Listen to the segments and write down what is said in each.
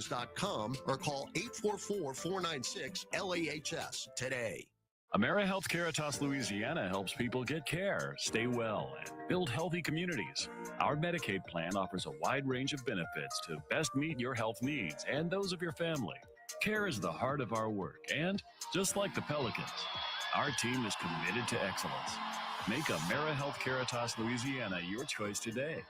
AmeriHealthCaritas.com or call 844-496-LAHS today. AmeriHealthCaritas Louisiana helps people get care, stay well, and build healthy communities. Our Medicaid plan offers a wide range of benefits to best meet your health needs and those of your family. Care is the heart of our work, and just like the Pelicans, our team is committed to excellence. Make AmeriHealthCaritas Louisiana your choice today.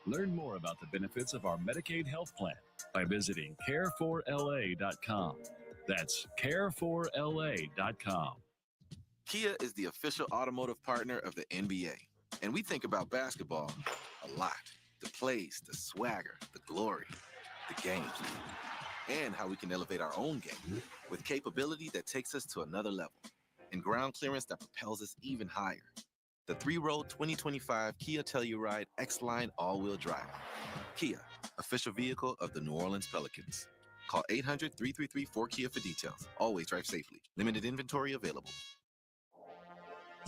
Learn more about the benefits of our Medicaid health plan by visiting care4la.com. That's care4la.com. Kia is the official automotive partner of the NBA. And we think about basketball a lot. The plays, the swagger, the glory, the games, and how we can elevate our own game with capability that takes us to another level and ground clearance that propels us even higher. The 3-row 2025 Kia Telluride X-Line all-wheel drive. Kia, official vehicle of the New Orleans Pelicans. Call 800-333-4KIA for details. Always drive safely. Limited inventory available.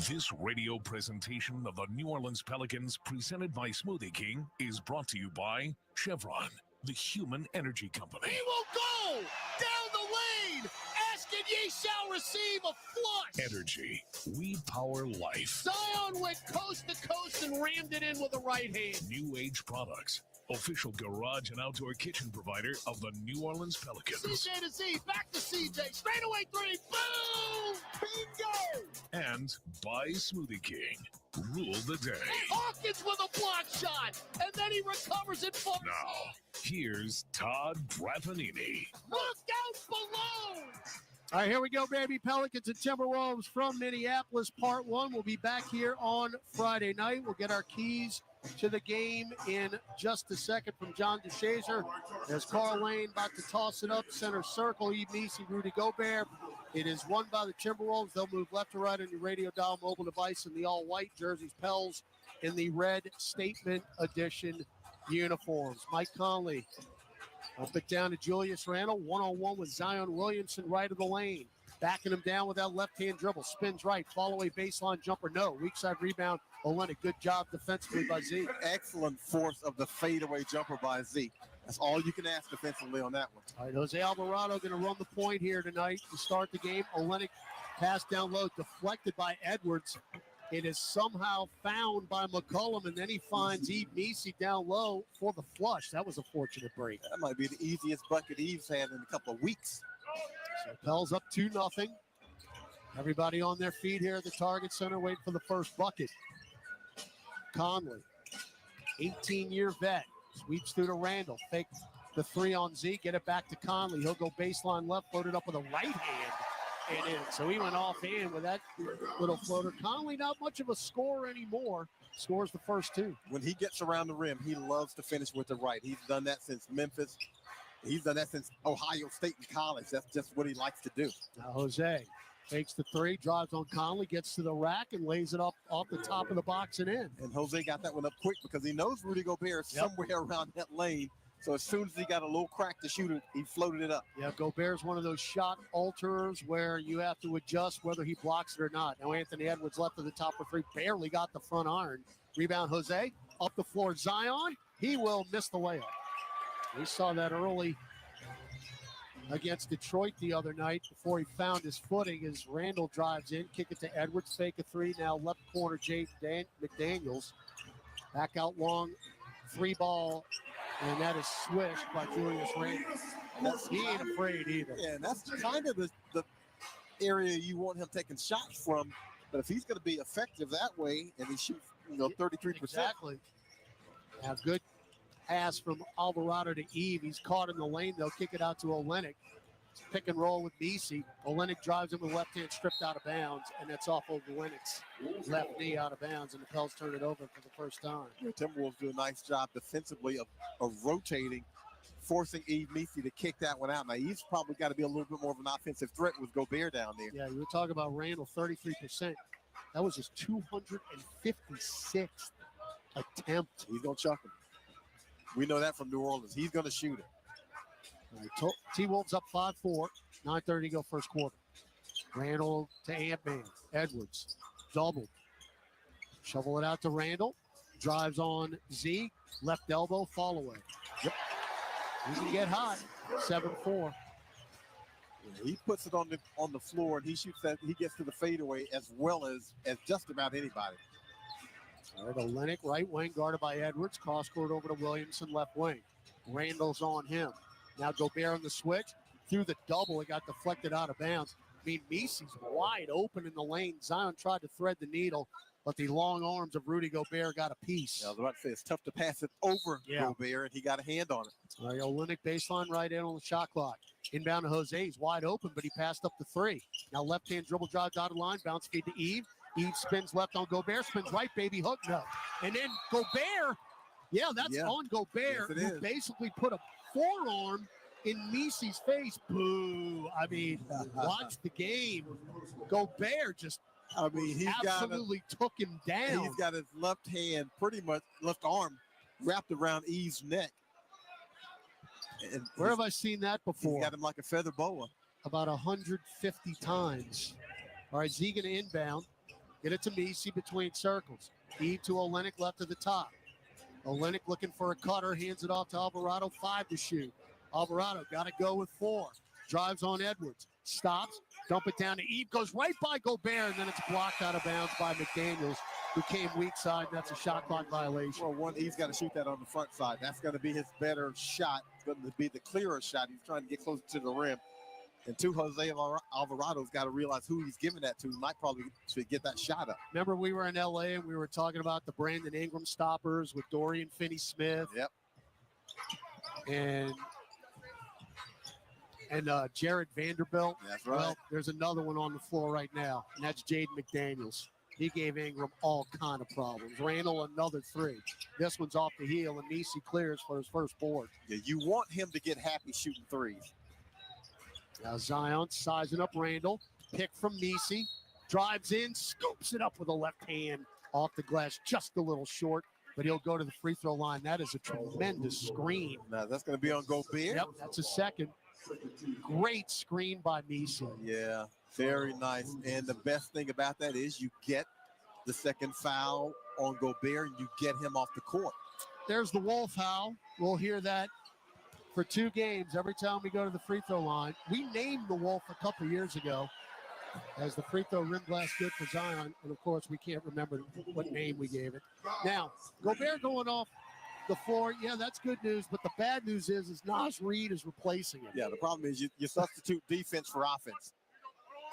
This radio presentation of the New Orleans Pelicans, presented by Smoothie King, is brought to you by Chevron, the human energy company. He will go down the lane. Ask and ye shall receive a flush. Energy. We power life. Zion went coast to coast and rammed it in with the right hand. New Age Products, official garage and outdoor kitchen provider of the New Orleans Pelicans. CJ to Z, back to CJ, straightaway three, boom, bingo! And by Smoothie King, rule the day. Hawkins with a block shot, and then he recovers it for Now, here's Todd Brafanini. Look out below! All right, here we go, baby. Pelicans and Timberwolves from Minneapolis, part one. We'll be back here on Friday night. We'll get our keys to the game in just a second from John DeShazer. There's Carl Lane about to toss it up, center circle. Yves Missi, Rudy Gobert. It is won by the Timberwolves. They'll move left to right on your radio dial mobile device in the all-white jerseys. Pels in the red statement edition uniforms. Mike Conley up it down to Julius Randle. One-on-one with Zion Williamson right of the lane. Backing him down with that left-hand dribble. Spins right. Fall-away baseline jumper. No. Weak side rebound. Olenek. Good job defensively by Zeke. Excellent force of the fadeaway jumper by Zeke. That's all you can ask defensively on that one. All right, Jose Alvarado going to run the point here tonight to start the game. Olenek pass down low. Deflected by Edwards. It is somehow found by McCollum, and then he finds Yves Missi down low for the flush. That was a fortunate break. That might be the easiest bucket Eve's had in a couple of weeks. So Pels up 2-0. Everybody on their feet here at the Target Center waiting for the first bucket. Conley, 18-year vet, sweeps through to Randall. Fake the three on Z, get it back to Conley. He'll go baseline left, loaded up with a right hand and in. So he went offhand with that little floater. Conley, not much of a scorer anymore. Scores the first two. When he gets around the rim, he loves to finish with the right. He's done that since Memphis. He's done that since Ohio State in college. That's just what he likes to do. Now Jose takes the three, drives on Conley, gets to the rack, and lays it up off the top of the box and in. And Jose got that one up quick because he knows Rudy Gobert is somewhere around that lane. So as soon as he got a little crack to shoot it, he floated it up. Yeah, Gobert's one of those shot alterers where you have to adjust whether he blocks it or not. Now Anthony Edwards left to the top for three, barely got the front iron. Rebound Jose, up the floor Zion. He will miss the layup. We saw that early against Detroit the other night before he found his footing as Randall drives in, kick it to Edwards, fake a three, now left corner Jay McDaniels. Back out long, three ball, and that is swished by Julius Randle. He ain't afraid either. Yeah, and that's kind of the area you want him taking shots from. But if he's going to be effective that way and he shoots 33%. Exactly. Now good pass from Alvarado to Eve. He's caught in the lane. They'll kick it out to Olenek. Pick and roll with Missi. Olenek drives him with left hand, stripped out of bounds, and that's off of Olenek's left knee out of bounds, and the Pels turn it over for the first time. The Timberwolves do a nice job defensively of rotating, forcing Yves Missi to kick that one out. Now, Eve's probably got to be a little bit more of an offensive threat with Gobert down there. Yeah, you were talking about Randall, 33%. That was his 256th attempt. He's going to chuck him. We know that from New Orleans. He's going to shoot it. All right, T-Wolves up 5-4. 9:30 to go first quarter. Randall to Ant-Man. Edwards. Doubled. Shovel it out to Randall. Drives on Z. Left elbow. Fall away. Yep. He can get hot. 7-4. He puts it on the floor, and he shoots that. He gets to the fadeaway as well as just about anybody. All right, Olynyk, right wing, guarded by Edwards. Cross court over to Williamson, left wing. Randall's on him. Now Gobert on the switch. Through the double, it got deflected out of bounds. I mean, Misi's wide open in the lane. Zion tried to thread the needle, but the long arms of Rudy Gobert got a piece. Yeah, I was about to say, it's tough to pass it over Gobert, and he got a hand on it. All right, Olynyk baseline right in on the shot clock. Inbound to Jose. He's wide open, but he passed up the three. Now left-hand dribble drive dotted line. Bounce feed to Eve. Eve spins left on Gobert. Spins right, baby hook, no. And then Gobert, that's on Gobert, Yes, who basically put a forearm in Misi's face. Boo. I mean, watch the game. Gobert just he absolutely took him down. He's got his left hand, pretty much left arm, wrapped around Eve's neck. And where have I seen that before? He's got him like a feather boa. About 150 times. All right, Z going to inbound. Get it to Misi between circles. Eve to Olynyk, left to the top. Olynyk looking for a cutter, hands it off to Alvarado, 5 to shoot. Alvarado got to go with 4. Drives on Edwards. Stops. Dump it down to Eve. Goes right by Gobert, and then it's blocked out of bounds by McDaniels, who came weak side. And that's a shot clock violation. Well, he's got to shoot that on the front side. That's going to be his better shot. It's going to be the clearer shot. He's trying to get closer to the rim. And Jose Alvarado's got to realize who he's giving that to. He might probably should get that shot up. Remember, we were in L.A. and we were talking about the Brandon Ingram stoppers with Dorian Finney-Smith. Yep. And Jared Vanderbilt. That's right. Well, there's another one on the floor right now, and that's Jaden McDaniels. He gave Ingram all kind of problems. Randall, another 3. This one's off the heel, and Misi clears for his first board. Yeah, you want him to get happy shooting threes. Now Zion sizing up Randall. Pick from Misi. Drives in, scoops it up with a left hand off the glass. Just a little short, but he'll go to the free throw line. That is a tremendous screen. Now, that's going to be on Gobert. Yep, that's a second. Great screen by Misi. Yeah, very nice. And the best thing about that is you get the second foul on Gobert and you get him off the court. There's the Wolf howl. We'll hear that for 2 games every time we go to the free throw line. We named the Wolf a couple years ago as the free throw rim blast good for Zion. And, of course, we can't remember what name we gave it. Now, Gobert going off the floor, that's good news. But the bad news is Naz Reid is replacing him. Yeah, the problem is you substitute defense for offense.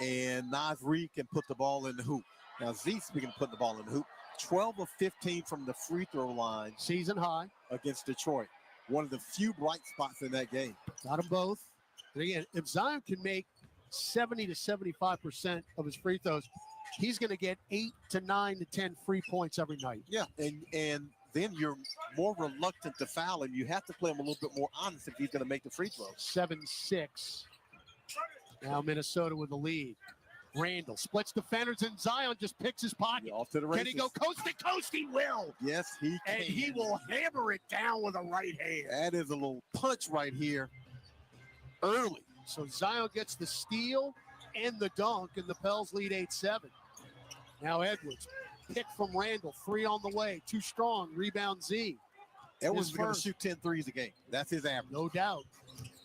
And Naz Reid can put the ball in the hoop. Now, Z, speaking of putting the ball in the hoop, 12 of 15 from the free throw line. Season high. Against Detroit. One of the few bright spots in that game. Got them both. And again, if Zion can make 70 to 75% of his free throws, he's going to get 8 to 9 to 10 free points every night. Yeah, and then you're more reluctant to foul him. You have to play him a little bit more honest if he's going to make the free throws. 7-6. Now Minnesota with the lead. Randall splits defenders, and Zion just picks his pocket. Off to the races. Can he go coast to coast? He will. Yes, he can. And he will hammer it down with a right hand. That is a little punch right here early. So Zion gets the steal and the dunk, and the Pels lead 8-7. Now Edwards, pick from Randall, 3 on the way, too strong, rebound Z. Edwards is going to shoot 10 threes a game. That's his average. No doubt.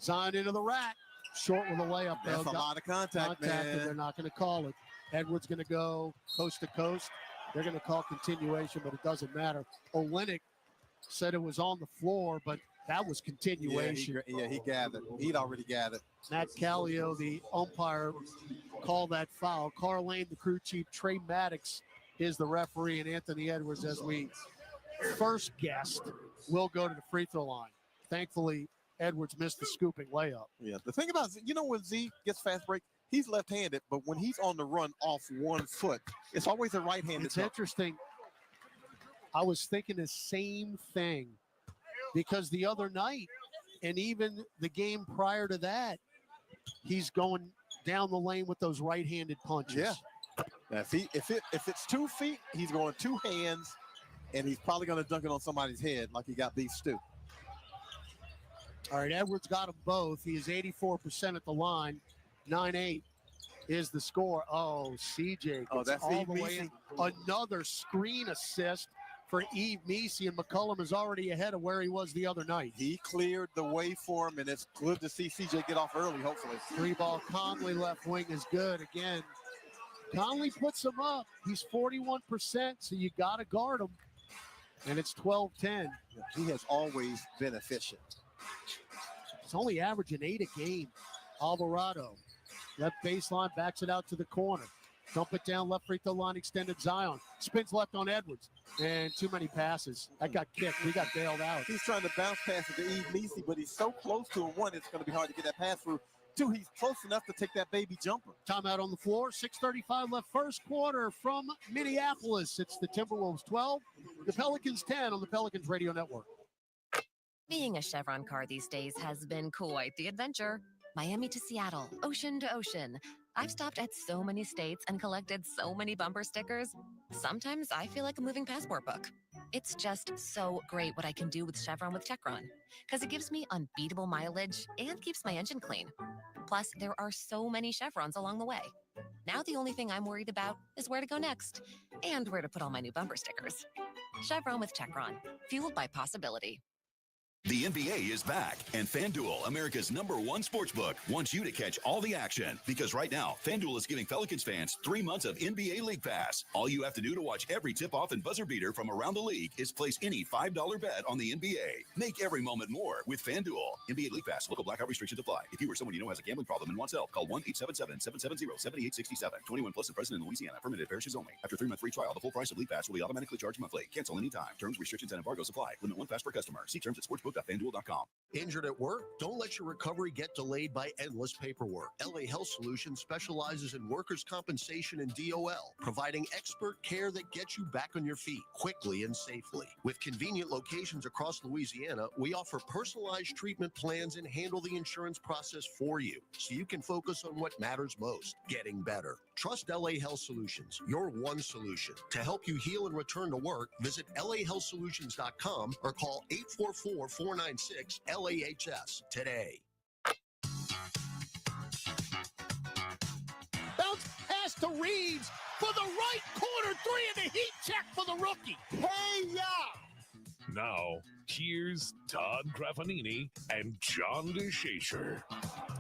Zion into the rack. Short with a layup. That's a lot of contact, man. And they're not going to call it. Edwards going to go coast to coast. They're going to call continuation, but it doesn't matter. Olynyk said it was on the floor, but that was continuation. Yeah, he gathered. He'd already gathered. Matt Callio, the umpire, called that foul. Carl Lane, the crew chief. Trey Maddox is the referee, and Anthony Edwards, as we first guessed, will go to the free throw line. Thankfully, Edwards missed the scooping layup. Yeah, the thing about, when Z gets fast break, he's left-handed, but when he's on the run off one foot, it's always a right-handed. It's interesting. I was thinking the same thing because the other night and even the game prior to that, he's going down the lane with those right-handed punches. Yeah. Now, if it's 2 feet, he's going 2 hands, and he's probably going to dunk it on somebody's head like he got beef stew. All right, Edwards got them both. He is 84% at the line. 9-8 is the score. Oh, CJ gets that's all the way in. Another screen assist for Eve Meese, and McCollum is already ahead of where he was the other night. He cleared the way for him, and it's good to see CJ get off early, hopefully. 3-ball Conley left wing is good again. Conley puts him up. He's 41%, so you got to guard him. And it's 12-10. He has always been efficient. He's only averaging 8 a game. Alvarado, left baseline, backs it out to the corner. Dump it down, left free throw line, extended Zion. Spins left on Edwards. And too many passes. That got kicked. He got bailed out. He's trying to bounce pass it to Eve Meese, but he's so close to a 1, it's going to be hard to get that pass through. 2, he's close enough to take that baby jumper. Timeout on the floor. 6:35 left first quarter from Minneapolis. It's the Timberwolves 12, the Pelicans 10 on the Pelicans Radio Network. Being a Chevron car these days has been quite the adventure. Miami to Seattle, ocean to ocean. I've stopped at so many states and collected so many bumper stickers. Sometimes I feel like a moving passport book. It's just so great what I can do with Chevron with Techron, because it gives me unbeatable mileage and keeps my engine clean. Plus, there are so many Chevrons along the way. Now the only thing I'm worried about is where to go next and where to put all my new bumper stickers. Chevron with Techron, fueled by possibility. The NBA is back, and FanDuel, America's #1 sportsbook, wants you to catch all the action. Because right now, FanDuel is giving Pelicans fans 3 months of NBA League Pass. All you have to do to watch every tip-off and buzzer beater from around the league is place any $5 bet on the NBA. Make every moment more with FanDuel. NBA League Pass. Local blackout restrictions apply. If you or someone you know has a gambling problem and wants help, call 1-877-770-7867. 21 plus and present in Louisiana. Permitted parishes only. After 3-month free trial, the full price of League Pass will be automatically charged monthly. Cancel anytime. Terms, restrictions, and embargoes apply. Limit 1 pass per customer. See terms at sportsbook.fanduel.com. Injured at work? Don't let your recovery get delayed by endless paperwork. LA Health Solutions specializes in workers' compensation and DOL, providing expert care that gets you back on your feet quickly and safely. With convenient locations across Louisiana, we offer personalized treatment plans and handle the insurance process for you, so you can focus on what matters most, getting better. Trust LA Health Solutions, your one solution. To help you heal and return to work, visit lahealthsolutions.com or call 844-496-LAHS today. Bounce pass to Reeves for the right corner 3 and a heat check for the rookie. Hey, yeah! Now, here's Todd Graffanini and John DeShazer.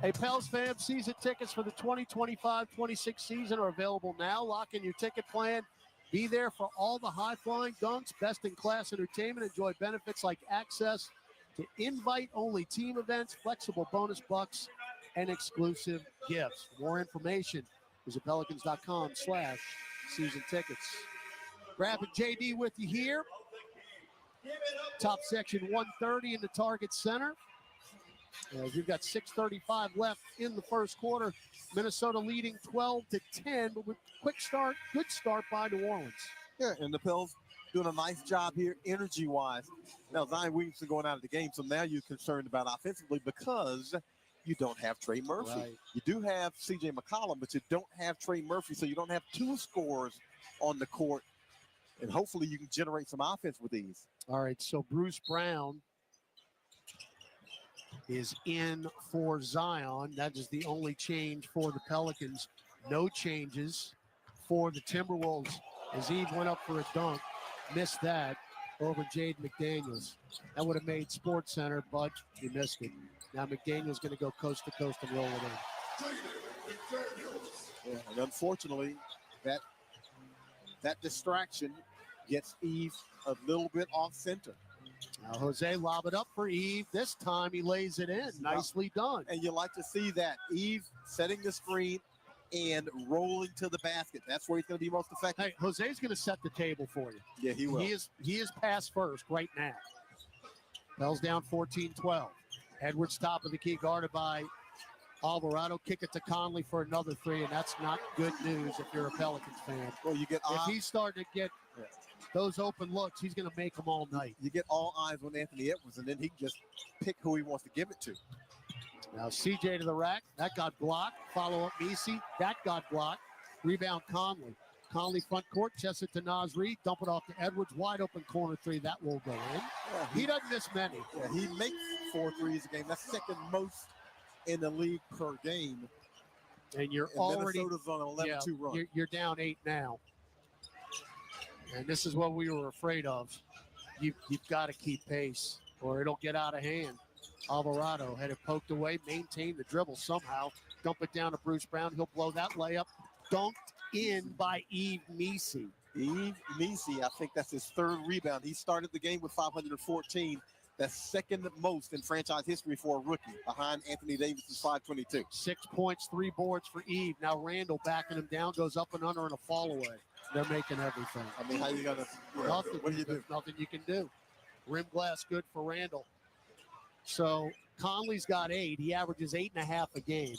Hey, Pels fans, season tickets for the 2025-26 season are available now. Lock in your ticket plan. Be there for all the high-flying dunks, best-in-class entertainment. Enjoy benefits like access to invite-only team events, flexible bonus bucks, and exclusive gifts. For more information, visit pelicans.com/season tickets. Grabbing JD with you here. Top section 130 in the Target Center. We've got 6:35 left in the first quarter. Minnesota leading 12-10, but with quick start, good start by New Orleans. Yeah, and the Pels doing a nice job here energy-wise. Now, Zion Williamson going out of the game, so now you're concerned about offensively because you don't have Trey Murphy. Right. You do have C.J. McCollum, but you don't have Trey Murphy, so you don't have 2 scorers on the court, and hopefully you can generate some offense with these. All right, so Bruce Brown is in for Zion. That is the only change for the Pelicans. No changes for the Timberwolves as Eve went up for a dunk. Missed that over Jade McDaniels. That would have made SportsCenter, but he missed it. Now McDaniels going to go coast to coast and roll it in. Yeah, and unfortunately, that distraction gets Eve a little bit off center. Now Jose lob it up for Eve. This time he lays it in. Nicely done. And you like to see that. Eve setting the screen and rolling to the basket. That's where he's going to be most effective. Hey, Jose's going to set the table for you. Yeah, he will. He is pass first right now. Pels down 14-12. Edwards top of the key, guarded by Alvarado. Kick it to Conley for another 3, and that's not good news if you're a Pelicans fan. Well, you get if he's starting to get those open looks, he's going to make them all night. You get all eyes on Anthony Edwards, and then he can just pick who he wants to give it to. Now CJ to the rack. That got blocked. Follow up Meese. That got blocked. Rebound Conley. Conley front court. Chest it to Naz Reid. Dump it off to Edwards. Wide open corner 3. That will go in. Yeah, he doesn't miss many. Yeah, he makes 4 threes a game. That's second most in the league per game. And you're already Minnesota's on an 11-2 run. You're down 8 now. And this is what we were afraid of. You've got to keep pace or it'll get out of hand. Alvarado had it poked away, maintained the dribble somehow, dump it down to Bruce Brown. He'll blow that layup. Dunked in by Yves Missi. Yves Missi, I think that's his third rebound. He started the game with 514. That's second most in franchise history for a rookie, behind Anthony Davis's 522. 6 points, 3 boards for Yves. Now Randall backing him down, goes up and under and a fall away. They're making everything. I mean, how you gonna? Nothing. What do you do? Nothing you can do. Rim glass good for Randall. So Conley's got 8. He averages 8.5 a game.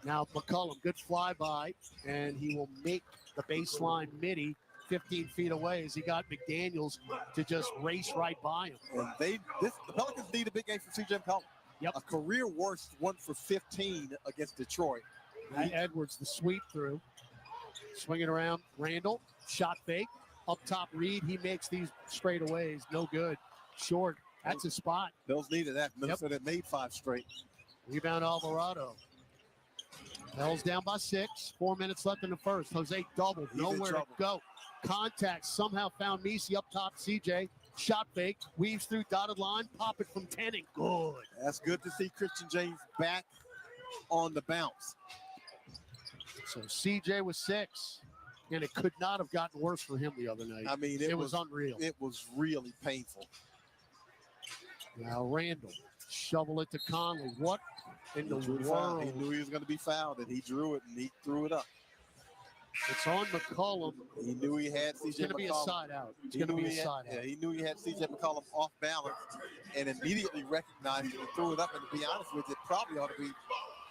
Now McCollum, good flyby, and he will make the baseline midi 15 feet away as he got McDaniels to just race right by him. And the Pelicans need a big game from C.J. McCollum. Yep. A career worst 1 for 15 against Detroit. Edwards, the sweep through. Swinging around, Randall, shot fake. Up top, Reed, he makes these straightaways. No good. Short. That's his spot. Bills needed that. Minnesota made 5 straight. Rebound Alvarado. Pels down by 6. 4 minutes left in the first. Jose doubled. Nowhere to go. Contact somehow found Missi up top. CJ. Shot fake. Weaves through dotted line. Pop it from 10 and good. That's good to see Christian James back on the bounce. So CJ was 6. And it could not have gotten worse for him the other night. I mean, it was unreal. It was really painful. Now Randall. Shovel it to Conley. What in the world? He knew he was going to be fouled, and he drew it, and he threw it up. It's on McCollum. He knew he had C.J. McCollum. It's going to be a side out. It's going to be a side out. Yeah, he knew he had C.J. McCollum off balance and immediately recognized it and threw it up. And to be honest with you, it probably ought to be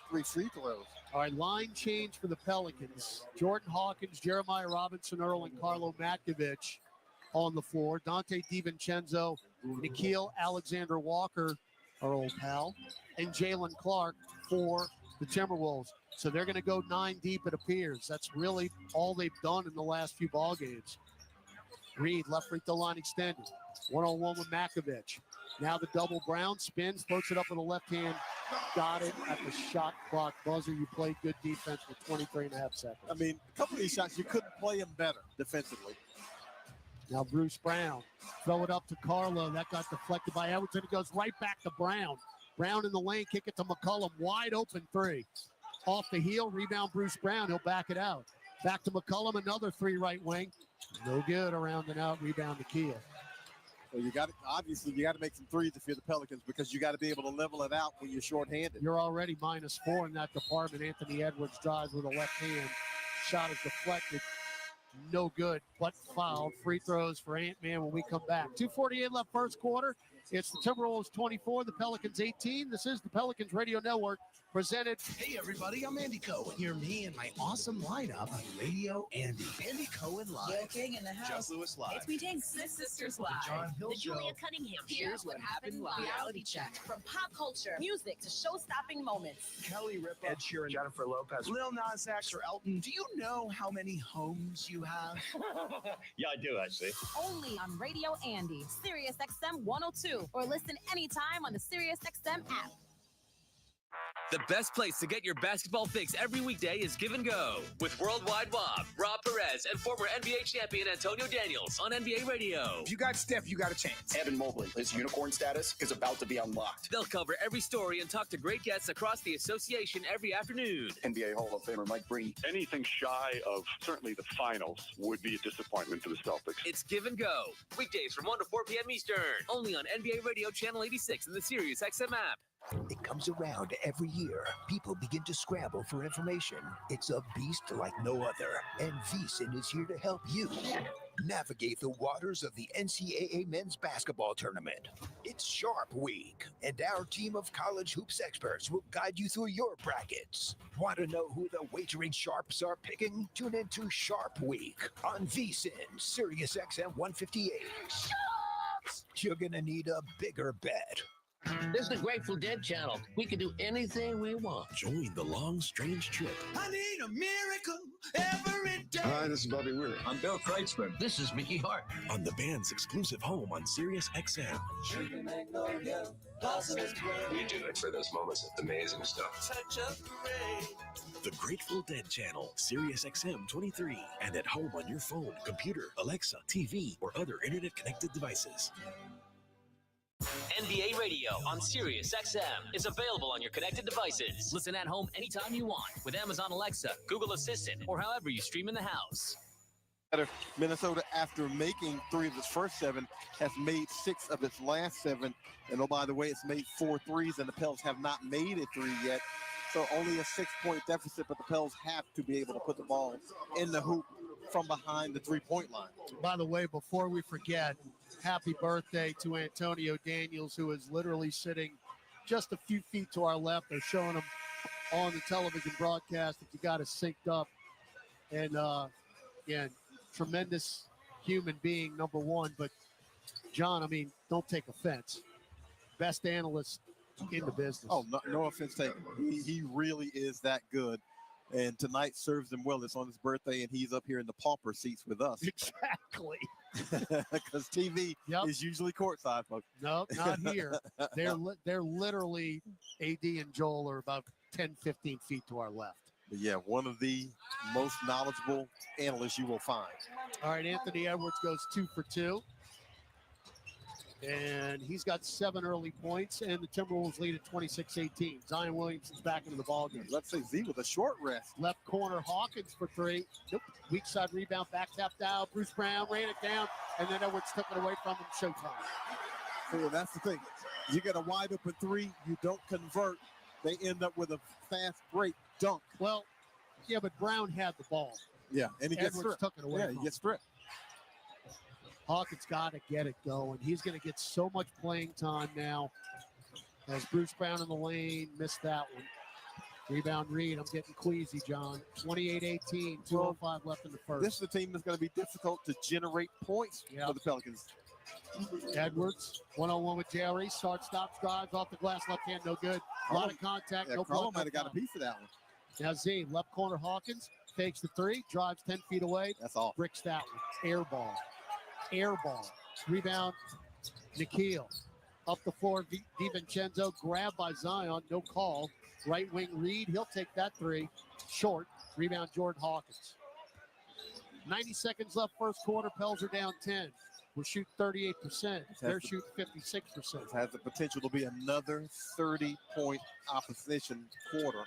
3 free throws. All right, line change for the Pelicans. Jordan Hawkins, Jeremiah Robinson Earl, and Carlo Matkovic on the floor. Dante DiVincenzo, Nikhil Alexander Walker, our old pal, and Jalen Clark for the Timberwolves. So they're going to go 9 deep, it appears. That's really all they've done in the last few ball games. Reed, left free throw line extended. 1-on-1 with Matkovic. Now the double Brown spins, floats it up with the left hand. Got it at the shot clock buzzer. You played good defense for 23.5 seconds. I mean, a couple of these shots, you couldn't play them better defensively. Now Bruce Brown, throw it up to Carlo. That got deflected by Edwards, and it goes right back to Brown. Brown in the lane, kick it to McCollum. Wide open 3. Off the heel, rebound Bruce Brown. He'll back it out. Back to McCollum, another 3 right wing. No good, around and out, rebound to Keel. Well, you got to make some threes if you're the Pelicans, because you got to be able to level it out when you're shorthanded. You're already -4 in that department. Anthony Edwards drives with a left hand. Shot is deflected. No good, but fouled. Free throws for Ant-Man when we come back. 2:48 left first quarter. It's the Timberwolves 24, the Pelicans 18. This is the Pelicans Radio Network presented. Hey everybody, I'm Andy Cohen. Hear me and my awesome lineup on Radio Andy. Andy Cohen Live. Gail King in the house. Jeff Lewis Live. It's Me Tank Six Sisters Live. The John Hill The Show. Julia Cunningham. Here's what happened live. Reality check. From pop culture, music to show-stopping moments. Kelly Ripa, Ed Sheeran, Jennifer Lopez, Lil Nas X, or Elton. Do you know how many homes you have? Yeah, I do actually. Only on Radio Andy, Sirius XM 102, or listen anytime on the Sirius XM app. The best place to get your basketball fix every weekday is Give and Go with Worldwide Wob, Rob Perez, and former NBA champion Antonio Daniels on NBA Radio. If you got Steph, you got a chance. Evan Mobley, his unicorn status is about to be unlocked. They'll cover every story and talk to great guests across the association every afternoon. NBA Hall of Famer Mike Breen. Anything shy of certainly the finals would be a disappointment for the Celtics. It's Give and Go, weekdays from 1 to 4 p.m. Eastern, only on NBA Radio Channel 86 and the Sirius XM app. It comes around every year. People begin to scramble for information. It's a beast like no other, and VSiN is here to help you navigate the waters of the NCAA men's basketball tournament. It's Sharp Week, and our team of college hoops experts will guide you through your brackets. Want to know who the wagering sharps are picking? Tune into Sharp Week on VSiN, Sirius XM 158. Sharps! You're gonna need a bigger bet. This is the Grateful Dead channel. We can do anything we want. Join the long, strange trip. I need a miracle every day. Hi, this is Bobby Weir. I'm Bill Kreitzman. This is Mickey Hart. On the band's exclusive home on Sirius XM. We do it for those moments of amazing stuff. The Grateful Dead channel, Sirius XM 23, and at home on your phone, computer, Alexa, TV, or other internet-connected devices. NBA Radio on Sirius XM is available on your connected devices. Listen at home anytime you want with Amazon Alexa, Google Assistant, or however you stream in the house. Minnesota, after making 3 of its first 7, has made 6 of its last 7. And oh, by the way, it's made 4 threes, and the Pels have not made a 3 yet. So only a 6-point deficit, but the Pels have to be able to put the ball in the hoop from behind the 3-point line. By the way, before we forget, happy birthday to Antonio Daniels, who is literally sitting just a few feet to our left. They're showing him on the television broadcast that you got it synced up. And again, tremendous human being, number one. But John, I mean, don't take offense. Best analyst in the business. Oh, no offense taken. He really is that good. And tonight serves him well. It's on his birthday, and he's up here in the pauper seats with us. Exactly. Because TV is usually courtside, folks. No, not here. They're literally, AD and Joel are about 10, 15 feet to our left. But yeah, one of the most knowledgeable analysts you will find. All right, Anthony Edwards goes 2 for 2. And he's got 7 early points, and the Timberwolves lead at 26-18. Zion Williamson's back into the ballgame. Let's say Z with a short rest. Left corner, Hawkins for 3. Nope. Weak side rebound, back tapped out. Bruce Brown ran it down, and then Edwards took it away from him. Showtime. So that's the thing. You get a wide open 3, you don't convert. They end up with a fast break dunk. Well, yeah, but Brown had the ball. Yeah, and he gets Edwards stripped. took it away. Yeah, he gets stripped. Hawkins got to get it going. He's going to get so much playing time now as Bruce Brown in the lane missed that one. Rebound Reed. I'm getting queasy, John. 28-18, 2:05 left in the first. This is a team that's going to be difficult to generate points for the Pelicans. Edwards, 1-on-1 with Jerry. Starts, stops, drives off the glass, left hand, no good. A lot of contact, no blood. Might have got a piece of that one. Now Z, left corner Hawkins, fakes the 3, drives 10 feet away. That's all. Bricks that one. Air ball. Rebound, Nikhil. Up the floor, DiVincenzo, grabbed by Zion, no call. Right wing Reed, he'll take that 3. Short. Rebound Jordan Hawkins. 90 seconds left first quarter. Pels are down 10. We're shooting 38%. They're shooting 56%. Has the potential to be another 30-point opposition quarter.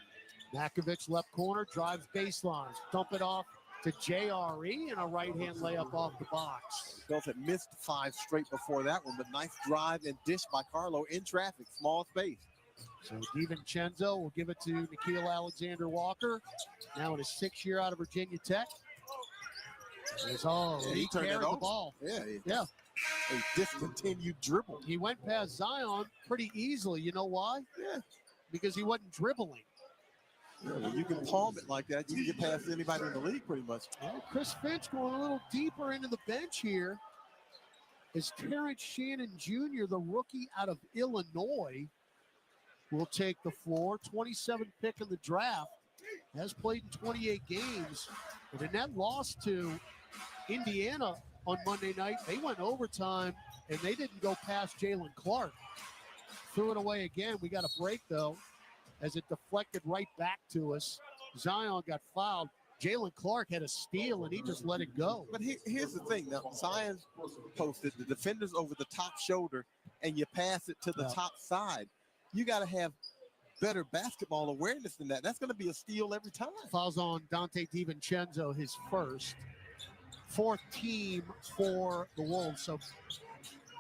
Makovich left corner, drives baseline. Dump it off to JRE and a right-hand layup off the box. Pels had missed 5 straight before that one, but nice drive and dish by Carlo in traffic, small space. So DiVincenzo will give it to Nikhil Alexander-Walker. Now in his 6th year out of Virginia Tech. He turned it carried the over. ball. Yeah. A discontinued dribble. He went past Zion pretty easily. You know why? Yeah. Because he wasn't dribbling. Yeah, when you can palm it like that, you can get past anybody in the league pretty much. Well, Chris Finch going a little deeper into the bench here is Terrence Shannon Jr., the rookie out of Illinois, will take the floor. 27th pick in the draft. Has played in 28 games. And in that loss to Indiana on Monday night, they went overtime, and they didn't go past Jalen Clark. Threw it away again. We got a break, though, as it deflected right back to us. Zion got fouled. Jalen Clark had a steal, and he just let it go. But here's the thing. Now, Zion posted the defenders over the top shoulder, and you pass it to the top side. You got to have better basketball awareness than that. That's going to be a steal every time. Fouls on Dante DiVincenzo, his first. 4th team for the Wolves. So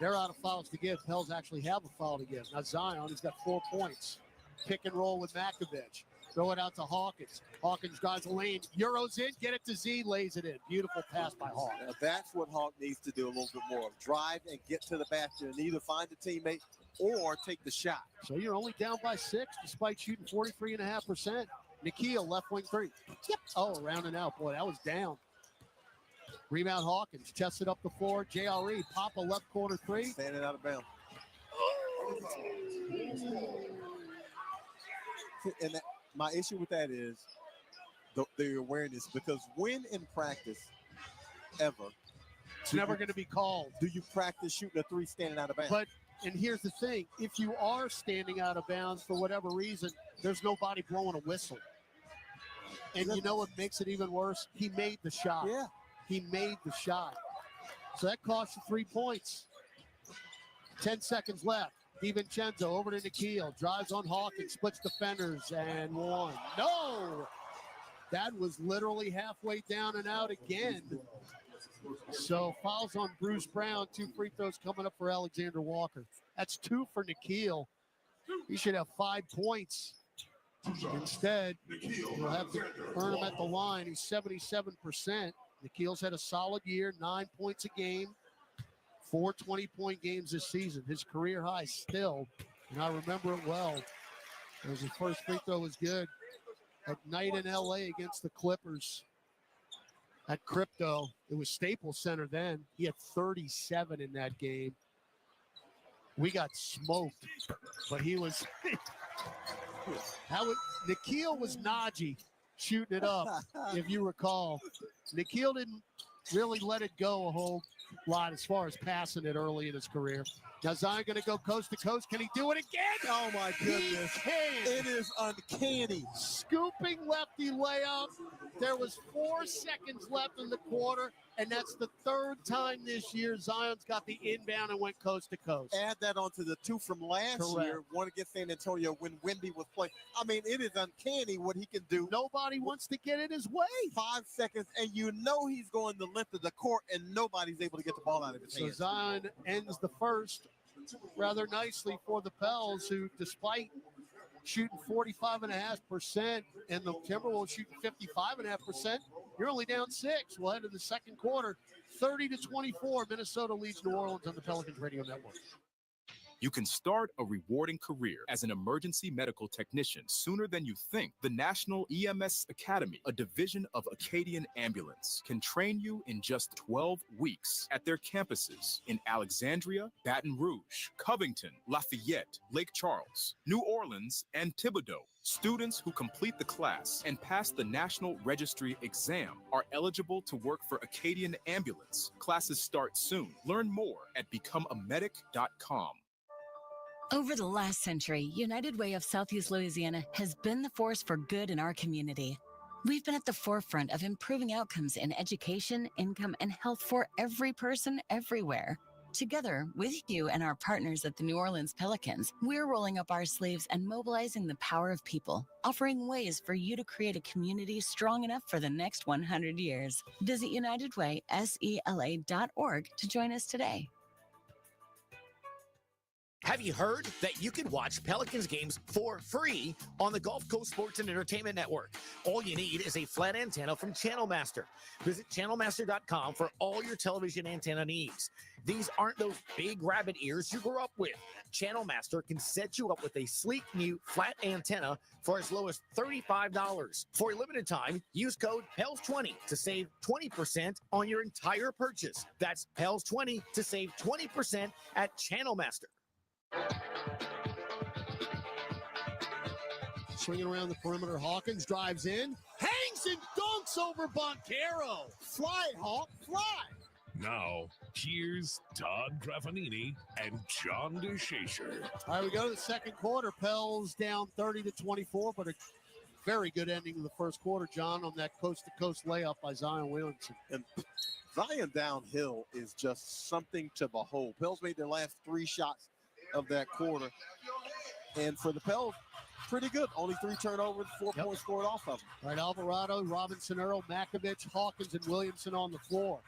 they're out of fouls to give. Pels actually have a foul to give. Now Zion has got 4 points. Pick and roll with Makovich. Throw it out to Hawkins. Hawkins drives the lane. Euros in. Get it to Z. Lays it in. Beautiful pass by Hawk. Now that's what Hawk needs to do a little bit more of. Drive and get to the basket and either find a teammate or take the shot. So you're only down by 6 despite shooting 43.5%. Nikhil, left wing 3. Yep. Oh, rounding out. Boy, that was down. Rebound Hawkins. Chests it up the floor. JRE. Pop a left corner 3. Standing out of bounds. And my issue with that is the awareness, because when in practice, ever, it's never going to be called. Do you practice shooting a three standing out of bounds? But, and here's the thing, if you are standing out of bounds for whatever reason, there's nobody blowing a whistle. And you know what makes it even worse? He made the shot. Yeah. He made the shot. So that cost you 3 points. 10 seconds left. DiVincenzo over to Nikhil. Drives on Hawkins. Splits defenders and one. No! That was literally halfway down and out again. So fouls on Bruce Brown. 2 free throws coming up for Alexander Walker. That's 2 for Nikhil. He should have 5 points. Instead, he'll have to earn him at the line. He's 77%. Nikhil's had a solid year, 9 points a game, 4 20-point games this season. His career high still, and I remember it well. His first free throw was good at night in L.A. against the Clippers. At Crypto, it was Staples Center then. He had 37 in that game. We got smoked, but he was... Nikhil was Najee shooting it up, if you recall. Nikhil didn't really let it go a whole lot as far as passing it early in his career. Now Zion going to go coast to coast. Can he do it again? Oh, my goodness. He can. It is uncanny. Scooping lefty layup. There was 4 seconds left in the quarter, and that's the 3rd time this year Zion's got the inbound and went coast to coast. Add that onto the 2 from last year, one against San Antonio when Wemby was playing. I mean, it is uncanny what he can do. Nobody wants to get in his way. 5 seconds, and you know he's going the length of the court, and nobody's able to get the ball out of his hands. So Zion ends the first rather nicely for the Pels, who, despite shooting 45.5% and the Timberwolves shooting 55.5%, you're only down 6. We'll head to the second quarter. 30-24, Minnesota leads New Orleans on the Pelicans Radio Network. You can start a rewarding career as an emergency medical technician sooner than you think. The National EMS Academy, a division of Acadian Ambulance, can train you in just 12 weeks at their campuses in Alexandria, Baton Rouge, Covington, Lafayette, Lake Charles, New Orleans, and Thibodaux. Students who complete the class and pass the National Registry exam are eligible to work for Acadian Ambulance. Classes start soon. Learn more at becomeamedic.com. Over the last century, United Way of Southeast Louisiana has been the force for good in our community. We've been at the forefront of improving outcomes in education, income, and health for every person everywhere. Together with you and our partners at the New Orleans Pelicans, we're rolling up our sleeves and mobilizing the power of people, offering ways for you to create a community strong enough for the next 100 years. Visit UnitedWaySELA.org to join us today. Have you heard that you can watch Pelicans games for free on the Gulf Coast Sports and Entertainment Network? All you need is a flat antenna from Channel Master. Visit channelmaster.com for all your television antenna needs. These aren't those big rabbit ears you grew up with. Channel Master can set you up with a sleek new flat antenna for as low as $35. For a limited time, use code PELS20 to save 20% on your entire purchase. That's PELS20 to save 20% at Channel Master. Swinging around the perimeter, Hawkins drives in, hangs and dunks over Boncaro. Fly, Hawk, fly. Now, here's Todd Graffanini and John DeShazer. All right, we go to the second quarter. Pels down 30-24, but a very good ending of the first quarter, John, on that coast-to-coast layup by Zion Williamson. And Zion downhill is just something to behold. Pels made their last 3 shots of that quarter. And for the Pels, pretty good. Only 3 turnovers, 4 points scored off of them. All right, Alvarado, Robinson, Earl, Makovich, Hawkins, and Williamson on the floor.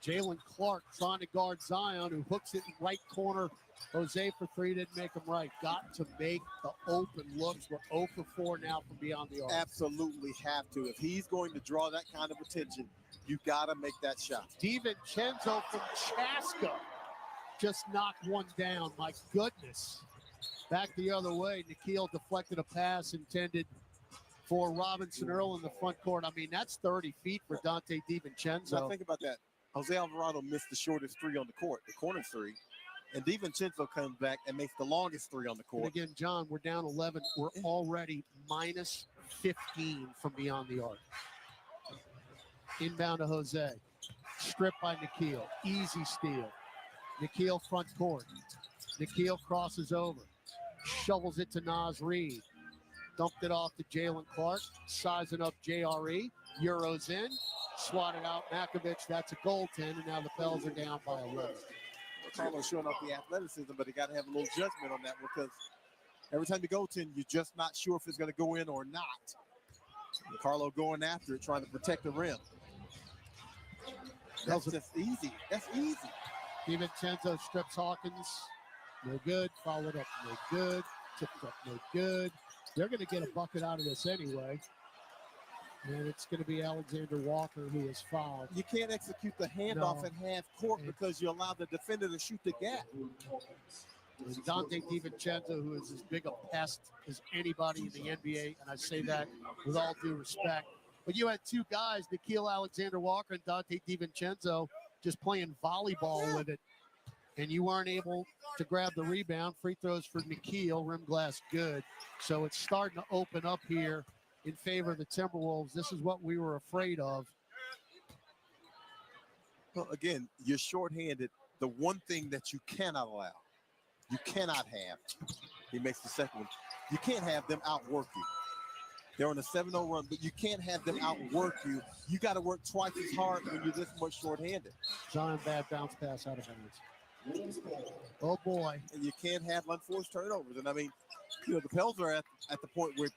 Jalen Clark trying to guard Zion, who hooks it in right corner. Jose for 3, didn't make him right. Got to make the open looks. We're 0 for 4 now from beyond the arc. Absolutely have to. If he's going to draw that kind of attention, you got to make that shot. DiVincenzo from Chaska just knocked one down. My goodness. Back the other way. Nikhil deflected a pass intended for Robinson Earl in the front court. I mean, that's 30 feet for Dante DiVincenzo. Now think about that. Jose Alvarado missed the shortest 3 on the court, the corner 3. And DiVincenzo comes back and makes the longest three on the court. And again, John, we're down 11. We're already minus 15 from beyond the arc. Inbound to Jose. Stripped by Nikhil. Easy steal. Nikhil front court. Nikhil crosses over. Shovels it to Naz Reid. Dumped it off to Jalen Clark. Sizing up JRE. Euros in. Swatted out Makovich. That's a goaltend. And now the Pels are down by 11. Carlo's showing off the athleticism, but he got to have a little judgment on that because every time you go 10, you're just not sure if it's going to go in or not. And Carlo going after it, trying to protect the rim. That's just easy. That's easy. DiVincenzo strips Hawkins. No good. Followed up. No good. Tipped up. No good. They're going to get a bucket out of this anyway. And it's going to be Alexander Walker who is fouled. You can't execute the handoff at half court because you allow the defender to shoot the gap. And Dante DiVincenzo, who is as big a pest as anybody in the NBA, and I say that with all due respect. But you had two guys, Nikhil Alexander Walker and Dante DiVincenzo, just playing volleyball with it. And you weren't able to grab the rebound. Free throws for Nikhil, rim glass good. So it's starting to open up here in favor of the Timberwolves. This is what we were afraid of. Well, again, you're shorthanded. The one thing that you cannot allow, you cannot have, he makes the second one, you can't have them outwork you. They're on a 7-0 run, but you can't have them outwork you. You got to work twice as hard when you're this much shorthanded. John, bad bounce pass out of bounds. Oh, boy. And you can't have unforced turnovers. And, I mean, you know, the Pels are at the point where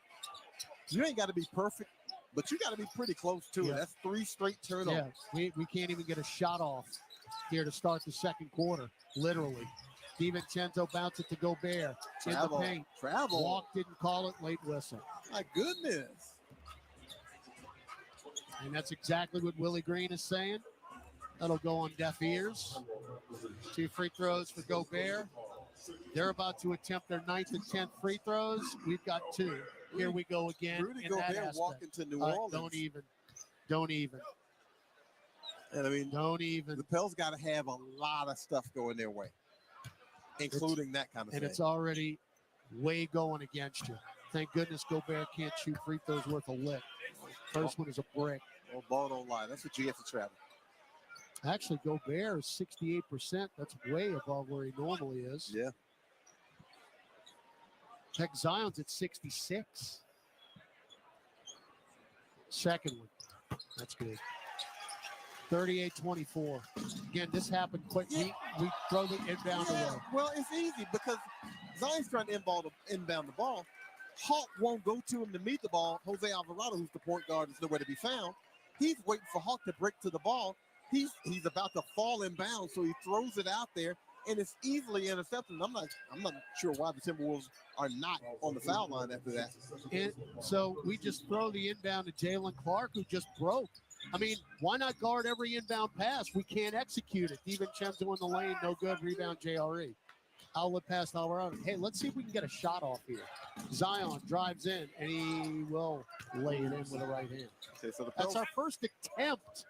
you ain't got to be perfect, but you got to be pretty close to it. That's 3 straight turnovers. Yeah, we can't even get a shot off here to start the second quarter, literally. DiVincenzo bounced it to Gobert. In the paint. Walk didn't call it, late whistle. My goodness. And that's exactly what Willie Green is saying. That'll go on deaf ears. 2 free throws for Gobert. They're about to attempt their 9th and 10th free throws. We've got 2. Here we go again. Rudy in that Gobert aspect. walking to New Orleans. Don't even. And I mean, don't even. The Pels got to have a lot of stuff going their way, including that kind of thing. And it's already way going against you. Thank goodness Gobert can't shoot free throws worth a lick. First one is a brick. Well, ball don't lie. That's what you get to travel. Actually, Gobert is 68%. That's way above where he normally is. Yeah. Heck, Zion's at 66. Second one. That's good. 38-24. Again, this happened quick. We throw the inbound away. Well, it's easy because Zion's trying to inbound the ball. Hawk won't go to him to meet the ball. Jose Alvarado, who's the point guard, is nowhere to be found. He's waiting for Hawk to break to the ball. He's about to fall inbound, so he throws it out there, and it's easily intercepted. I'm not sure why the Timberwolves are not on the foul line after that. And so we just throw the inbound to Jalen Clark, who just broke. I mean, why not guard every inbound pass? We can't execute it. DiVincenzo in the lane, no good. Rebound, JRE. Outlet pass Alvarado. Hey, let's see if we can get a shot off here. Zion drives in, and he will lay it in with the right hand. Okay, so that's our first attempt.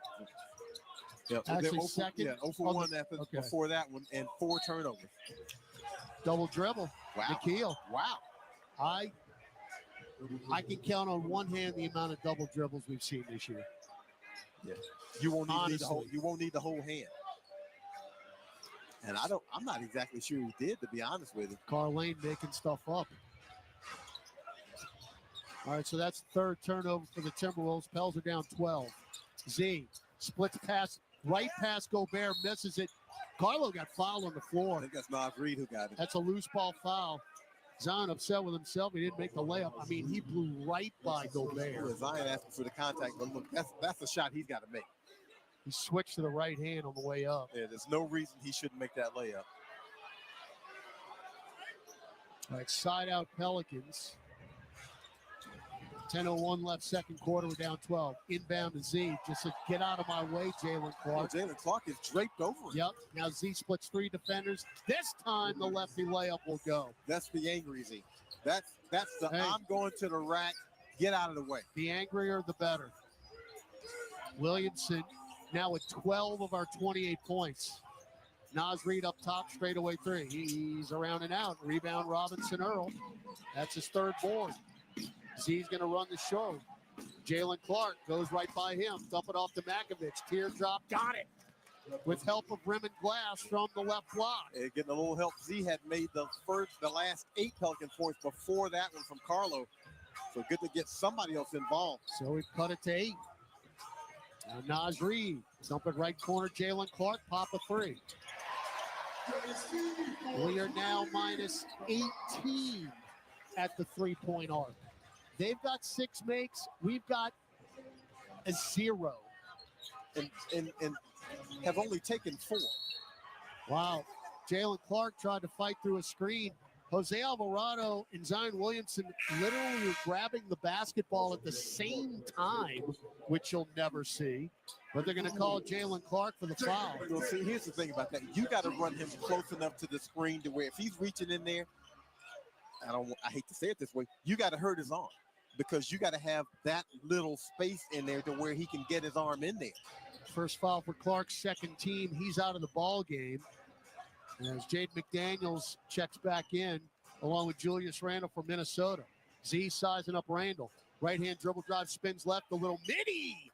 Yeah, actually, second. Yeah, 0 for 1 before that one, and 4 turnovers. Double dribble. Wow. Nikhil. Wow. I can count on one hand the amount of double dribbles we've seen this year. Yeah. You won't need the whole hand. And I'm not exactly sure he did, to be honest with you. Carlane making stuff up. All right, so that's third turnover for the Timberwolves. Pels are down 12. Z splits pass right past Gobert, misses it. Carlo got fouled on the floor. I think that's Naz Reid who got it. That's a loose ball foul. Zion upset with himself. He didn't make the layup. I mean, he blew right by Gobert. Well, Zion asking for the contact, but look, that's a shot he's got to make. He switched to the right hand on the way up. Yeah, there's no reason he shouldn't make that layup. All right, side out Pelicans. 10:01 left, second quarter. We're down 12. Inbound to Z. Just to get out of my way, Jalen Clark. Oh, Jalen Clark is draped over him. Yep. Now Z splits 3 defenders. This time the lefty layup will go. That's the angry Z. That's the I'm going to the rack. Get out of the way. The angrier, the better. Williamson now with 12 of our 28 points. Nas Reed up top, straightaway three. He's around and out. Rebound, Robinson Earl. That's his third board. Z's going to run the show. Jalen Clark goes right by him. Dump it off to Makovich. Teardrop, got it. With help of rim and glass from the left block. Getting a little help. Z had made the last 8 Pelican points before that one from Carlo. So good to get somebody else involved. So we've cut it to 8. Now Nas Reed, dump it right corner, Jalen Clark, pop a 3. We are now minus 18 at the 3-point arc. They've got 6 makes. We've got a 0. And have only taken 4. Wow. Jalen Clark tried to fight through a screen. Jose Alvarado and Zion Williamson literally were grabbing the basketball at the same time, which you'll never see. But they're going to call Jalen Clark for the foul. Well, see, here's the thing about that. You got to run him close enough to the screen to where if he's reaching in there, I hate to say it this way, you got to hurt his arm because you got to have that little space in there to where he can get his arm in there. First foul for Clark's second team. He's out of the ball game. As Jade McDaniels checks back in, along with Julius Randle from Minnesota. Z sizing up Randle. Right-hand dribble drive, spins left, a little mini.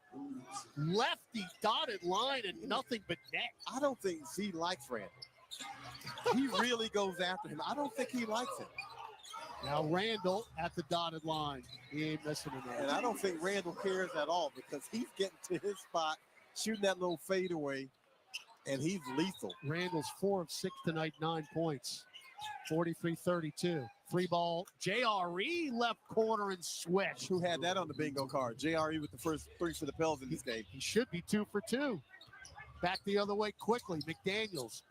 Lefty dotted line and nothing but net. I don't think Z likes Randle. He really goes after him. I don't think he likes him. Now Randle at the dotted line. He ain't missing enough. And I don't think Randle cares at all because he's getting to his spot, shooting that little fadeaway, and he's lethal. Randle's 4 of 6 tonight, 9 points. 43-32. Free ball. JRE left corner and switch. Who had that on the bingo card? JRE with the first 3 for the Pels in this game. He should be 2 for 2. Back the other way quickly. McDaniels.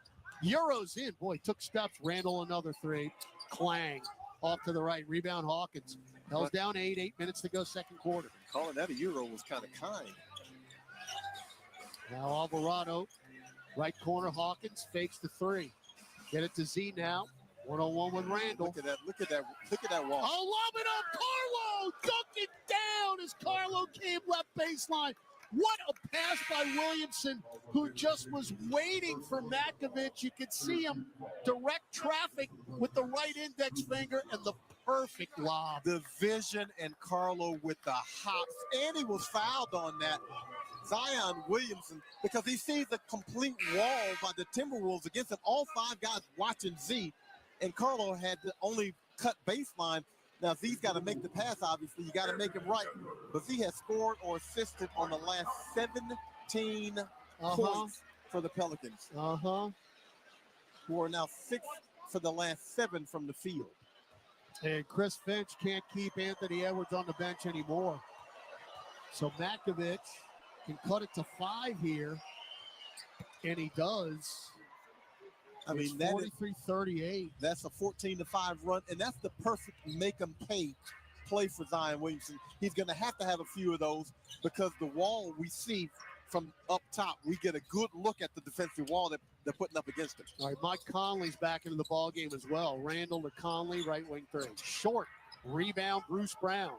Euros in. Boy, took steps. Randle another 3. Clang. Off to the right. Rebound Hawkins. Pels down 8. 8 minutes to go second quarter. Calling that a Euro was kind of kind. Now Alvarado. Right corner, Hawkins fakes the 3. Get it to Z now. 1-on-1 with Randle. Look at that wall. Oh, lob it up. Carlo dunk it down as Carlo came left baseline. What a pass by Williamson, who just was waiting for Makovich. You could see him direct traffic with the right index finger and the perfect lob. The vision and Carlo with the hops. And he was fouled on that. Zion Williamson, because he sees a complete wall by the Timberwolves against him. All 5 guys watching Z, and Carlo had to only cut baseline. Now, Z's got to make the pass, obviously. You got to make him right. But Z has scored or assisted on the last 17 points for the Pelicans, who are now 6 for the last 7 from the field. And Chris Finch can't keep Anthony Edwards on the bench anymore. So Makovich can cut it to 5 here, and he does. I mean, 43-38. That's a 14-5 run, and that's the perfect make-them-pay play for Zion Williamson. He's going to have a few of those because the wall we see from up top, we get a good look at the defensive wall that they're putting up against him. All right, Mike Conley's back into the ball game as well. Randle to Conley, right wing 3. Short rebound, Bruce Brown,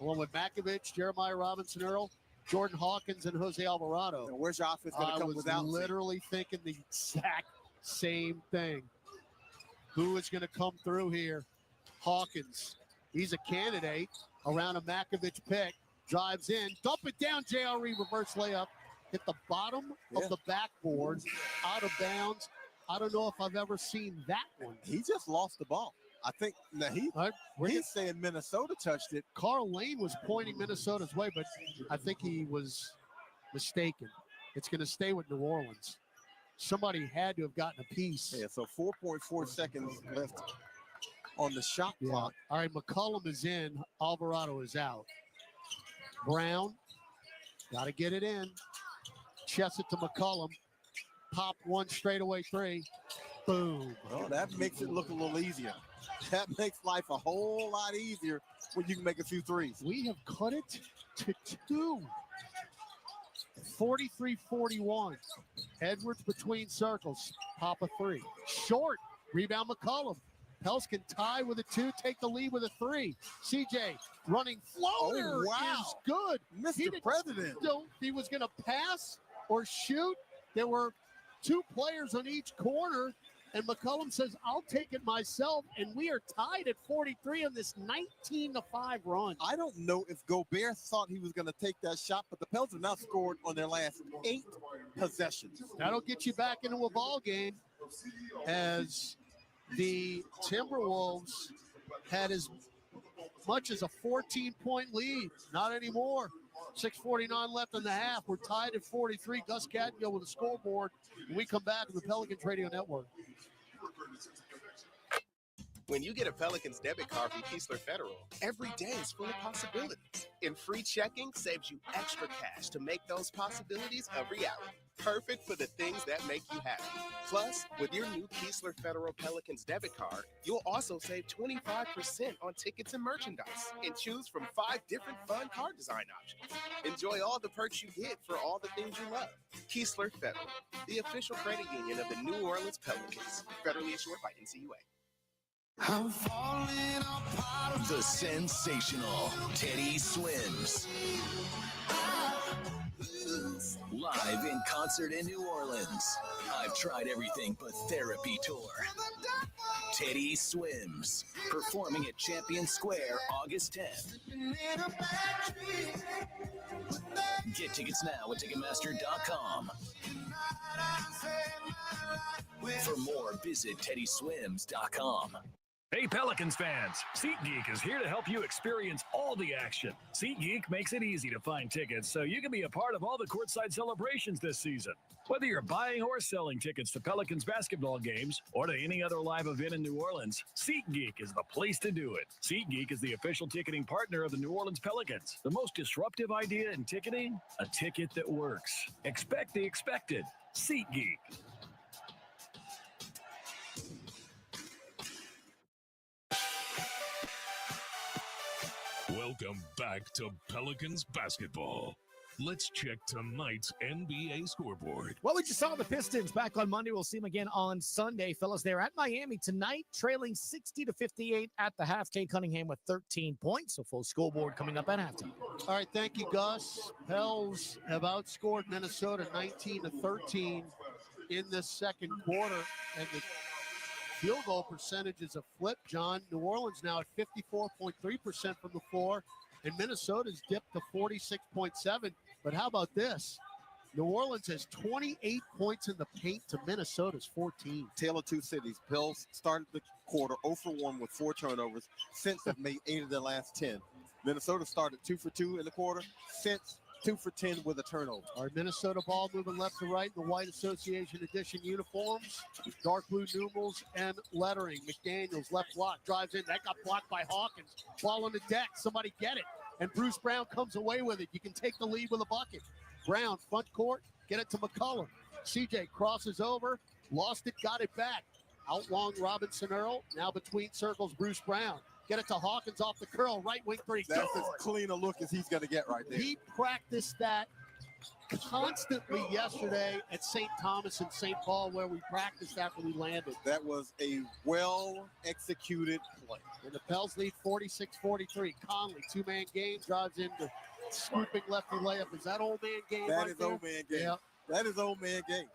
along with Makovich, Jeremiah Robinson Earl, Jordan Hawkins, and Jose Alvarado. Now, where's your offense going to come without? I was literally thinking the exact same thing. Who is going to come through here? Hawkins. He's a candidate around a Makovich pick. Drives in. Dump it down. JRE reverse layup. Hit the bottom of the backboard. Out of bounds. I don't know if I've ever seen that one. He just lost the ball. I think now he's saying Minnesota touched it. Carl Lane was pointing Minnesota's way, but I think he was mistaken. It's going to stay with New Orleans. Somebody had to have gotten a piece. Yeah, so 4.4 seconds left on the shot clock. All right, McCollum is in. Alvarado is out. Brown, got to get it in. Chest it to McCollum. Pop one straightaway 3. Boom. Oh, that makes it look a little easier. That makes life a whole lot easier when you can make a few threes. We have cut it to 2. 43-41. Edwards between circles. Pop a 3. Short. Rebound McCollum. Pels can tie with a 2, take the lead with a 3. CJ running floater is good. Mr. President. He was going to pass or shoot. There were 2 players on each corner, and McCollum says, I'll take it myself, and we are tied at 43 on this 19-5 run. I don't know if Gobert thought he was going to take that shot, but the Pels have now scored on their last 8 possessions. That'll get you back into a ball game, as the Timberwolves had as much as a 14-point lead. Not anymore. 6:49 left in the half. We're tied at 43. Gus Cadgill with the scoreboard. When we come back on the Pelicans Radio Network. When you get a Pelicans debit card from Keesler Federal, every day is full of possibilities. And free checking saves you extra cash to make those possibilities a reality. Perfect for the things that make you happy. Plus, with your new Keesler Federal Pelicans debit card, you'll also save 25% on tickets and merchandise and choose from 5 different fun card design options. Enjoy all the perks you get for all the things you love. Keesler Federal, the official credit union of the New Orleans Pelicans. Federally issued by NCUA. I'm falling apart. The sensational Teddy Swims. Live in concert in New Orleans. I've tried everything but therapy tour. Teddy Swims. Performing at Champion Square August 10th. Get tickets now at Ticketmaster.com. For more, visit TeddySwims.com. Hey Pelicans fans, SeatGeek is here to help you experience all the action. SeatGeek makes it easy to find tickets so you can be a part of all the courtside celebrations this season. Whether you're buying or selling tickets to Pelicans basketball games or to any other live event in New Orleans, SeatGeek is the place to do it. SeatGeek is the official ticketing partner of the New Orleans Pelicans. The most disruptive idea in ticketing? A ticket that works. Expect the expected. SeatGeek. Welcome back to Pelicans basketball. Let's check tonight's NBA scoreboard. Well, we just saw the Pistons back on Monday. We'll see them again on Sunday. Fellas, they're at Miami tonight, trailing 60-58 at the half. Kay Cunningham with 13 points. So full scoreboard coming up at halftime. All right, thank you, Gus. Pels have outscored Minnesota 19-13 in this second quarter. And the field goal percentage is a flip, John. New Orleans now at 54.3% from the floor, and Minnesota's dipped to 46.7%. But how about this? New Orleans has 28 points in the paint to Minnesota's 14. Tale of two cities. Pels started the quarter 0 for 1 with 4 turnovers. Since have made 8 of their last 10. Minnesota started 2 for 2 in the quarter. Since 2 for 10 with a turnover. All right, Minnesota ball moving left to right in the white Association Edition uniforms, dark blue numerals and lettering. McDaniels left block, drives in. That got blocked by Hawkins. Ball on the deck. Somebody get it. And Bruce Brown comes away with it. You can take the lead with a bucket. Brown, front court, get it to McCollum. CJ crosses over, lost it, got it back. Out long Robinson Earl. Now between circles, Bruce Brown. Get it to Hawkins off the curl, right wing three. That's as clean a look as he's going to get right there. He practiced that constantly yesterday at St. Thomas and St. Paul, where we practiced after we landed. That was a well-executed play. And the Pels lead 46-43. Conley, two-man game, drives into scooping lefty layup. Is that old man game? That right is there? old man game. Yep. That is old man game.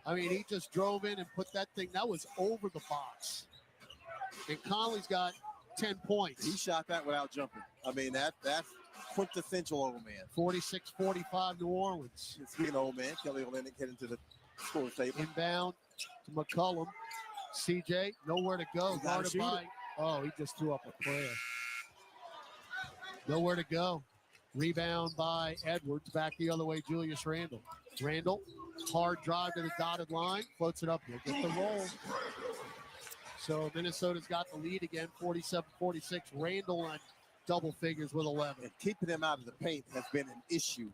I mean, he just drove in and put that thing. That was over the box. And Conley's got 10 points. He shot that without jumping. I mean, that's quintessential old man. 46-45 New Orleans. Speaking of old man, Kelly Olynyk heading to the score table. Inbound to McCollum. CJ, nowhere to go. Guarded by, he just threw up a prayer. Nowhere to go. Rebound by Edwards. Back the other way, Julius Randle. Randle, hard drive to the dotted line. Floats it up. He'll get the roll. So Minnesota's got the lead again, 47-46. Randle on double figures with 11. And keeping them out of the paint has been an issue.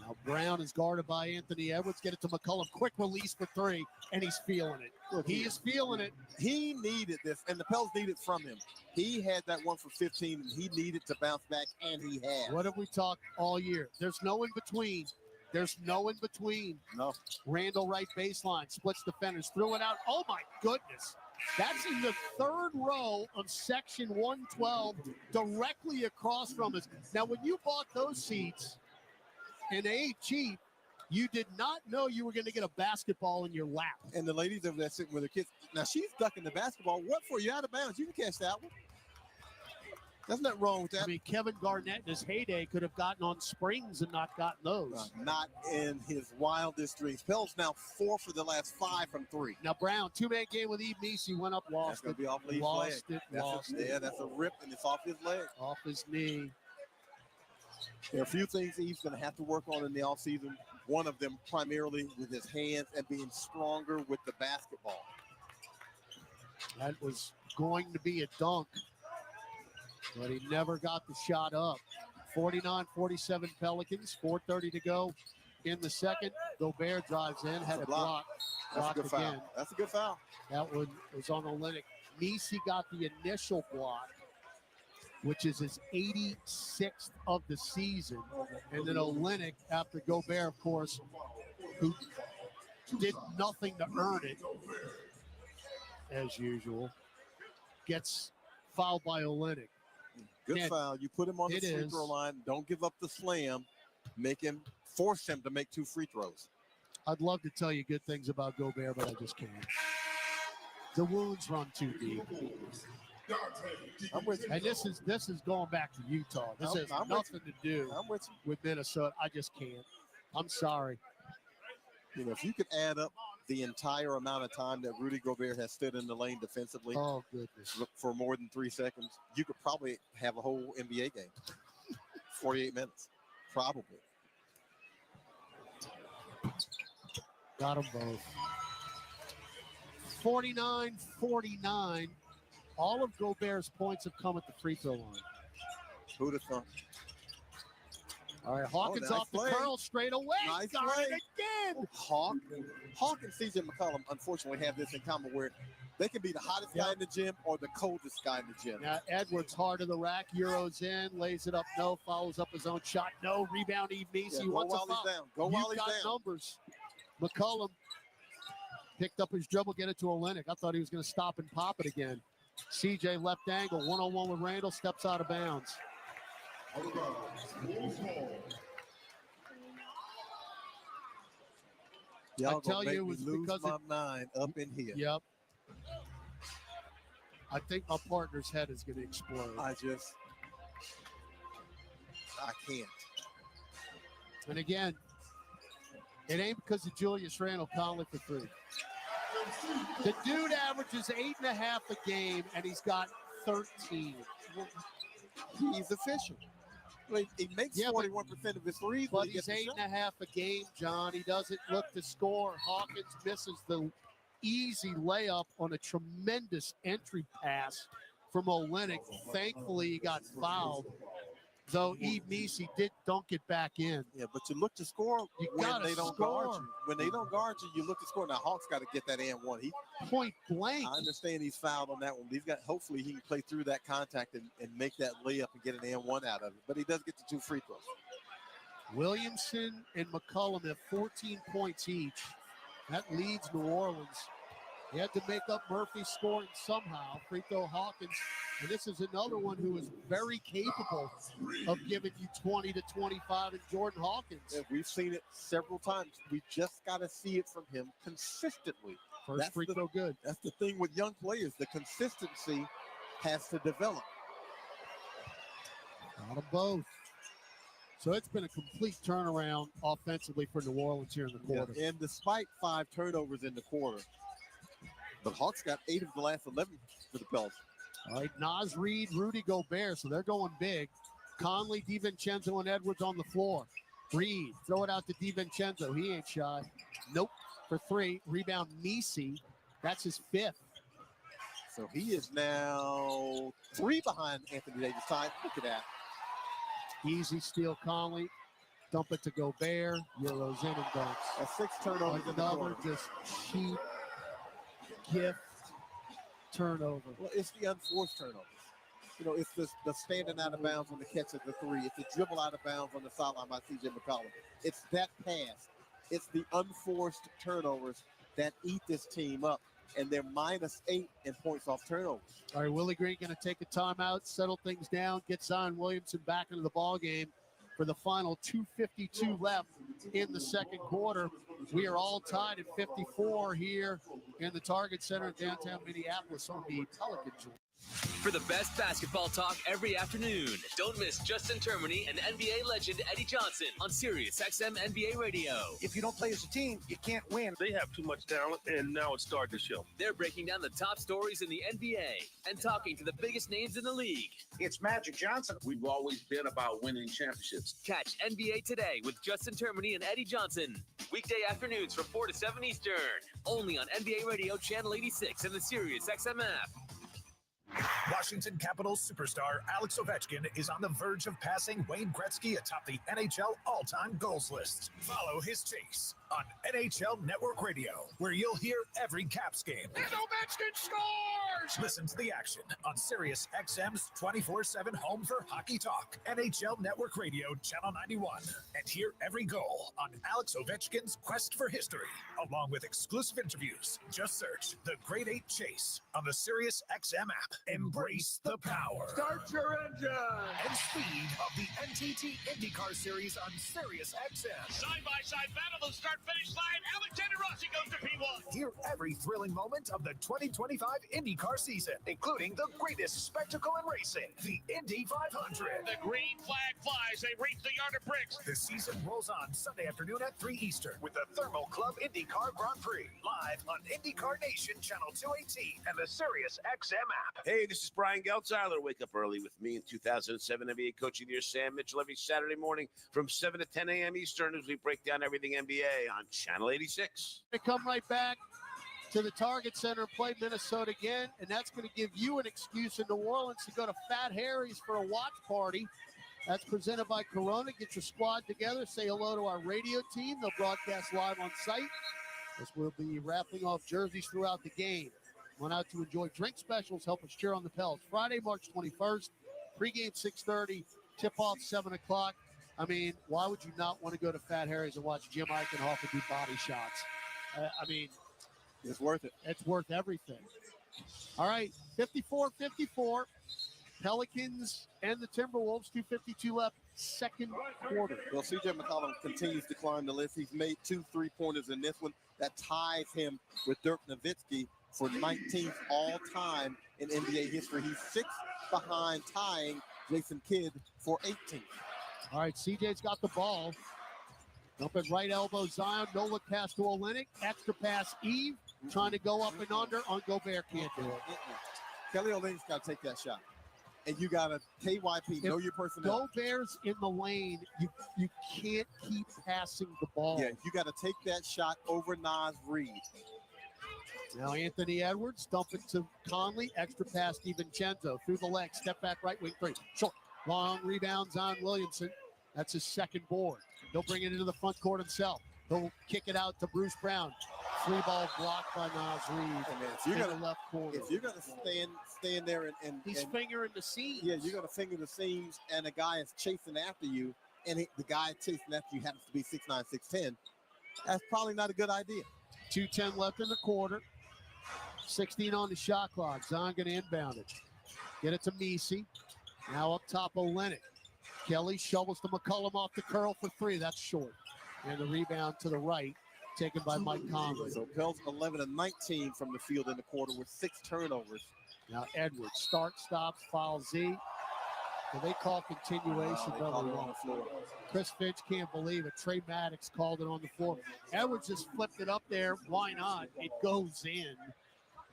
Now Brown is guarded by Anthony Edwards. Get it to McCollum. Quick release for 3, and he's feeling it. Look, he is feeling it. He needed this, and the Pels needed from him. He had that 1 for 15, and he needed to bounce back, and he had. What have we talked all year? There's no in between. There's no in between. No. Randall right baseline, splits defenders, threw it out. Oh my goodness. That's in the third row of section 112, directly across from us. Now, when you bought those seats, and they ain't cheap, You did not know you were going to get a basketball in your lap. And the ladies over there sitting with their kids. Now, she's ducking the basketball. What for? You're out of bounds. You can catch that one. There's nothing wrong with that. I mean, Kevin Garnett in his heyday could have gotten on springs and not gotten those. Not in his wildest dreams. Pell's now 4 for the last 5 from 3. Now, Brown, 2-man game with Eve Meese. Went up, lost That's it. Be off Lee's lost leg. it, lost it. Yeah, that's a rip, and it's off his leg. Off his knee. There are a few things Eve's going to have to work on in the offseason. One of them primarily with his hands and being stronger with the basketball. That was going to be a dunk, but he never got the shot up. 49-47 Pelicans, 4:30 to go in the second. Gobert drives in, had a block. That's a good again. foul. That's a good foul. That one was on Olynyk. Meese got the initial block, which is his 86th of the season. And then Olynyk, after Gobert, of course, who did nothing to earn it, as usual, gets fouled by Olynyk. Good foul. You put him on the free throw line. Don't give up the slam. Force him to make 2 free throws. I'd love to tell you good things about Gobert, but I just can't. The wounds run too deep. I'm with you. And this is going back to Utah. This has nothing to do with Minnesota. I just can't. I'm sorry. You know, if you could add up the entire amount of time that Rudy Gobert has stood in the lane defensively for more than 3 seconds, you could probably have a whole NBA game. 48 minutes. Probably. Got them both. 49-49. All of Gobert's points have come at the free throw line. Who'd have thought? All right, Hawkins off the curl straight away. Nice Got play. it again. Hawk and CJ McCollum, unfortunately, have this in common where they can be the hottest guy in the gym or the coldest guy in the gym. Now, Edwards hard of the rack, Euros in, lays it up, no, follows up his own shot, no, rebound, Eve Meese. Go wants while a foul. he's down. Go while he's down. Numbers. McCollum picked up his dribble, get it to Olynyk. I thought he was going to stop and pop it again. CJ left angle, one-on-one with Randall, steps out of bounds. Y'all I tell you, it was was lose because my mind up in here. Yep. I think my partner's head is going to explode. I can't. And again, it ain't because of Julius Randle Conley for 3. The dude averages 8.5 a game, and he's got 13. He's efficient. He makes 41% of his threes. But he's 8.5 a game, John. He doesn't look to score. Hawkins misses the easy layup on a tremendous entry pass from Olynyk. Thankfully, he got fouled. Though Eve Meese did dunk it back in. Yeah, but you look to score when they don't guard you. When they don't guard you, you look to score. Now Hawks got to get that and one. He point blank. I understand he's fouled on that one. Hopefully he can play through that contact and make that layup and get an and one out of it. But he does get the 2 free throws. Williamson and McCollum have 14 points each. That leads New Orleans. He had to make up Murphy scoring somehow. Free throw Hawkins. And this is another one who is very capable of giving you 20 to 25 in Jordan Hawkins. Yeah, we've seen it several times. We just got to see it from him consistently. First free throw good. That's the thing with young players. The consistency has to develop. Got them both. So it's been a complete turnaround offensively for New Orleans here in the quarter. Yeah, and despite 5 turnovers in the quarter, the Hawks got 8 of the last 11 for the Pelicans. All right, Naz Reid, Rudy Gobert, so they're going big. Conley, DiVincenzo, and Edwards on the floor. Reid, throw it out to DiVincenzo. He ain't shy. Nope, for 3. Rebound, Meese. That's his 5th. So he is now 3 behind Anthony Davis. Look at that. Easy steal, Conley. Dump it to Gobert. Euros in and dunks. That's 6 turnovers in the quarter. Just cheap gift turnover. Well, it's the unforced turnovers. You know, it's the standing out of bounds on the catch of the 3. It's the dribble out of bounds on the sideline by CJ McCollum. It's that pass. It's the unforced turnovers that eat this team up. And they're -8 in points off turnovers. All right, Willie Green going to take a timeout, settle things down, get Zion Williamson back into the ball game. for the final 2:52 left in the second quarter. We are all tied at 54 here in the Target Center in downtown Minneapolis on the Pelican. For the best basketball talk every afternoon, don't miss Justin Termini and NBA legend Eddie Johnson on Sirius XM NBA Radio. If you don't play as a team, you can't win. They have too much talent, and now it's starting to show. They're breaking down the top stories in the NBA and talking to the biggest names in the league. It's Magic Johnson. We've always been about winning championships. Catch NBA Today with Justin Termini and Eddie Johnson. Weekday afternoons from 4 to 7 Eastern. Only on NBA Radio Channel 86 and the Sirius XM app. Washington Capitals superstar Alex Ovechkin is on the verge of passing Wayne Gretzky atop the NHL all-time goals list. Follow his chase on NHL Network Radio, where you'll hear every Caps game. And Ovechkin scores! Listen to the action on Sirius XM's 24/7 home for hockey talk, NHL Network Radio, Channel 91. And hear every goal on Alex Ovechkin's quest for history, along with exclusive interviews. Just search The Great 8 Chase on the Sirius XM app. Embrace the power. Start your engine! And speed of the NTT IndyCar Series on Sirius XM. Side-by-side battle of the start-finish line. Alexander Rossi goes to P1. Hear every thrilling moment of the 2025 IndyCar season, including the greatest spectacle in racing, the Indy 500. The green flag flies. They reach the yard of bricks. The season rolls on Sunday afternoon at 3 Eastern with the Thermal Club IndyCar Grand Prix, live on IndyCar Nation Channel 218 and the Sirius XM app. Hey, this is Brian Geltzeiler. Wake up early with me in 2007 NBA Coach of the Year Sam Mitchell every Saturday morning from 7 to 10 a.m. Eastern as we break down everything NBA on Channel 86. They come right back to the Target Center and play Minnesota again, and that's going to give you an excuse in New Orleans to go to Fat Harry's for a watch party. That's presented by Corona. Get your squad together. Say hello to our radio team. They'll broadcast live on site as we'll be raffling off jerseys throughout the game. Went out to enjoy drink specials. Help us cheer on the Pels. Friday, March 21st. Pregame 6:30. Tip-off 7 o'clock. I mean, why would you not want to go to Fat Harry's and watch Jim Eichenhofer do body shots? I mean, it's worth it. It's worth everything. All right, 54-54. Pelicans and the Timberwolves, 2:52 left, second quarter. Well, C.J. McCollum continues to climb the list. He's made 2 3-pointers in this one. That ties him with Dirk Nowitzki for 19th all-time in NBA history. He's 6th behind tying Jason Kidd for 18th. All right, CJ's got the ball. Up at right elbow, Zion. No look pass to Olynyk. Extra pass, Eve. Trying to go up and under on Gobert. Can't do it. Kelly Olynyk's got to take that shot. And you got to KYP, know your personnel. Gobert's in the lane. You can't keep passing the ball. Yeah, you got to take that shot over Naz Reid. Now Anthony Edwards, dump it to Conley. Extra pass, DiVincenzo. Through the leg, step back, right wing three. Short, long rebound, Zion Williamson. That's his second board. He'll bring it into the front court himself. He'll kick it out to Bruce Brown. 3 ball blocked by Naz Reid in the left corner. If you're going to stand there and he's fingering the seams. Yeah, you're going to finger the seams, and a guy is chasing after you, and the guy chasing after you happens to be 6'9", 6'10". That's probably not a good idea. 2:10 left in the quarter. 16 on the shot clock. Zion going to inbound it. Get it to Messi. Now up top, Olynyk. Kelly shovels to McCollum off the curl for 3. That's short. And the rebound to the right, taken by Mike Conley. So Pels 11 of 19 from the field in the quarter with 6 turnovers. Now Edwards, start, stops, foul Z. So they call continuation. They called it on the floor. Chris Finch can't believe it. Trey Maddox called it on the floor. Edwards just flipped it up there. Why not? It goes in,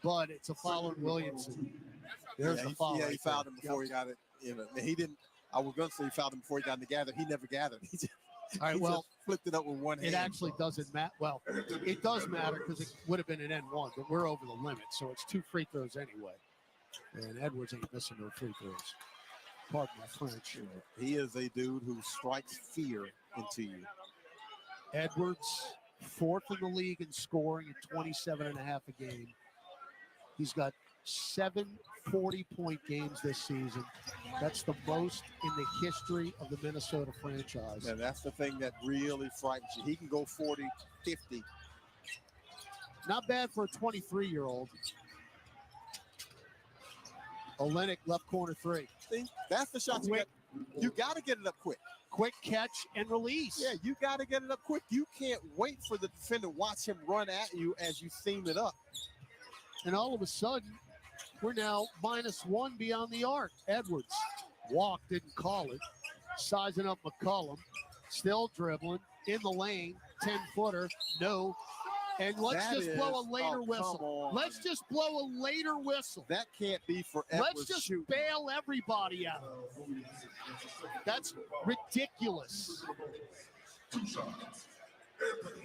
but it's a foul on Williamson. There's the foul. Yeah, he fouled him before he got it. He didn't. I was going to say he fouled him before he got in the gather. He never gathered. He just, all right, well, flipped it up with one hand. It actually doesn't matter. Well, it does matter because it would have been an N1, but we're over the limit, so it's 2 free throws anyway. And Edwards ain't missing no free throws. Pardon my French. He is a dude who strikes fear into you. Edwards, 4th in the league in scoring at 27.5 a game. He's got 7 40-point games this season. That's the most in the history of the Minnesota franchise. And that's the thing that really frightens you. He can go 40, 50. Not bad for a 23-year-old. Olynyk, left corner 3. See, that's the shot you got. You got to get it up quick. Quick catch and release. Yeah, you got to get it up quick. You can't wait for the defender. Watch him run at you as you seam it up. And all of a sudden, we're now -1 beyond the arc. Edwards walk, didn't call it. Sizing up McCollum. Still dribbling in the lane. 10-footer. No. And let's just blow a later whistle. Let's just blow a later whistle. That can't be for Edwards. Let's just bail everybody out. That's ridiculous.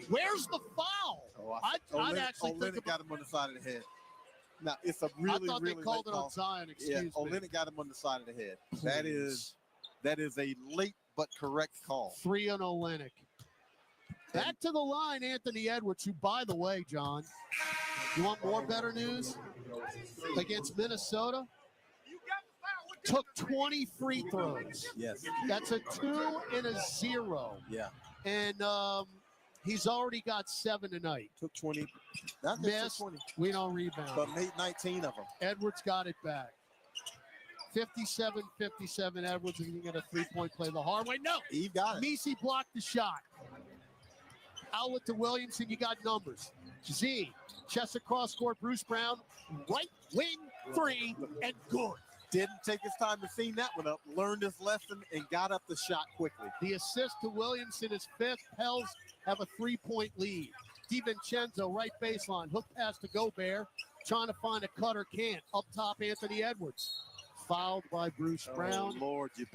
Where's the foul? I'd actually think got him on the side of the head. Now, it's a really, I thought really they called it call. on Zion, Yeah, me. Olenek got him on the side of the head. Please. That is a late but correct call. 3 on Olenek. Back to the line, Anthony Edwards, who, by the way, John, you want more better news? Against Minnesota, took 20 free throws. Yes. That's a 2 and a 0. Yeah. And he's already got 7 tonight. Took 20. Missed. 20. We don't rebound. But made 19 of them. Edwards got it back. 57-57. Edwards is going to get a 3-point play the hard way. No. He got it. Messi blocked the shot. Outlet to Williamson. You got numbers. Z. Chest across court. Bruce Brown. Right wing 3 and good. Didn't take his time to clean that one up. Learned his lesson and got up the shot quickly. The assist to Williamson is 5th. Pels have a 3-point lead. DiVincenzo, right baseline. Hook pass to Gobert. Trying to find a cutter. Can't. Up top, Anthony Edwards. Fouled by Bruce Brown. Oh, Lord, you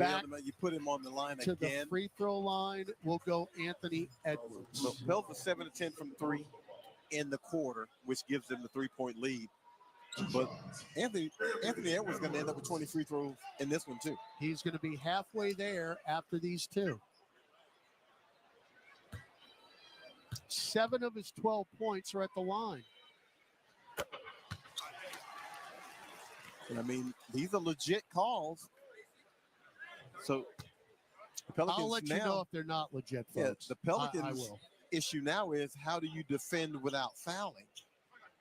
put him on the line to again. The free throw line will go Anthony Edwards. So Pels was 7 of 10 from 3 in the quarter, which gives them the 3-point lead. But Anthony Edwards is going to end up with 20 free throws in this one, too. He's going to be halfway there after these 2. 7 of his 12 points are at the line. And I mean, these are legit calls. So the Pelicans I'll let you know if they're not legit, folks. Yeah, the Pelicans I will. issue now is how do you defend without fouling?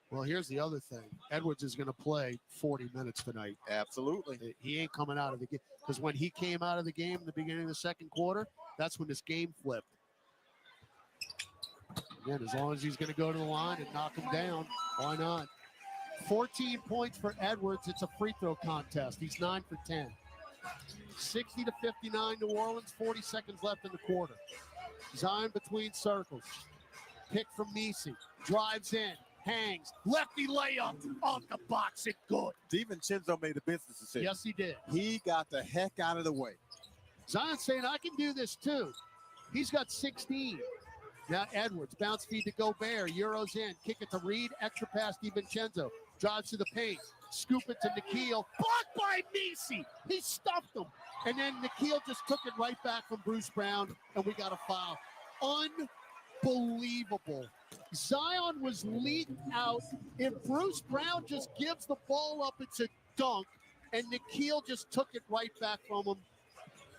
Well, here's the other thing. Edwards is going to play 40 minutes tonight. Absolutely. He ain't coming out of the game. Because when he came out of the game in the beginning of the second quarter, that's when this game flipped. Again, as long as he's going to go to the line and knock him down, why not? 14 points for Edwards. It's a free throw contest. He's 9 for 10. 60-59 New Orleans. 40 seconds left in the quarter. Zion between circles. Pick from Messi. Drives in. Hangs. Lefty layup off the box. It good. DiVincenzo made a business decision. Yes, he did. He got the heck out of the way. Zion saying, I can do this too. He's got 16. Now Edwards. Bounce feed to Gobert. Euros in. Kick it to Reed. Extra pass DiVincenzo. Drives to the paint. Scoop it to Nikhil. Blocked by Messi. He stuffed him. And then Nikhil just took it right back from Bruce Brown, and we got a foul. Unbelievable. Zion was leaked out. If Bruce Brown just gives the ball up, it's a dunk. And Nikhil just took it right back from him.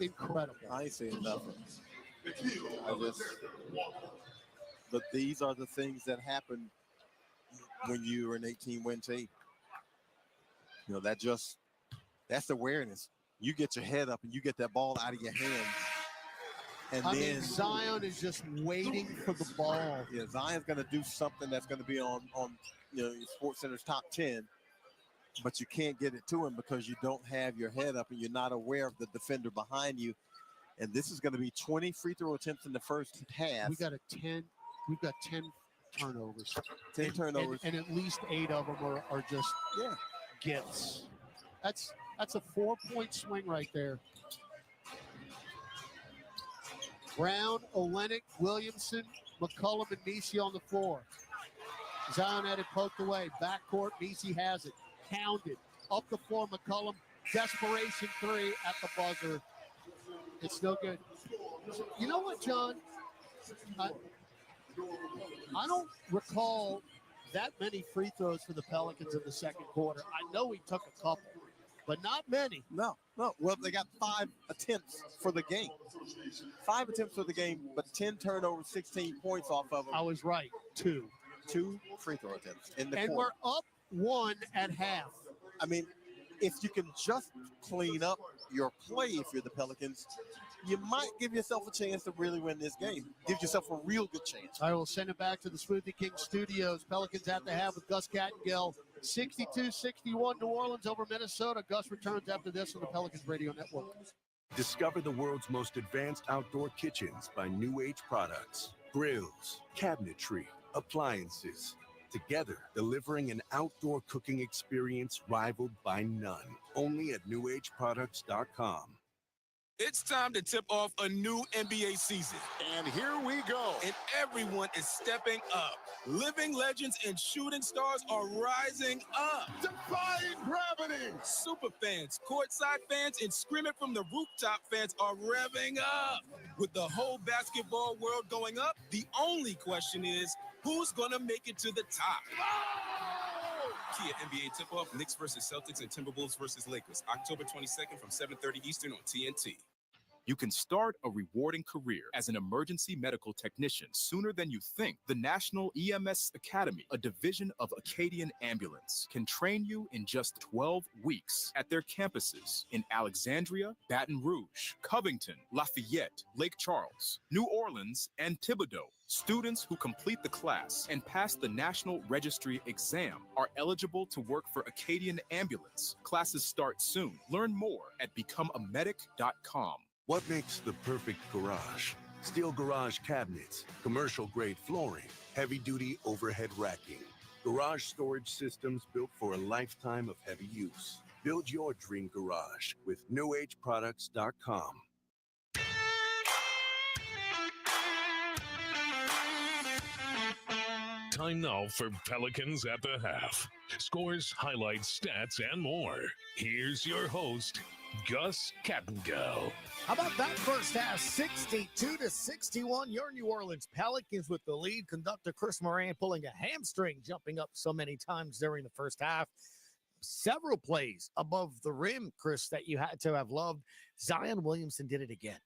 Incredible. I ain't saying nothing. But these are the things that happen when you're an 18-win team. You know, that's awareness. You get your head up and you get that ball out of your hands. And I mean, Zion is just waiting for the ball. Yeah, Zion's going to do something that's going to be on Sports Center's top 10, but you can't get it to him because you don't have your head up and you're not aware of the defender behind you. And this is going to be 20 free throw attempts in the first half. We've got 10 turnovers. 10 turnovers. And at least 8 of them are just gifts. That's a 4-point swing right there. Brown, Olenek, Williamson, McCollum, and Messi on the floor. Zion had it poked away. Backcourt, Messi has it. Hounded. Up the floor, McCollum. Desperation 3 at the buzzer. It's no good. You know what, John? I don't recall that many free throws for the Pelicans in the second quarter. I know he took a couple, but not many. No. Well, they got 5 attempts for the game. 5 attempts for the game, but 10 turnovers, 16 points off of them. I was right. 2 free throw attempts in the and quarter. We're up 1 at half. I mean, if you can just clean up your play if you're the Pelicans, you might give yourself a chance to really win this game. Give yourself a real good chance. I will send it back to the Smoothie King studios. Pelicans at the half with Gus Kattengell. 62-61 New Orleans over Minnesota. Gus returns after this on the Pelicans Radio Network. Discover the world's most advanced outdoor kitchens by New Age Products. Grills, cabinetry, appliances. Together, delivering an outdoor cooking experience rivaled by none. Only at newAgeProducts.com. It's time to tip off a new NBA season. And here we go. And everyone is stepping up. Living legends and shooting stars are rising up. Defying gravity. Super fans, courtside fans, and screaming from the rooftop fans are revving up. With the whole basketball world going up, the only question is, who's going to make it to the top? Kia NBA tip-off, Knicks versus Celtics and Timberwolves versus Lakers, October 22nd from 7:30 Eastern on TNT. You can start a rewarding career as an emergency medical technician sooner than you think. The National EMS Academy, a division of Acadian Ambulance, can train you in just 12 weeks at their campuses in Alexandria, Baton Rouge, Covington, Lafayette, Lake Charles, New Orleans, and Thibodaux. Students who complete the class and pass the National Registry exam are eligible to work for Acadian Ambulance. Classes start soon. Learn more at becomeamedic.com. What makes the perfect garage? Steel garage cabinets, commercial-grade flooring, heavy-duty overhead racking. Garage storage systems built for a lifetime of heavy use. Build your dream garage with newAgeProducts.com. Time now for Pelicans at the half. Scores, highlights, stats, and more. Here's your host, Gus Kattengell. How about that first half? 62-61. Your New Orleans Pelicans with the lead. Conductor Chris Moran pulling a hamstring, jumping up so many times during the first half. Several plays above the rim, Chris, that you had to have loved. Zion Williamson did it again.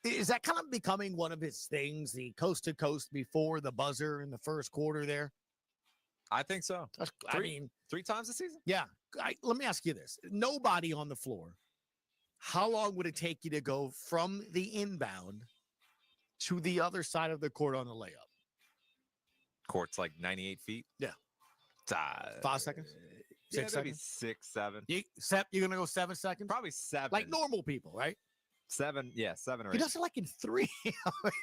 Is that kind of becoming one of his things, the coast-to-coast before the buzzer in the first quarter there? I think so. Three times a season? Yeah. Let me ask you this. Nobody on the floor. How long would it take you to go from the inbound to the other side of the court on the layup? Court's like 98 feet. Yeah. 5 seconds? Yeah, 6 maybe seconds? 6, 7. You're going to go 7 seconds? Probably 7. Like normal people, right? 7, yeah, 7 or 8. He does it like in 3.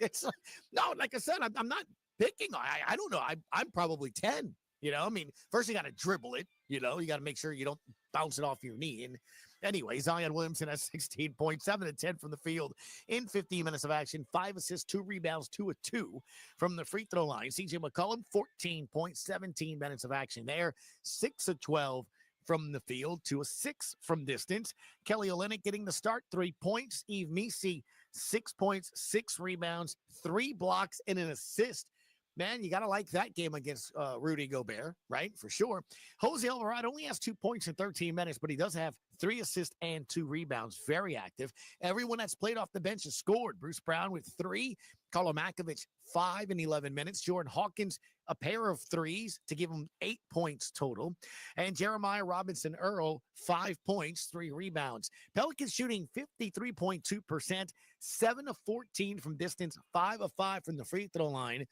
It's like, no, like I said, I'm not picking. I don't know. I'm probably 10. You know, I mean, first you got to dribble it. You know, you got to make sure you don't bounce it off your knee. And anyway, Zion Williamson has 16 points, 7 of 10 from the field in 15 minutes of action, 5 assists, 2 rebounds, 2 of 2 from the free throw line. CJ McCollum, 14 points, 17 minutes of action there, 6 of 12 from the field, 2 of 6 from distance. Kelly Olynyk getting the start, 3 points. Yves Missi, 6 points, 6 rebounds, 3 blocks, and an assist. Man, you got to like that game against Rudy Gobert, right? For sure. Jose Alvarado only has 2 points in 13 minutes, but he does have 3 assists and 2 rebounds. Very active. Everyone that's played off the bench has scored. Bruce Brown with 3. Kolomakovic, 5 in 11 minutes. Jordan Hawkins, a pair of 3s to give him 8 points total. And Jeremiah Robinson Earl, 5 points, 3 rebounds. Pelicans shooting 53.2%, 7 of 14 from distance, 5 of 5 from the free throw line.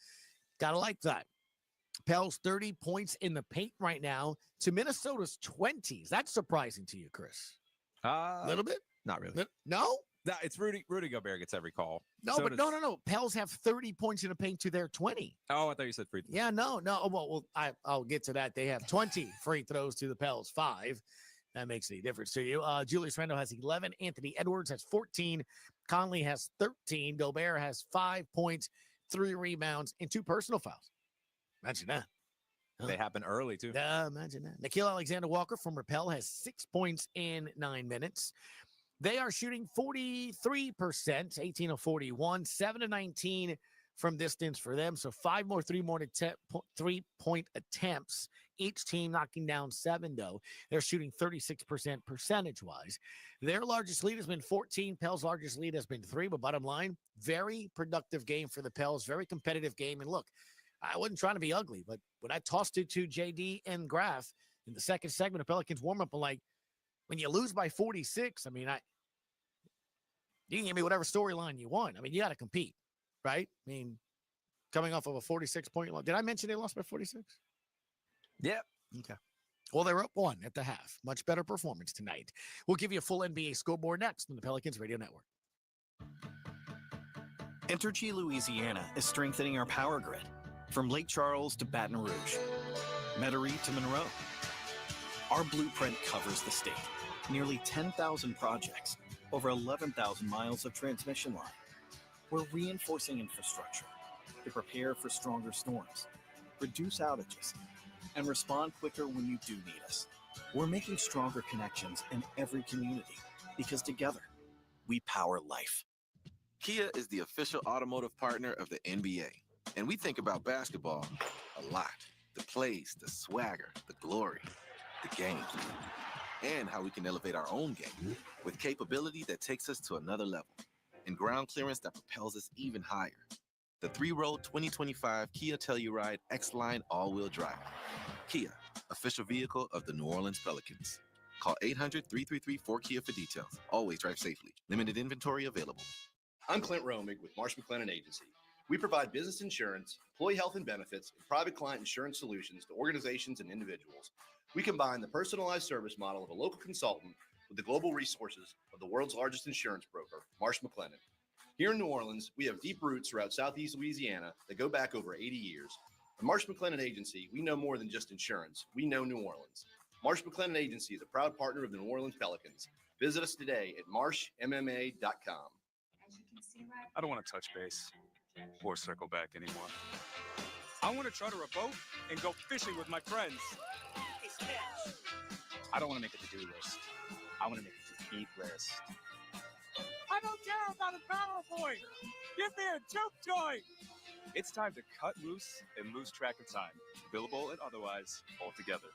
Gotta like that. Pels 30 points in the paint right now to Minnesota's 20s. That's surprising to you, Chris. A little bit? Not really. No? No, it's Rudy Gobert gets every call. No, So but does- no. Pels have 30 points in the paint to their 20. Oh, I thought you said free throw. Yeah, no. Well, I'll get to that. They have 20 free throws to the Pels, 5. That makes any difference to you. Julius Randle has 11. Anthony Edwards has 14. Conley has 13. Gobert has 5 points, 3 rebounds, and 2 personal fouls. Imagine that. They happen early, too. Yeah, imagine that. Nickeil Alexander-Walker from Rappel has 6 points in 9 minutes. They are shooting 43%, 18 of 41, 7 of 19 from distance for them. So 5 more three-point attempts. Each team knocking down 7, though. They're shooting 36% percentage-wise. Their largest lead has been 14. Pels' largest lead has been 3. But bottom line, very productive game for the Pels. Very competitive game. And look, I wasn't trying to be ugly, but when I tossed it to JD and Graf in the second segment of Pelicans warm-up, I'm like, when you lose by 46, I mean, You can give me whatever storyline you want. I mean, you got to compete, right? I mean, coming off of a 46-point loss. Did I mention they lost by 46? Yep. Okay. Well, they were up 1 at the half. Much better performance tonight. We'll give you a full NBA scoreboard next on the Pelicans Radio Network. Entergy Louisiana is strengthening our power grid from Lake Charles to Baton Rouge, Metairie to Monroe. Our blueprint covers the state. Nearly 10,000 projects, over 11,000 miles of transmission line. We're reinforcing infrastructure to prepare for stronger storms, reduce outages, and respond quicker when you do need us. We're making stronger connections in every community because together, we power life. Kia is the official automotive partner of the NBA, and we think about basketball a lot. The plays, the swagger, the glory, the game, and how we can elevate our own game with capability that takes us to another level and ground clearance that propels us even higher. The 3-row 2025 Kia Telluride X-Line all-wheel drive. Kia, official vehicle of the New Orleans Pelicans. Call 800-333-4KIA for details. Always drive safely. Limited inventory available. I'm Clint Romig with Marsh McLennan Agency. We provide business insurance, employee health and benefits, and private client insurance solutions to organizations and individuals. We combine the personalized service model of a local consultant with the global resources of the world's largest insurance broker, Marsh McLennan. Here in New Orleans, we have deep roots throughout Southeast Louisiana that go back over 80 years. At Marsh McLennan Agency, we know more than just insurance. We know New Orleans. Marsh McLennan Agency is a proud partner of the New Orleans Pelicans. Visit us today at marshmma.com. I don't want to touch base or circle back anymore. I want to charter a boat and go fishing with my friends. I don't want to make a to-do list. I want to make a to-eat list. I don't care about a PowerPoint. Give me a joke toy. It's time to cut loose and lose track of time, billable and otherwise, altogether.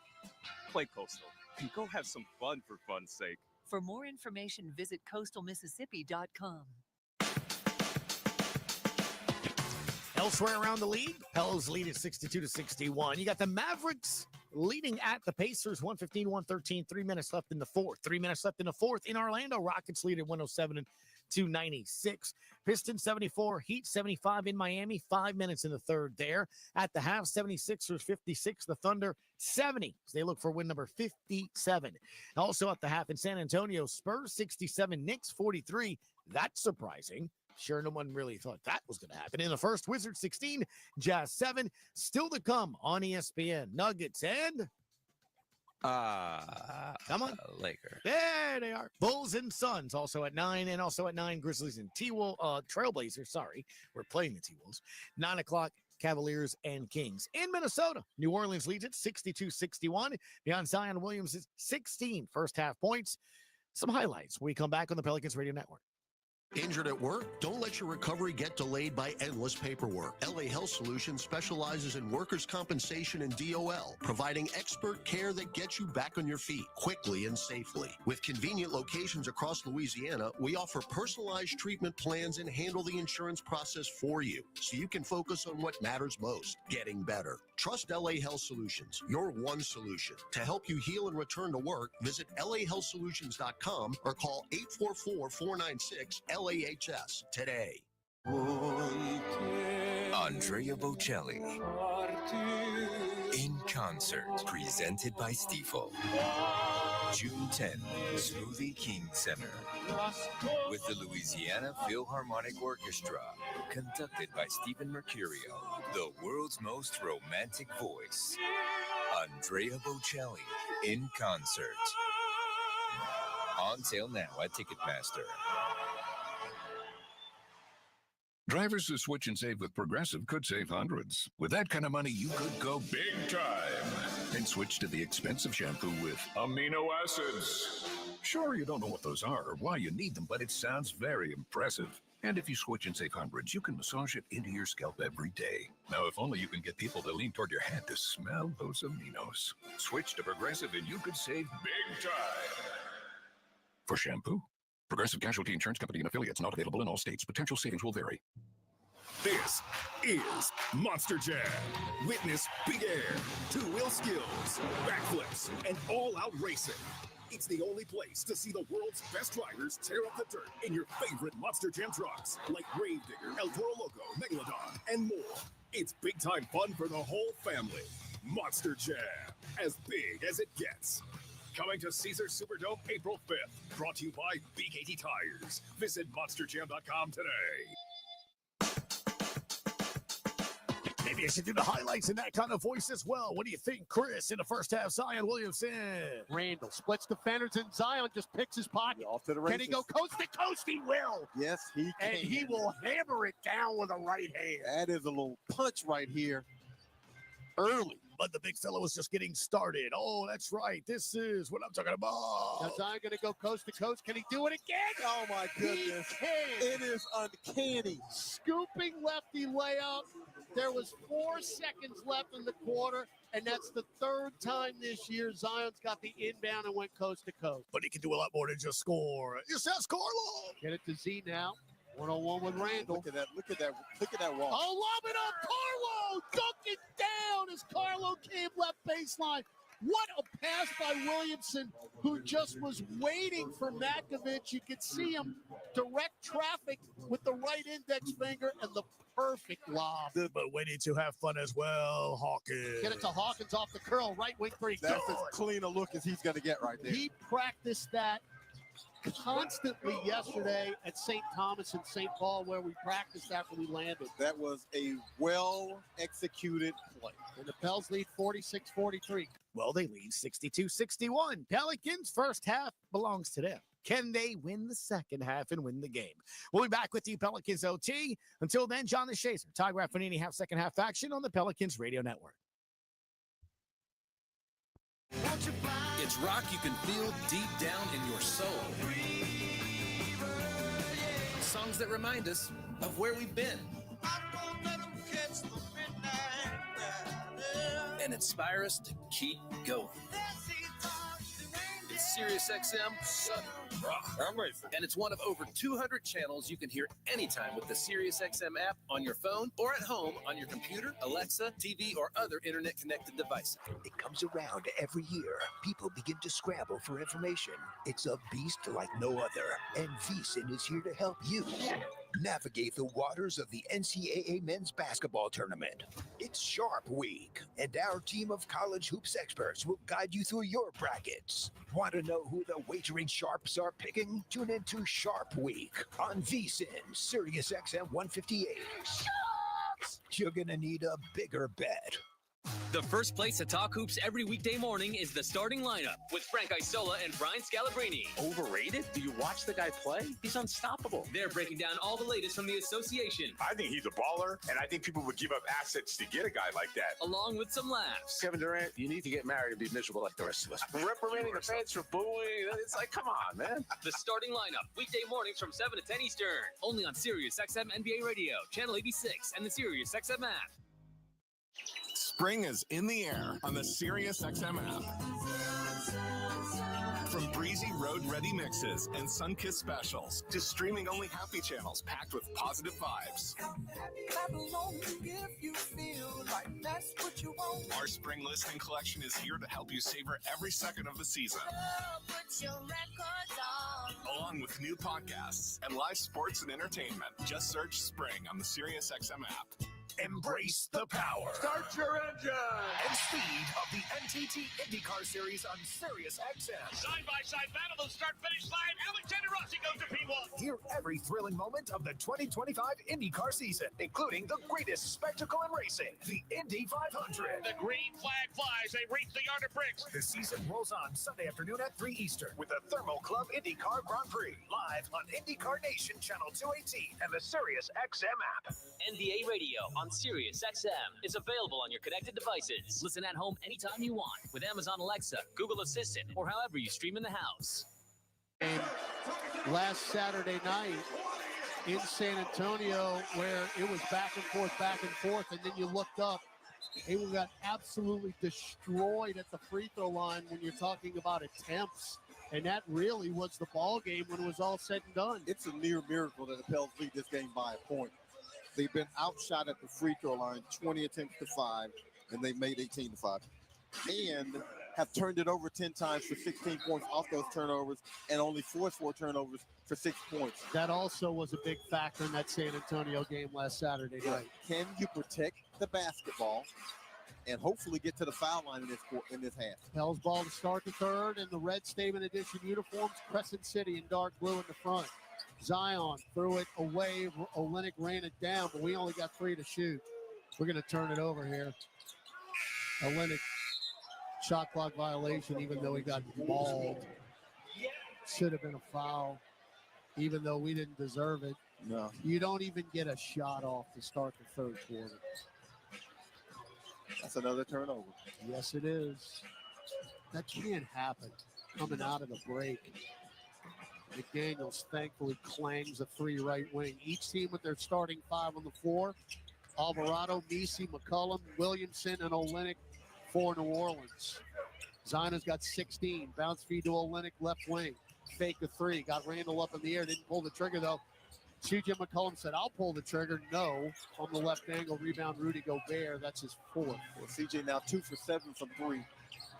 Play Coastal and go have some fun for fun's sake. For more information, visit coastalmississippi.com. Elsewhere around the league, Pelos lead at 62-61. You got the Mavericks leading at the Pacers, 115-113. 3 minutes left in the fourth. 3 minutes left in the fourth. In Orlando, Rockets lead at 107-96. Pistons 74, Heat 75 in Miami. 5 minutes in the third there. At the half, 76ers 56. The Thunder 70. They look for win number 57. Also at the half in San Antonio, Spurs 67, Knicks 43. That's surprising. Sure, no one really thought that was going to happen. In the first, Wizards 16, Jazz 7. Still to come on ESPN. Nuggets and... come on. Lakers. There they are. Bulls and Suns also at 9. And also at 9, Grizzlies and Trailblazers. Sorry, we're playing the T-Wolves. 9 o'clock, Cavaliers and Kings. In Minnesota, New Orleans leads at 62-61. Beyond Zion Williams' 16 first half points. Some highlights when we come back on the Pelicans Radio Network. Injured at work? Don't let your recovery get delayed by endless paperwork. LA Health Solutions specializes in workers' compensation and DOL, providing expert care that gets you back on your feet quickly and safely. With convenient locations across Louisiana, we offer personalized treatment plans and handle the insurance process for you, so you can focus on what matters most, getting better. Trust LA Health Solutions, your one solution. To help you heal and return to work, visit lahealthsolutions.com or call 844-496-LAHS today. Andrea Bocelli in concert, presented by Stifel. June 10, Smoothie King Center, with the Louisiana Philharmonic Orchestra, conducted by Stephen Mercurio, the world's most romantic voice. Andrea Bocelli in concert. On sale now at Ticketmaster. Drivers who switch and save with Progressive could save hundreds. With that kind of money, you could go big time and switch to the expensive shampoo with amino acids. Sure, you don't know what those are or why you need them, but it sounds very impressive. And if you switch and save hundreds, you can massage it into your scalp every day. Now, if only you can get people to lean toward your hand to smell those aminos. Switch to Progressive and you could save big time. For shampoo. Progressive Casualty Insurance Company and affiliates, not available in all states. Potential savings will vary. This is Monster Jam. Witness big air, two-wheel skills, backflips, and all-out racing. It's the only place to see the world's best drivers tear up the dirt in your favorite Monster Jam trucks, like Gravedigger, El Toro Loco, Megalodon, and more. It's big-time fun for the whole family. Monster Jam, as big as it gets. Coming to Caesar Superdome April 5th. Brought to you by BKT Tires. Visit monsterjam.com today. Maybe I should do the highlights in that kind of voice as well. What do you think, Chris, in the first half? Zion Williamson. Randall splits defenders, and Zion just picks his pocket. Off to the races. Can he go coast to coast? He will. Yes, he can. And he will hammer it down with a right hand. That is a little punch right here early. But the big fella was just getting started. Oh, that's right. This is what I'm talking about. Now Zion going to go coast to coast. Can he do it again? Oh, my goodness. He can. It is uncanny. Scooping lefty layup. There was 4 seconds left in the quarter, and that's the third time this year Zion's got the inbound and went coast to coast. But he can do a lot more than just score. Yes, that's Carlo. Get it to Z now. 1-on-1 with Randall. Look at that walk. Oh, lob it up. Carlo dunk it down as Carlo came left baseline. What a pass by Williamson, who just was waiting for Makovich. You could see him direct traffic with the right index finger and the perfect lob. But waiting to have fun as well, Hawkins. Get it to Hawkins off the curl, right wing three. That's as clean a look as he's going to get right there. He practiced that constantly yesterday at St. Thomas and St. Paul, where we practiced after we landed. That was a well-executed play. And the Pels lead 46-43. Well, they lead 62-61. Pelicans' first half belongs to them. Can they win the second half and win the game? We'll be back with you, Pelicans OT. Until then, John DeShazer, Ty Graffanini, second half action on the Pelicans Radio Network. It's rock you can feel deep down in your soul. Songs that remind us of where we've been. And inspire us to keep going. It's Sirius XM Southern Rock. And it's one of over 200 channels you can hear anytime with the Sirius XM app on your phone or at home on your computer, Alexa, TV, or other internet-connected devices. It comes around every year. People begin to scramble for information. It's a beast like no other. And VSiN is here to help you navigate the waters of the NCAA men's basketball tournament. It's Sharp Week, and our team of college hoops experts will guide you through your brackets. Want to know who the wagering sharps are picking? Tune into Sharp Week on VSiN, Sirius XM 158. Sharps! You're gonna need a bigger bet. The first place to talk hoops every weekday morning is the starting lineup with Frank Isola and Brian Scalabrine. Overrated? Do you watch the guy play? He's unstoppable. They're breaking down all the latest from the association. I think he's a baller, and I think people would give up assets to get a guy like that. Along with some laughs. Kevin Durant, you need to get married and be miserable like the rest of us. Reprimanding the fans for booing. It's like, come on, man. The starting lineup, weekday mornings from 7 to 10 Eastern. Only on Sirius XM NBA Radio, Channel 86, and the Sirius XM app. Spring is in the air on the SiriusXM app. From breezy road-ready mixes and sun-kissed specials to streaming-only happy channels packed with positive vibes. Our spring listening collection is here to help you savor every second of the season. Along with new podcasts and live sports and entertainment. Just search Spring on the SiriusXM app. Embrace the power. Start your engine. And speed of the NTT IndyCar Series on Sirius XM. Side-by-side battle of the start-finish line. Alexander Rossi goes to P1. Hear every thrilling moment of the 2025 IndyCar season, including the greatest spectacle in racing, the Indy 500. The green flag flies. They reach the yard of bricks. The season rolls on Sunday afternoon at 3 Eastern with the Thermo Club IndyCar Grand Prix, live on IndyCar Nation Channel 218 and the Sirius XM app. NBA Radio on Sirius XM is available on your connected devices. Listen at home anytime you want with Amazon Alexa, Google Assistant, or however you stream in the house. And last Saturday night in San Antonio, where it was back and forth, and then you looked up, they got absolutely destroyed at the free throw line when you're talking about attempts. And that really was the ball game when it was all said and done. It's a near miracle that the Pels lead this game by a point. They've been outshot at the free throw line, 20 attempts to 5, and they made 18 to 5. And have turned it over 10 times for 16 points off those turnovers and only forced 4 turnovers for 6 points. That also was a big factor in that San Antonio game last Saturday night. Can you protect the basketball and hopefully get to the foul line in this half? Pels ball to start the third, and the red Statement Edition uniforms, Crescent City in dark blue in the front. Zion threw it away. Olynyk ran it down, but we only got 3 to shoot. We're going to turn it over here. Olynyk, shot clock violation, even though he got mauled. Should have been a foul, even though we didn't deserve it. No. You don't even get a shot off to start the third quarter. That's another turnover. Yes, it is. That can't happen coming out of the break. McDaniels thankfully clangs a 3 right wing. Each team with their starting 5 on the floor. Alvarado, Messi, McCollum, Williamson, and Olynyk for New Orleans. Zion's got 16. Bounce feed to Olynyk, left wing. Fake a 3. Got Randall up in the air. Didn't pull the trigger, though. C.J. McCollum said, I'll pull the trigger. No. On the left angle, rebound Rudy Gobert. That's his 4th. Well, C.J. now 2 for 7 from 3.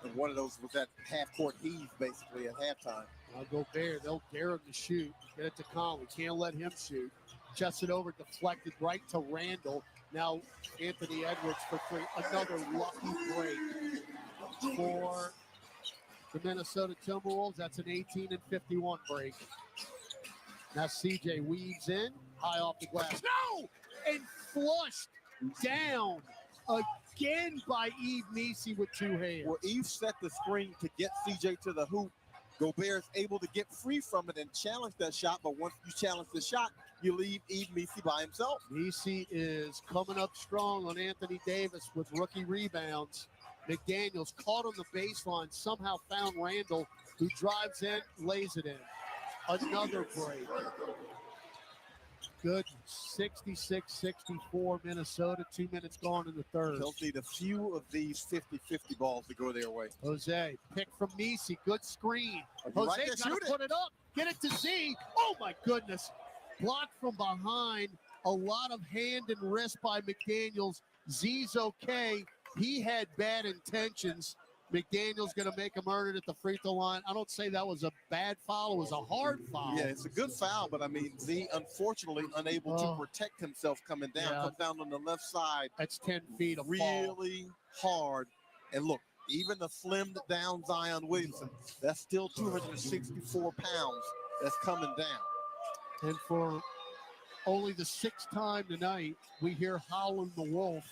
And one of those was that half-court heave, basically, at halftime. Gobert, they'll dare him to shoot. Get it to Conley. Can't let him shoot. Chest it over, deflected right to Randall. Now Anthony Edwards for 3. Another lucky break for the Minnesota Timberwolves. That's an 18-51 break. Now CJ weaves in, high off the glass. No! And flushed down again by Yves Messi with 2 hands. Well, Yves set the screen to get CJ to the hoop. Gobert is able to get free from it and challenge that shot, but once you challenge the shot, you leave Yves Messi by himself. Messi is coming up strong on Anthony Davis with rookie rebounds. McDaniels caught on the baseline, somehow found Randall, who drives in, lays it in. Another break. Good 66-64 Minnesota. 2 minutes gone in the third. They'll need a few of these 50-50 balls to go their way. Jose, pick from Messi. Good screen. Jose got to put it up. Get it to Z. Oh, my goodness. Blocked from behind. A lot of hand and wrist by McDaniels. Z's okay. He had bad intentions. McDaniel's going to make him earn it at the free throw line. I don't say that was a bad foul. It was a hard foul. Yeah, it's a good foul, but I mean, Z unfortunately unable to protect himself coming down. Yeah. Comes down on the left side. That's 10 feet of really hard. And look, even the slimmed down Zion Williamson, that's still 264 pounds that's coming down. And for only the 6th time tonight, we hear Howlin' the Wolf.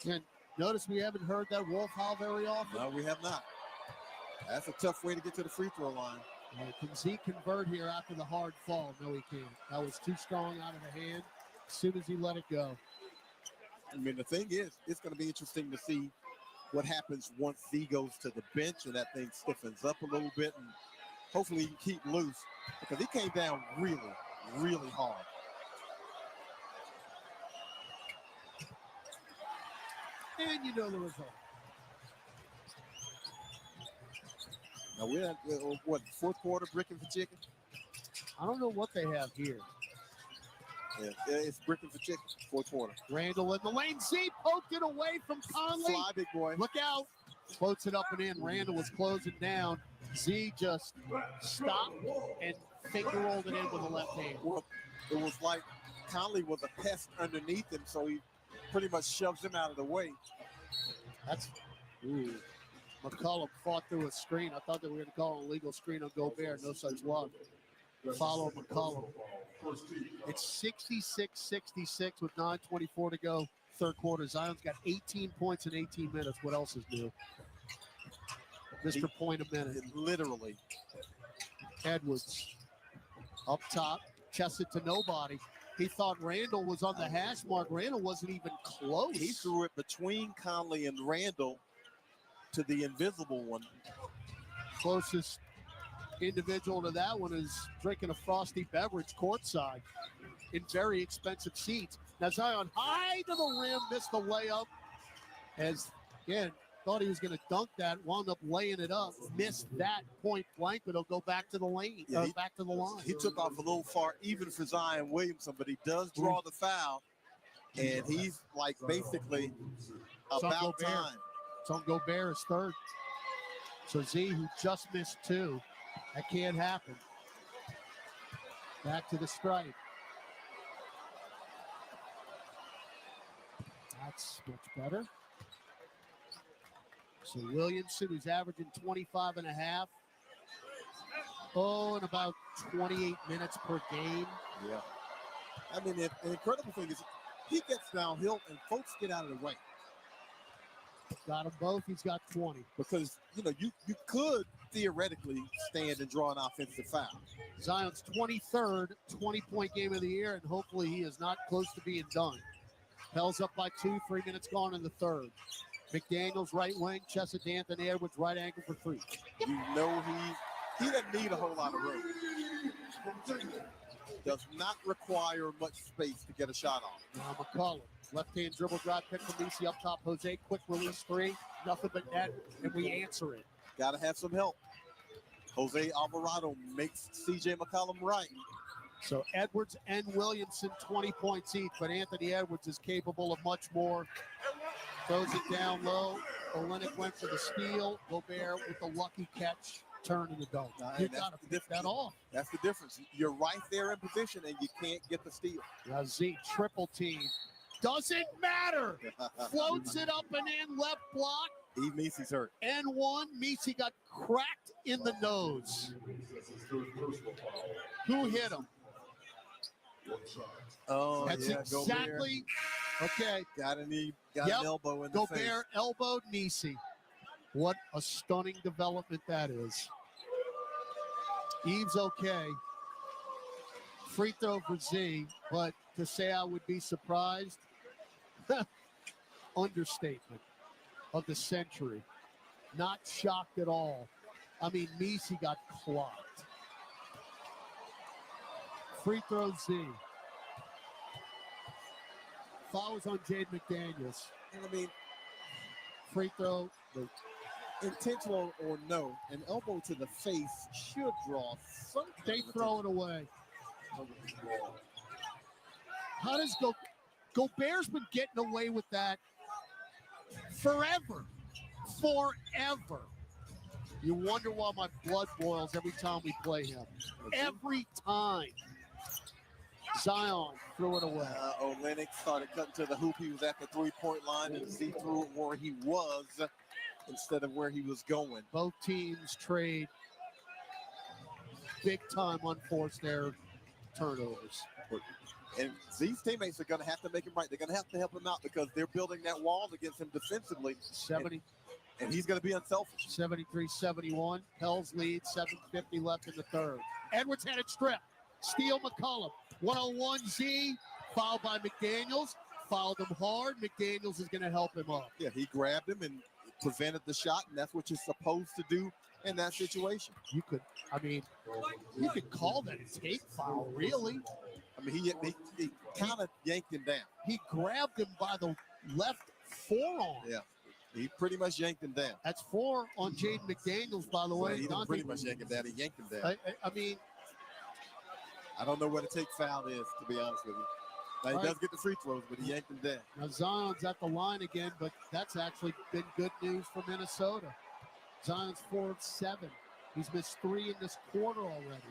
And notice we haven't heard that wolf howl very often. No, we have not. That's a tough way to get to the free throw line. Can Z convert here after the hard fall? No, he can't. That was too strong out of the hand as soon as he let it go. I mean, the thing is, it's going to be interesting to see what happens once Z goes to the bench and that thing stiffens up a little bit. And hopefully he can keep loose because he came down really, really hard. And you know the result. Now we're at, what, 4th quarter, bricking for chicken? I don't know what they have here. Yeah, it's bricking for chicken, 4th quarter. Randall in the lane. Z poked it away from Conley. Fly, big boy. Look out. Floats it up and in. Randall was closing down. Z just stopped and finger rolled it in with the left hand. Well, it was like Conley was a pest underneath him, so he pretty much shoves him out of the way. That's McCollum fought through a screen. I thought they were going to call an illegal screen on Gobert. No such luck. Follow McCollum. It's 66-66 with 9:24 to go. 3rd quarter. Zion's got 18 points in 18 minutes. What else is new? Mr. Point a minute. Literally. Edwards up top. Chest it to nobody. He thought Randall was on the hash mark. Randall wasn't even close. He threw it between Conley and Randall to the invisible one. Closest individual to that one is drinking a frosty beverage courtside in very expensive seats. Now Zion high to the rim, missed the layup. As, again, thought he was going to dunk that, wound up laying it up, missed that point blank, but he'll go back to the lane, back to the line. He took off a little far, even for Zion Williamson, but he does draw the foul, and he's like basically about time. It's on Gobert is third. So Z, who just missed 2, that can't happen. Back to the stripe. That's much better. So Williamson, who's averaging 25 and a half. And about 28 minutes per game. Yeah. I mean, the incredible thing is he gets downhill and folks get out of the way. Got them both. He's got 20. Because, you could theoretically stand and draw an offensive foul. Zion's 23rd 20-point game of the year, and hopefully he is not close to being done. Pels up by 2, 3 minutes gone in the third. McDaniels right wing, Chesed Anthony Edwards right ankle for 3. He doesn't need a whole lot of room. Does not require much space to get a shot off. Now McCollum, left-hand dribble drive pick from Messi up top. Jose, quick release 3. Nothing but net, and we answer it. Got to have some help. Jose Alvarado makes C.J. McCollum right. So Edwards and Williamson, 20 points each, but Anthony Edwards is capable of much more. Throws it down low. Olenek went for the steal. Gobert with the lucky catch. Turn in the dunk. You got to pick that off. That's the difference. You're right there in position, and you can't get the steal. Now Z, triple team. Doesn't matter. Floats it up and in, left block. Eve Mesey's hurt. And one. Mesey got cracked in the nose. Who hit him? Oh, that's yeah, exactly. Gobert. Okay. Got an elbow in the face. Gobert elbowed Mesey. What a stunning development that is. Eve's okay. Free throw for Z, but to say I would be surprised, understatement of the century. Not shocked at all. I mean, Mesey got clocked. Free throw Z. Fouls on Jade McDaniels. I mean, free throw. Intentional or no, an elbow to the face should draw some. They throw it away. How does Gobert's been getting away with that forever? Forever. You wonder why my blood boils every time we play him. Every time. Zion threw it away. Olenek started cutting to the hoop. He was at the three-point line, and Z threw it where he was instead of where he was going. Both teams trade big-time unforced error turnovers. And Z's teammates are going to have to make him right. They're going to have to help him out because they're building that wall against him defensively. 70. And he's going to be unselfish. 73-71. Pels lead. 7:50 left in the third. Edwards had it stripped. Steal McCollum. 101 Z. Fouled by McDaniels. Fouled him hard. McDaniels is going to help him up. Yeah, he grabbed him and prevented the shot, and that's what you're supposed to do in that situation. You could call that a tape foul, really. I mean, he kind of yanked him down. He grabbed him by the left forearm. Yeah, he pretty much yanked him down. That's 4 on Jaden McDaniels, by the way. He didn't pretty much yank him down. He yanked him down. I mean, I don't know what a take foul is, to be honest with you. Now, he does get the free throws, but he yanked him down. Now, Zion's at the line again, but that's actually been good news for Minnesota. Zion's 4 of 7. He's missed 3 in this quarter already.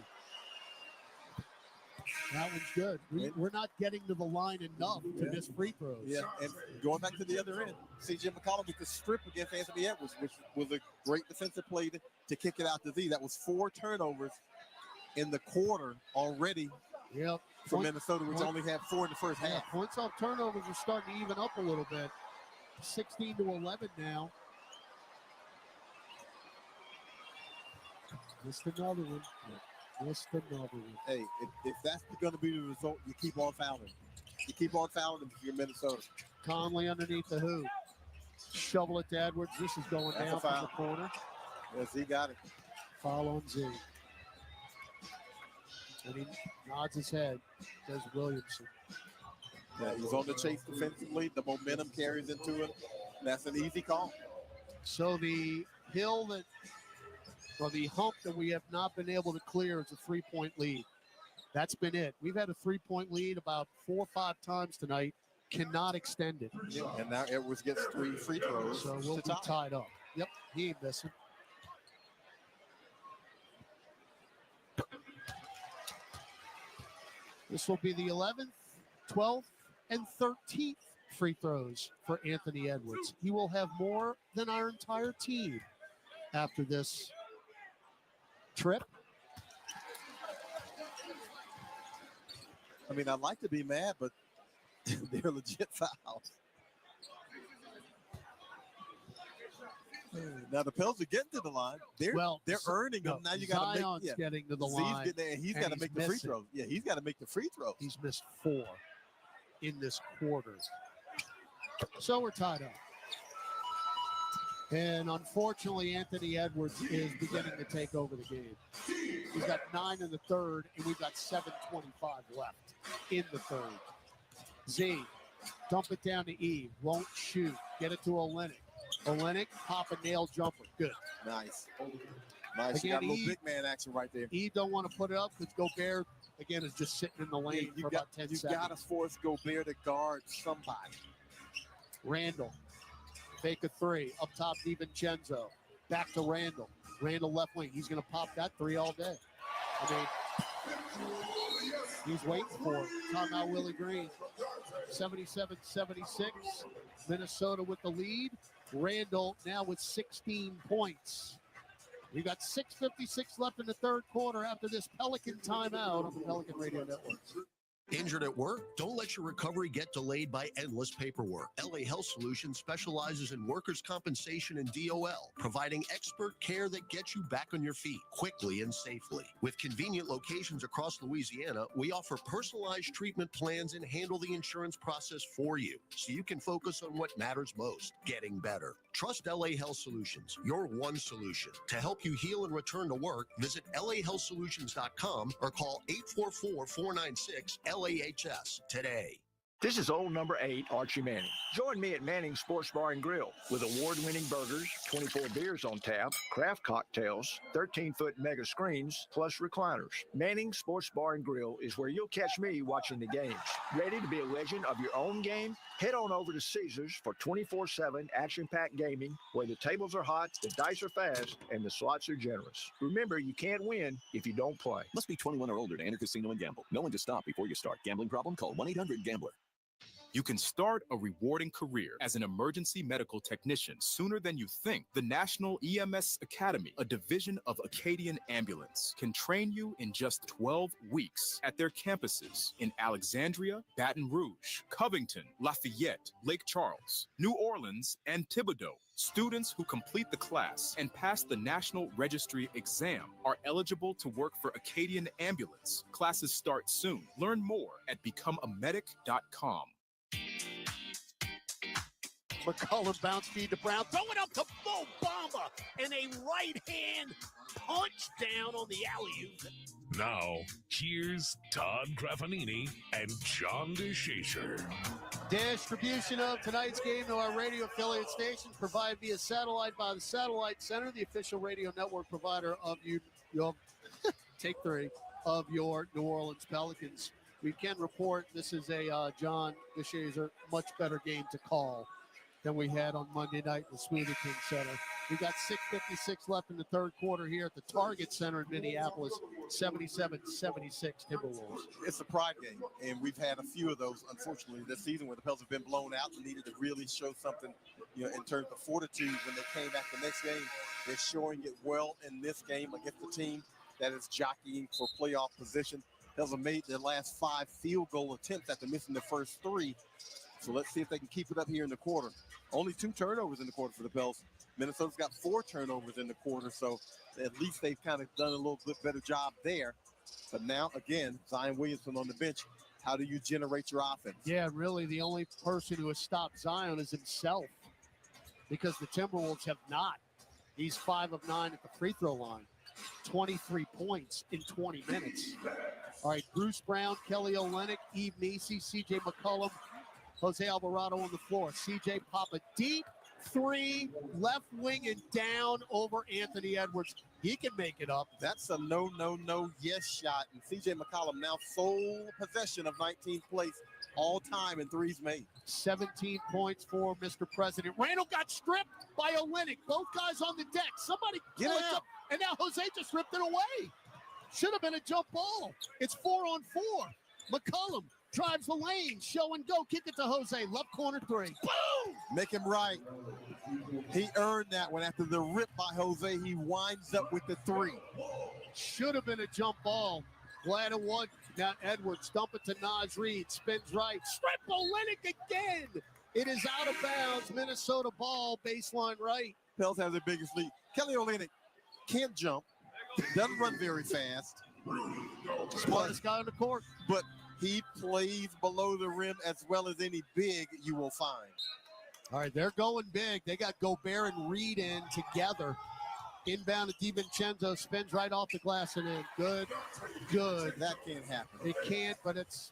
That one's good. We're not getting to the line enough to miss free throws. Yeah, and going back to the other end, C.J. McCollum with the strip against Anthony Edwards, which was a great defensive play to kick it out to Z. That was 4 turnovers in the quarter already for Minnesota, which only had 4 in the first half. Points off turnovers are starting to even up a little bit. 16-11 now. Missed another one. Missed another one. Hey, if that's going to be the result, you keep on fouling. You keep on fouling if you're Minnesota. Conley underneath the hoop. Shovel it to Edwards. This is going down from the corner. Yes, he got it. Foul on Z. And he nods his head. Says Williamson. Yeah, he's on the chase defensively. The momentum carries into it. That's an easy call. So the hill the hump that we have not been able to clear is a 3-point lead. That's been it. We've had a 3-point lead about 4 or 5 times tonight, cannot extend it. Yeah, and now Edwards gets 3 free throws. So we'll be tied up. Yep, he ain't missing. This will be the 11th, 12th, and 13th free throws for Anthony Edwards. He will have more than our entire team after this trip. I mean, I'd like to be mad, but they're legit fouls. Now the Pels are getting to the line. They're earning them. Now you got to make. Zion's getting to the line. He's got to make the free throws. Yeah, he's got to make the free throws. He's missed 4 in this quarter. So we're tied up. And unfortunately, Anthony Edwards is beginning to take over the game. He's got 9 in the third, and we've got 7:25 left in the third. Z, dump it down to E. Won't shoot. Get it to Olenek. Olenek, pop a nail jumper. Good. Nice. Nice. Again, you got a little big man action right there. E don't want to put it up because Gobert, again, is just sitting in the lane for about 10 seconds. You got to force Gobert to guard somebody. Randall. Fake a 3. Up top, DiVincenzo. Back to Randall. Randall left wing. He's going to pop that 3 all day. I mean, he's waiting for it. Timeout, Willie Green. 77-76. Minnesota with the lead. Randall now with 16 points. We got 6:56 left in the third quarter after this Pelican timeout on the Pelican Radio Network. Injured at work? Don't let your recovery get delayed by endless paperwork. LA Health Solutions specializes in workers' compensation and DOL, providing expert care that gets you back on your feet quickly and safely. With convenient locations across Louisiana, we offer personalized treatment plans and handle the insurance process for you, so you can focus on what matters most, getting better. Trust LA Health Solutions, your one solution. To help you heal and return to work, visit lahealthsolutions.com or call 844-496-LAHS today. This is old number 8, Archie Manning. Join me at Manning's Sports Bar and Grill with award-winning burgers, 24 beers on tap, craft cocktails, 13-foot mega screens, plus recliners. Manning's Sports Bar and Grill is where you'll catch me watching the games. Ready to be a legend of your own game? Head on over to Caesars for 24/7 action-packed gaming, where the tables are hot, the dice are fast, and the slots are generous. Remember, you can't win if you don't play. Must be 21 or older to enter casino and gamble. Knowing to stop before you start. Gambling problem? Call 1-800-GAMBLER. You can start a rewarding career as an emergency medical technician sooner than you think. The National EMS Academy, a division of Acadian Ambulance, can train you in just 12 weeks at their campuses in Alexandria, Baton Rouge, Covington, Lafayette, Lake Charles, New Orleans, and Thibodaux. Students who complete the class and pass the National Registry exam are eligible to work for Acadian Ambulance. Classes start soon. Learn more at becomeamedic.com. McCullum bounce feed to Brown. Throw it up to Mo Bamba. And a right hand punch down on the alley-oop. Now, here's Todd Graffanini and John DeShazer. Distribution of tonight's game to our radio affiliate stations provided via satellite by the Satellite Center, the official radio network provider of your take 3 of your New Orleans Pelicans. We can report this is a John DeShazer much better game to call than we had on Monday night in the Smoothie King Center. We got 6:56 left in the third quarter here at the Target Center in Minneapolis, 77-76 Timberwolves. It's a pride game, and we've had a few of those, unfortunately, this season where the Pels have been blown out and needed to really show something, in terms of fortitude when they came back the next game. They're showing it well in this game against the team that is jockeying for playoff position. Pels have made their last 5 field goal attempts after missing the first 3. So let's see if they can keep it up here in the quarter. Only 2 turnovers in the quarter for the Pels. Minnesota's got 4 turnovers in the quarter, so at least they've kind of done a little bit better job there. But now, again, Zion Williamson on the bench. How do you generate your offense? Yeah, really the only person who has stopped Zion is himself, because the Timberwolves have not. He's 5 of 9 at the free throw line. 23 points in 20 minutes. All right, Bruce Brown, Kelly Olynyk, Eve Macy, C.J. McCollum, Jose Alvarado on the floor. C.J. pop a deep three, left wing and down over Anthony Edwards. He can make it up. That's a no, yes shot. And C.J. McCollum now sole possession of 19th place all time in threes made. 17 points for Mr. President. Randall got stripped by Olynyk. Both guys on the deck. Somebody get out. And now Jose just ripped it away. Should have been a jump ball. It's 4-on-4. McCollum drives the lane. Show and go. Kick it to Jose. Left corner three. Boom! Make him right. He earned that one after the rip by Jose. He winds up with the three. Should have been a jump ball. Glad it wasn't. Now Edwards dump it to Naz Reid. Spins right. Strip Olynyk again. It is out of bounds. Minnesota ball. Baseline right. Pels have their biggest lead. Kelly Olynyk can't jump. Doesn't run very fast. Smartest guy on the court. But he plays below the rim as well as any big you will find. All right, they're going big. They got Gobert and Reed in together. Inbound to DiVincenzo, spins right off the glass and in. Good. That can't happen. It can't, but it's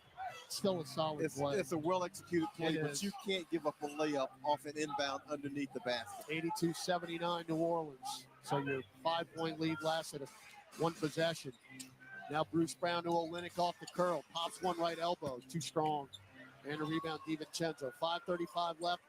still a solid play. It's a well-executed play, but you can't give up a layup off an inbound underneath the basket. 82-79 New Orleans. So your 5-point lead lasted one possession. Now Bruce Brown to Olynyk off the curl. Pops one right elbow. Too strong. And a rebound, DiVincenzo. 5:35 left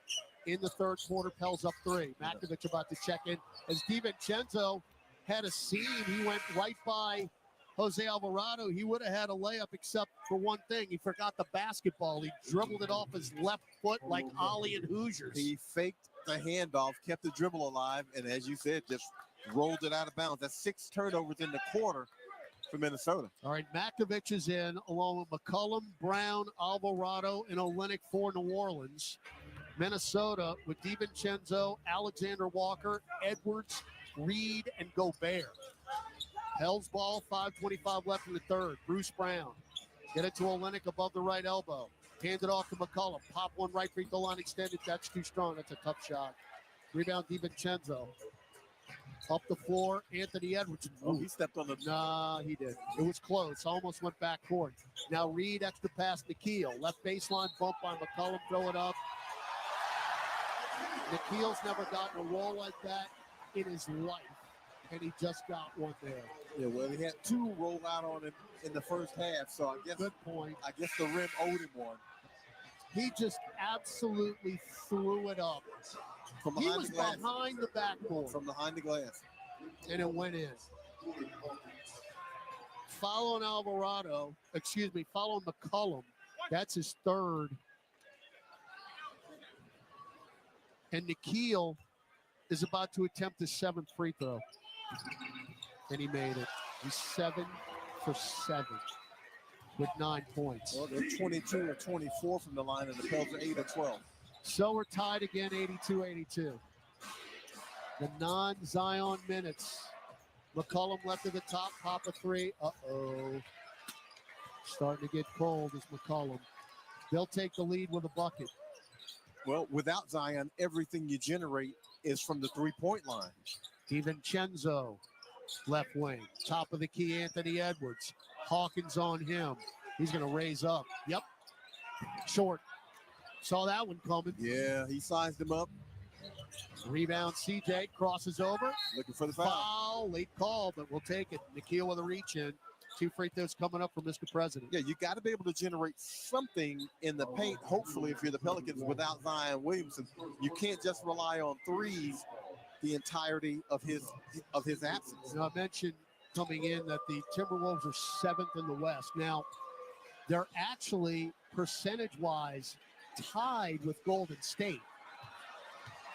in the third quarter. Pels up three. Makovic about to check in. As DiVincenzo had a seam, he went right by Jose Alvarado. He would have had a layup except for one thing. He forgot the basketball. He dribbled it off his left foot like Ollie and Hoosiers. He faked the handoff, kept the dribble alive, and as you said, just rolled it out of bounds. That's 6 turnovers in the quarter for Minnesota. All right, Makovic is in along with McCollum, Brown, Alvarado, and Olynyk for New Orleans. Minnesota with DiVincenzo, Alexander Walker, Edwards, Reed, and Gobert. Pels ball, 5:25 left in the third. Bruce Brown. Get it to Olynyk above the right elbow. Hand it off to McCollum. Pop one right free throw line extended. That's too strong. That's a tough shot. Rebound, DiVincenzo. Up the floor, Anthony Edwards. Oh, he stepped on the... Nah, he did. It was close. Almost went back court. Now Reed, extra pass to Nikhil. Left baseline bump by McCollum. Throw it up. Nikhil's never gotten a roll like that in his life, and he just got one there. Yeah, well, he had 2 roll out on him in the first half, so I guess... Good point. I guess the rim owed him one. He just absolutely threw it up. From He behind was the glass. behind the backboard. From behind the glass. And it went in. Following McCollum. That's his third. And Nikhil is about to attempt his 7th free throw. And he made it. He's 7 for 7 with 9 points. Well, they're 22 or 24 from the line, and the Pels are 8 or 12. So we're tied again, 82-82. The non-Zion minutes. McCollum left at the top, pop a three. Uh-oh. Starting to get cold is McCollum. They'll take the lead with a bucket. Well, without Zion, everything you generate is from the three-point line. DiVincenzo, left wing. Top of the key, Anthony Edwards. Hawkins on him. He's going to raise up. Yep. Short. Saw that one coming. Yeah, he sized him up. Rebound, CJ crosses over. Looking for the foul. Late call, but we'll take it. Nikhil with a reach in. 2 free throws coming up from Mr. President. Yeah, you got to be able to generate something in the paint, hopefully, if you're the Pelicans without Zion Williamson. You can't just rely on threes the entirety of his absence. Now, I mentioned coming in that the Timberwolves are 7th in the West. Now, they're actually, percentage-wise, tied with Golden State.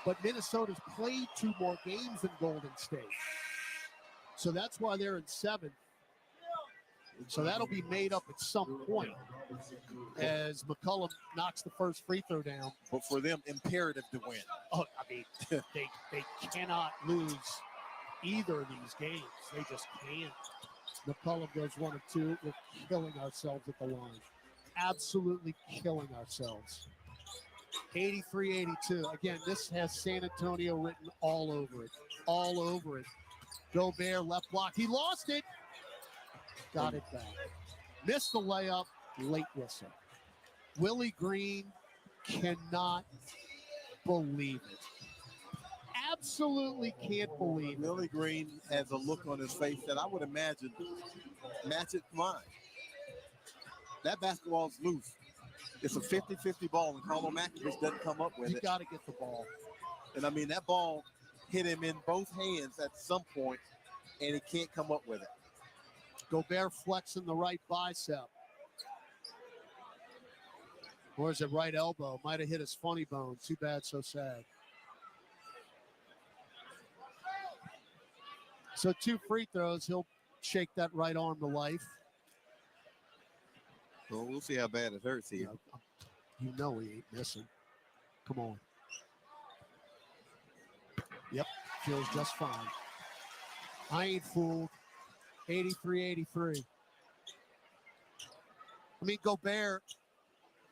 But Minnesota's played 2 more games than Golden State. So that's why they're in 7th. So that'll be made up at some point as McCollum knocks the first free throw down. But for them, imperative to win. Oh, I mean, they cannot lose either of these games. They just can't. McCollum goes 1 or 2. We're killing ourselves at the line. Absolutely killing ourselves. 83-82. Again, this has San Antonio written all over it. All over it. Gobert, left block. He lost it. Got it back. Missed the layup. Late whistle. Willie Green cannot believe it. absolutely can't believe it. Willie Green has a look on his face that I would imagine matches mine. That basketball's loose. It's a 50-50 ball, and Carlo Makovich doesn't come up with it. You got to get the ball. And, I mean, that ball hit him in both hands at some point, and he can't come up with it. Gobert flexing the right bicep. Or is it right elbow? Might have hit his funny bone. Too bad, so sad. So 2 free throws. He'll shake that right arm to life. Well, we'll see how bad it hurts here. You know he ain't missing. Come on. Yep, feels just fine. I ain't fooled. 83-83. I mean, Gobert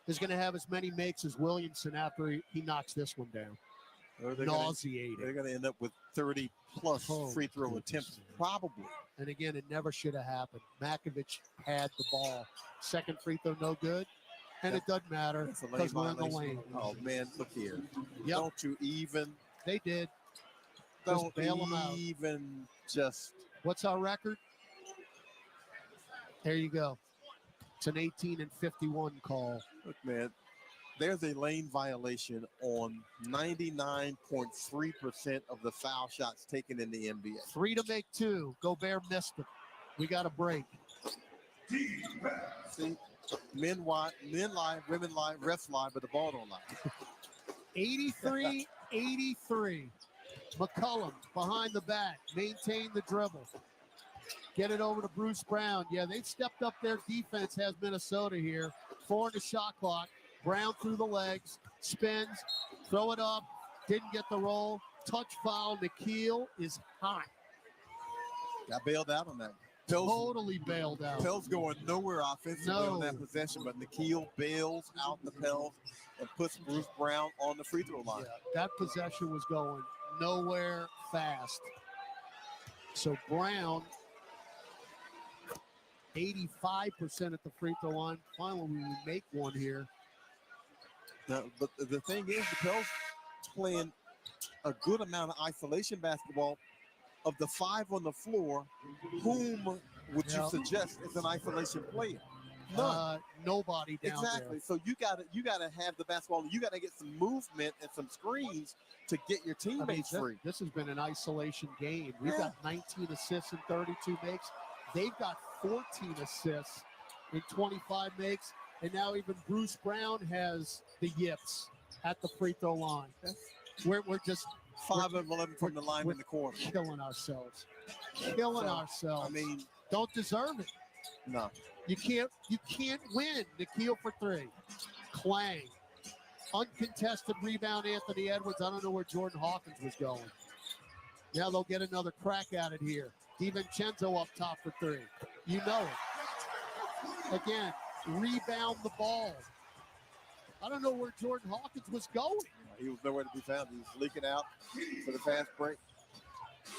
is going to have as many makes as Williamson after he knocks this one down. Nauseating. They're going to end up with 30-plus free throw attempts, probably. And again, it never should have happened. Makovich had the ball. Second free throw, no good. And it doesn't matter because we're in the lane. Oh, man, look here. Yep. Don't you even. They did. Don't bail them out. even just. What's our record? There you go. It's an 18-51 call. Look, man, there's a lane violation on 99.3% of the foul shots taken in the NBA. 3 to make 2. Gobert missed it. We got a break. See, men lie, women lie, refs lie, but the ball don't lie. 83-83. McCollum behind the back. Maintain the dribble. Get it over to Bruce Brown. Yeah, they've stepped up their defense, has Minnesota here. 4 in the shot clock. Brown through the legs. Spins. Throw it up. Didn't get the roll. Touch foul. Nikhil is hot. Got bailed out on that. Totally bailed out. Pell's going nowhere offensively on that possession, but Nikhil bails out the Pels and puts Bruce Brown on the free throw line. Yeah, that possession was going nowhere fast. So Brown, 85% at the free throw line. Finally, we make one here. Now, but the thing is, the Pels playing a good amount of isolation basketball. Of the 5 on the floor, whom would you suggest is an isolation player? None. Nobody down exactly. there. So you gotta have the basketball. You gotta get some movement and some screens to get your teammates free. This has been an isolation game. We've got 19 assists and 32 makes. They've got 14 assists and 25 makes. And now even Bruce Brown has the yips at the free throw line. We're just 5 of 11 from the line in the corner. Killing ourselves. Killing ourselves. I mean, don't deserve it. No. You can't win. Nikhil for 3. Clang. Uncontested rebound, Anthony Edwards. I don't know where Jordan Hawkins was going. Now they'll get another crack at it here. DiVincenzo up top for 3. You know it. Again, rebound the ball. I don't know where Jordan Hawkins was going. He was nowhere to be found. He was leaking out for the fast break.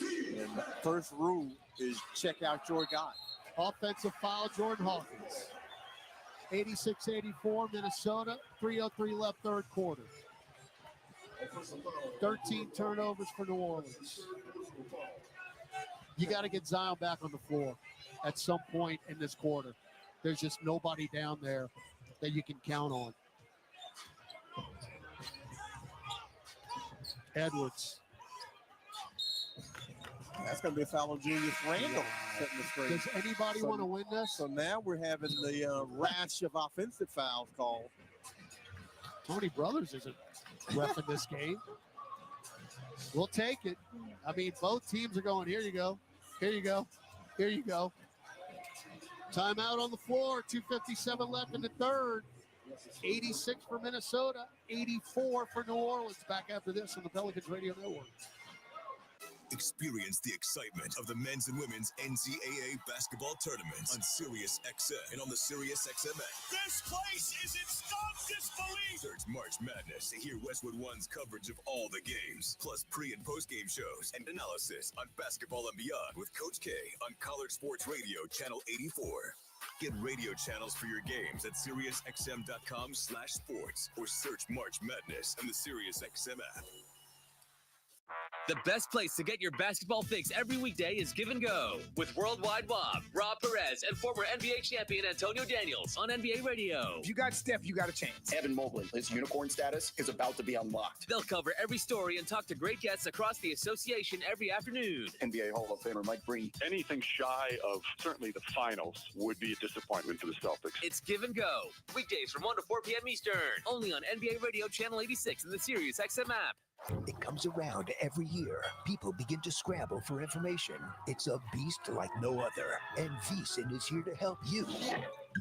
And the first rule is check out your guy. Offensive foul, Jordan Hawkins. 86-84, Minnesota. 3:03 left, third quarter. 13 turnovers for New Orleans. You got to get Zion back on the floor at some point in this quarter. There's just nobody down there that you can count on. Edwards. That's going to be a foul on Julius Randle setting the screen. Does anybody want to win this? So now we're having the rash of offensive fouls called. Tony Brothers isn't reffing this game. We'll take it. I mean, both teams are going, here you go. Here you go. Here you go. Timeout on the floor. 2:57 left in the third. 86 for Minnesota, 84 for New Orleans. Back after this on the Pelicans Radio Network. Experience the excitement of the men's and women's NCAA basketball tournaments on Sirius XM and on the Sirius XM app. This place is in stunned disbelief. Search March Madness to hear Westwood One's coverage of all the games, plus pre- and post-game shows and analysis on Basketball and Beyond with Coach K on College Sports Radio, Channel 84. Get radio channels for your games at SiriusXM.com/sports or search March Madness on the SiriusXM app. The best place to get your basketball fix every weekday is Give and Go with Worldwide Wob, Rob Perez, and former NBA champion Antonio Daniels on NBA Radio. If you got Steph, you got a chance. Evan Mobley, his unicorn status is about to be unlocked. They'll cover every story and talk to great guests across the association every afternoon. NBA Hall of Famer Mike Breen. Anything shy of certainly the finals would be a disappointment for the Celtics. It's Give and Go, weekdays from 1 to 4 p.m. Eastern, only on NBA Radio Channel 86 and the Sirius XM app. It comes around every year. People begin to scramble for information. It's a beast like no other. And VEASAN is here to help you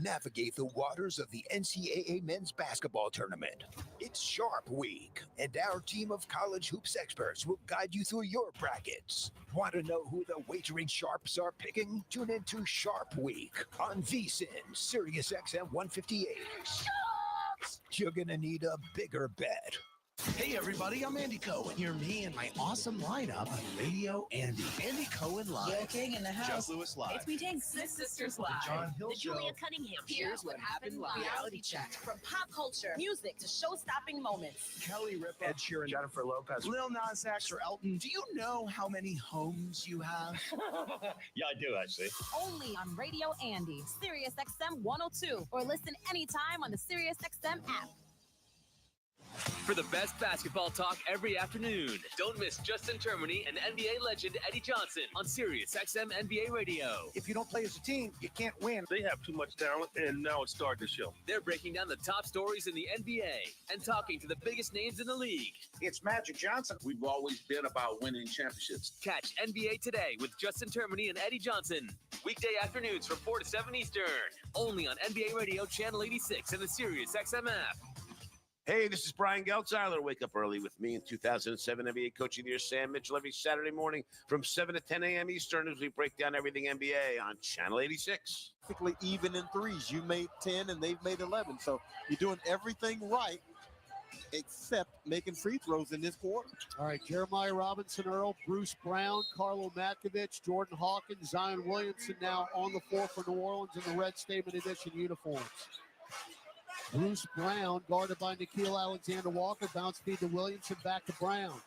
navigate the waters of the NCAA men's basketball tournament. It's Sharp Week, and our team of college hoops experts will guide you through your brackets. Want to know who the wagering sharps are picking? Tune into Sharp Week on VEASAN, Sirius XM 158. Sharps! You're going to need a bigger bet. Hey everybody, I'm Andy Cohen. Hear me and my awesome lineup on Radio Andy. Andy Cohen Live. Gail King in the house. Jeff Lewis Live. It's Me Tanks. Six Sisters Live. The John Hill The Show. Julia Cunningham. Here's What Happened Live. Reality check. From pop culture, music to show-stopping moments. Kelly Ripa, Ed Sheeran, Jennifer Lopez, Lil Nas X, or Elton. Do you know how many homes you have? Yeah, I do actually. Only on Radio Andy, Sirius XM 102, or listen anytime on the Sirius XM app. For the best basketball talk every afternoon, don't miss Justin Termini and NBA legend Eddie Johnson on Sirius XM NBA Radio. If you don't play as a team, you can't win. They have too much talent, and now it's starting to show. They're breaking down the top stories in the NBA and talking to the biggest names in the league. It's Magic Johnson. We've always been about winning championships. Catch NBA Today with Justin Termini and Eddie Johnson. Weekday afternoons from 4 to 7 Eastern. Only on NBA Radio Channel 86 and the Sirius XM app. Hey, this is Brian Geltzeiler. Wake up early with me in 2007 NBA Coach of the Year, Sam Mitchell, every Saturday morning from 7 to 10 a.m. Eastern as we break down everything NBA on Channel 86. Basically even in threes. You made 10 and they've made 11. So you're doing everything right except making free throws in this quarter. All right, Jeremiah Robinson Earl, Bruce Brown, Carlo Matkovich, Jordan Hawkins, Zion Williamson now on the floor for New Orleans in the red Statement Edition uniforms. Bruce Brown, guarded by Nickeil Alexander-Walker, bounce feed to Williamson, back to Brown.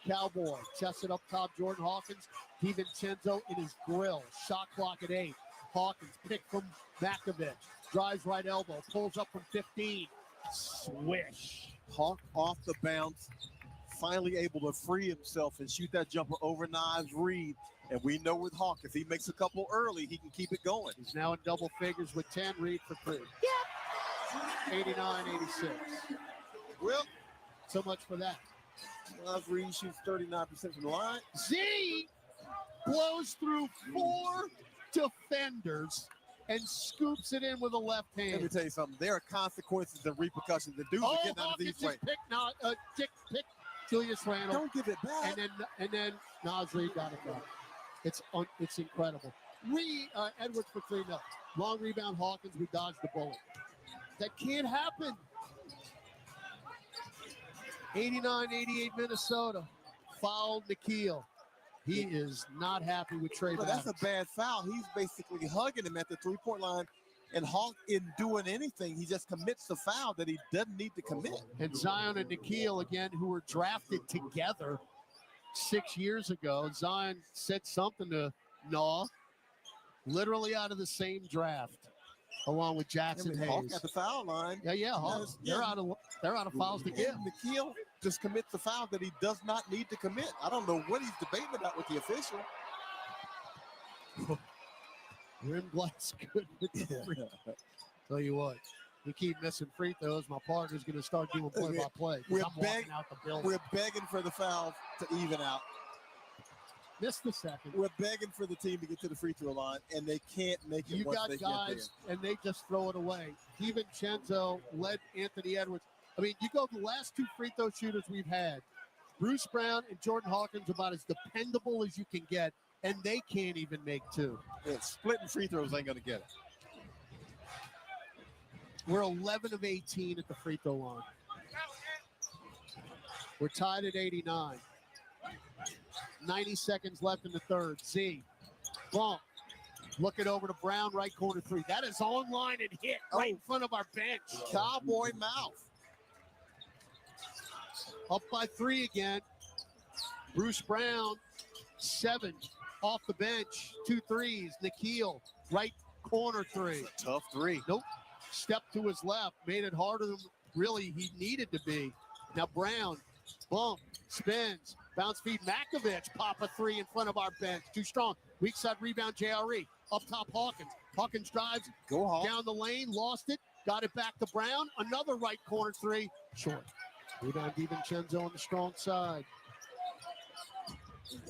Cowboy, chested up top, Jordan Hawkins. DiVincenzo in his grill. Shot clock at 8. Hawkins, pick from Matkovich. Drives right elbow, pulls up from 15. Swish. Hawk off the bounce, finally able to free himself and shoot that jumper over Knives Reed. And we know with Hawk, if he makes a couple early, he can keep it going. He's now in double figures with 10. Reed for 3. 89-86. Well, so much for that. Knives Reed shoots 39% from the line. Z blows through 4 defenders and scoops it in with a left hand. Let me tell you something. There are consequences and repercussions. The dudes are getting out of these ways. Pick Julius Randle. Don't give it back. And then Nas Reed got it back. It's incredible. Edwards for 3-0. Long rebound Hawkins. We dodged the bullet. That can't happen. 89-88 Minnesota. Fouled Nickeil. He is not happy with Trey Adams. That's a bad foul. He's basically hugging him at the three-point line. And Hawk isn't doing anything. He just commits the foul that he doesn't need to commit. And Zion and Nickeil, again, who were drafted together 6 years ago. Zion said something to Naw, literally out of the same draft, along with Jackson Hayes. Hawk at the foul line. Yeah. Hawk, they're out of fouls to give. Nickeil just commits the foul that he does not need to commit. I don't know what he's debating about with the official. Rim glass good with the free. Tell you what, we keep missing free throws. My partner's going to start doing play-by-play. I'm walking out the building. We're begging for the foul to even out. Missed the second. We're begging for the team to get to the free throw line, and they can't make it. You once got they guys, and they just throw it away. DiVincenzo led Anthony Edwards. I mean, you go the last 2 free throw shooters we've had, Bruce Brown and Jordan Hawkins, about as dependable as you can get, and they can't even make 2. Yeah, splitting free throws ain't going to get it. We're 11 of 18 at the free throw line. We're tied at 89. 90 seconds left in the third. Z, bump. Look it over to Brown, right corner 3. That is online and hit right in front of our bench. Cowboy mouth. Up by 3 again. Bruce Brown, 7 off the bench, 2 threes. Nikhil, right corner 3. Tough 3. Nope. Step to his left, made it harder than really he needed to be. Now Brown, bump, spins, bounce feed. Makovich, pop a 3 in front of our bench. Too strong. Weak side rebound, JRE. Up top, Hawkins. Hawkins drives down the lane, lost it, got it back to Brown. Another right corner 3, short. Rebound, DiVincenzo on the strong side.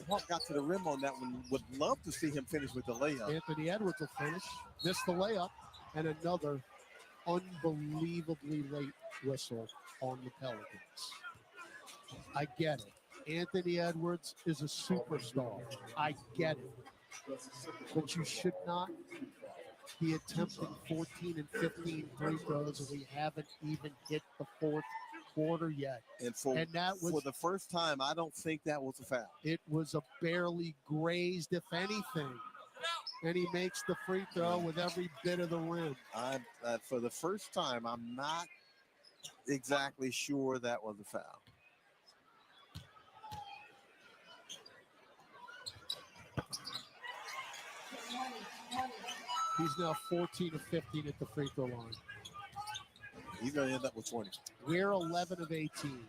Hawk got to the rim on that one. Would love to see him finish with the layup. Anthony Edwards will finish. Missed the layup. And another unbelievably late whistle on the Pelicans. I get it. Anthony Edwards is a superstar. I get it. But you should not be attempting 14 and 15 free throws, and we haven't even hit the fourth quarter yet. And for the first time, I don't think that was a foul. It was a barely grazed, if anything. And he makes the free throw with every bit of the rim. For the first time, I'm not exactly sure that was a foul. He's now 14 of 15 at the free throw line. He's going to end up with 20. We're 11 of 18.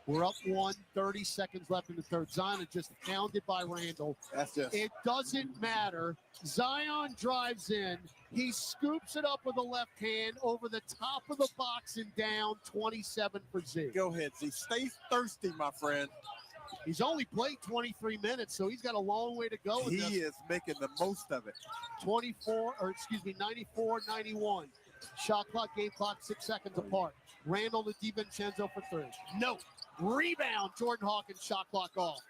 We're up 1, 30 seconds left in the third. Zion is just hounded by Randall. It doesn't matter. Zion drives in. He scoops it up with the left hand over the top of the box and down, 27 for Z. Go ahead, Z. Stay thirsty, my friend. He's only played 23 minutes, so he's got a long way to go. He is making the most of it. 94-91. Shot clock, game clock, 6 seconds apart. Randall to DiVincenzo for 3. No. Rebound, Jordan Hawkins, shot clock off.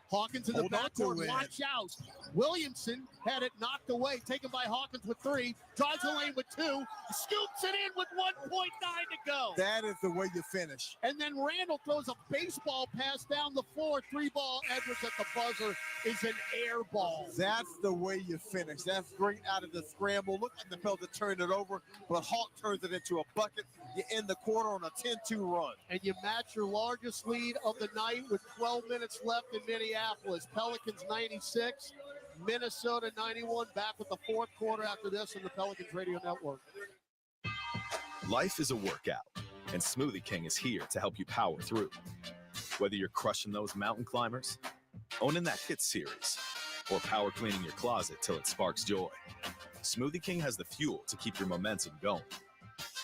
Hawkins in the backcourt, watch out. Williamson had it knocked away, taken by Hawkins with 3, drives the lane with 2, scoops it in with 1.9 to go. That is the way you finish. And then Randall throws a baseball pass down the floor, 3-ball. Edwards at the buzzer is an air ball. That's the way you finish. That's great out of the scramble. Look at the Pelicans turn it over, but Hawk turns it into a bucket. You end the quarter on a 10-2 run. And you match your largest lead of the night with 12 minutes left in Minneapolis. Pelicans 96, Minnesota 91. Back with the fourth quarter after this on the Pelicans Radio Network. Life is a workout, and Smoothie King is here to help you power through. Whether you're crushing those mountain climbers, owning that hit series, or power cleaning your closet till it sparks joy, Smoothie King has the fuel to keep your momentum going.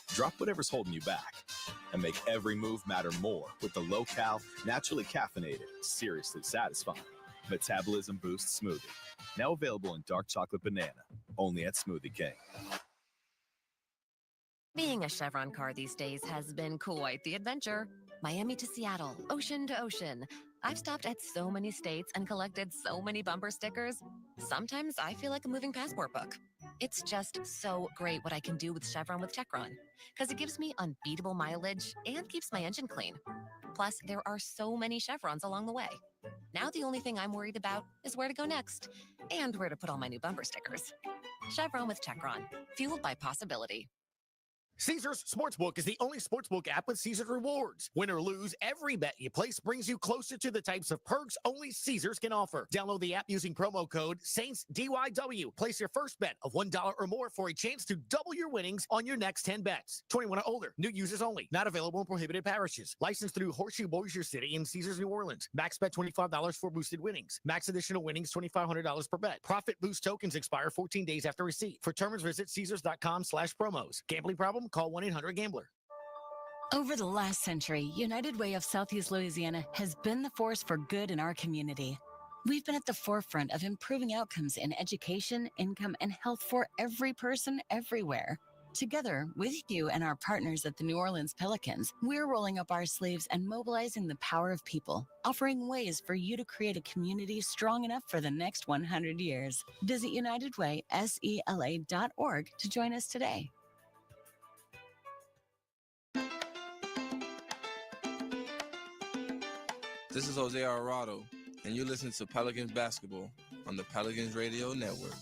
Drop whatever's holding you back and make every move matter more with the low-cal, naturally caffeinated, seriously satisfying Metabolism Boost Smoothie. Now available in dark chocolate banana, only at Smoothie King. Being a Chevron car these days has been quite the adventure. Miami to Seattle, ocean to ocean. I've stopped at so many states and collected so many bumper stickers. Sometimes I feel like a moving passport book. It's just so great what I can do with Chevron with Techron, because it gives me unbeatable mileage and keeps my engine clean. Plus, there are so many Chevrons along the way. Now the only thing I'm worried about is where to go next and where to put all my new bumper stickers. Chevron with Techron, fueled by possibility. Caesars Sportsbook is the only sportsbook app with Caesars rewards. Win or lose, every bet you place brings you closer to the types of perks only Caesars can offer. Download the app using promo code SAINTSDYW. Place your first bet of $1 or more for a chance to double your winnings on your next 10 bets. 21 or older. New users only. Not available in prohibited parishes. Licensed through Horseshoe Bossier City and Caesars New Orleans. Max bet $25 for boosted winnings. Max additional winnings $2,500 per bet. Profit boost tokens expire 14 days after receipt. For terms, visit Caesars.com/promos. Gambling problem? Call 1-800-GAMBLER. Over the last century, United Way of Southeast Louisiana has been the force for good in our community. We've been at the forefront of improving outcomes in education, income, and health for every person everywhere. Together with you and our partners at the New Orleans Pelicans, we're rolling up our sleeves and mobilizing the power of people, offering ways for you to create a community strong enough for the next 100 years. Visit UnitedWaySELA.org to join us today. This is Jose Alvarado, and you're listening to Pelicans basketball on the Pelicans Radio Network.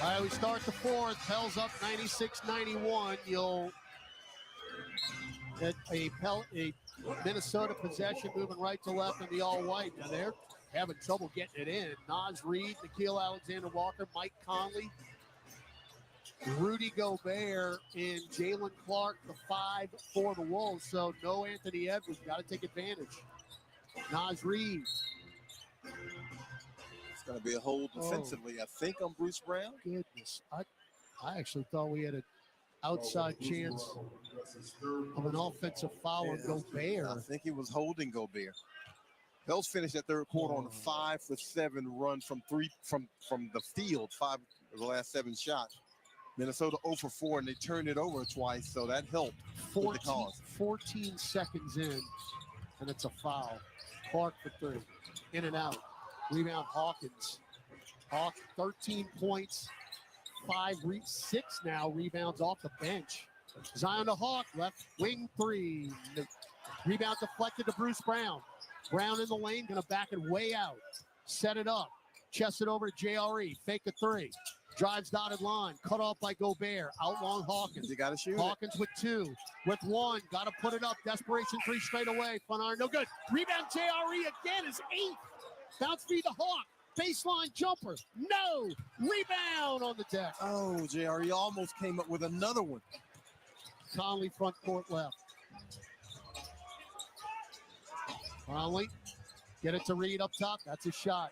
All right, we start the fourth. Pels up 96-91. You'll get a Minnesota possession moving right to left in the all-white. Now they're having trouble getting it in. Naz Reid, Nickeil Alexander-Walker, Mike Conley, Rudy Gobert, and Jalen Clark, the 5 for the Wolves. So no Anthony Edwards. Got to take advantage. Naz Reid. It's going to be a hold defensively, I think, on Bruce Brown. Goodness. I actually thought we had an outside chance of an offensive foul on Gobert. I think he was holding Gobert. Pels finished that third quarter on a 5 for 7 run from the field, 5 of the last 7 shots. Minnesota 0 for 4, and they turned it over twice, so that helped with the cause. 14 seconds in, and it's a foul. Clark for 3. In and out. Rebound Hawkins. Hawk 13 points, 6 now rebounds off the bench. Zion to Hawk, left wing 3. Rebound deflected to Bruce Brown. Brown in the lane, gonna back it way out. Set it up. Chest it over to JRE. Fake a 3. Drives dotted line. Cut off by Gobert. Out long Hawkins. You got to shoot. Hawkins with 2. With 1. Got to put it up. Desperation 3 straight away. Front iron. No good. Rebound JRE again is 8. Bounce feed to Hawk. Baseline jumper. No. Rebound on the deck. Oh, JRE almost came up with another one. Conley front court left. Conley. Get it to Reed up top. That's a shot.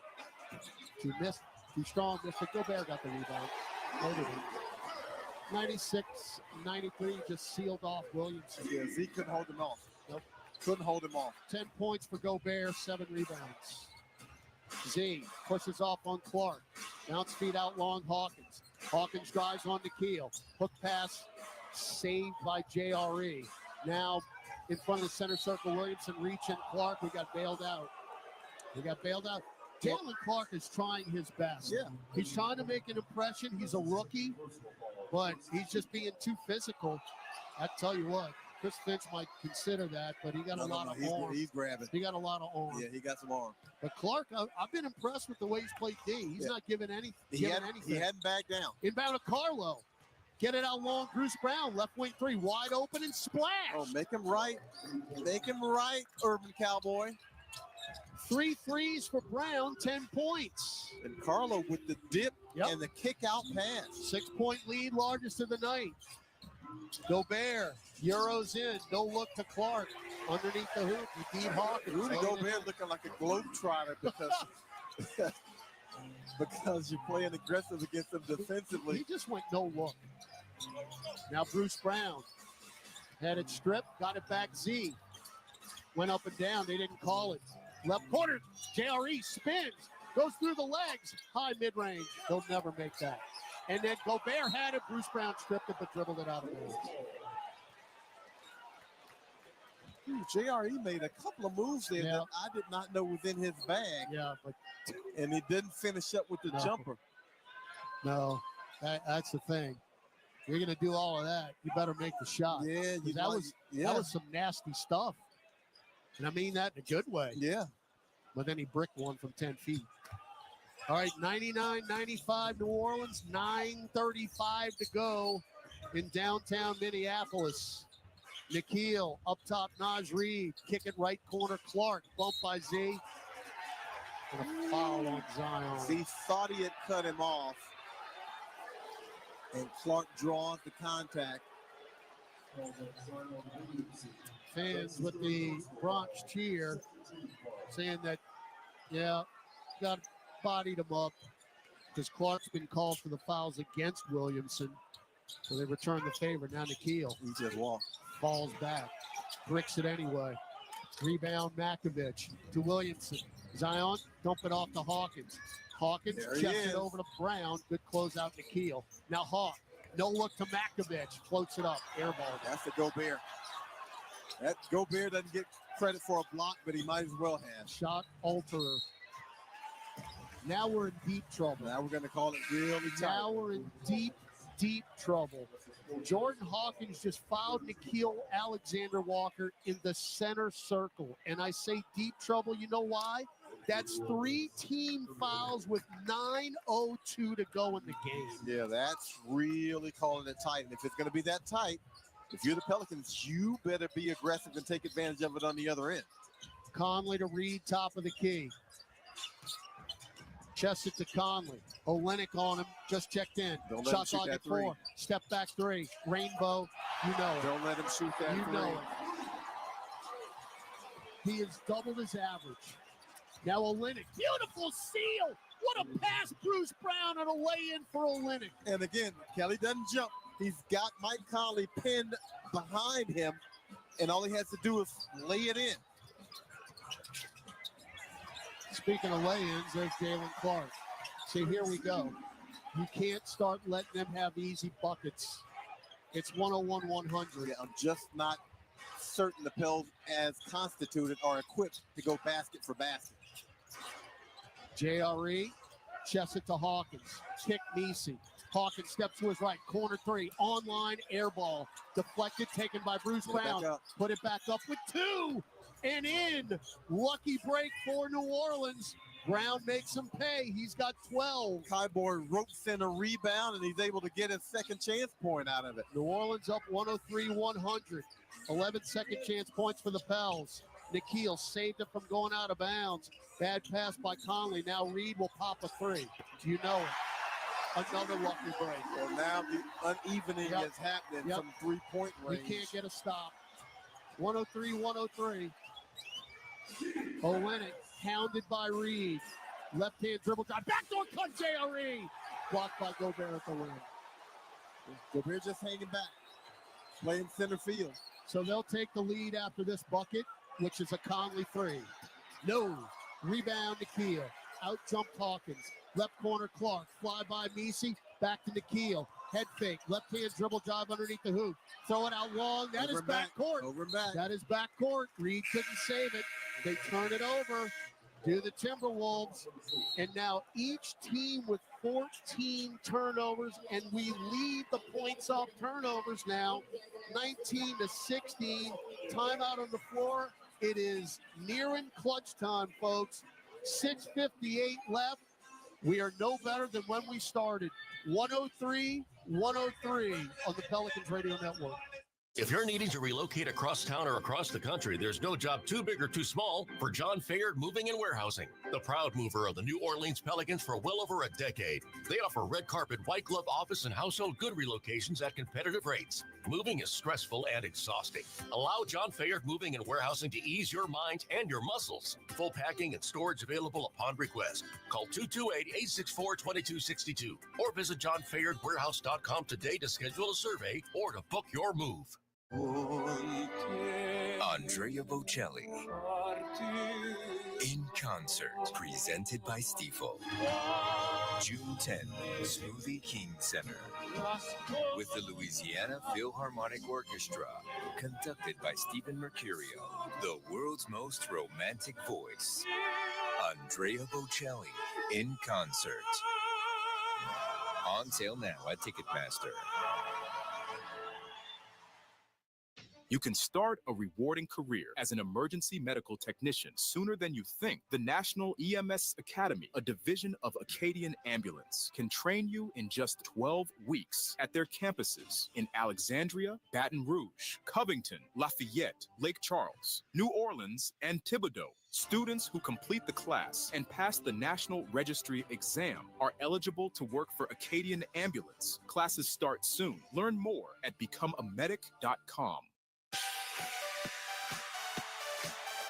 Too strong. Mr. Gobert got the rebound. 96-93 just sealed off Williamson. Yeah, Z couldn't hold him off. Nope. Couldn't hold him off. 10 points for Gobert, 7 rebounds. Z pushes off on Clark. Bounce feed out long Hawkins. Hawkins drives on Nickeil. Hook pass saved by JRE. Now in front of the center circle, Williamson reaching Clark. We got bailed out. Jalen Clark is trying his best. Yeah. He's trying to make an impression. He's a rookie, but he's just being too physical. I tell you what, Chris Finch might consider that, but he got a lot of arm. He's grabbing. He got a lot of arm. Yeah, he got some arm. But Clark, I've been impressed with the way he's played D. He's not giving anything. He hadn't backed down. Inbound to Carlo. Get it out long. Bruce Brown, left wing 3, wide open and splash. Oh, make him right. Make him right, Urban Cowboy. 3 threes for Brown, 10 points. And Carlo with the dip and the kick out pass. 6-point lead, largest of the night. Gobert, Euros in, no look to Clark. Underneath the hoop, you beat Hawkins. Rudy Gobert looking like a globetrotter because you're playing aggressive against him defensively. He just went no look. Now Bruce Brown had it stripped, got it back. Z went up and down. They didn't call it. Left corner, JRE spins, goes through the legs, high mid-range. They'll never make that. And then Gobert had it. Bruce Brown stripped it, but dribbled it out of bounds. JRE made a couple of moves there that I did not know was in his bag. Yeah, and he didn't finish up with the jumper. No, that's the thing. You're going to do all of that. You better make the shot. Yeah, that was some nasty stuff. And I mean that in a good way. Yeah. But then he bricked one from 10 feet. All right, 99-95 New Orleans, 9:35 to go in downtown Minneapolis. Nickeil up top, Naz Reid, kick it right corner, Clark, bump by Z. And a foul on Zion. Z thought he had cut him off. And Clark draws the contact. Fans with the Bronx cheer saying that, got bodied him up because Clark's been called for the fouls against Williamson. So they return the favor. Now Nickeil. He just walked. Falls back. Bricks it anyway. Rebound Makovich to Williamson. Zion, dump it off to Hawkins. Hawkins chests it over to Brown. Good closeout Nickeil. Now Hawk. No look to Makovich. Floats it up. Air ball. That's the Gobert. That Gobert doesn't get credit for a block, but he might as well have. Shot alterer. Now we're in deep trouble. Now we're going to call it really tight. Now we're in deep trouble. Jordan Hawkins just fouled Nickeil Alexander-Walker in the center circle. And I say deep trouble, you know why? That's 3 team fouls with 9:02 to go in the game. Yeah, that's really calling it tight. And if it's going to be that tight, If you're the Pelicans, you better be aggressive and take advantage of it on the other end. Conley to Reed, top of the key. Chest it to Conley. Olenek on him, just checked in. Don't let Shot him shoot clock that at 4. Step back 3. Rainbow, you know it. Don't let him shoot that You three. know it. He has doubled his average. Now Olenek, beautiful steal. What a pass, Bruce Brown, and a lay-in for Olenek. And again, Kelly doesn't jump. He's got Mike Conley pinned behind him, and all he has to do is lay it in. Speaking of lay-ins, there's Jalen Clark. See, here we go. You can't start letting them have easy buckets. It's 101-100. Yeah, I'm just not certain the Pels, as constituted, are equipped to go basket for basket. JRE, chest it to Hawkins. Kick Nisi. Hawkins steps to his right. Corner 3. Online air ball. Deflected, taken by Bruce Brown. Put it back up with 2. And in. Lucky break for New Orleans. Brown makes him pay. He's got 12. Kyborg ropes in a rebound, and he's able to get his second chance point out of it. New Orleans up 103-100. 11 second chance points for the Pels. Nikhil saved it from going out of bounds. Bad pass by Conley. Now Reed will pop a 3. You know it. Another lucky break. Well, now the unevening is happening from three-point range. We can't get a stop. 103-103. Olenek hounded by Reed. Left-hand dribble drive. Backdoor cut, JRE. Blocked by Gobert at the rim. Gobert just hanging back. Playing center field. So they'll take the lead after this bucket, which is a Conley 3. No. Rebound Nikhil. Out jumped Hawkins. Left corner Clark. Fly by Nisi. Back to Nikhil. Head fake. Left hand dribble drive underneath the hoop. Throw it out long. That is backcourt. Over and back. That is backcourt. Reed couldn't save it. They turn it over to the Timberwolves. And now each team with 14 turnovers, and we lead the points off turnovers now. 19-16. Timeout on the floor. It is nearing clutch time, folks. 6:58 left. We are no better than when we started. 103-103 on the Pelicans Radio Network. If you're needing to relocate across town or across the country, there's no job too big or too small for John Fayard Moving and Warehousing, the proud mover of the New Orleans Pelicans for well over a decade. They offer red carpet, white glove office and household good relocations at competitive rates. Moving is stressful and exhausting. Allow John Fayard Moving and Warehousing to ease your mind and your muscles. Full packing and storage available upon request. Call 228-864-2262 or visit johnfayardwarehouse.com today to schedule a survey or to book your move. Andrea Bocelli in concert, presented by Stifel. June 10, Smoothie King Center, with the Louisiana Philharmonic Orchestra, conducted by Stephen Mercurio, the world's most romantic voice. Andrea Bocelli in concert. On sale now at Ticketmaster. You can start a rewarding career as an emergency medical technician sooner than you think. The National EMS Academy, a division of Acadian Ambulance, can train you in just 12 weeks at their campuses in Alexandria, Baton Rouge, Covington, Lafayette, Lake Charles, New Orleans, and Thibodaux. Students who complete the class and pass the National Registry exam are eligible to work for Acadian Ambulance. Classes start soon. Learn more at becomeamedic.com.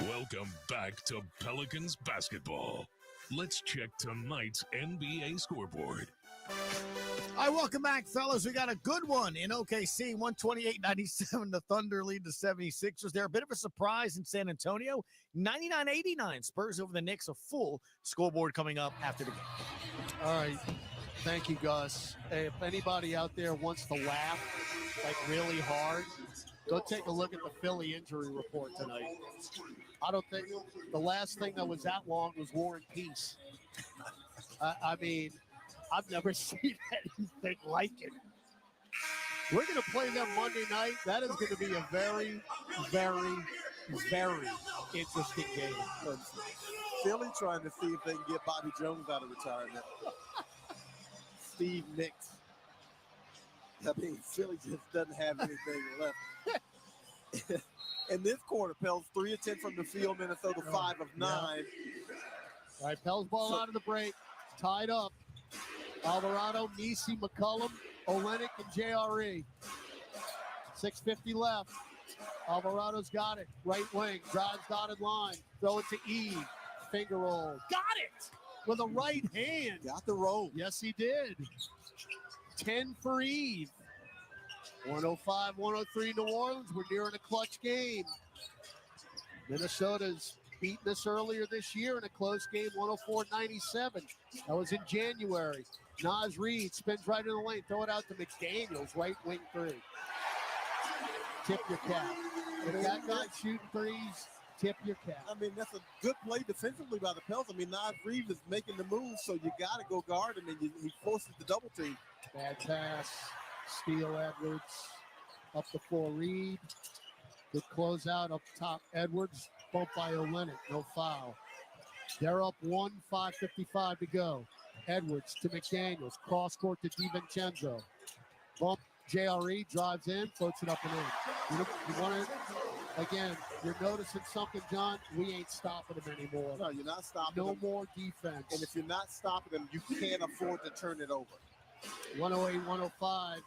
Welcome back to Pelicans basketball. Let's check tonight's NBA scoreboard. All right, welcome back, fellas. We got a good one in OKC, 128-97. The Thunder lead the 76ers. They're a bit of a surprise in San Antonio, 99-89. Spurs over the Knicks. A full scoreboard coming up after the game. All right. Thank you, Gus. Hey, if anybody out there wants to laugh, like really hard, go take a look at the Philly injury report tonight. I don't think the last thing that was that long was War and Peace. I mean, I've never seen anything like it. We're going to play them Monday night. That is going to be a very, very, very interesting game. Philly trying to see if they can get Bobby Jones out of retirement. Steve Nicks. I mean, Philly just doesn't have anything left. In this quarter, Pels 3 of 10 from the field, Minnesota 5 of 9. All right, Pels ball out of the break, tied up. Alvarado, Nisi, McCollum, Olenek, and JRE. 6:50 left. Alvarado's got it. Right wing, drives dotted line. Throw it to Eve. Finger roll. Got it with a right hand. Got the roll. Yes, he did. 10 for Eve. 105-103 New Orleans. We're nearing a clutch game. Minnesota's beaten us earlier this year in a close game, 104-97. That was in January. Naz Reid spins right in the lane. Throw it out to McDaniels, right wing three. Tip your cap. If that guy's shooting threes, tip your cap. I mean, that's a good play defensively by the Pels. I mean, Naz Reid is making the move, so you got to go guard him, and he forces the double team. Bad pass. Steal Edwards. Up the floor, Reid. Good closeout up top. Edwards. Bumped by Olenek. No foul. They're up 1, 5:55 to go. Edwards to McDaniels. Cross court to DiVincenzo. Bump. JRE drives in, floats it up and in. You want to, again, you're noticing something, John. We ain't stopping them anymore. No, you're not stopping them. No more defense. And if you're not stopping them, you can't afford to turn it over. 108-105.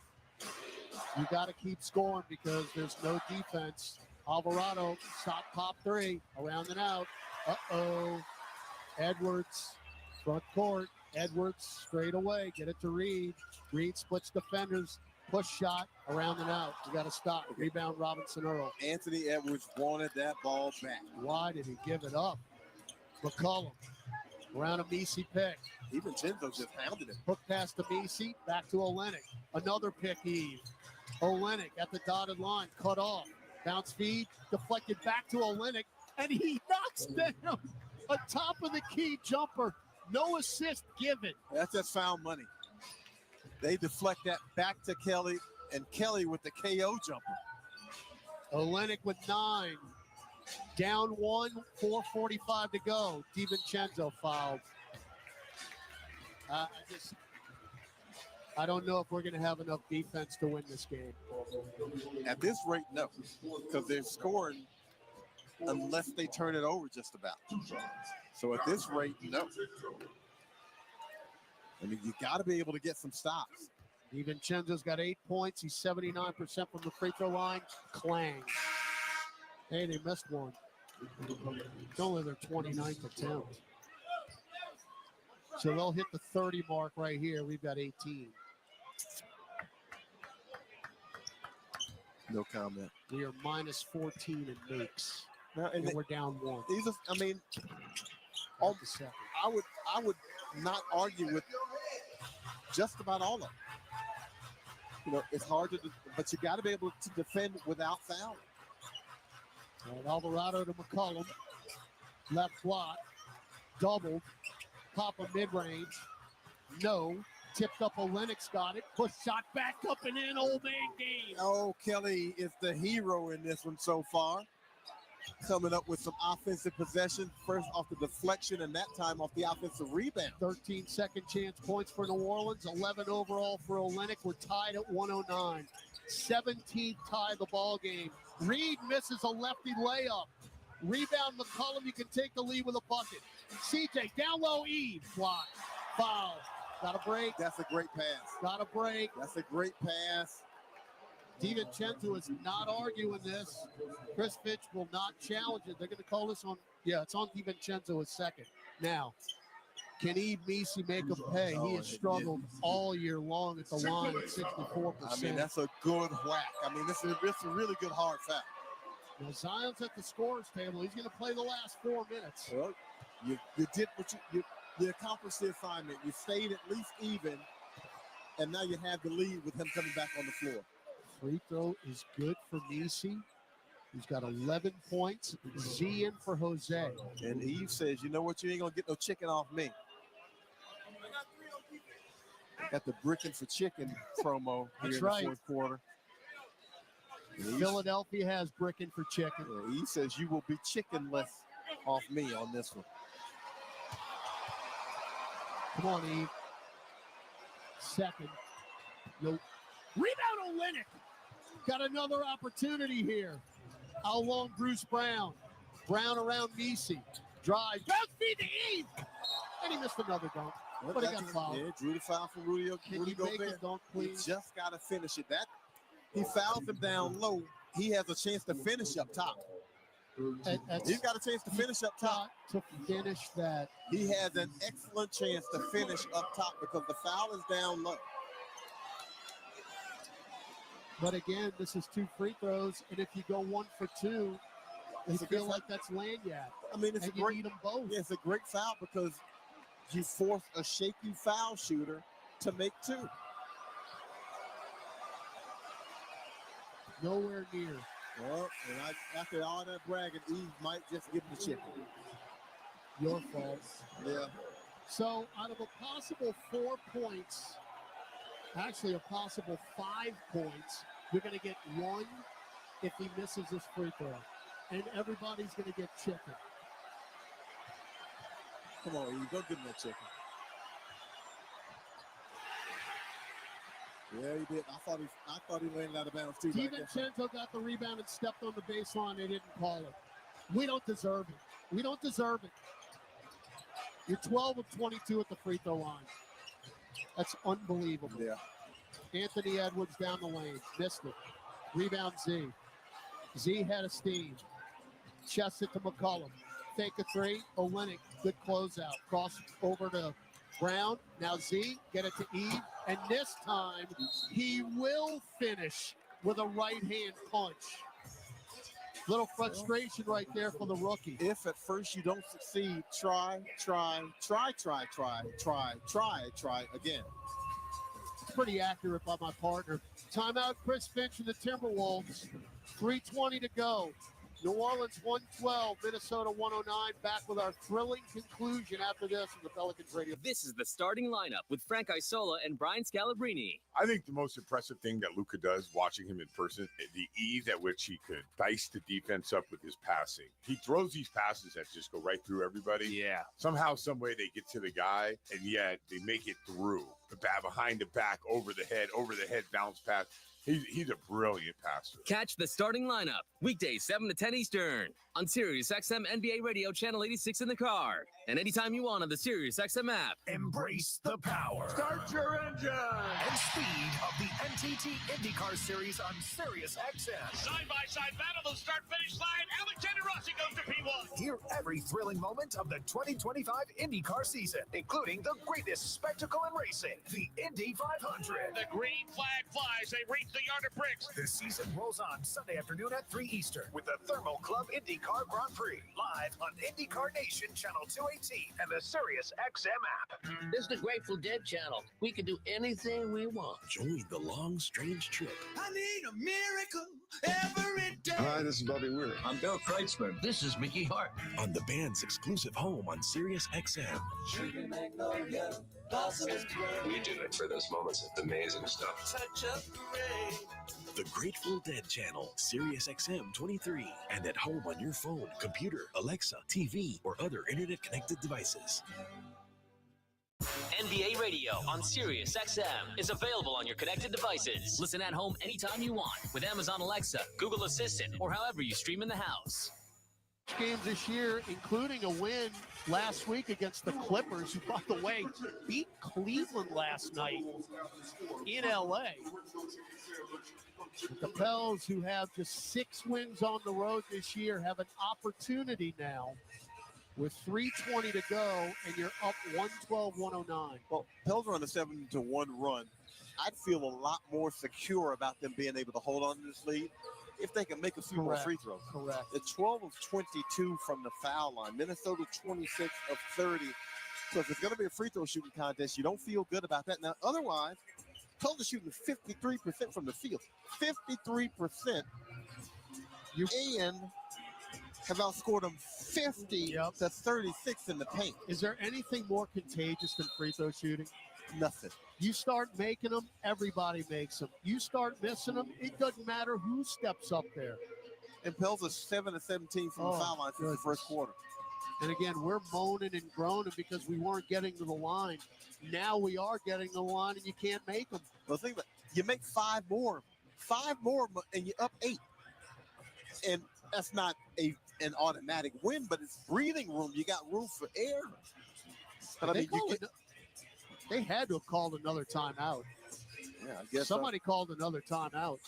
You got to keep scoring because there's no defense. Alvarado, stop, pop three, around and out. Uh-oh. Edwards, front court. Edwards, straight away, get it to Reid. Reid splits defenders. Push shot, around and out. You got to stop. Rebound, Robinson Earl. Anthony Edwards wanted that ball back. Why did he give it up? McCollum, around a Misi pick. DiVincenzo just hounded him. Hook pass to Misi, back to Olenek. Another pick, Eve. Olenek at the dotted line, cut off. Bounce feed, deflected back to Olenek, and he knocks down a top of the key jumper. No assist given. That's just foul money. They deflect that back to Kelly, and Kelly with the KO jumper. Olenek with 9. Down 1, 4:45 to go. DiVincenzo fouled. I don't know if we're going to have enough defense to win this game. At this rate, no, because they're scoring unless they turn it over just about. So at this rate, no. I mean, you got to be able to get some stops. DiVincenzo's got 8 points. He's 79% from the free throw line. Clang. Hey, they missed one. It's only their 29th attempt. So they'll hit the 30 mark right here. We've got 18. No comment. We are minus 14 in makes. Now, and we're down 1. These are, I mean, I would not argue with just about all of them. You know, it's hard to, but you got to be able to defend without fouling. And Alvarado to McCollum. Left block. Doubled. Pop a mid-range. No. Tipped up. Olenek got it. Push shot back up and in. Old man game. Oh, Kelly is the hero in this one so far. Coming up with some offensive possession. First off the deflection, and that time off the offensive rebound. 13 second chance points for New Orleans. 11 overall for Olenek. We're tied at 109. 17th tie of the ball game. Reid misses a lefty layup. Rebound McCollum. You can take the lead with a bucket. CJ down low. Eve fly. Foul. Got a break. That's a great pass. Got a break. That's a great pass. DiVincenzo is not arguing this. Chris Fitch will not challenge it. They're going to call this on. Yeah, it's on DiVincenzo at second. Now, can Eve Misi make him pay? He has struggled all year long at the line at 64%. I mean, that's a good whack. I mean, this is a really good hard foul. Now, Zion's at the scorer's table. He's going to play the last 4 minutes. Well, you did what you accomplished the assignment. You stayed at least even, and now you have the lead with him coming back on the floor. Free throw is good for Misi. He's got 11 points. Z in for Jose. And Eve says, you know what? You ain't going to get no chicken off me. Got the bricking for chicken promo here in the fourth quarter. Philadelphia has bricking for chicken. Yeah, he says you will be chickenless off me on this one. Come on, Eve. Second. You'll Rebound Olenek. Got another opportunity here. Out long, Bruce Brown. Brown around Misi. Drive. Bounce feed to Eve. And he missed another dunk. But he got fouled. Yeah, drew the foul from Rudy Gobert. Dunk, please? He just got to finish it. He fouls him down low. He has a chance to finish up top. He's got a chance to finish up top. To finish that. He has an excellent chance to finish up top because the foul is down low. But again, this is 2 free throws, and if you go 1 for 2, you feel like that's lanyard. I mean, it's you need them both. Yeah, it's a great foul because you force a shaky foul shooter to make 2. Nowhere near. Well, and after all that bragging, Eve might just give him the chicken. Your fault. Yeah. So out of a possible 4 points, actually a possible 5 points, you're going to get 1 if he misses this free throw. And everybody's going to get chicken. Come on, Eve, go give him that chicken. Yeah, he did. I thought he landed out of bounds too. DiVincenzo got the rebound and stepped on the baseline. They didn't call it. We don't deserve it. We don't deserve it. You're 12 of 22 at the free throw line. That's unbelievable. Yeah. Anthony Edwards down the lane. Missed it. Rebound Z. Z had a steam. Chest it to McCollum. Fake a 3. Olenek. Good closeout. Cross over to Brown. Now Z. Get it to Eve. And this time, he will finish with a right-hand punch. Little frustration right there for the rookie. If at first you don't succeed, try again. Pretty accurate by my partner. Timeout, Chris Finch and the Timberwolves. 3:20 to go. New Orleans 112, Minnesota 109. Back with our thrilling conclusion after this on the Pelicans radio. This is the starting lineup with Frank Isola and Brian Scalabrine. I think the most impressive thing that Luka does, watching him in person, is the ease at which he could dice the defense up with his passing. He throws these passes that just go right through everybody. Yeah. Somehow, some way they get to the guy, and yet they make it through. The bat behind the back, over the head, bounce pass. He's a brilliant passer. Catch the starting lineup weekdays 7 to 10 Eastern on Sirius XM NBA Radio Channel 86 in the car and anytime you want on the Sirius XM app. Embrace the power. Start your engine. And speed of the NTT IndyCar Series on Sirius XM. Side-by-side battle, the start-finish line. Alexander Rossi goes to P1. Hear every thrilling moment of the 2025 IndyCar season, including the greatest spectacle in racing, the Indy 500. The green flag flies. They reach the yard of bricks. The season rolls on Sunday afternoon at 3 Eastern with the Thermal Club IndyCar Grand Prix, live on IndyCar Nation Channel 218 and the Sirius XM app. This is the Grateful Dead channel. We can do anything we want. Join the long, strange trip. I need a miracle every day. Hi, this is Bobby Weir. I'm Bill Kreitzman. This is Mickey Hart. On the band's exclusive home on Sirius XM. We do it for those moments of amazing stuff. Touch up the rain. The Grateful Dead channel, Sirius XM 23, and at home on your phone, computer, Alexa, TV, or other internet-connected devices. NBA Radio on Sirius XM is available on your connected devices. Listen at home anytime you want with Amazon Alexa, Google Assistant, or however you stream in the house. Games this year, including a win last week against the Clippers, who, by the way, beat Cleveland last night in L.A. The Pels, who have just 6 wins on the road this year, have an opportunity now with 3:20 to go, and you're up 112-109. Well, Pels are on a 7-1 run. I'd feel a lot more secure about them being able to hold on to this lead if they can make a few more free throws. Correct. The 12 of 22 from the foul line. Minnesota 26 of 30. So if it's going to be a free throw shooting contest, you don't feel good about that. Now, otherwise, Pels are shooting 53% from the field. 53%. And have outscored them 50 to 36 in the paint. Is there anything more contagious than free throw shooting? Nothing. You start making them, everybody makes them. You start missing them, it doesn't matter who steps up there. And Pels are 7 of 17 from the foul line since the first quarter. And again, we're moaning and groaning because we weren't getting to the line. Now we are getting to the line, and you can't make them. Well, think about you make 5 more, and you're up 8. And that's not an automatic win, but it's breathing room. You got room for air. But they had to have called another timeout. Yeah, I guess somebody called another timeout.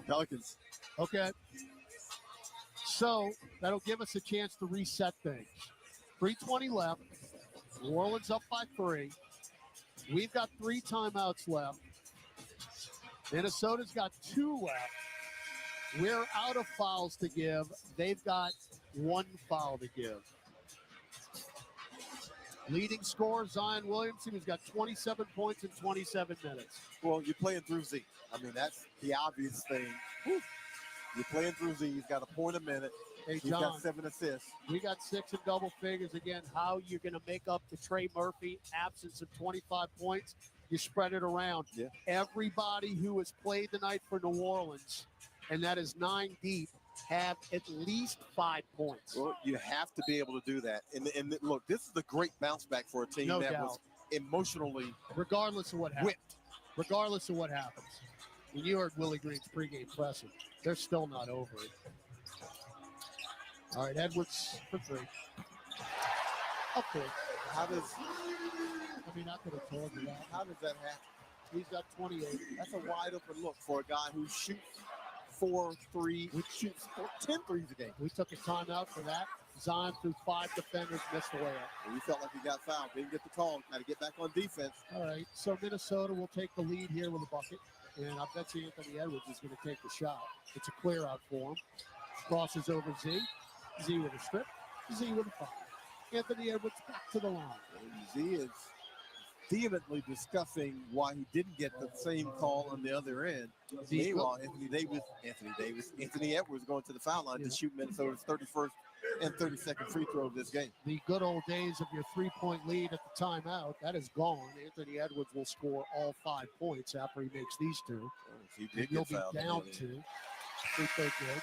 Pelicans. Okay. So that'll give us a chance to reset things. 3:20 left. New Orleans up by 3. We've got 3 timeouts left. Minnesota's got 2 left. We're out of fouls to give. They've got 1 foul to give. Leading scorer, Zion Williamson, who's got 27 points in 27 minutes. Well, you're playing through Z. I mean, that's the obvious thing. Whew. You're playing through Z. He's got a point a minute. Hey, He's John, got 7 assists. We got 6 in double figures. Again, how you're going to make up the Trey Murphy absence of 25 points, you spread it around. Yeah. Everybody who has played tonight for New Orleans, and that is 9 deep, have at least 5 points. Well, you have to be able to do that. And look, this is a great bounce back for a team No that doubt. was emotionally regardless of what happens. whipped. Regardless of what happens. When you heard Willie Green's pregame presser, they're still not over it. All right, Edwards for 3. Okay. How does I mean, I could have told you that. How does that happen? He's got 28. That's a wide open look for a guy who shoots 10 threes a game. We took a timeout for that. Zion through 5 defenders, missed the layup. And he felt like he got fouled. Didn't get the call. Got to get back on defense. All right, so Minnesota will take the lead here with a bucket. And I bet you Anthony Edwards is going to take the shot. It's a clear out for him. Crosses over Z. Z with a strip. Z with a foul. Anthony Edwards back to the line. Z is vehemently discussing why he didn't get the same call on the other end. Meanwhile, Anthony Edwards going to the foul line to shoot Minnesota's 31st and 32nd free throw of this game. The good old days of your 3-point lead at the timeout, that is gone. Anthony Edwards will score all 5 points after he makes these 2. You'll be down 2. Free throw good.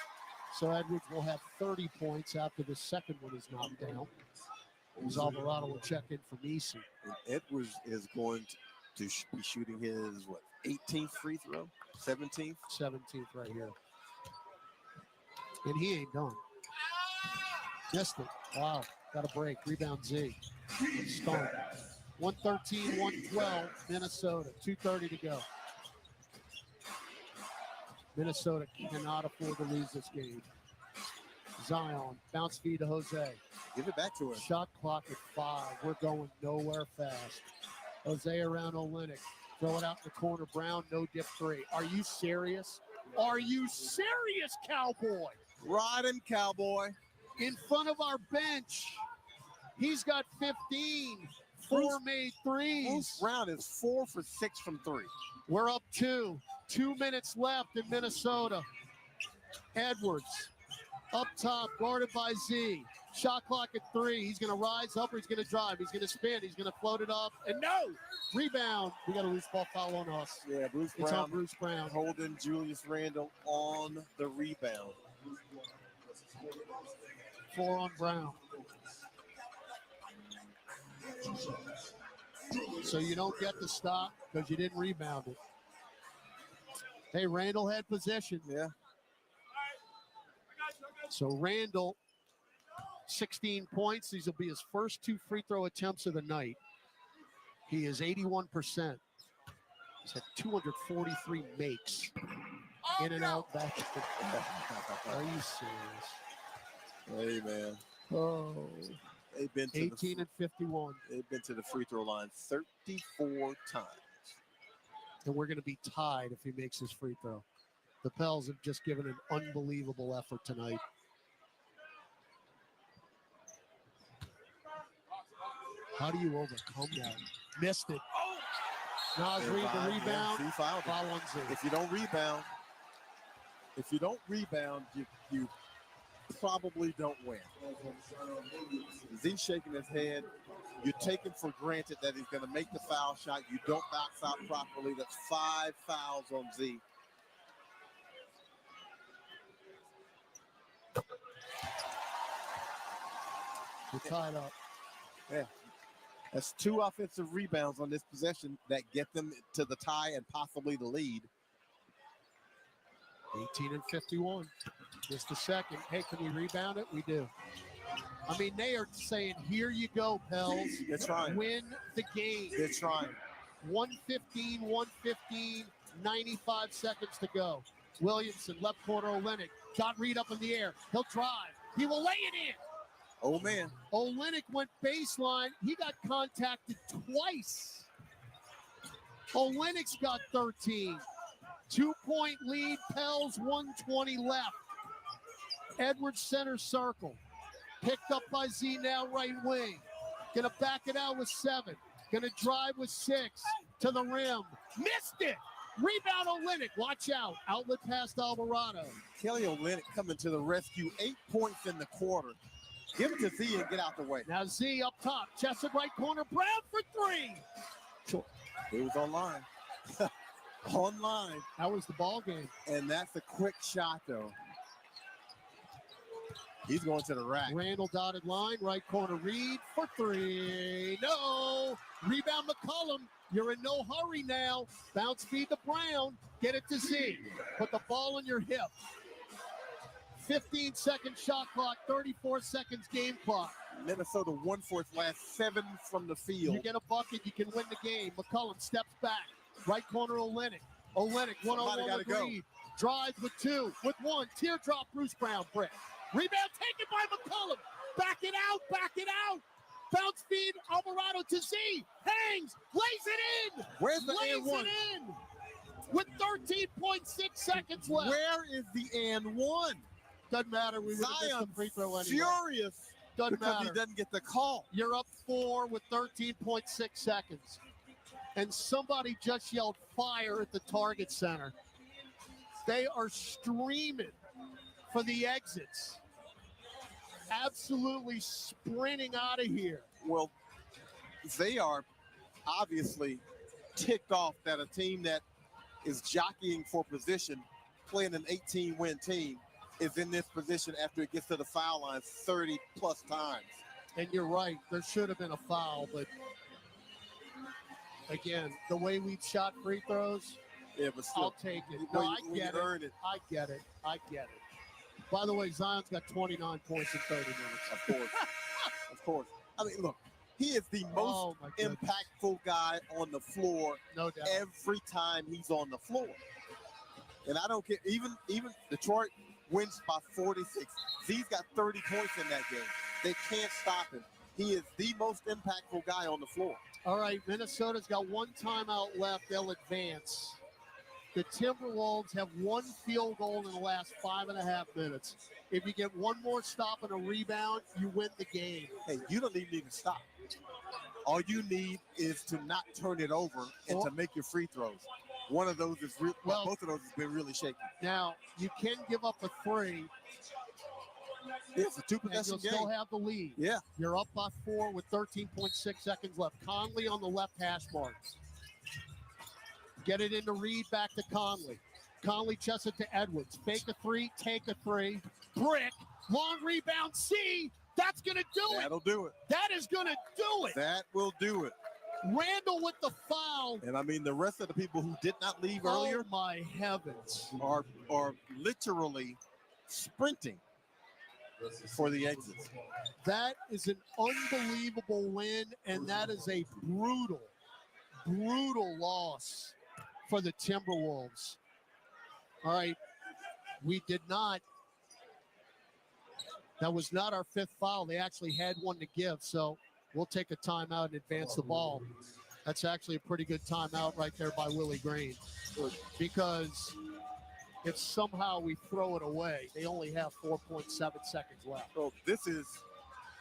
So Edwards will have 30 points after the second one is knocked down. As Alvarado will check in for Nisi. And Edwards is going to be shooting his, 18th free throw? 17th? 17th right here. And he ain't done. Missed it. Wow. Got a break. Rebound Z. Start. 113, 112, Minnesota. 2:30 to go. Minnesota cannot afford to lose this game. Zion, bounce feed to Jose. Give it back to him. Shot clock at 5. We're going nowhere fast. Jose around Olynyk. Throw it out in the corner. Brown, no dip 3. Are you serious? Are you serious, Cowboy? Riding Cowboy. In front of our bench. He's got 15. 4 made threes. Bruce Brown is 4 for 6 from 3. We're up 2. 2 minutes left in Minnesota. Edwards up top, guarded by Z. Shot clock at 3. He's going to rise up or he's going to drive. He's going to spin. He's going to float it up. And no! Rebound. We got a loose ball foul on us. Yeah, Bruce It's Brown. on Bruce Brown. Holding Julius Randle on the rebound. 4 on Brown. So you don't get the stop because you didn't rebound it. Hey, Randle had possession. Yeah. So Randle, 16 points. These will be his first 2 free throw attempts of the night. He is 81%. He's had 243 makes. In and out, back. Are you serious? Hey, man. Oh. They've been to 18 and 51. They've been to the free throw line 34 times. And we're going to be tied if he makes his free throw. The Pels have just given an unbelievable effort tonight. How do you overcome that? Missed it. Nas Reed, the rebound. Yeah, foul on Z. If you don't rebound, you probably don't win. Z shaking his head. You're taking for granted that he's going to make the foul shot. You don't box out properly. That's 5 fouls on Z. We're tied up. Yeah. That's 2 offensive rebounds on this possession that get them to the tie and possibly the lead. 18 and 51. Just a second. Hey, can we rebound it? We do. I mean, they are saying, here you go, Pels. They're trying. Win the game. They're trying. 1:15, 95 seconds to go. Williamson, left corner, Olynyk. Got Reed up in the air. He'll drive. He will lay it in. Oh, man. Olynyk went baseline. He got contacted twice. Olynyk's got 13. 2-point lead. Pels, 1:20 left. Edwards center circle. Picked up by Z now right wing. Gonna back it out with 7. Gonna drive with 6. To the rim. Missed it. Rebound Olynyk. Watch out. Outlet pass to Alvarado. Kelly Olynyk coming to the rescue. 8 points in the quarter. Give it to Z and get out the way. Now Z up top. Jessup right corner. Brown for 3. It was online. Online. That was the ball game. And that's a quick shot, though. He's going to the rack. Randall dotted line. Right corner Reed for 3. No. Rebound McCollum. You're in no hurry now. Bounce feed to Brown. Get it to Z. Put the ball in your hip. 15-second shot clock. 34 seconds game clock. Minnesota won for its last 7 from the field. You get a bucket, you can win the game. McCollum steps back. Right corner Olynyk. Olynyk one-on-one with Reed. Drives with 2. With 1. Teardrop Bruce Brown brick. Rebound taken by McCollum. Back it out. Back it out. Bounce feed Alvarado to Z. Hangs. Lays it in. Where's the lays and one? It in. With 13.6 seconds left. Where is the and one? Doesn't matter. We would have missed the free throw anyway. Furious. Doesn't because matter. He doesn't get the call. You're up 4 with 13.6 seconds. And somebody just yelled fire at the Target Center. They are streaming for the exits. Absolutely sprinting out of here. Well, they are obviously ticked off that a team that is jockeying for position, playing an 18-win team, is in this position after it gets to the foul line 30-plus times. And you're right. There should have been a foul, but again, the way we shot free throws, yeah, but still, I'll take it. No, I get it. I get it. I get it. By the way, Zion's got 29 points in 30 minutes. Of course. Of course. I mean, look, he is the most impactful guy on the floor. No doubt. Every time he's on the floor. And I don't care. Even Detroit wins by 46. Z's got 30 points in that game. They can't stop him. He is the most impactful guy on the floor. All right, Minnesota's got 1 timeout left. They'll advance. The Timberwolves have 1 field goal in the last 5.5 minutes. If you get 1 more stop and a rebound, you win the game. Hey, you don't even need to stop. All you need is to not turn it over and to make your free throws. One of those is both of those has been really shaky. Now, you can give up a 3. It's a 2-possession game. You'll still have the lead. Yeah. You're up by 4 with 13.6 seconds left. Conley on the left hash mark. Get it into Reed, back to Conley. Conley chests it to Edwards. Fake a 3, take a 3. Brick, long rebound, C. That's going to do it. That'll do it. That is going to do it. That will do it. Randall with the foul. And I mean, the rest of the people who did not leave earlier. Oh, my heavens. Are literally sprinting for the exits. That is an unbelievable win, and that is a brutal loss for the Timberwolves. All right, we did not. That was not our 5th foul. They actually had 1 to give, so we'll take a timeout and advance the ball. That's actually a pretty good timeout right there by Willie Green, because if somehow we throw it away, they only have 4.7 seconds left. So this is,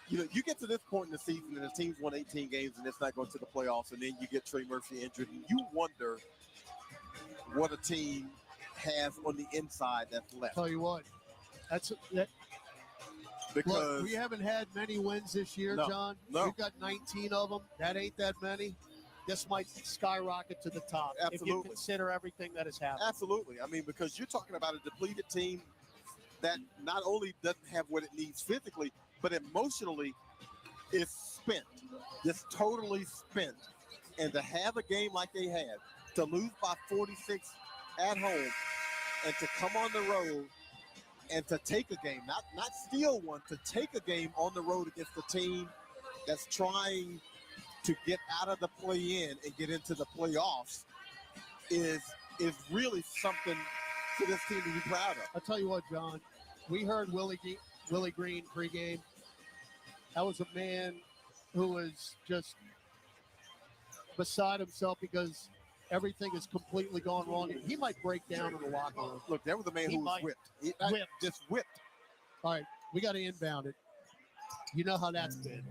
you get to this point in the season and the team's won 18 games and it's not going to the playoffs, and then you get Trey Murphy injured, and you wonder what a team has on the inside that's left. Tell you what, because look, we haven't had many wins this year, John. No. We've got 19 of them. That ain't that many. This might skyrocket to the top. Absolutely. If you consider everything that has happened. Absolutely. I mean, because you're talking about a depleted team that not only doesn't have what it needs physically, but emotionally is spent, just totally spent. And to have a game like they had, to lose by 46 at home, and to come on the road and to take a game, not steal one, to take a game on the road against a team that's trying to get out of the play-in and get into the playoffs is really something for this team to be proud of. I'll tell you what, John, we heard Willie Green pregame. That was a man who was just beside himself because everything has completely gone wrong. He might break down in the locker room. Look, there was a man who was whipped. Just whipped. All right, we got to inbound it. You know how that's been.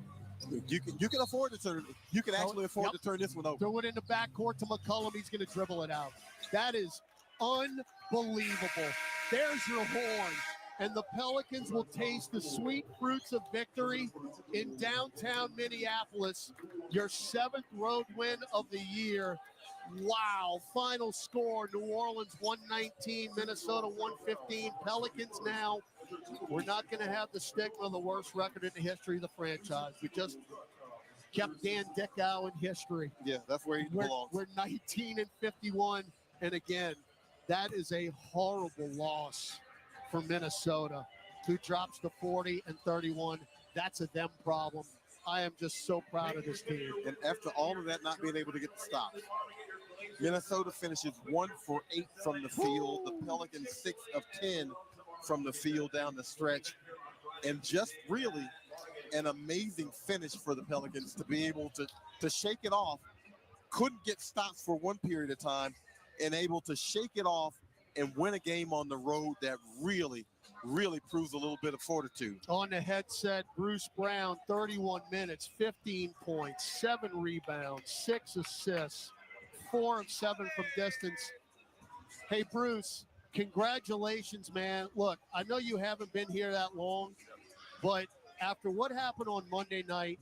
You can afford to turn. You can actually afford to turn this one over. Throw it in the backcourt to McCollum. He's going to dribble it out. That is unbelievable. There's your horn. And the Pelicans will taste the sweet fruits of victory in downtown Minneapolis. Your 7th road win of the year. Wow. Final score, New Orleans 119, Minnesota 115. Pelicans now, we're not going to have the stigma of the worst record in the history of the franchise. We just kept Dan Dickow in history. Yeah, that's where he belongs. We're 19-51. And again, that is a horrible loss for Minnesota, who drops to 40-31. That's a them problem. I am just so proud of this team. And after all of that not being able to get the stop, Minnesota finishes 1 for 8 from the field. The Pelicans 6 of 10 from the field down the stretch. And just really an amazing finish for the Pelicans to be able to shake it off. Couldn't get stops for one period of time and able to shake it off and win a game on the road that really proves a little bit of fortitude. On the headset, Bruce Brown, 31 minutes, 15 points, 7 rebounds, 6 assists, 4 of 7 from distance. Hey, Bruce, congratulations, man. Look, I know you haven't been here that long, but after what happened on Monday night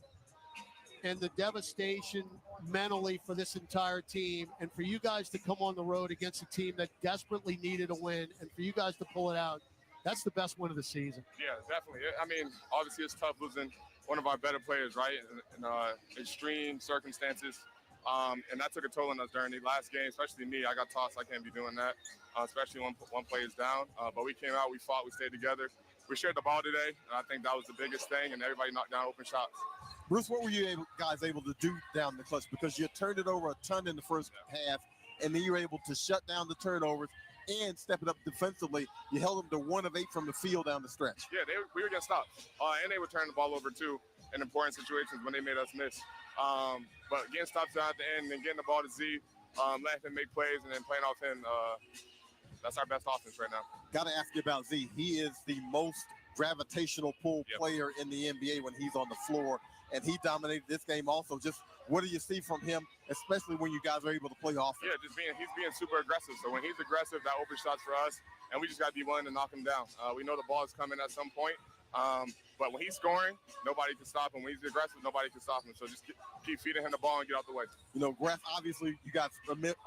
and the devastation mentally for this entire team, and for you guys to come on the road against a team that desperately needed a win, and for you guys to pull it out, that's the best win of the season. Yeah, definitely. I mean, obviously it's tough losing one of our better players, right, in extreme circumstances. And that took a toll on us during the last game, especially me. I got tossed. I can't be doing that, especially when one player is down. But we came out, we fought, we stayed together. We shared the ball today, and I think that was the biggest thing, and everybody knocked down open shots. Bruce, what were you guys able to do down the clutch? Because you turned it over a ton in the first half, and then you were able to shut down the turnovers and step it up defensively. You held them to 1 of 8 from the field down the stretch. Yeah, we were getting stopped. And they were turning the ball over, too, in important situations when they made us miss. But getting stops at the end and getting the ball to Z, letting him make plays, and then playing off him, that's our best offense right now. Got to ask you about Z. He is the most gravitational pull player in the NBA when he's on the floor, and he dominated this game also. Just what do you see from him, especially when you guys are able to play offense? Yeah, he's being super aggressive. So when he's aggressive, that opens shots for us, and we just got to be willing to knock him down. We know the ball is coming at some point, but when he's scoring, nobody can stop him. When he's aggressive, nobody can stop him. So just keep feeding him the ball and get out the way. You know, Graf, obviously you got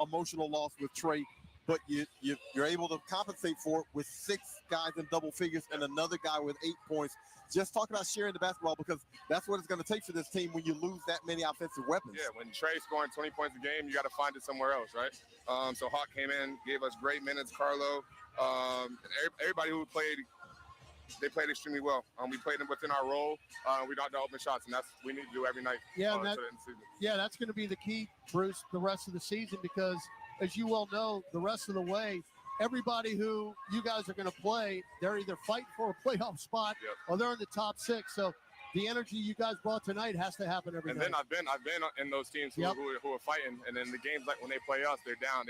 emotional loss with Trey, but you're able to compensate for it with 6 guys in double figures and another guy with 8 points. Just talk about sharing the basketball, because that's what it's going to take for this team when you lose that many offensive weapons. Yeah, when Trey's scoring 20 points a game, you got to find it somewhere else, right? So Hawk came in, gave us great minutes. Carlo, everybody who played, they played extremely well. We played them within our role. We knocked out open shots, and that's what we need to do every night. Yeah, that's going to be the key, Bruce, the rest of the season, because as you well know, the rest of the way, everybody who you guys are going to play, they're either fighting for a playoff spot or they're in the top 6. So the energy you guys brought tonight has to happen every night. And then I've been in those teams who are fighting, and then the games, like when they play us, they're down.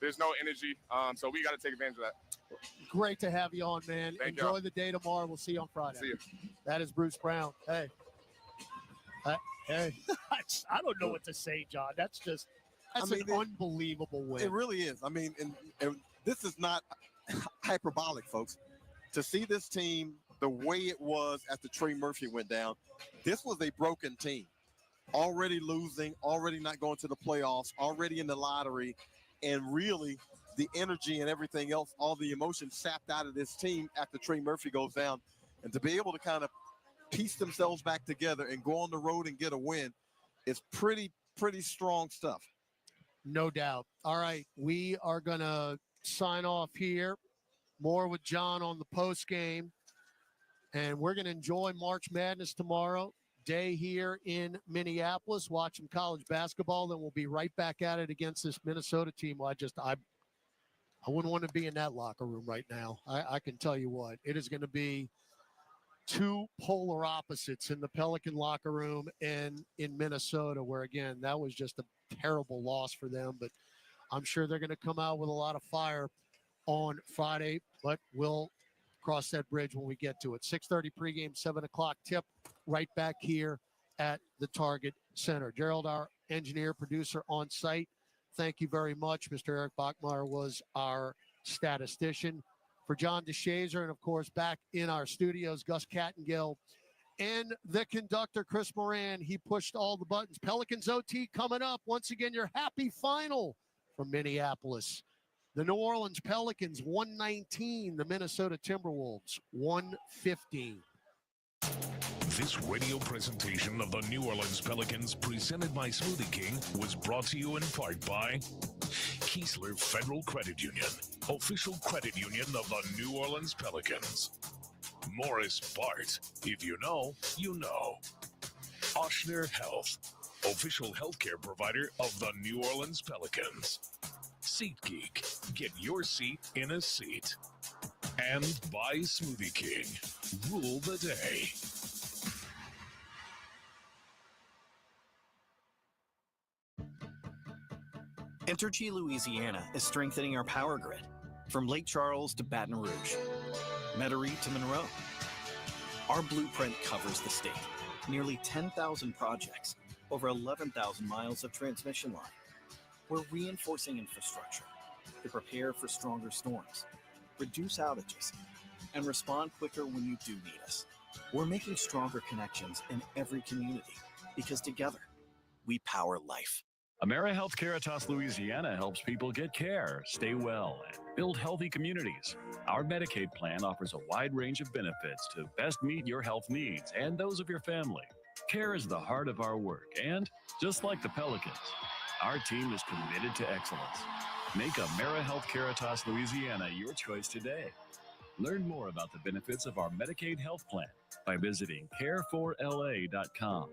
There's no energy. So we got to take advantage of that. Great to have you on, man. Enjoy the day tomorrow. We'll see you on Friday. See you. That is Bruce Brown. Hey. Hey. I don't know what to say, John. That's an unbelievable win. It really is. I mean, and this is not hyperbolic, folks. To see this team the way it was after Trey Murphy went down, this was a broken team. Already losing, already not going to the playoffs, already in the lottery, and really the energy and everything else, all the emotion sapped out of this team after Trey Murphy goes down. And to be able to kind of piece themselves back together and go on the road and get a win is pretty strong stuff. No doubt. All right, we are going to sign off here. More with John on the post game. And we're going to enjoy March Madness tomorrow. Day here in Minneapolis, watching college basketball. Then we'll be right back at it against this Minnesota team. I wouldn't want to be in that locker room right now. I can tell you what. It is going to be two polar opposites in the Pelican locker room and in Minnesota, where, again, that was just a terrible loss for them. But I'm sure they're going to come out with a lot of fire on Friday, but we'll cross that bridge when we get to it. 6:30 pregame, 7 o'clock tip, right back here at the Target Center. Gerald, our engineer, producer on site, thank you very much. Mr. Eric Bachmeyer was our statistician. For John DeShazer, and, of course, back in our studios, Gus Kattengill, and the conductor, Chris Moran. He pushed all the buttons. Pelicans OT coming up. Once again, your happy final from Minneapolis. The New Orleans Pelicans, 119. The Minnesota Timberwolves, 115. This radio presentation of the New Orleans Pelicans, presented by Smoothie King, was brought to you in part by Keesler Federal Credit Union, official credit union of the New Orleans Pelicans. Morris Bart, if you know, you know. Oshner Health, official healthcare provider of the New Orleans Pelicans. SeatGeek, get your seat in a seat. And by Smoothie King, rule the day. Entergy Louisiana is strengthening our power grid from Lake Charles to Baton Rouge, Metairie to Monroe. Our blueprint covers the state, nearly 10,000 projects, over 11,000 miles of transmission line. We're reinforcing infrastructure to prepare for stronger storms, reduce outages, and respond quicker when you do need us. We're making stronger connections in every community because together, we power life. AmeriHealth Caritas Louisiana helps people get care, stay well, and build healthy communities. Our Medicaid plan offers a wide range of benefits to best meet your health needs and those of your family. Care is the heart of our work, and just like the Pelicans, our team is committed to excellence. Make AmeriHealth Caritas Louisiana your choice today. Learn more about the benefits of our Medicaid health plan by visiting care4la.com.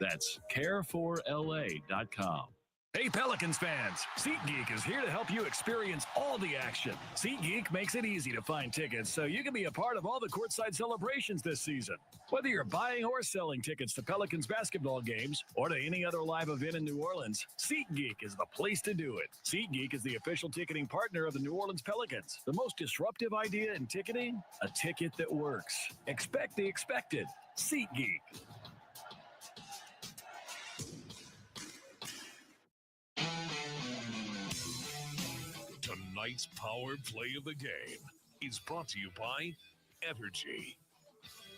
That's care4la.com. Hey, Pelicans fans, SeatGeek is here to help you experience all the action. SeatGeek makes it easy to find tickets so you can be a part of all the courtside celebrations this season. Whether you're buying or selling tickets to Pelicans basketball games or to any other live event in New Orleans, SeatGeek is the place to do it. SeatGeek is the official ticketing partner of the New Orleans Pelicans. The most disruptive idea in ticketing? A ticket that works. Expect the expected. SeatGeek. Tonight's power play of the game is brought to you by Energy.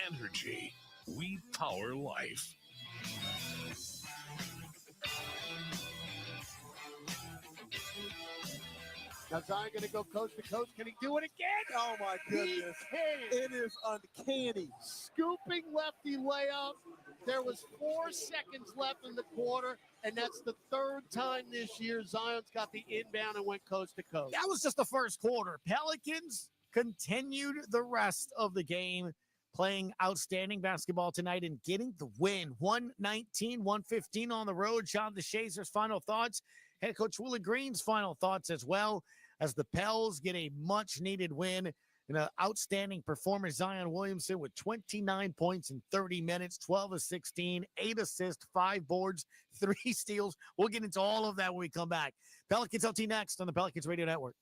Energy, we power life. Now Zion going to go coast to coast. Can he do it again? Oh, my goodness. It is uncanny. Scooping lefty layup. There was 4 seconds left in the quarter, and that's the third time this year Zion's got the inbound and went coast to coast. That was just the first quarter. Pelicans continued the rest of the game, playing outstanding basketball tonight and getting the win. 119-115 on the road. John DeShazer's final thoughts. Head coach Willie Green's final thoughts as well, as the Pels get a much-needed win. An outstanding performer, Zion Williamson, with 29 points in 30 minutes, 12 of 16, 8 assists, 5 boards, 3 steals. We'll get into all of that when we come back. Pelicans LT next on the Pelicans Radio Network.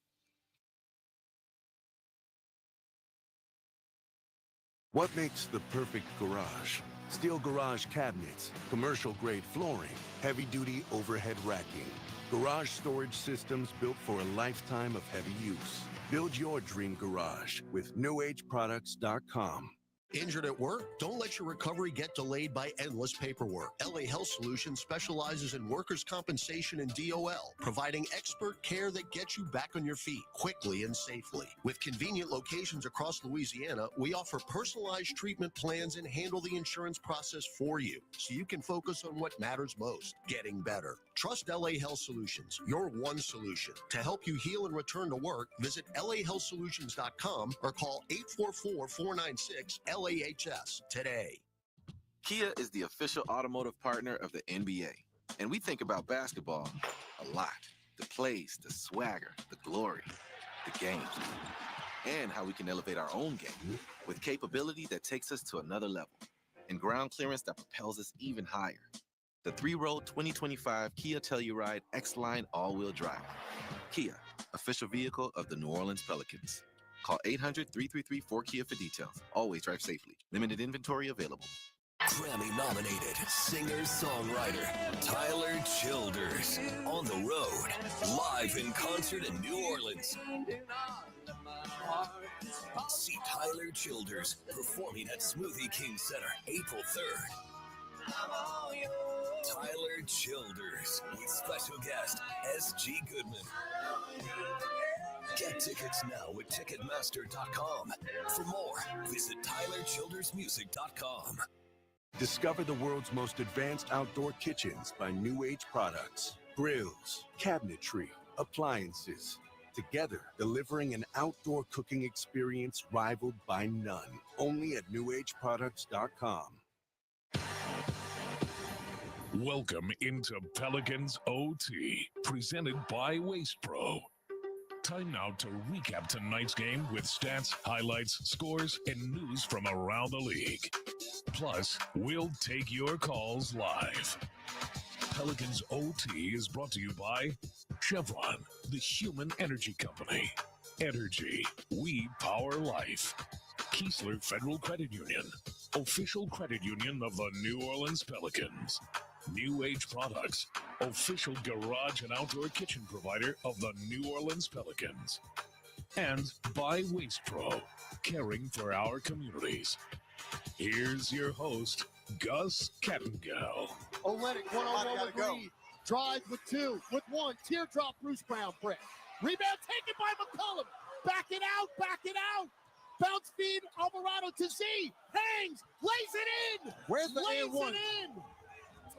What makes the perfect garage? Steel garage cabinets, commercial-grade flooring, heavy-duty overhead racking. Garage storage systems built for a lifetime of heavy use. Build your dream garage with newageproducts.com. Injured at work? Don't let your recovery get delayed by endless paperwork. LA Health Solutions specializes in workers' compensation and DOL, providing expert care that gets you back on your feet quickly and safely. With convenient locations across Louisiana, we offer personalized treatment plans and handle the insurance process for you, so you can focus on what matters most, getting better. Trust LA Health Solutions, your one solution. To help you heal and return to work, visit lahealthsolutions.com or call 844-496-LAHS today. Kia is the official automotive partner of the NBA, and we think about basketball a lot. The plays, the swagger, the glory, the games, and how we can elevate our own game with capability that takes us to another level and ground clearance that propels us even higher. The 3-row 2025 Kia Telluride X-Line all-wheel drive. Kia, official vehicle of the New Orleans Pelicans. Call 800-333-4KIA for details. Always drive safely. Limited inventory available. Grammy-nominated singer-songwriter Tyler Childers on the road, live in concert in New Orleans. See Tyler Childers performing at Smoothie King Center April 3rd. Tyler Childers with special guest S.G. Goodman. Get tickets now at Ticketmaster.com. For more, visit TylerChildersMusic.com. Discover the world's most advanced outdoor kitchens by New Age Products. Grills, cabinetry, appliances. Together, delivering an outdoor cooking experience rivaled by none. Only at NewAgeProducts.com. Welcome into Pelicans OT, presented by Waste Pro. Time now to recap tonight's game with stats, highlights, scores, and news from around the league. Plus, we'll take your calls live. Pelicans OT is brought to you by Chevron, the human energy company. Energy, we power life. Keesler Federal Credit Union, official credit union of the New Orleans Pelicans. New Age Products, official garage and outdoor kitchen provider of the New Orleans Pelicans. And by Waste Pro, caring for our communities. Here's your host, Gus Kattengell. Olenek, one-on-one with Reed. Drive with two, with one. Teardrop, Bruce Brown press. Rebound taken by McCollum. Back it out. Bounce feed, Alvarado to Z. Hangs, lays it in. Where's the and one?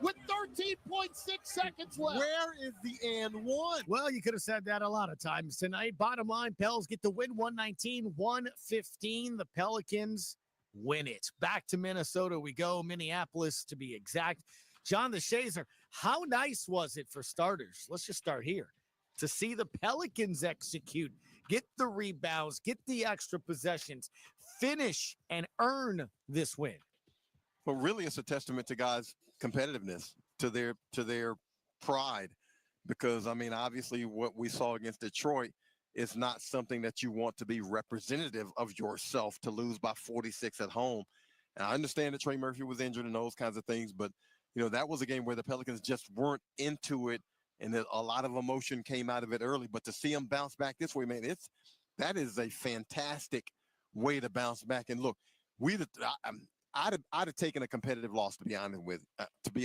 With 13.6 seconds left. Where is the and one? Well, you could have said that a lot of times tonight. Bottom line, Pels get the win 119-115. The Pelicans win it. Back to Minnesota we go, Minneapolis to be exact. John DeShazer, how nice was it for starters? Let's just start here. To see the Pelicans execute, get the rebounds, get the extra possessions, finish and earn this win. Well, really, it's a testament to guys' competitiveness, to their pride, because I mean, obviously, what we saw against Detroit is not something that you want to be representative of yourself to lose by 46 at home. And I understand that Trey Murphy was injured and those kinds of things, but you know that was a game where the Pelicans just weren't into it, and a lot of emotion came out of it early. But to see them bounce back this way, man, that is a fantastic way to bounce back. And look, I'd have taken a competitive loss to be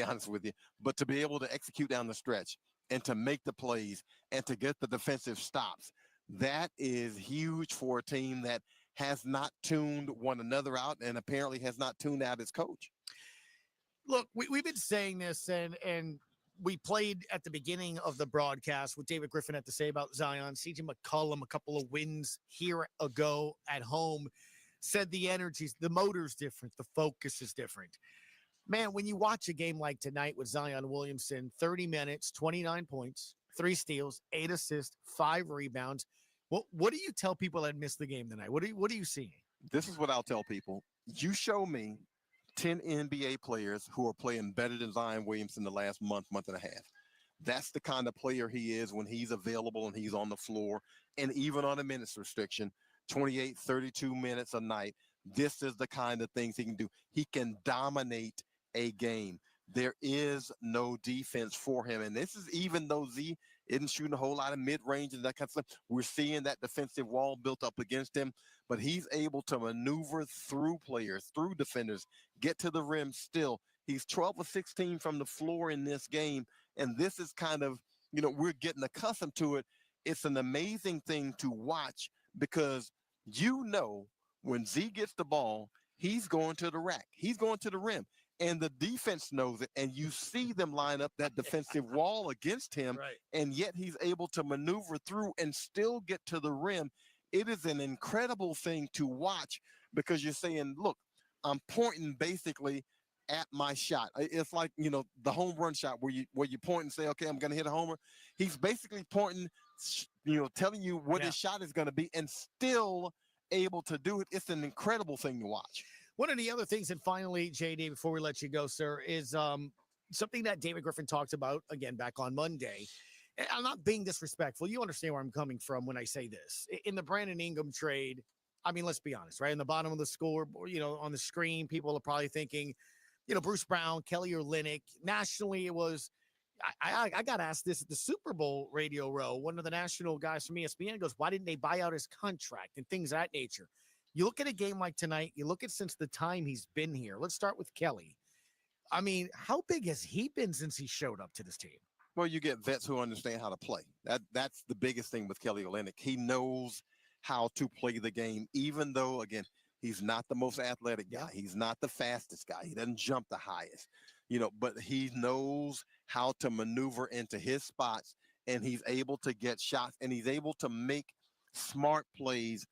honest with you, but to be able to execute down the stretch and to make the plays and to get the defensive stops, that is huge for a team that has not tuned one another out and apparently has not tuned out its coach. Look, we've been saying this, and we played at the beginning of the broadcast what David Griffin had to say about Zion. CJ McCollum, a couple of wins here ago at home, said the energy's, the motor's different, the focus is different. Man, when you watch a game like tonight with Zion Williamson, 30 minutes, 29 points, 3 steals, 8 assists, 5 rebounds. What do you tell people that missed the game tonight? What are you seeing? This is what I'll tell people. You show me 10 NBA players who are playing better than Zion Williamson the last month and a half. That's the kind of player he is when he's available and he's on the floor, and even on a minutes restriction, 28, 32 minutes a night. This is the kind of things he can do. He can dominate a game. There is no defense for him. And this is even though Z isn't shooting a whole lot of mid-range and that kind of stuff. We're seeing that defensive wall built up against him, but he's able to maneuver through players, through defenders, get to the rim still. He's 12 of 16 from the floor in this game, and this is kind of, we're getting accustomed to it. It's an amazing thing to watch because when Z gets the ball, he's going to the rack. He's going to the rim. And the defense knows it, and you see them line up that defensive wall against him, right. And yet he's able to maneuver through and still get to the rim. It is an incredible thing to watch because you're saying, look, I'm pointing basically at my shot. It's like, the home run shot where you point and say, okay, I'm going to hit a homer. He's basically pointing, telling you what his shot is going to be and still able to do it. It's an incredible thing to watch. One of the other things, and finally, JD, before we let you go, sir, is something that David Griffin talked about, again, back on Monday. And I'm not being disrespectful. You understand where I'm coming from when I say this. In the Brandon Ingram trade, I mean, let's be honest, right? In the bottom of the score, on the screen, people are probably thinking, Bruce Brown, Kelly Olynyk. Nationally, it was, I got asked this at the Super Bowl radio row. One of the national guys from ESPN goes, why didn't they buy out his contract and things of that nature? You look at a game like tonight, you look at since the time he's been here. Let's start with Kelly. I mean, how big has he been since he showed up to this team? Well, you get vets who understand how to play. That's the biggest thing with Kelly Olynyk. He knows how to play the game, even though, again, he's not the most athletic guy. He's not the fastest guy. He doesn't jump the highest, but he knows how to maneuver into his spots, and he's able to get shots, and he's able to make smart plays.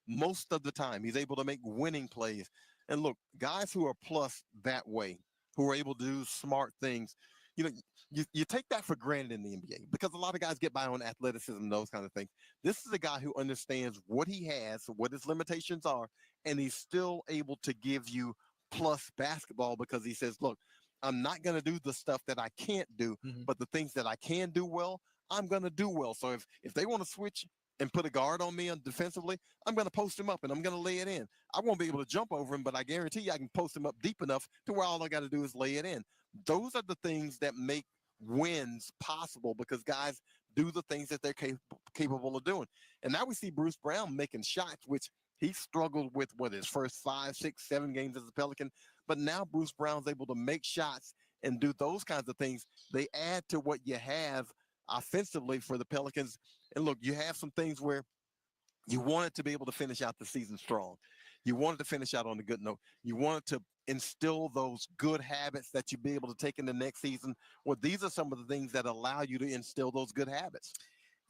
Most of the time, he's able to make winning plays. And look, guys who are plus that way, who are able to do smart things, you take that for granted in the NBA because a lot of guys get by on athleticism and those kind of things. This is a guy who understands what he has, what his limitations are, and he's still able to give you plus basketball because he says, look, I'm not going to do the stuff that I can't do, but the things that I can do well, I'm going to do well. So if they want to switch and put a guard on me defensively, I'm going to post him up and I'm going to lay it in. I won't be able to jump over him, but I guarantee you I can post him up deep enough to where all I got to do is lay it in. Those are the things that make wins possible because guys do the things that they're capable of doing. And now we see Bruce Brown making shots, which he struggled with his first 5, 6, 7 games as a Pelican. But now Bruce Brown's able to make shots and do those kinds of things. They add to what you have offensively for the Pelicans. And look, you have some things where you wanted to be able to finish out the season strong. You wanted to finish out on a good note. You wanted to instill those good habits that you'd be able to take in the next season. Well, these are some of the things that allow you to instill those good habits.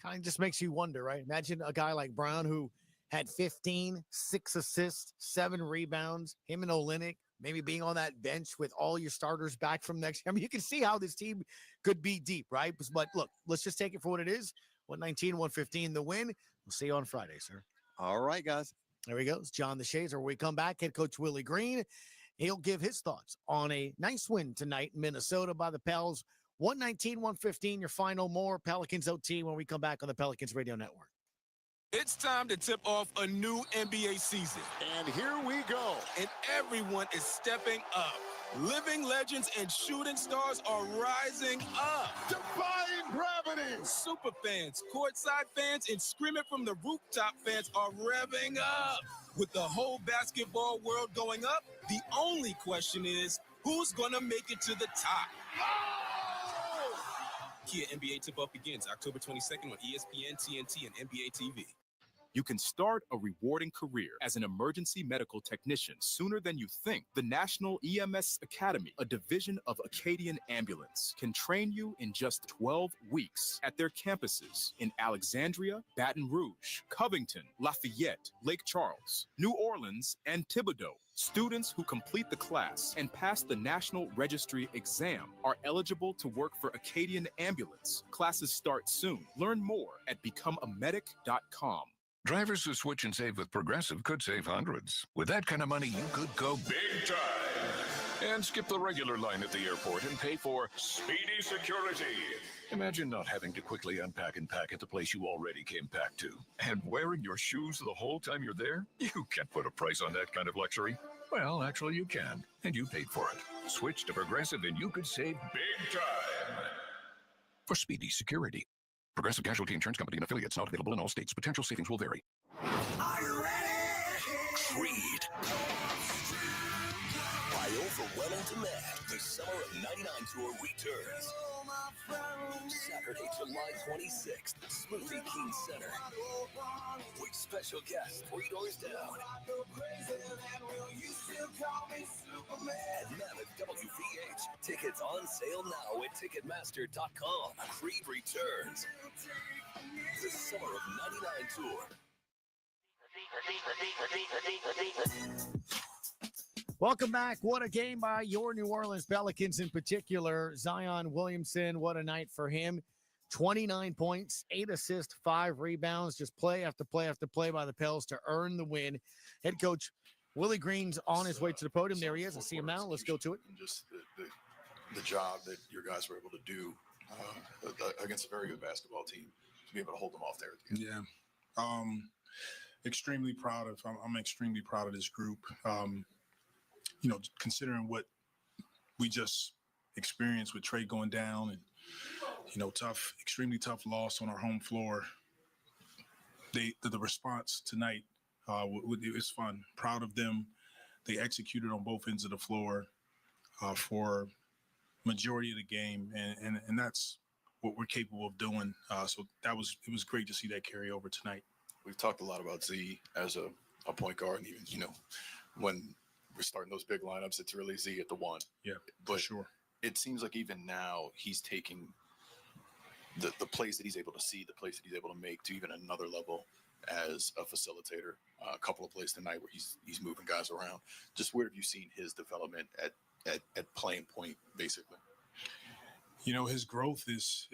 Kind of just makes you wonder, right? Imagine a guy like Brown who had 15, 6 assists, 7 rebounds, him and Olynyk, maybe being on that bench with all your starters back from next year. I mean, you can see how this team could be deep, right? But look, let's just take it for what it is. 119, 115, the win. We'll see you on Friday, sir. All right, guys. There he goes. John the Shazer. When we come back, head coach Willie Green. He'll give his thoughts on a nice win tonight in Minnesota by the Pels. 119, 115, your final. More Pelicans OT when we come back on the Pelicans Radio Network. It's time to tip off a new NBA season. And here we go. And everyone is stepping up. Living legends and shooting stars are rising up. Defying gravity. Super fans, courtside fans, and screaming from the rooftop fans are revving up. With the whole basketball world going up, the only question is, who's going to make it to the top? Oh! Kia NBA tip-off begins October 22nd on ESPN, TNT, and NBA TV. You can start a rewarding career as an emergency medical technician sooner than you think. The National EMS Academy, a division of Acadian Ambulance, can train you in just 12 weeks at their campuses in Alexandria, Baton Rouge, Covington, Lafayette, Lake Charles, New Orleans, and Thibodaux. Students who complete the class and pass the National Registry exam are eligible to work for Acadian Ambulance. Classes start soon. Learn more at becomeamedic.com. Drivers who switch and save with Progressive could save hundreds. With that kind of money, you could go big time and skip the regular line at the airport and pay for speedy security. Imagine not having to quickly unpack and pack at the place you already came packed to. And wearing your shoes the whole time you're there? You can't put a price on that kind of luxury. Well, actually you can, and you paid for it. Switch to Progressive and you could save big time for speedy security. Progressive Casualty Insurance Company and affiliates, not available in all states. Potential savings will vary. Are you ready? Creed. By overwhelming demand, the Summer of '99 tour returns. Saturday, July 26th, Smoothie King Center. With special guests, $3 down. At Mammoth WVH. Tickets on sale now at Ticketmaster.com. Creed returns. The Summer of '99 tour. Welcome back. What a game by your New Orleans Pelicans in particular. Zion Williamson, what a night for him. 29 points, 8 assists, 5 rebounds. Just play after play after play by the Pels to earn the win. Head coach Willie Green's on his way to the podium. There he is. I see him now. Let's go to it. And just the job that your guys were able to do against a very good basketball team to be able to hold them off there at the end. Yeah. Extremely proud of. I'm extremely proud of this group. Considering what we just experienced with Trey going down and, extremely tough loss on our home floor. The response tonight, it was fun. Proud of them. They executed on both ends of the floor for majority of the game, and that's what we're capable of doing. So it was great to see that carry over tonight. We've talked a lot about Z as a point guard, and even, when we're starting those big lineups, it's really Z at the one. Yeah, but for sure. It seems like even now he's taking the plays that he's able to see, the plays that he's able to make to even another level as a facilitator. A couple of plays tonight where he's moving guys around. Just where have you seen his development at playing point, basically? His growth is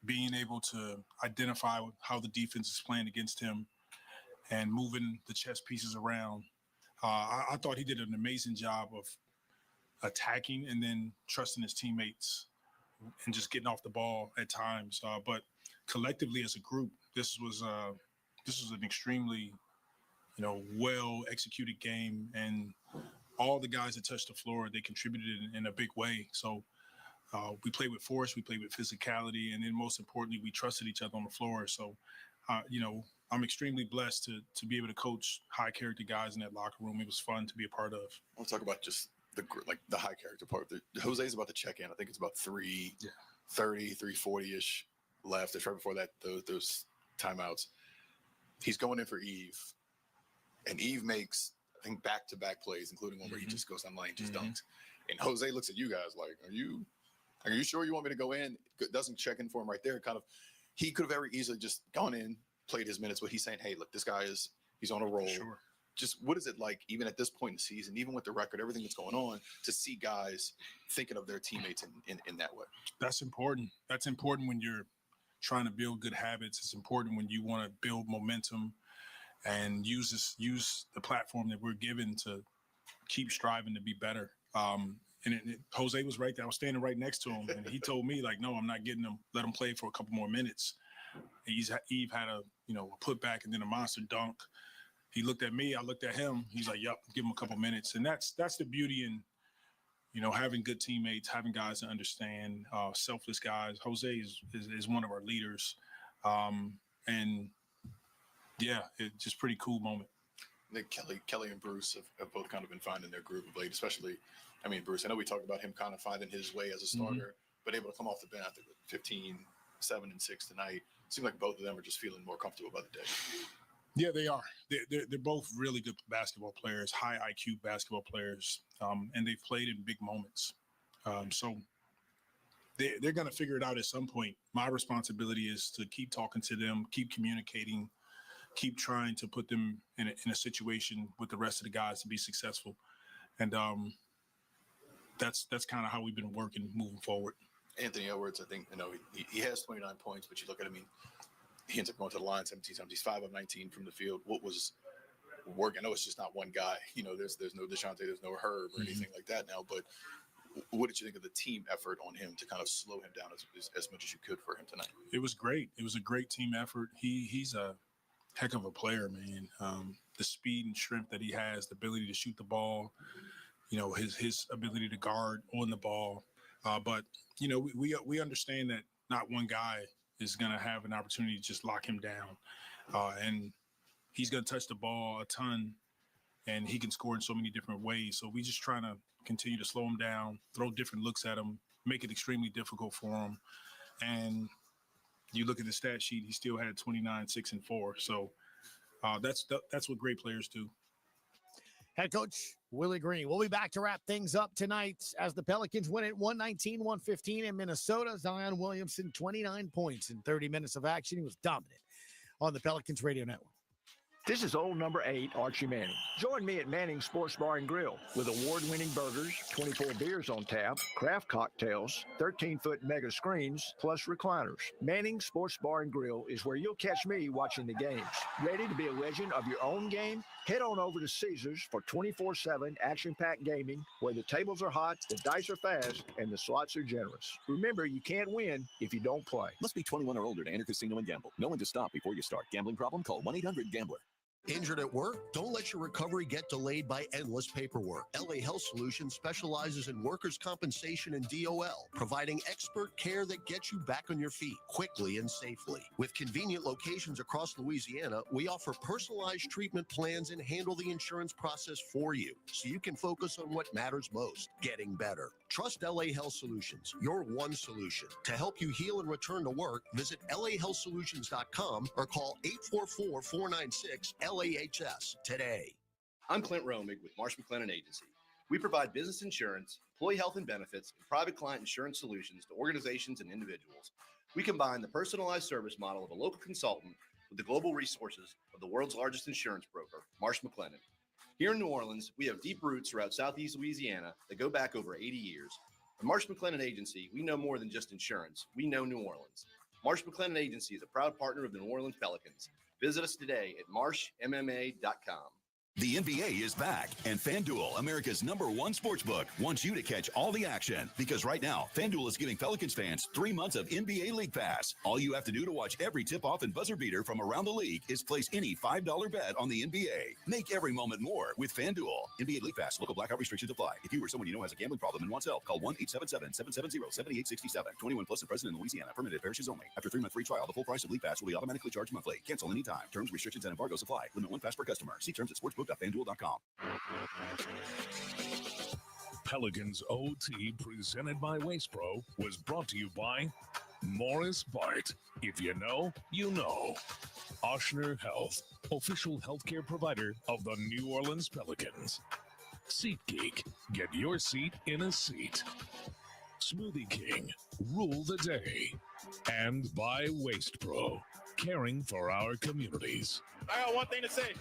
being able to identify how the defense is playing against him and moving the chess pieces around. I thought he did an amazing job of attacking and then trusting his teammates and just getting off the ball at times. But collectively as a group, this was an extremely, well executed game, and all the guys that touched the floor, they contributed in a big way. So we played with force, we played with physicality, and then most importantly, we trusted each other on the floor. So, I'm extremely blessed to be able to coach high character guys in that locker room. It was fun to be a part of. I want to talk about just the high character part. Jose's about to check in. I think it's about 3:30, 3:40-ish left. It's right before that, those timeouts. He's going in for Eve, and Eve makes, I think, back-to-back plays, including one where he just goes on lane, just dunks. And Jose looks at you guys like, are you sure you want me to go in? Doesn't check in for him right there. He could have very easily just gone in, played his minutes, but he's saying, hey, look, this guy he's on a roll. Sure. Just what is it like, even at this point in the season, even with the record, everything that's going on, to see guys thinking of their teammates in that way? That's important. That's important when you're trying to build good habits. It's important when you want to build momentum and use the platform that we're given to keep striving to be better. Jose was right there. I was standing right next to him, and he told me, like, no, I'm not getting him. Let him play for a couple more minutes. Eve had a putback and then a monster dunk. He looked at me. I looked at him. He's like, yep, give him a couple minutes. And that's the beauty in, having good teammates, having guys that understand, selfless guys. Jose is one of our leaders. And, yeah, it's just pretty cool moment. I think Kelly and Bruce have both kind of been finding their groove of late, especially, Bruce, I know we talked about him kind of finding his way as a starter, but able to come off the bench, I think, 15, 7, and 6 tonight. It seems like both of them are just feeling more comfortable about the day. Yeah, they are. They're both really good basketball players, high IQ basketball players, and they've played in big moments. So they're going to figure it out at some point. My responsibility is to keep talking to them, keep communicating, keep trying to put them in a situation with the rest of the guys to be successful. And that's kind of how we've been working moving forward. Anthony Edwards, I think, he has 29 points, but you look at him, he ends up going to the line 17 times. He's 5 of 19 from the field. What was working? I know it's just not one guy. There's no DeJounte, there's no Herb or anything like that now. But what did you think of the team effort on him to kind of slow him down as much as you could for him tonight? It was great. It was a great team effort. He's a heck of a player, man. The speed and strength that he has, the ability to shoot the ball, his ability to guard on the ball. But we understand that not one guy is going to have an opportunity to just lock him down. And he's going to touch the ball a ton, and he can score in so many different ways. So we just trying to continue to slow him down, throw different looks at him, make it extremely difficult for him. And you look at the stat sheet, he still had 29, 6, and 4. So that's what great players do. Head coach Willie Green. We'll be back to wrap things up tonight as the Pelicans win it 119-115 in Minnesota. Zion Williamson, 29 points in 30 minutes of action. He was dominant on the Pelicans radio network. This is old number 8, Archie Manning. Join me at Manning's Sports Bar and Grill with award-winning burgers, 24 beers on tap, craft cocktails, 13-foot mega screens, plus recliners. Manning's Sports Bar and Grill is where you'll catch me watching the games. Ready to be a legend of your own game? Head on over to Caesars for 24/7 action-packed gaming, where the tables are hot, the dice are fast, and the slots are generous. Remember, you can't win if you don't play. Must be 21 or older to enter casino and gamble. Know when to stop before you start. Gambling problem? Call 1-800-GAMBLER. Injured at work? Don't let your recovery get delayed by endless paperwork. LA Health Solutions specializes in workers' compensation and DOL, providing expert care that gets you back on your feet quickly and safely. With convenient locations across Louisiana, we offer personalized treatment plans and handle the insurance process for you, so you can focus on what matters most, getting better. Trust LA Health Solutions, your one solution. To help you heal and return to work, visit lahealthsolutions.com or call 844-496-LAHS today. I'm Clint Romig with Marsh McLennan Agency. We provide business insurance, employee health and benefits, and private client insurance solutions to organizations and individuals. We combine the personalized service model of a local consultant with the global resources of the world's largest insurance broker, Marsh McLennan. Here in New Orleans, we have deep roots throughout Southeast Louisiana that go back over 80 years. At Marsh McLennan Agency, we know more than just insurance. We know New Orleans. Marsh McLennan Agency is a proud partner of the New Orleans Pelicans. Visit us today at marshmma.com. The NBA is back, and FanDuel, America's #1 sportsbook, wants you to catch all the action. Because right now, FanDuel is giving Pelicans fans 3 months of NBA League Pass. All you have to do to watch every tip-off and buzzer beater from around the league is place any $5 bet on the NBA. Make every moment more with FanDuel. NBA League Pass. Local blackout restrictions apply. If you or someone you know has a gambling problem and wants help, call 1-877-770-7867. 21 plus and present in Louisiana. Permitted parishes only. After 3-month free trial, the full price of League Pass will be automatically charged monthly. Cancel anytime. Terms, restrictions, and embargoes apply. Limit 1 pass per customer. See terms at sportsbook.fanduel.com. Pelicans OT presented by Waste Pro was brought to you by Morris Bart. If you know, you know. Ochsner Health, official healthcare provider of the New Orleans Pelicans. SeatGeek, get your seat in a seat. Smoothie King, rule the day. And by Waste Pro, caring for our communities. I got one thing to say.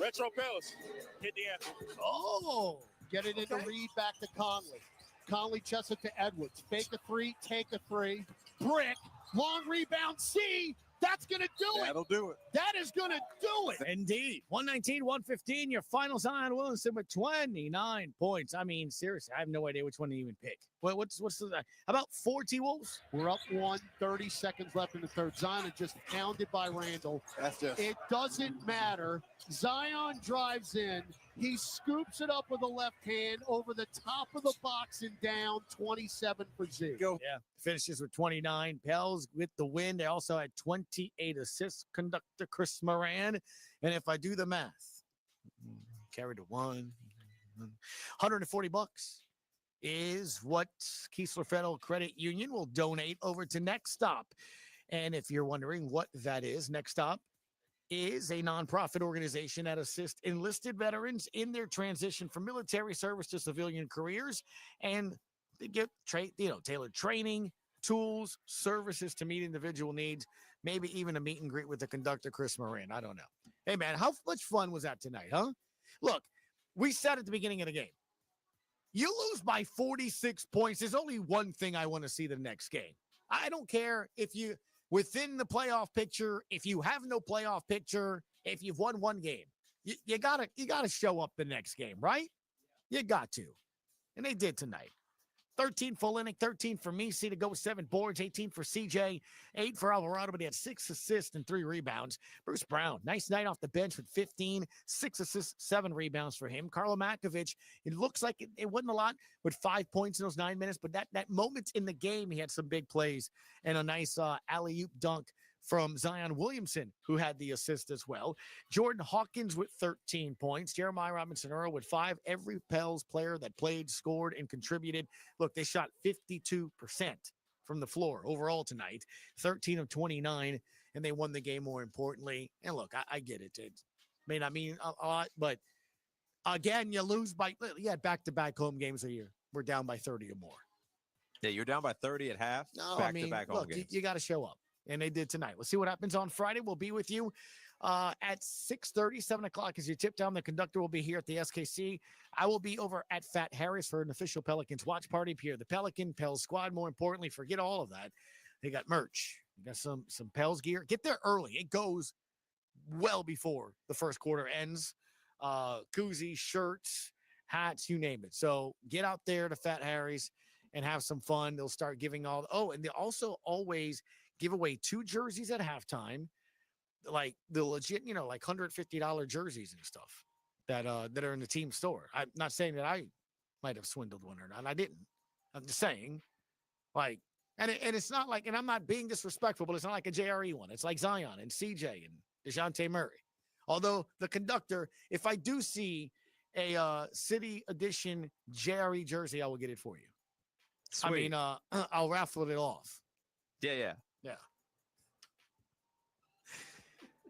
Retro Pels, hit the anthem. Oh, get it into Reed, back to Conley. Conley chests it to Edwards. Fake a three, take a three. Brick, long rebound, C. That's going to do it. That'll do it. That is going to do it. Indeed. 119-115, your final Zion Williamson with 29 points. I mean, seriously, I have no idea which one to even pick. What's the, how about 4 T-Wolves? We're up 1, 30 seconds left in the third. Zion is just pounded by Randall. That's just. It doesn't matter. Zion drives in. He scoops it up with the left hand over the top of the box and down, 27 for Z. Go. Yeah, finishes with 29. Pels with the win. They also had 28 assists, conductor Chris Moran. And if I do the math, carried to $140 is what Keesler Federal Credit Union will donate over to Next Stop. And if you're wondering what that is, Next Stop is a nonprofit organization that assists enlisted veterans in their transition from military service to civilian careers, and they get tailored training, tools, services to meet individual needs, maybe even a meet and greet with the conductor, Chris Moran. I don't know. Hey, man, how much fun was that tonight, huh? Look, we said at the beginning of the game, you lose by 46 points. There's only one thing I want to see the next game. I don't care if you within the playoff picture, if you have no playoff picture, if you've won one game, you gotta show up the next game, right? You got to. And they did tonight. 13 for Olynyk, 13 for Messi to go with 7 boards, 18 for CJ, 8 for Alvarado, but he had 6 assists and 3 rebounds. Bruce Brown, nice night off the bench with 15, 6 assists, 7 rebounds for him. Karlo Makovic, it looks like it wasn't a lot with 5 points in those 9 minutes, but that moment in the game, he had some big plays and a nice alley-oop dunk from Zion Williamson, who had the assist as well. Jordan Hawkins with 13 points. Jeremiah Robinson-Earl with 5. Every Pels player that played, scored, and contributed. Look, they shot 52% from the floor overall tonight, 13 of 29, and they won the game more importantly. And look, I get it. It may not mean a lot, but again, you lose by, back-to-back home games a year. We're down by 30 or more. Yeah, you're down by 30 at half. No, back-to-back home look, games. You got to show up. And they did tonight. We'll see what happens on Friday. We'll be with you at 6:30, 7 o'clock as you tip down. The conductor will be here at the SKC. I will be over at Fat Harris for an official Pelicans watch party. Pierre the Pelican, Pels squad. More importantly, forget all of that. They got merch. You got some Pels gear. Get there early. It goes well before the first quarter ends. Koozies, shirts, hats, you name it. So get out there to Fat Harry's and have some fun. They'll start giving and they also always give away 2 jerseys at halftime, like the legit, like $150 jerseys and stuff that are in the team store. I'm not saying that I might have swindled one or not. I didn't. I'm just saying, like, and it's not like, and I'm not being disrespectful, but it's not like a JRE one. It's like Zion and CJ and DeJounte Murray. Although the conductor, if I do see a City Edition JRE jersey, I will get it for you. Sweet. I mean, I'll raffle it off. Yeah.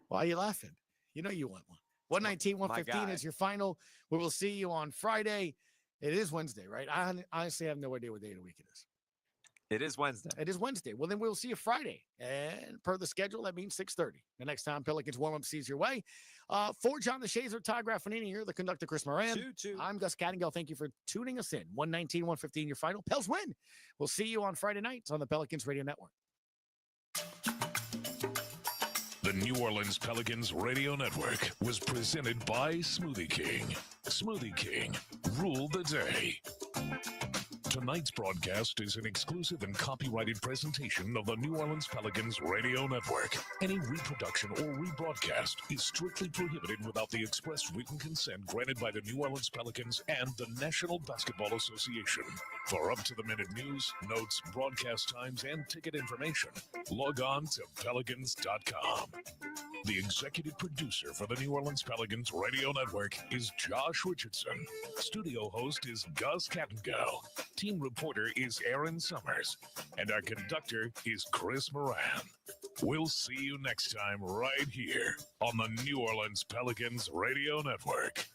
Why are you laughing? You know you want one. 119, 115 is your final. We will see you on Friday. It is Wednesday, right? I honestly have no idea what day of the week it is. It is Wednesday. It is Wednesday. Well, then we'll see you Friday. And per the schedule, that means 6:30. The next time Pelicans warm-up sees your way. For John the Shazer, Todd Graffanini here, the conductor Chris Moran. 2-2. I'm Gus Cattingale. Thank you for tuning us in. 119, 115, your final. Pels win. We'll see you on Friday nights on the Pelicans Radio Network. The New Orleans Pelicans Radio Network was presented by Smoothie King. Smoothie King, rule the day. Tonight's broadcast is an exclusive and copyrighted presentation of the New Orleans Pelicans Radio Network. Any reproduction or rebroadcast is strictly prohibited without the express written consent granted by the New Orleans Pelicans and the National Basketball Association. For up-to-the-minute news, notes, broadcast times, and ticket information, log on to Pelicans.com. The executive producer for the New Orleans Pelicans Radio Network is Josh Richardson. Studio host is Gus Cattingale. Team reporter is Aaron Summers. And our conductor is Chris Moran. We'll see you next time right here on the New Orleans Pelicans Radio Network.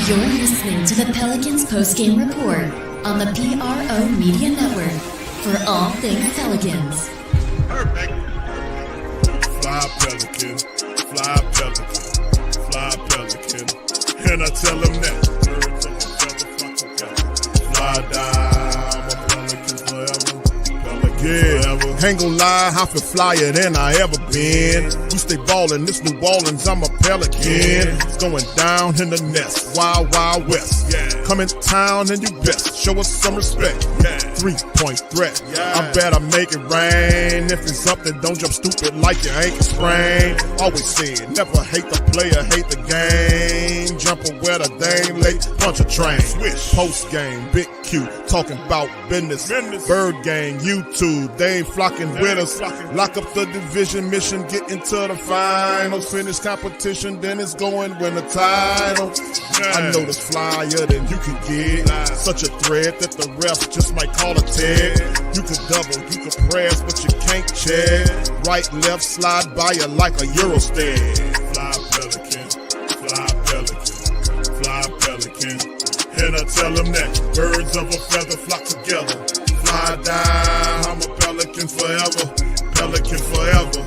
You're listening to the Pelicans postgame report on the PRO Media Network for all things Pelicans. Perfect. Fly Pelican, fly Pelican, fly Pelican. And I tell them that birds of a feather flock together. Fly down, I'm a Pelican forever. Pelican forever. Ain't gon' lie, I feel flyer than I ever been. We stay ballin', this New Orleans, I'm a Pelican. It's going down in the nest, wild, wild west. Come in town and you best, show us some respect. 3-point threat, I better make it rain. If it's something, don't jump stupid like your ankle sprain. Always said, never hate the player, hate the game. Jumper where the dame late, punch a train. Post game, big Q, talking about business. Bird gang, YouTube, they ain't flocking with us. Lock up the division mission, get into the finals. Finish competition, then it's going win the title. I know this flyer than you can get. Such a threat that the refs just might call a tag. You could double, you could press, but you can't check. Right, left, slide by you like a Eurostep. Fly Pelican, fly Pelican, fly Pelican. And I tell them that birds of a feather flock together. Fly down, I'm a Pelican forever, Pelican forever.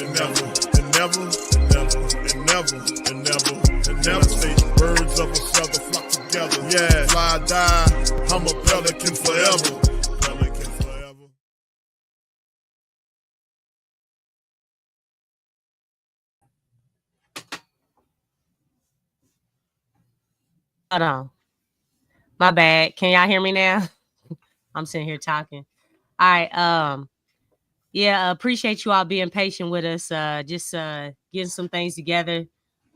And never, and never, and never, and never, and never, and never say birds of a feather flock together. Yeah, fly down, I'm a Pelican forever, Pelican forever. Hold on. My bad. Can y'all hear me now? I'm sitting here talking. All right. Yeah, appreciate you all being patient with us. Just getting some things together.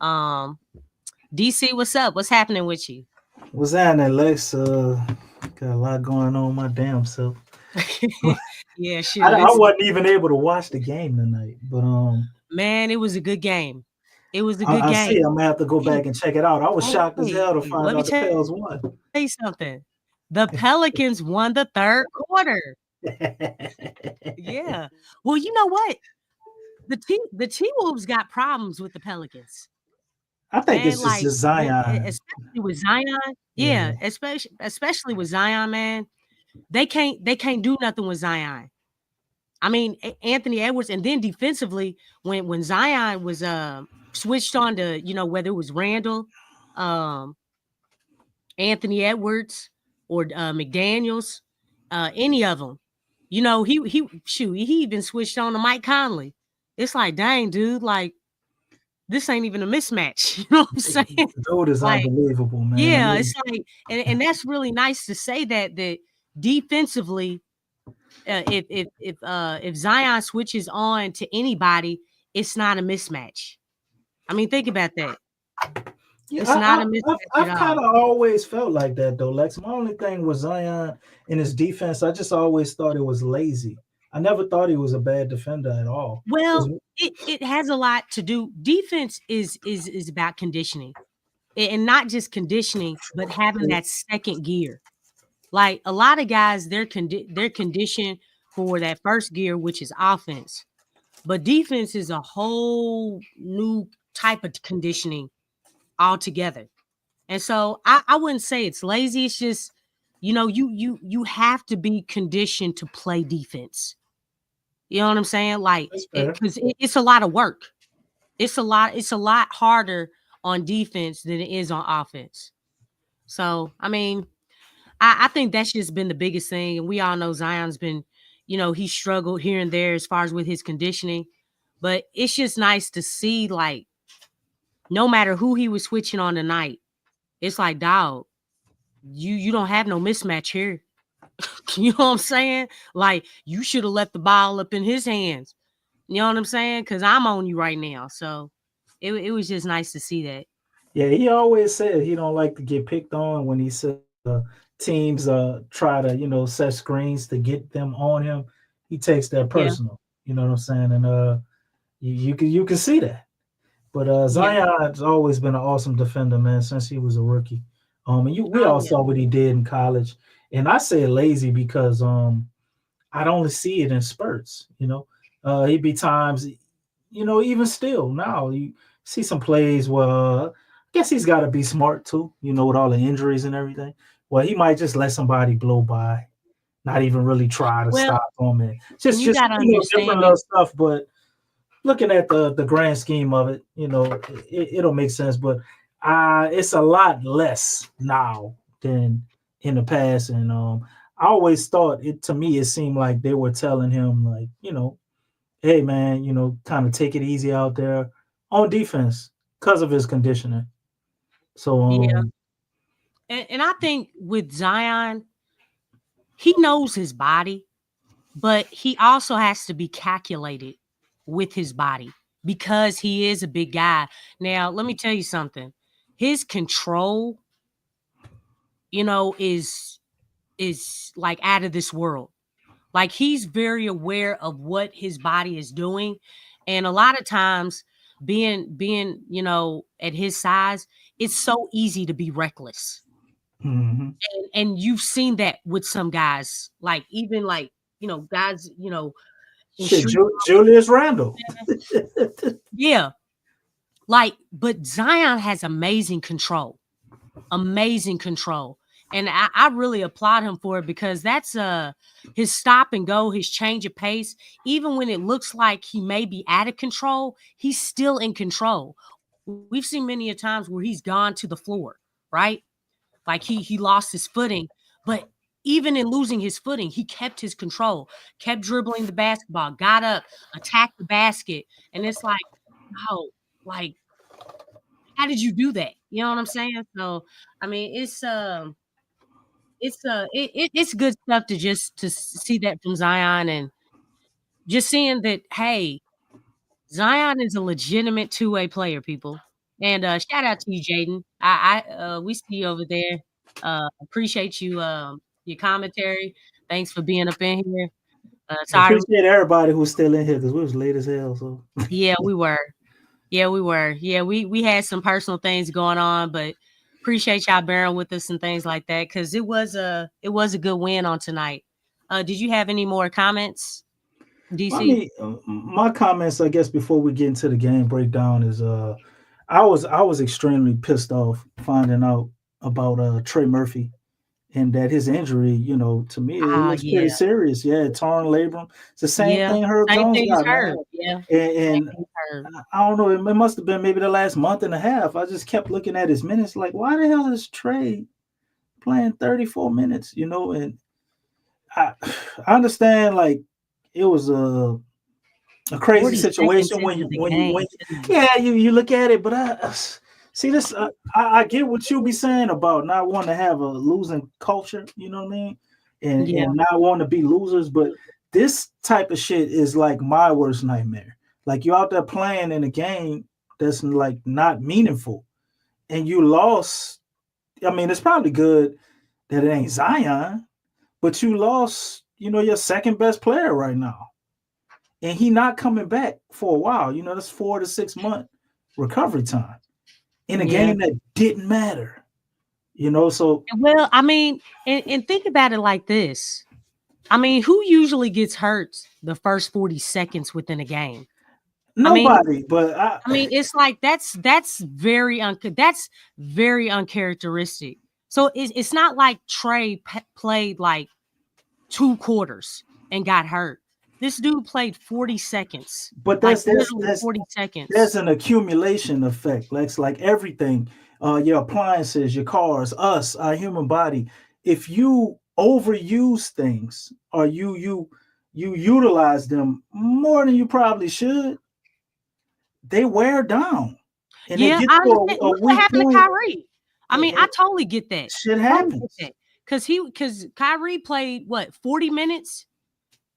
DC, what's up? What's happening with you? What's happening, Lex? Got a lot going on my damn self. Yeah, shoot. I wasn't even able to watch the game tonight, but man, it was a good game. It was a good game. I see. I'm gonna have to go back and check it out. I was shocked as hell to find out the Pels won. Tell you something. The Pelicans won the third quarter. Yeah. Well, you know what? The T-Wolves got problems with the Pelicans. I think it's just Zion. Especially with Zion. Yeah, especially with Zion, man. They can't do nothing with Zion. I mean, Anthony Edwards, and then defensively, when Zion was switched on to, whether it was Randall, Anthony Edwards, or McDaniels, any of them, he even switched on to Mike Conley. It's like, dang, dude, like, this ain't even a mismatch. You know what I'm saying? Dude is unbelievable, man. Yeah, it's like, and that's really nice to say that defensively, if Zion switches on to anybody, it's not a mismatch. I mean, think about that. It's not a mismatch. I've kind of always felt like that, though, Lex. My only thing with Zion in his defense, I just always thought it was lazy. I never thought he was a bad defender at all. Well, it has a lot to do. Defense is about conditioning, and not just conditioning, but having that second gear. Like a lot of guys, they're conditioned for that first gear, which is offense. But defense is a whole new type of conditioning altogether. And so I wouldn't say it's lazy. It's just, you have to be conditioned to play defense. You know what I'm saying? Like, because it's a lot of work. It's a lot harder on defense than it is on offense. So, I mean, I think that's just been the biggest thing. And we all know Zion's been, he struggled here and there as far as with his conditioning. But it's just nice to see, like, no matter who he was switching on tonight, it's like, dog, you don't have no mismatch here. You know what I'm saying? Like, you should have left the ball up in his hands. You know what I'm saying? Because I'm on you right now. So it was just nice to see that. Yeah, he always said he don't like to get picked on when he said teams try to, set screens to get them on him. He takes that personal. Yeah. You know what I'm saying? And you can see that. But Zion's always been an awesome defender, man, since he was a rookie. And we all saw what he did in college. And I say lazy because I'd only see it in spurts, He'd be times, even still now you see some plays where guess he's got to be smart too, with all the injuries and everything. Well, he might just let somebody blow by, not even really try to stop him, and just you gotta different understand little stuff. But looking at the grand scheme of it, it'll make sense. But it's a lot less now than in the past, and I always thought to me, it seemed like they were telling him, like, hey man, kind of take it easy out there on defense because of his conditioning. So yeah. And I think with Zion, he knows his body, but he also has to be calculated with his body because he is a big guy. Now, let me tell you something. His control, is like out of this world. Like, he's very aware of what his body is doing. And a lot of times being, at his size, it's so easy to be reckless. Mm-hmm. And you've seen that with some guys, like even like, guys, Shit, Julius Randle. Yeah. But Zion has amazing control. And I really applaud him for it, because that's his stop and go, his change of pace. Even when it looks like he may be out of control, he's still in control. We've seen many a times where he's gone to the floor, right? Like he lost his footing, but even in losing his footing, he kept his control, kept dribbling the basketball, got up, attacked the basket. And it's like, oh, like, how did you do that? You know what I'm saying? So, I mean, it's good stuff to see that from Zion, and just seeing that, hey, Zion is a legitimate two-way player, people. And shout out to you, Jaden. We see you over there. Appreciate you, your commentary. Thanks for being up in here. Sorry. Appreciate everybody who's still in here, because we was late as hell. So Yeah, we were. Yeah, we had some personal things going on, but appreciate y'all bearing with us and things like that, because it was a good win on tonight. Did you have any more comments, DC? I mean, my comments, I guess, before we get into the game breakdown is I was extremely pissed off finding out about Trey Murphy, and that his injury, to me, it looks pretty serious. Yeah, torn labrum. It's the same thing Herb Jones got, man. Yeah. And I don't know, it must have been maybe the last month and a half. I just kept looking at his minutes, like, why the hell is Trey playing 34 minutes? And I understand, like, it was a crazy situation when you look at it, but I see this. I get what you be saying about not wanting to have a losing culture. You know what I mean? And not wanting to be losers. But this type of shit is like my worst nightmare. Like, you're out there playing in a game that's like not meaningful, and you lost. I mean, it's probably good that it ain't Zion, but you lost, your second best player right now. And he not coming back for a while. That's 4 to 6 month recovery time in a game that didn't matter. So. Well, I mean, and think about it like this. I mean, who usually gets hurt the first 40 seconds within a game? Nobody, I mean, it's like that's very uncharacteristic. So it's not like Trey played like 2 quarters and got hurt. This dude played 40 seconds. But that's 40 seconds. There's an accumulation effect. It's like everything, your appliances, your cars, us, our human body. If you overuse things, or you utilize them more than you probably should, they wear down. And I understand. What happened to Kyrie? I mean, I totally get that. Shit happens. Because Kyrie played 40 minutes.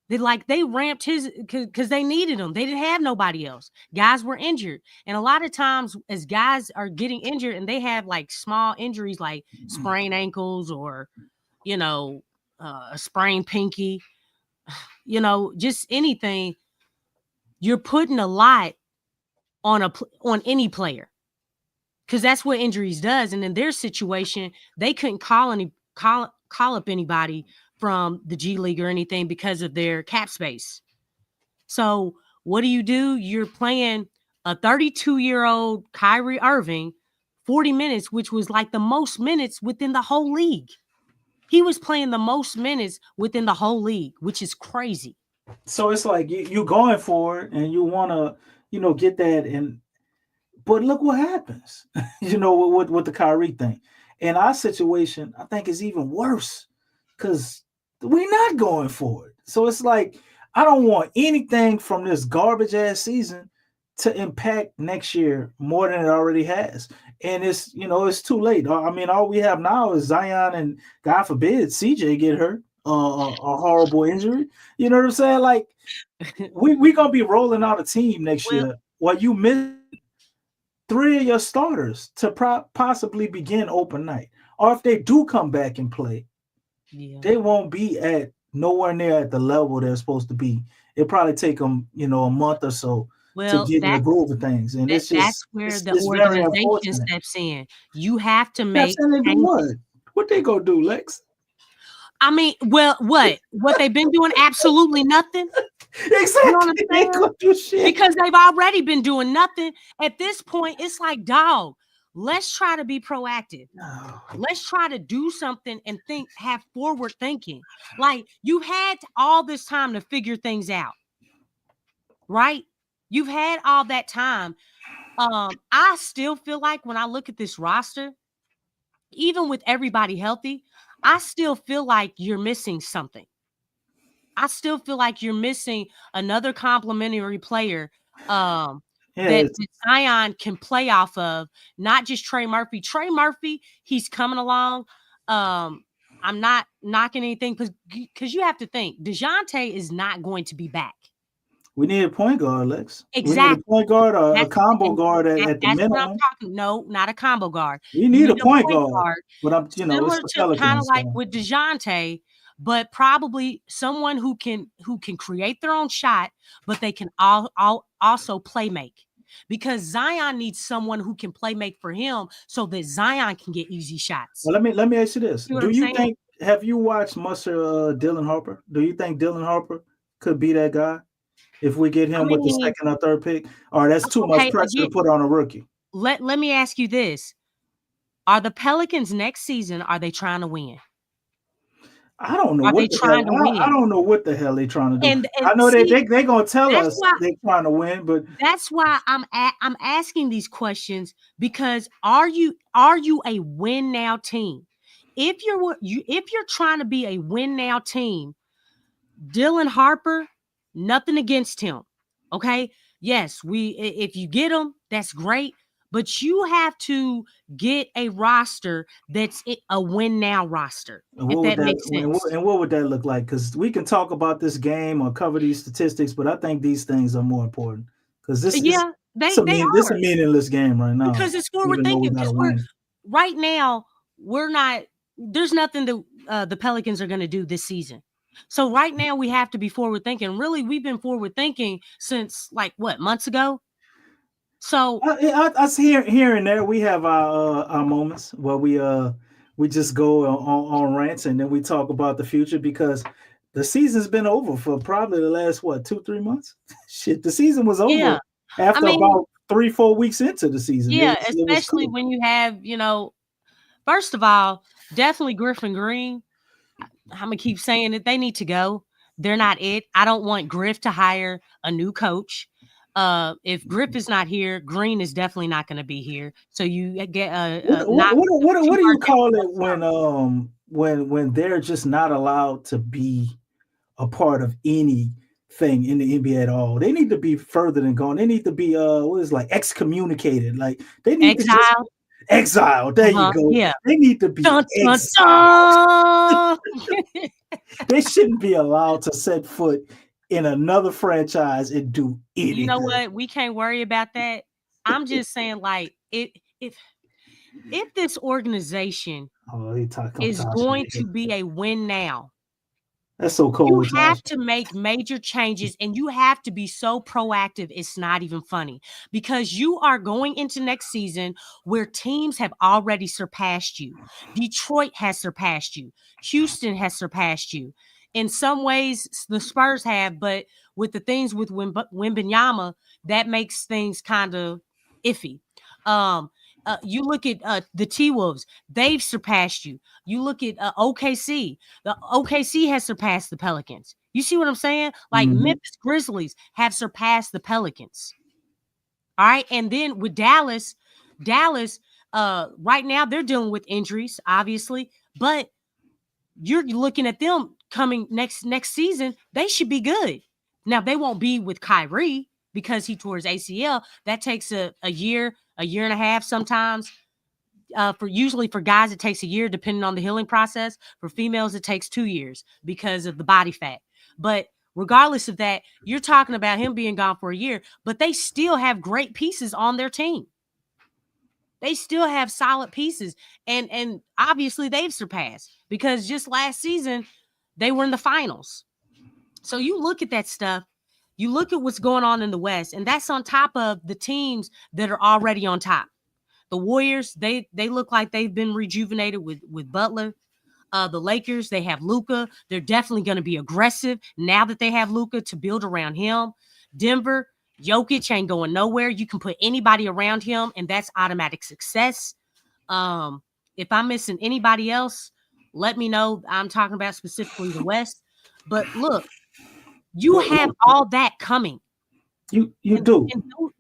They ramped his, because they needed him. They didn't have nobody else. Guys were injured. And a lot of times, as guys are getting injured and they have like small injuries, like sprained ankles or, a sprained pinky, just anything, you're putting a lot on any player, because that's what injuries does. And in their situation, they couldn't call up anybody from the G League or anything because of their cap space. So what do? You're playing a 32-year-old Kyrie Irving 40 minutes, which was like the most minutes within the whole league. He was playing the most minutes within the whole league, which is crazy. So it's like you're going for it and you want to, get that. But look what happens, with the Kyrie thing. And our situation, I think, is even worse because we're not going for it. So it's like, I don't want anything from this garbage ass season to impact next year more than it already has. And it's too late. I mean, all we have now is Zion and, God forbid, CJ get hurt, a horrible injury. You know what I'm saying? Like, we going to be rolling out a team next year while you miss 3 of your starters to possibly begin open night. Or if they do come back and play, they won't be at nowhere near at the level they're supposed to be. It'll probably take them, a month or so to get in the groove of things. And that's where the organization steps in. You have to make what they gonna do, Lex? I mean, what they've been doing? Absolutely nothing. Exactly. You know they ain't gonna do shit. Because they've already been doing nothing. At this point, it's like, dog, let's try to be proactive. Let's try to do something and have forward thinking. Like, you had all this time to figure things out, right? You've had all that time. I still feel like when I look at this roster, even with everybody healthy, I still feel like you're missing something. I still feel like you're missing another complimentary player that Zion can play off of, not just Trey Murphy. Trey Murphy, he's coming along. I'm not knocking anything because you have to think DeJounte is not going to be back. We need a point guard, Lex. Exactly. We need a point guard or a combo guard at the minimum. What I'm talking. No, not a combo guard. You need a point guard. But I'm, similar to kind of like with DeJounte, but probably someone who can create their own shot, but they can also play make. Because Zion needs someone who can play make for him so that Zion can get easy shots. Well, let me ask you this. Have you watched much Dylan Harper? Do you think Dylan Harper could be that guy if we get him with the second or third pick? Or that's too much pressure to put on a rookie? Let me ask you this. Are the Pelicans next season, are they trying to win? I don't know. I don't know what the hell they're trying to do. And I know they're gonna tell us they're trying to win, but that's why I'm asking these questions, because are you a win now team? If you're trying to be a win now team, Dylan Harper, nothing against him. Okay. Yes, if you get him, that's great. But you have to get a roster that's a win now roster. If that makes sense. And what would that look like? Because we can talk about this game or cover these statistics, but I think these things are more important. Because this is a meaningless game right now. Because it's forward thinking. Right now, there's nothing that the Pelicans are going to do this season. So right now we have to be forward thinking. Really, we've been forward thinking since months ago. So us here and there, we have our moments where we just go on rants and then we talk about the future, because the season's been over for probably the last 2-3 months. Shit, the season was over after about 3-4 weeks into the season. Yeah, especially when you have, first of all, definitely Griffin Green. I'm gonna keep saying it. They need to go. They're not it. I don't want Griff to hire a new coach. If Griff is not here, Green is definitely not going to be here. So you get what do you call it when they're just not allowed to be a part of anything in the NBA at all? They need to be further than gone. They need to be excommunicated. Like they need exiled. There you go. Yeah. They need to be exiled. They shouldn't be allowed to set foot in another franchise and do anything. You know what? We can't worry about that. I'm just saying, if this organization is going to be a win now, that's so cold. You have to make major changes, and you have to be so proactive. It's not even funny, because you are going into next season where teams have already surpassed you. Detroit has surpassed you. Houston has surpassed you. In some ways, the Spurs have, but with the things with Wembanyama, that makes things kind of iffy. You look at the T-Wolves, they've surpassed you. You look at OKC. The OKC has surpassed the Pelicans. You see what I'm saying? Like Memphis Grizzlies have surpassed the Pelicans. All right. And then with Dallas, right now they're dealing with injuries, obviously, but you're looking at them coming next season. They should be good. Now they won't be with Kyrie because he tore his ACL. That takes a year and a half sometimes. Usually for guys, it takes a year depending on the healing process. For females, it takes 2 years because of the body fat. But regardless of that, you're talking about him being gone for a year, but they still have great pieces on their team. They still have solid pieces. And obviously they've surpassed because just last season, they were in the finals. So you look at that stuff, you look at what's going on in the West, and that's on top of the teams that are already on top. The Warriors, they look like they've been rejuvenated with Butler. The Lakers, they have Luka. They're definitely going to be aggressive now that they have Luka to build around him. Denver, Jokic ain't going nowhere. You can put anybody around him, and that's automatic success. If I'm missing anybody else, let me know. I'm talking about specifically the West. But look, you have all that coming. You do.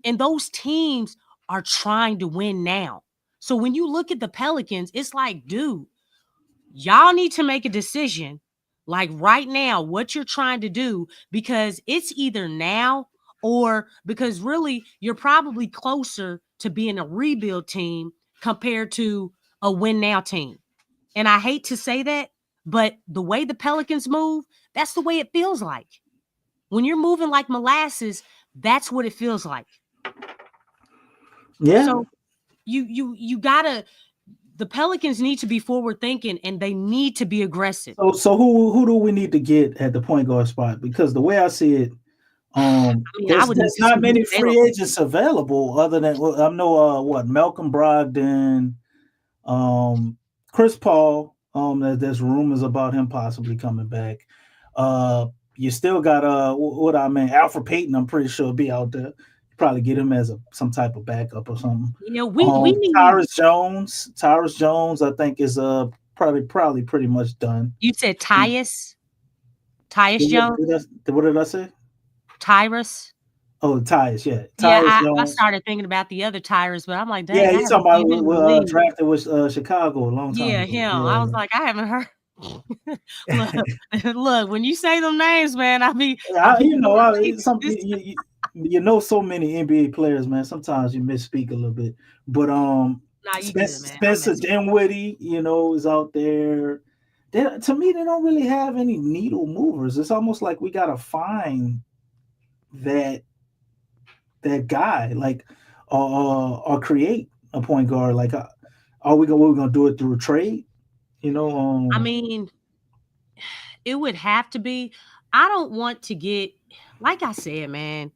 And those teams are trying to win now. So when you look at the Pelicans, it's like, dude, y'all need to make a decision like right now what you're trying to do, because it's either now or because really you're probably closer to being a rebuild team compared to a win now team. And I hate to say that, but the way the Pelicans move, that's the way it feels like. When you're moving like molasses, that's what it feels like. Yeah. So you gotta. The Pelicans need to be forward thinking and they need to be aggressive. So who do we need to get at the point guard spot? Because the way I see it, there's not many free agents available other than I know Malcolm Brogdon, Chris Paul. There's rumors about him possibly coming back. You still got Alfred Payton. I'm pretty sure will be out there. Probably get him as some type of backup or something. We need Tyrus Jones. Tyrus Jones, I think, is probably pretty much done. You said Tyus Jones. What did I say? Tyrus. Oh, Tyus, yeah. I started thinking about the other Tyrus, but I'm like, dang, yeah, he's talking about drafted with Chicago a long time ago. Him. Yeah. I was like, I haven't heard. Look, when you say them names, man, you know so many NBA players, man. Sometimes you misspeak a little bit, but Spencer Dinwiddie, is out there. To me, they don't really have any needle movers. It's almost like we gotta find that guy, like, or create a point guard. Like, are we gonna do it through a trade? I mean, it would have to be. I don't want to get, like I said, man.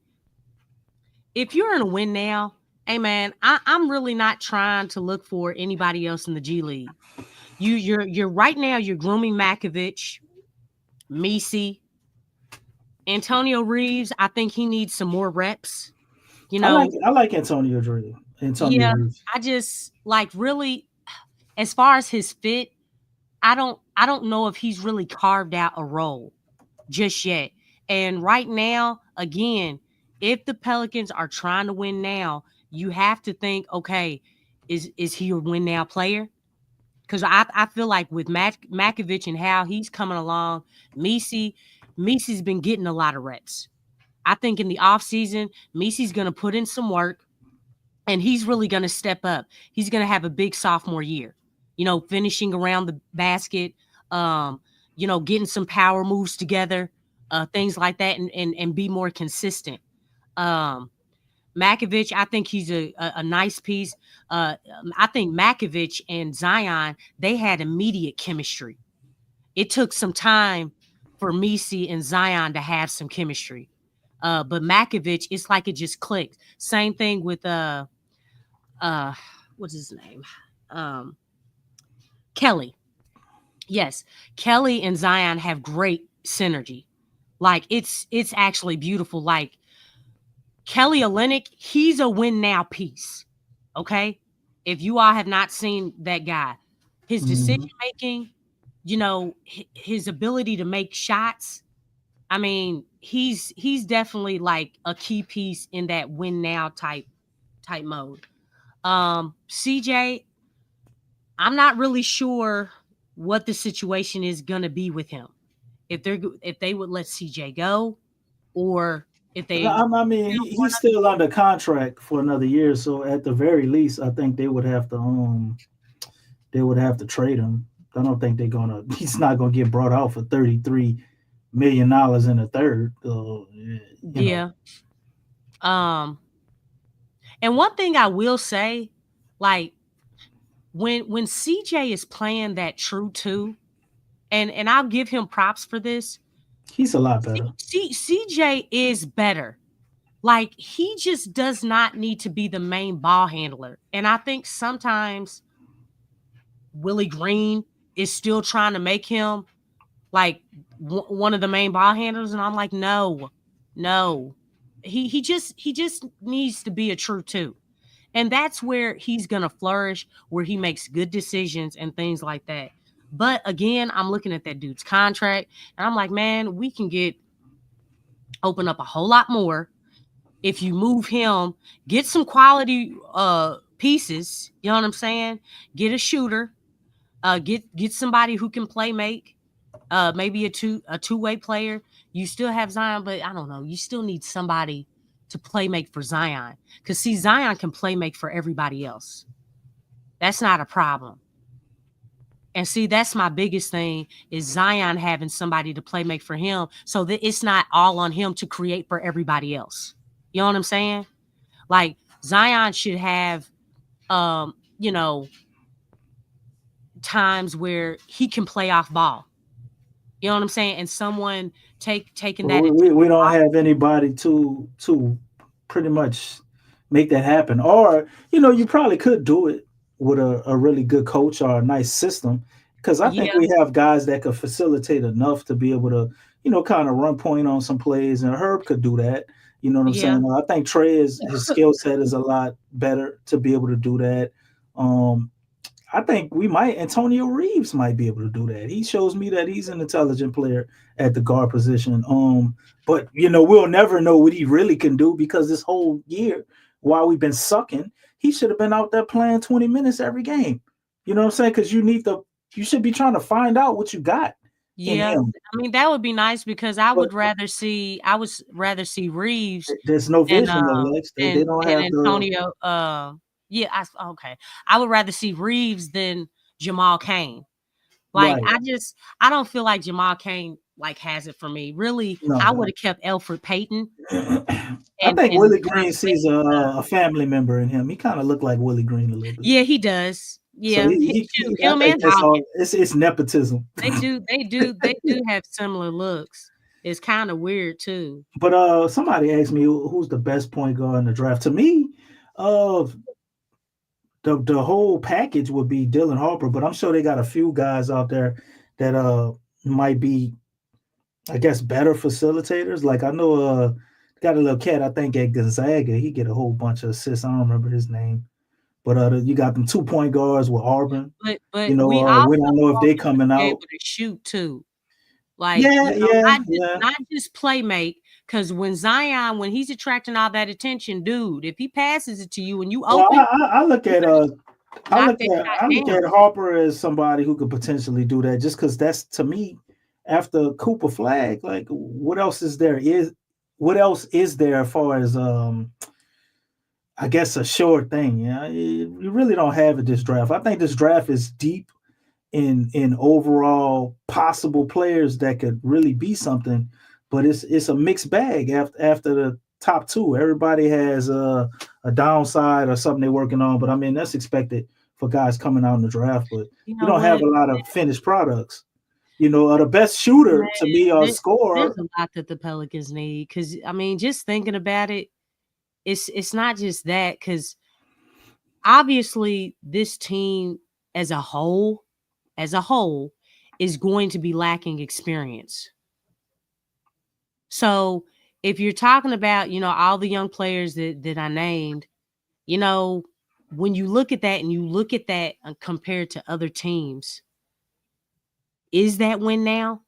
If you're in a win now, hey man, I'm really not trying to look for anybody else in the G League. You're right now. You're grooming Makovich, Messi, Antonio Reeves. I think he needs some more reps. I like Antonio Reeves. Reeves. I just really, as far as his fit, I don't know if he's really carved out a role just yet. And right now, again, if the Pelicans are trying to win now, you have to think, okay, is he a win now player? Because I feel like with Makovich and how he's coming along, Messi's been getting a lot of reps. I think in the offseason, Messi's going to put in some work, and he's really going to step up. He's going to have a big sophomore year, finishing around the basket, getting some power moves together, things like that, and be more consistent. Makovich, I think he's a nice piece. I think Makovich and Zion, they had immediate chemistry. It took some time for Messi and Zion to have some chemistry. But Makovich, it's like it just clicked. Same thing with what's his name? Kelly. Yes, Kelly and Zion have great synergy. Like it's actually beautiful. Like Kelly Olynyk, he's a win now piece. Okay. If you all have not seen that guy, his decision making, his ability to make shots. I mean, he's definitely like a key piece in that win now type mode. CJ, I'm not really sure what the situation is gonna be with him. If they would let CJ go, or if they I mean, he's still under contract for another year, so at the very least, I think they would have to trade him. I don't think they're gonna. He's not gonna get brought out for $33 million in a third. Yeah. And one thing I will say, like when CJ is playing that true two, and I'll give him props for this. He's a lot better. CJ is better. Like, he just does not need to be the main ball handler. And I think sometimes Willie Green is still trying to make him like one of the main ball handlers. And I'm like, no. He just needs to be a true two. And that's where he's going to flourish, where he makes good decisions and things like that. But again, I'm looking at that dude's contract and I'm like, man, we can open up a whole lot more if you move him, get some quality pieces. You know what I'm saying? Get a shooter, get somebody who can play make, maybe a two-way player. You still have Zion, but I don't know. You still need somebody to play make for Zion. Because see, Zion can play make for everybody else. That's not a problem. And see, that's my biggest thing is Zion having somebody to play make for him so that it's not all on him to create for everybody else. You know what I'm saying? Like, Zion should have, times where he can play off ball. You know what I'm saying? And someone taking that. We don't have anybody to pretty much make that happen. Or, you probably could do it with a really good coach or a nice system. Because I think we have guys that could facilitate enough to be able to, kind of run point on some plays. And Herb could do that. You know what I'm saying? I think his skill set is a lot better to be able to do that. I think Antonio Reeves might be able to do that. He shows me that he's an intelligent player at the guard position. But we'll never know what he really can do because this whole year, while we've been sucking, he should have been out there playing 20 minutes every game. You know what I'm saying? Because you should be trying to find out what you got. Yeah, I mean, that would be nice because I would rather see Reeves. There's no vision of Lex. They don't have Antonio. Okay. I would rather see Reeves than Jamal Cain. Like, right. I don't feel like Jamal Cain has it for me. Really, no. I would have kept Elfrid Payton. I think Willie Green sees a family member in him. He kind of looked like Willie Green a little bit. Yeah, he does. Yeah, so him and Hawkins. It's nepotism. They do have similar looks. It's kind of weird too. But somebody asked me who's the best point guard in the draft. To me, the whole package would be Dylan Harper, but I'm sure they got a few guys out there that might be, I guess, better facilitators. Like I know got a little cat, I think, at Gonzaga. He get a whole bunch of assists. I don't remember his name. But you got them 2-point guards with Auburn. But we don't know if they coming out. Able to shoot too. Like not just play make. Because when he's attracting all that attention, dude, if he passes it to you and you open, I look at Harper as somebody who could potentially do that. Just because that's, to me, after Cooper Flag, like what else is there? What else is there as far as I guess a sure thing? Yeah, you really don't have it this draft. I think this draft is deep in overall possible players that could really be something. But it's a mixed bag after the top two. Everybody has a downside or something they're working on. But I mean, that's expected for guys coming out in the draft. But you don't have a lot of finished products. The best shooter to me or scorer. There's a lot that the Pelicans need. Because I mean, just thinking about it, it's not just that. Because obviously, this team as a whole, is going to be lacking experience. So if you're talking about, all the young players that I named, when you look at that and you look at that compared to other teams, is that win now?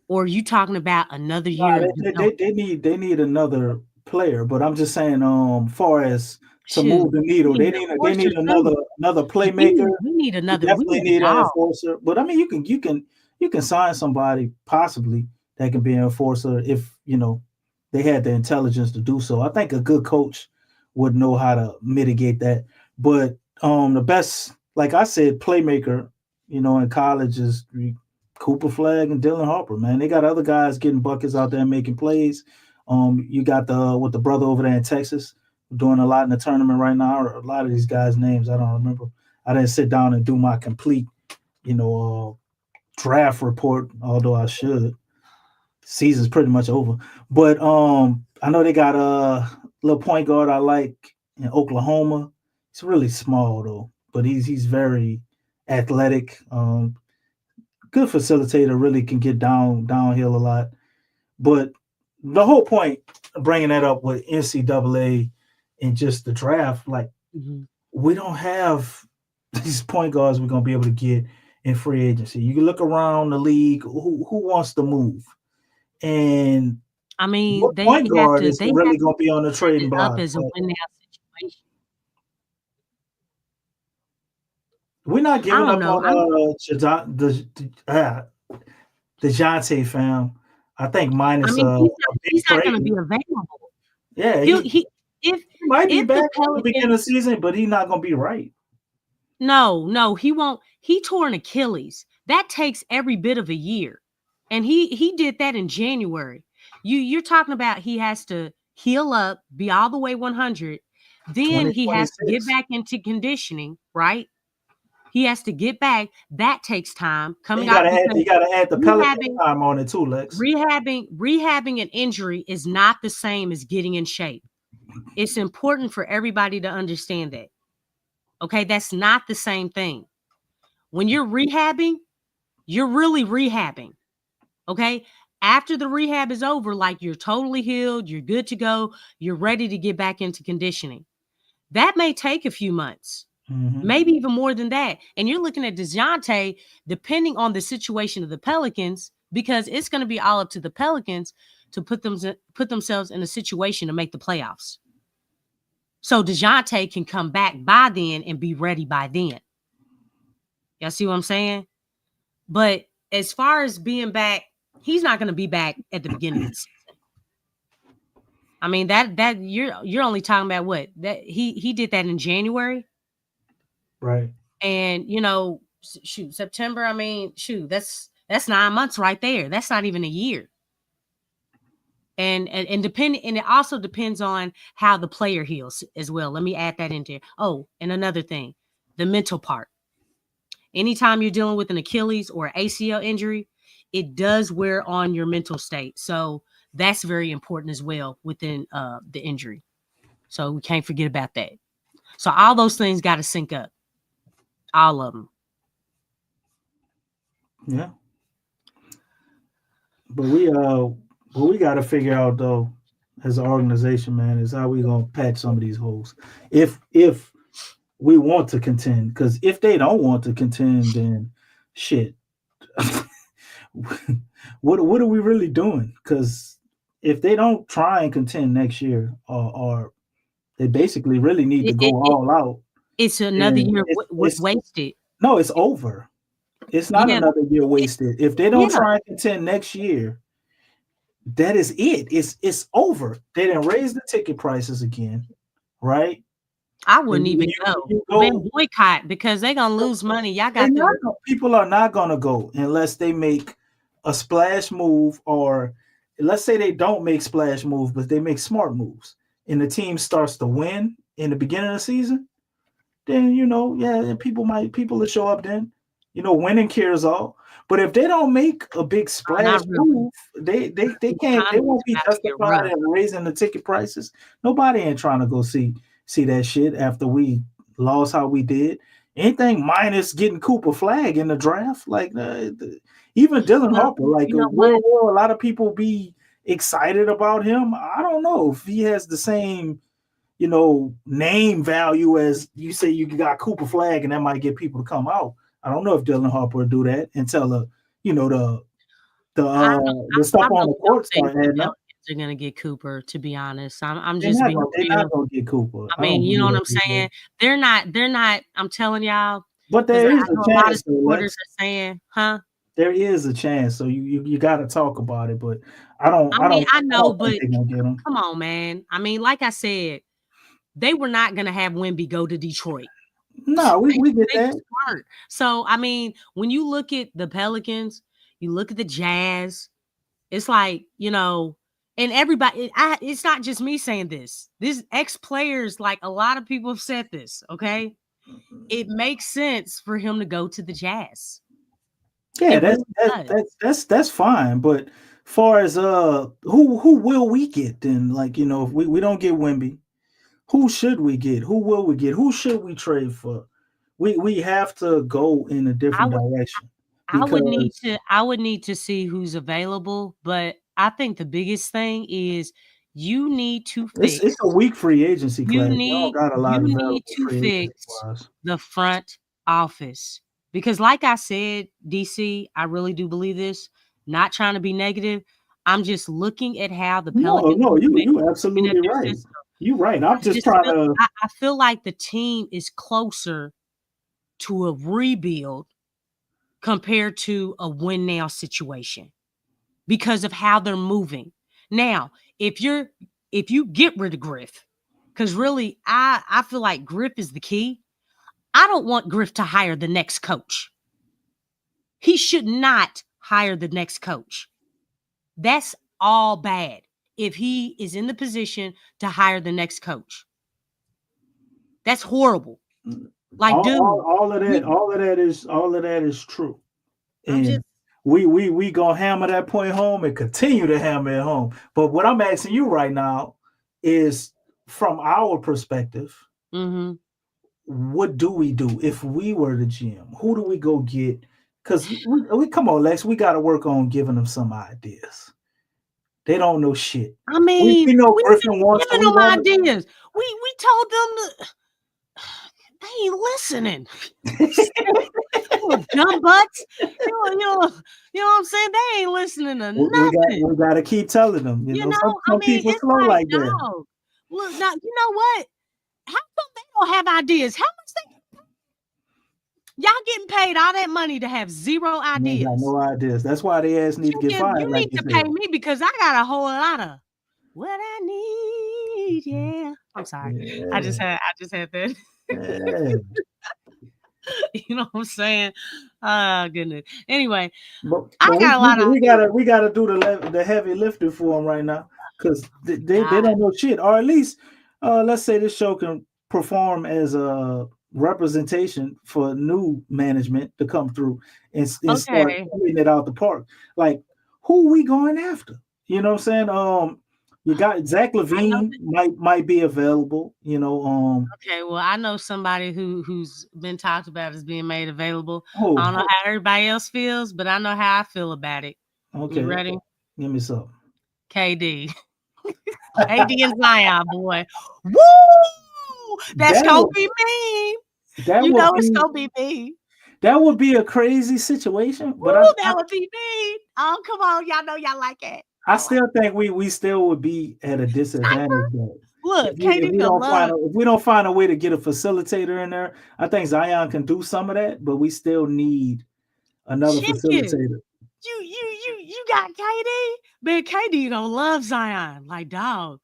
Or are you talking about another year? They need another player, but I'm just saying, far as to move the needle, they need another playmaker. We need another. Definitely need an enforcer. But I mean, you can sign somebody possibly that can be an enforcer if they had the intelligence to do so. I think a good coach would know how to mitigate that. But the best, like I said, playmaker, in college is Cooper Flag and Dylan Harper, man. They got other guys getting buckets out there making plays. You got the brother over there in Texas doing a lot in the tournament right now. A lot of these guys' names I don't remember. I didn't sit down and do my complete, draft report, although I should. Season's pretty much over. But I know they got a little point guard I like in Oklahoma. He's really small though, but he's very athletic. Good facilitator, really can get downhill a lot. But the whole point of bringing that up with NCAA and just the draft, like we don't have these point guards we're gonna be able to get in free agency. You can look around the league, who wants to move, and I mean, what point guard is really gonna be on the trading block? As a win now situation. We're not giving up on DeJounte, fam. I think minus he's not going to be available. Yeah, he might be back at the beginning of the season, but he's not going to be right. No, he won't. He tore an Achilles. That takes every bit of a year, and he did that in January. You're talking about he has to heal up, be all the way 100, then he has to get back into conditioning, right? He has to get back. That takes time. You got to add the Pelican time on it too, Lex. Rehabbing an injury is not the same as getting in shape. It's important for everybody to understand that. Okay, that's not the same thing. When you're rehabbing, you're really rehabbing. Okay, after the rehab is over, like you're totally healed, you're good to go, you're ready to get back into conditioning. That may take a few months. Maybe even more than that. And you're looking at DeJounte, depending on the situation of the Pelicans, because it's going to be all up to the Pelicans to put themselves in a situation to make the playoffs. So DeJounte can come back by then and be ready by then. Y'all see what I'm saying? But as far as being back, he's not going to be back at the beginning of the season. I mean, that you're only talking about what? That he did that in January. Right. And September, I mean, that's 9 months right there. That's not even a year. And it also depends on how the player heals as well. Let me add that into it. Oh, and another thing, the mental part. Anytime you're dealing with an Achilles or ACL injury, it does wear on your mental state. So that's very important as well within the injury. So we can't forget about that. So all those things got to sync up. All of them. Yeah. But we got to figure out though, as an organization, man, is how we gonna patch some of these holes. If we want to contend, because if they don't want to contend, then shit. what are we really doing? Because if they don't try and contend next year, or they basically really need to go all out. It's another year wasted. No, it's over. It's not another year wasted. If they don't try and contend next year, that is it. It's over. They didn't raise the ticket prices again, right? I wouldn't even go. Boycott because they're gonna lose money. Y'all got people are not gonna go unless they make a splash move, or let's say they don't make splash moves, but they make smart moves, and the team starts to win in the beginning of the season. Then people will show up. Then winning cures all. But if they don't make a big splash move, they can't. They won't be justified in raising the ticket prices. Nobody ain't trying to go see that shit after we lost how we did. Anything minus getting Cooper Flag in the draft, like even Dylan Harper. Like will a lot of people be excited about him? I don't know if he has the same. name value as you say you got Cooper Flag, and that might get people to come out. I don't know if Dylan Harper will do that until the stuff on the court start adding up. They're gonna get Cooper, to be honest. I'm They're just not being gonna, they're real. not gonna get Cooper. I mean, you know what I'm saying? They're not. I'm telling y'all. But there is a a lot of chance. supporters are saying, huh? There is a chance. So you got to talk about it. But I know, but they're gonna get him. Come on, man. I mean, like I said, they were not gonna have Wemby go to Detroit. No, we get that. Smart. So I mean, when you look at the Pelicans, you look at the Jazz. It's like, and everybody, it's not just me saying this. This ex-players, like a lot of people have said this, okay? It makes sense for him to go to the Jazz. Yeah, that's fine. But far as who will we get then? Like, if we don't get Wemby, who should we get? Who will we get? Who should we trade for? We have to go in a different direction. I would need to see who's available, but I think the biggest thing is you need to fix. It's a weak free agency class. You need to fix the front office because, like I said, DC, I really do believe this. Not trying to be negative, I'm just looking at how the Pelicans. No, you absolutely right. You're right. I'm just trying to. I feel like the team is closer to a rebuild compared to a win now situation because of how they're moving. Now, if you get rid of Griff, because really I feel like Griff is the key. I don't want Griff to hire the next coach. He should not hire the next coach. That's all bad if he is in the position to hire the next coach. That's horrible. Like, all of that is true. And we gonna hammer that point home and continue to hammer it home. But what I'm asking you right now is, from our perspective, what do we do if we were the GM? Who do we go get? Because we come on, Lex, we got to work on giving them some ideas. They don't know shit. I mean, we know Griffin wants giving them ideas. We told them to. They ain't listening. Dumb butts. You know what I'm saying? They ain't listening to nothing. We got to keep telling them. Some people slow like that. Look, now, you know what? How come they don't have ideas? How much y'all getting paid all that money to have zero ideas? They got no ideas. That's why they ass need to get fired. You need to pay me because I got a whole lot of what I need. Yeah. I'm sorry. Yeah. I just had that. Yeah. You know what I'm saying? Goodness. Anyway, I got a lot of. We gotta do the heavy lifting for them right now because they don't know shit, or at least let's say this show can perform as a representation for new management to come through and start hitting it out the park. Like, who we going after? You know what I'm saying? You got Zach LaVine might be available, Okay, well, I know somebody who's been talked about as being made available. I don't know how everybody else feels, but I know how I feel about it. Okay. You ready? Give me some. KD. KD and Zion, boy. Woo! That's gonna be me. It's gonna be me. That would be a crazy situation. But that would be me. Oh, come on. Y'all know y'all like it. I still think we still would be at a disadvantage. Look, if we don't find a way to get a facilitator in there, I think Zion can do some of that, but we still need another facilitator. You got KD? Man, KD gonna love Zion. Like, dog,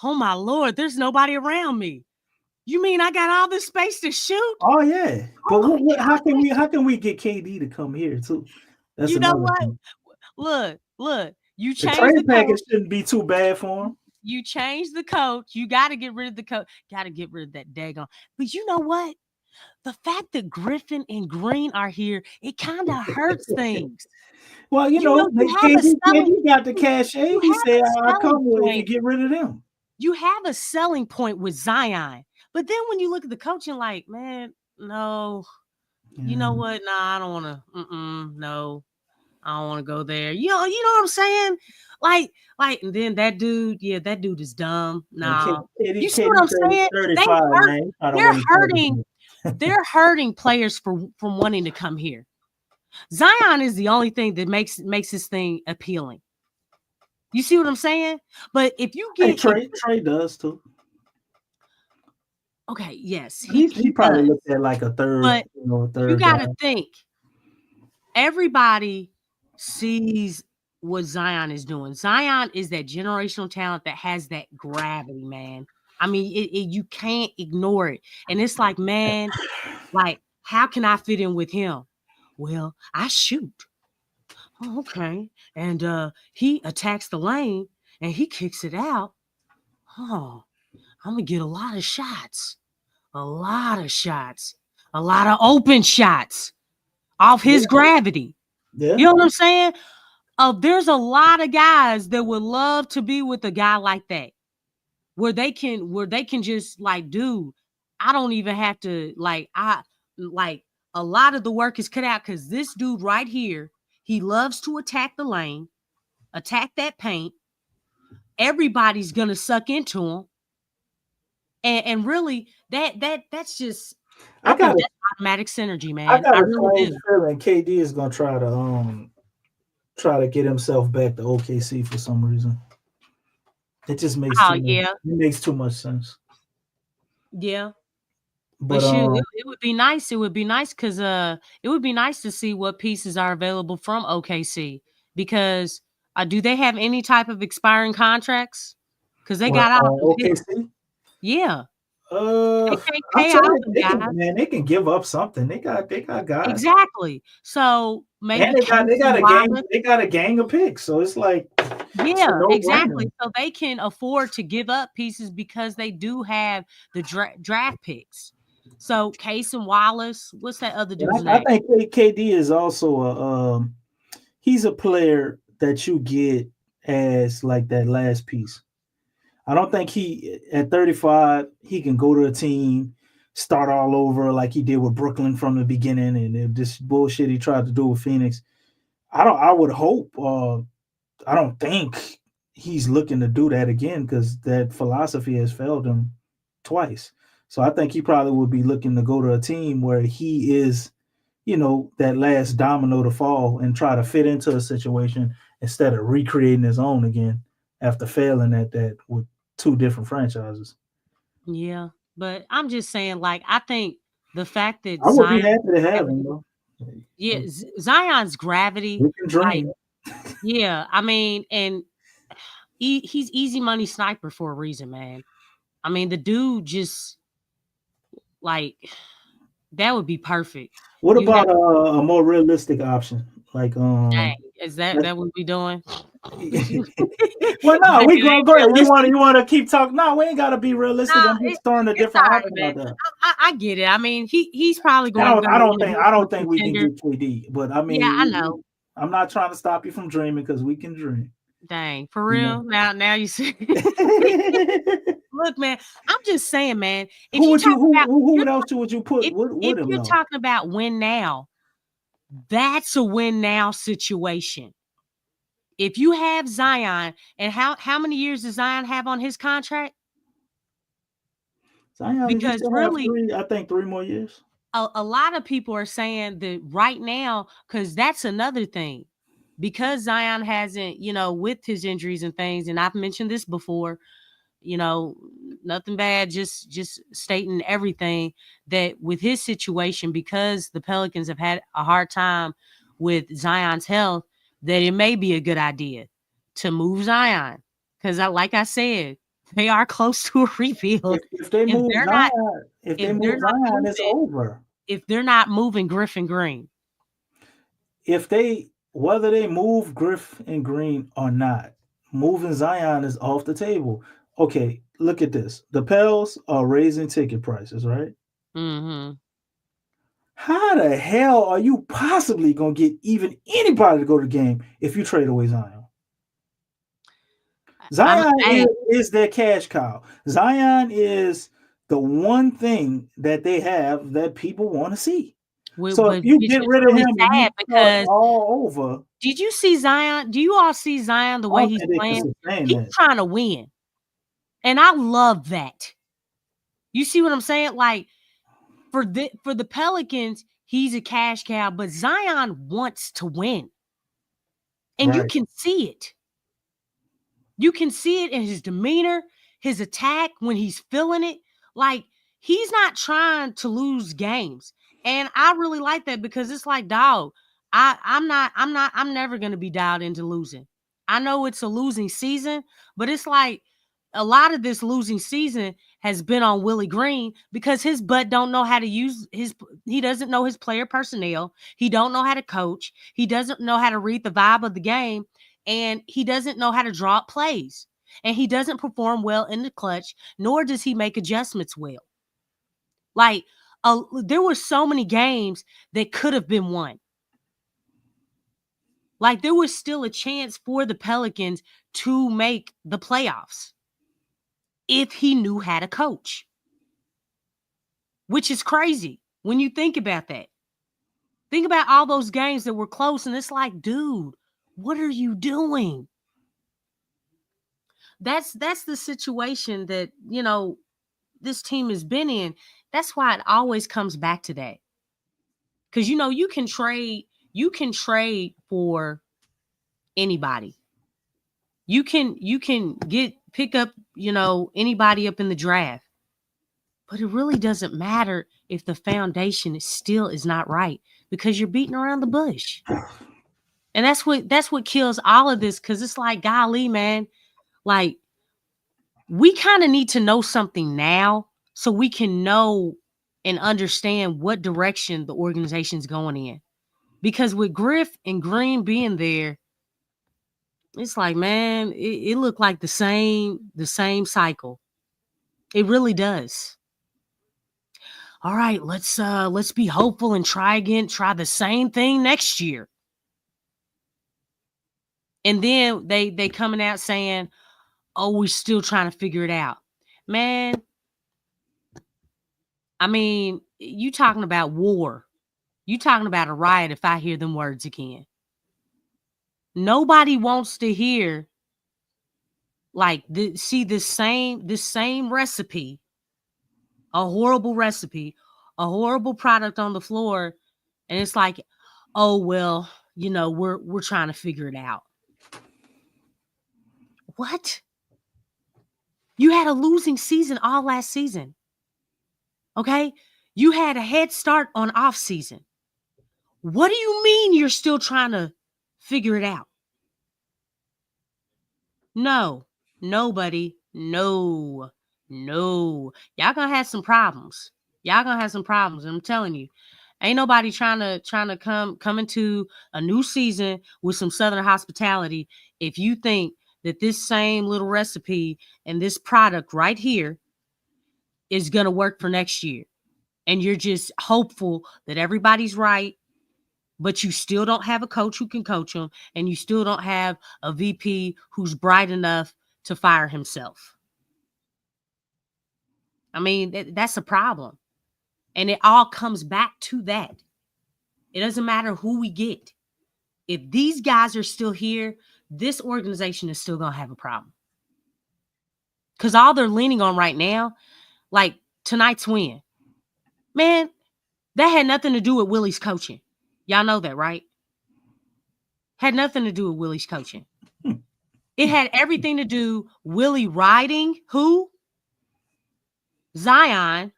oh my Lord, there's nobody around me. You mean I got all this space to shoot? Oh yeah. But how can we get KD to come here too? That's you know what? Thing. Look. You change the trade package shouldn't be too bad for him. You change the coach. You got to get rid of the coach. Got to get rid of that daggone. But you know what? The fact that Griffin and Green are here, it kind of hurts things. Well, you got the cachet. He said, "I'll come with you. Get rid of them." You have a selling point with Zion, but then when you look at the coaching, like, man, no, you know what? Nah, I don't want to. No. I don't want to go there. You know what I'm saying? Like, and then that dude is dumb. Nah, you see what I'm saying? 35, man. They're hurting players from wanting to come here. Zion is the only thing that makes this thing appealing. You see what I'm saying? But if you get Trey does too. Okay, yes, he probably does. looked at like a third. But third you got to guy. think. Everybody sees what Zion is doing. Zion is that generational talent that has that gravity, man. I mean, you can't ignore it. And it's like, man, like, how can I fit in with him? Well, I shoot. Oh, okay. And he attacks the lane and he kicks it out. Oh, I'm going to get a lot of shots. A lot of shots. A lot of open shots off his gravity. Yeah. You know what I'm saying? There's a lot of guys that would love to be with a guy like that, where they can just like, dude, I don't even have to a lot of the work is cut out because this dude right here, he loves to attack the lane, attack that paint. Everybody's gonna suck into him, and really that's just I think that's automatic synergy, man. I got a really do. feeling KD is gonna try to get himself back to OKC for some reason. It just makes it makes too much sense. Yeah. But shoot, it would be nice. It would be nice because it would be nice to see what pieces are available from OKC because do they have any type of expiring contracts? Because they got out. OKC? Yeah. They can give up something. They got guys. Exactly. So maybe and they got a gang of picks. So it's like exactly. So they can afford to give up pieces because they do have the draft picks. So Case and Wallace, what's that other dude's name? I think KD is also he's a player that you get as like that last piece. I don't think at 35, he can go to a team, start all over like he did with Brooklyn from the beginning and this bullshit he tried to do with Phoenix. I would hope, I don't think he's looking to do that again because that philosophy has failed him twice. So I think he probably would be looking to go to a team where he is, that last domino to fall and try to fit into a situation instead of recreating his own again after failing at that with two different franchises. Yeah, but I'm just saying, like, I think the fact that I would be happy to have him, though. Yeah, Zion's gravity. We can dream. Yeah, I mean, and he's easy money sniper for a reason, man. I mean, the dude just like that would be perfect. What about a more realistic option? Like, dang, is that what we doing? Well, no, we gonna go ahead. You want to keep talking? No, we ain't got to be realistic. I'm just throwing a different option out there. I get it. I mean, he's probably going. I don't think we can get KD, but I mean, yeah, I know. I'm not trying to stop you from dreaming because we can dream. Dang, for real? Now you see. Look, man, I'm just saying, man. If who else would you put? If you're talking about win now, that's a win now situation. If you have Zion, and how many years does Zion have on his contract? Zion, because really, I think 3 more years. A lot of people are saying that right now, because that's another thing. Because Zion hasn't, with his injuries and things, and I've mentioned this before, nothing bad, just stating everything that with his situation, because the Pelicans have had a hard time with Zion's health, that it may be a good idea to move Zion. Because like I said, they are close to a rebuild. If they move Zion, it's over. If they're not moving Griffin Green. Whether they move Griffin Green or not, moving Zion is off the table. Okay, look at this. The Pels are raising ticket prices, right? Mm-hmm. How the hell are you possibly going to get even anybody to go to the game if you trade away Zion? Zion is their cash cow. Zion is the one thing that they have that people want to see. So if But you it's get just rid of really him and you sad start because all over, did you see Zion? Do you all see Zion the I way don't he's think they can playing? sustain He's that. trying to win. And I love that. You see what I'm saying? Like for the Pelicans, he's a cash cow, but Zion wants to win. And you Right. can see it. You can see it in his demeanor, his attack when he's feeling it. Like he's not trying to lose games. And I really like that because it's like, dog, I'm never gonna be dialed into losing. I know it's a losing season, but it's like a lot of this losing season has been on Willie Green because his butt don't know how to he doesn't know his player personnel. He don't know how to coach. He doesn't know how to read the vibe of the game. And he doesn't know how to draw up plays. And he doesn't perform well in the clutch, nor does he make adjustments well. Like, there were so many games that could have been won. Like, there was still a chance for the Pelicans to make the playoffs if he knew how to coach, which is crazy when you think about that. Think about all those games that were close, and it's like, dude, what are you doing? That's the situation that, this team has been in. That's why it always comes back to that. Because you can trade for anybody. You can pick up, anybody up in the draft. But it really doesn't matter if the foundation is not right because you're beating around the bush. And that's what kills all of this, because it's like, golly, man, like we kind of need to know something now so we can know and understand what direction the organization's going in. Because with Griff and Green being there, it's like, man, it looked like the same cycle. It really does. All right, let's be hopeful and try the same thing next year. And then they coming out saying, oh, we're still trying to figure it out. Man, I mean, you talking about war. You talking about a riot if I hear them words again. Nobody wants to hear see this same recipe, a horrible recipe, a horrible product on the floor, and it's like, oh well, we're trying to figure it out. What? You had a losing season all last season. Okay? You had a head start on off season. What do you mean you're still trying to figure it out? No, nobody. No. Y'all gonna have some problems. And I'm telling you, ain't nobody trying to come into a new season with some Southern hospitality if you think that this same little recipe and this product right here is gonna work for next year. And you're just hopeful that everybody's right, but you still don't have a coach who can coach them, and you still don't have a VP who's bright enough to fire himself. I mean, that's a problem. And it all comes back to that. It doesn't matter who we get. If these guys are still here, this organization is still going to have a problem. Because all they're leaning on right now, like tonight's win, man, that had nothing to do with Willie's coaching. Y'all know that, right? Had nothing to do with Willie's coaching. It had everything to do Willie riding who? Zion,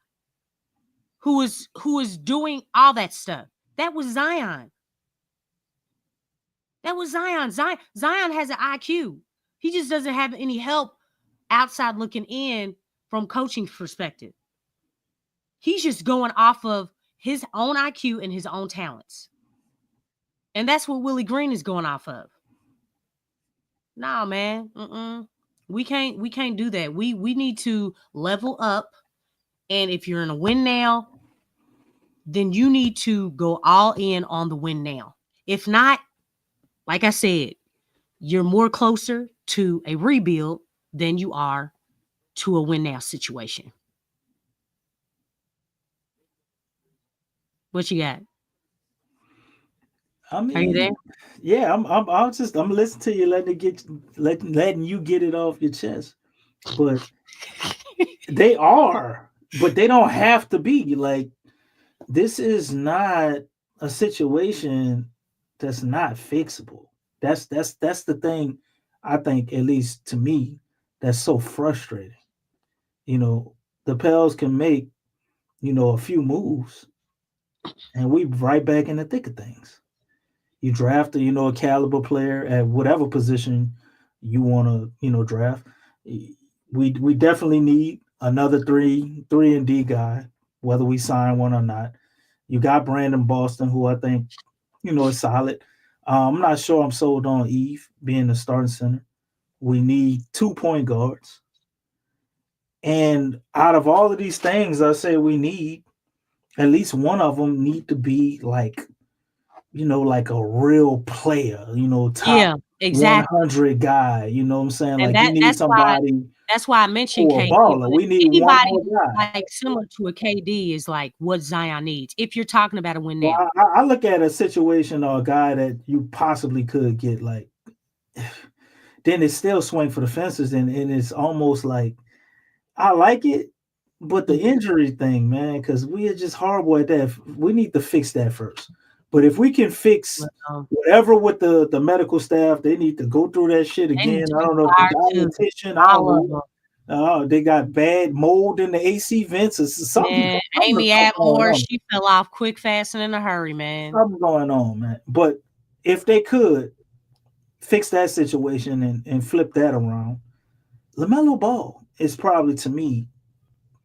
who was doing all that stuff. That was Zion. Zion has an IQ. He just doesn't have any help outside looking in from coaching perspective. He's just going off of his own IQ and his own talents. And that's what Willie Green is going off of. No, man. We can't do that. We need to level up. And if you're in a win now, then you need to go all in on the win now. If not, like I said, you're more closer to a rebuild than you are to a win now situation. What you got? I Are you there? mean, yeah, I'm listening to you, letting you get it off your chest. But they are, but they don't have to be. Like, this is not a situation that's not fixable. That's the thing. I think, at least to me, that's so frustrating. You know, the Pels can make, a few moves, and we right back in the thick of things. You draft a caliber player at whatever position you want to, draft. We definitely need another three and D guy, whether we sign one or not. You got Brandon Boston, who I think, is solid. I'm not sure I'm sold on Eve being the starting center. We need 2 point guards. And out of all of these things, I say we need at least one of them need to be like like a real player, top Yeah, exactly. 100 guy. You know what I'm saying? And Like, you need somebody that's why I mentioned who a KD. baller. But We need one anybody more guy. like similar to a KD is like what Zion needs. If you're talking about a win Well, now, I look at a situation or a guy that you possibly could get, like, then it's still swing for the fences, and it's almost like I like it, but the injury thing, man, because we are just horrible at that. We need to fix that first. But if we can fix whatever with the medical staff, they need to go through that shit again. I don't know if the dietitian, I don't know. They got bad mold in the AC vents or something. man, Something Amy going Atmore, on. she fell off quick, fast, and in a hurry, man. Something going on, man. But if they could fix that situation and flip that around, LaMelo Ball is probably, to me,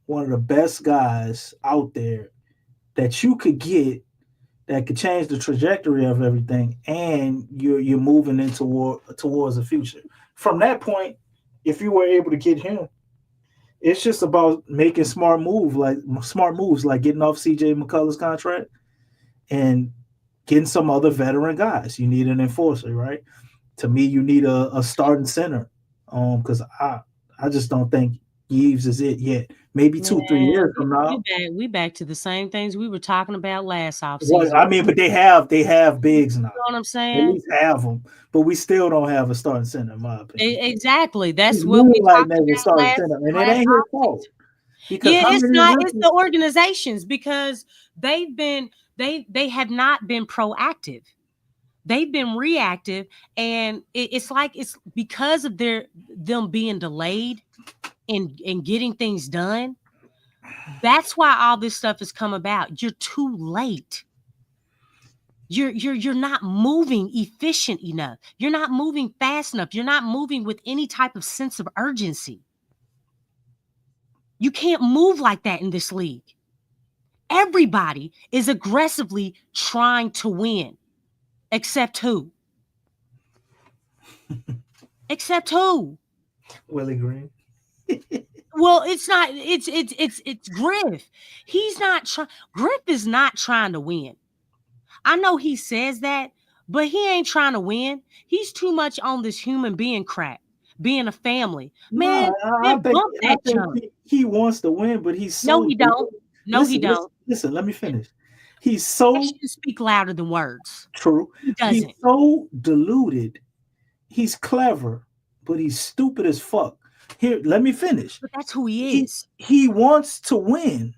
one of the best guys out there that you could get that could change the trajectory of everything, and you're moving into towards the future. From that point, if you were able to get him, it's just about making smart moves, like getting off CJ McCullough's contract and getting some other veteran guys. You need an enforcer, right? To me, you need a starting center, because I just don't think Yves is it yet. Maybe 2-3 years from now. We back to the same things we were talking about last offseason. Well, I mean, but they have bigs now. You know what I'm At saying? least have them, but we still don't have a starting center, in my opinion. Exactly. That's He's what we talked moonlighting as a starting about center, and it ain't his fault. Because Yeah, how it's many not. rookies- It's the organizations because they have not been proactive. They've been reactive, and it's like it's because of them being delayed in getting things done. That's why all this stuff has come about. You're too late. You're not moving efficient enough. You're not moving fast enough. You're not moving with any type of sense of urgency. You can't move like that in this league. Everybody is aggressively trying to win. Except who? Except who? Willie Green. Well, it's not. It's Griff. He's not trying. Griff is not trying to win. I know he says that, but he ain't trying to win. He's too much on this human being crap, being a family. Man, I think he wants to win, but he's so. No, he don't. No, he don't. Listen, let me finish. He's so. Actions speak louder than words. True. He doesn't. He's so deluded. He's clever, but he's stupid as fuck. Here, let me finish. But that's who he is. He wants to win,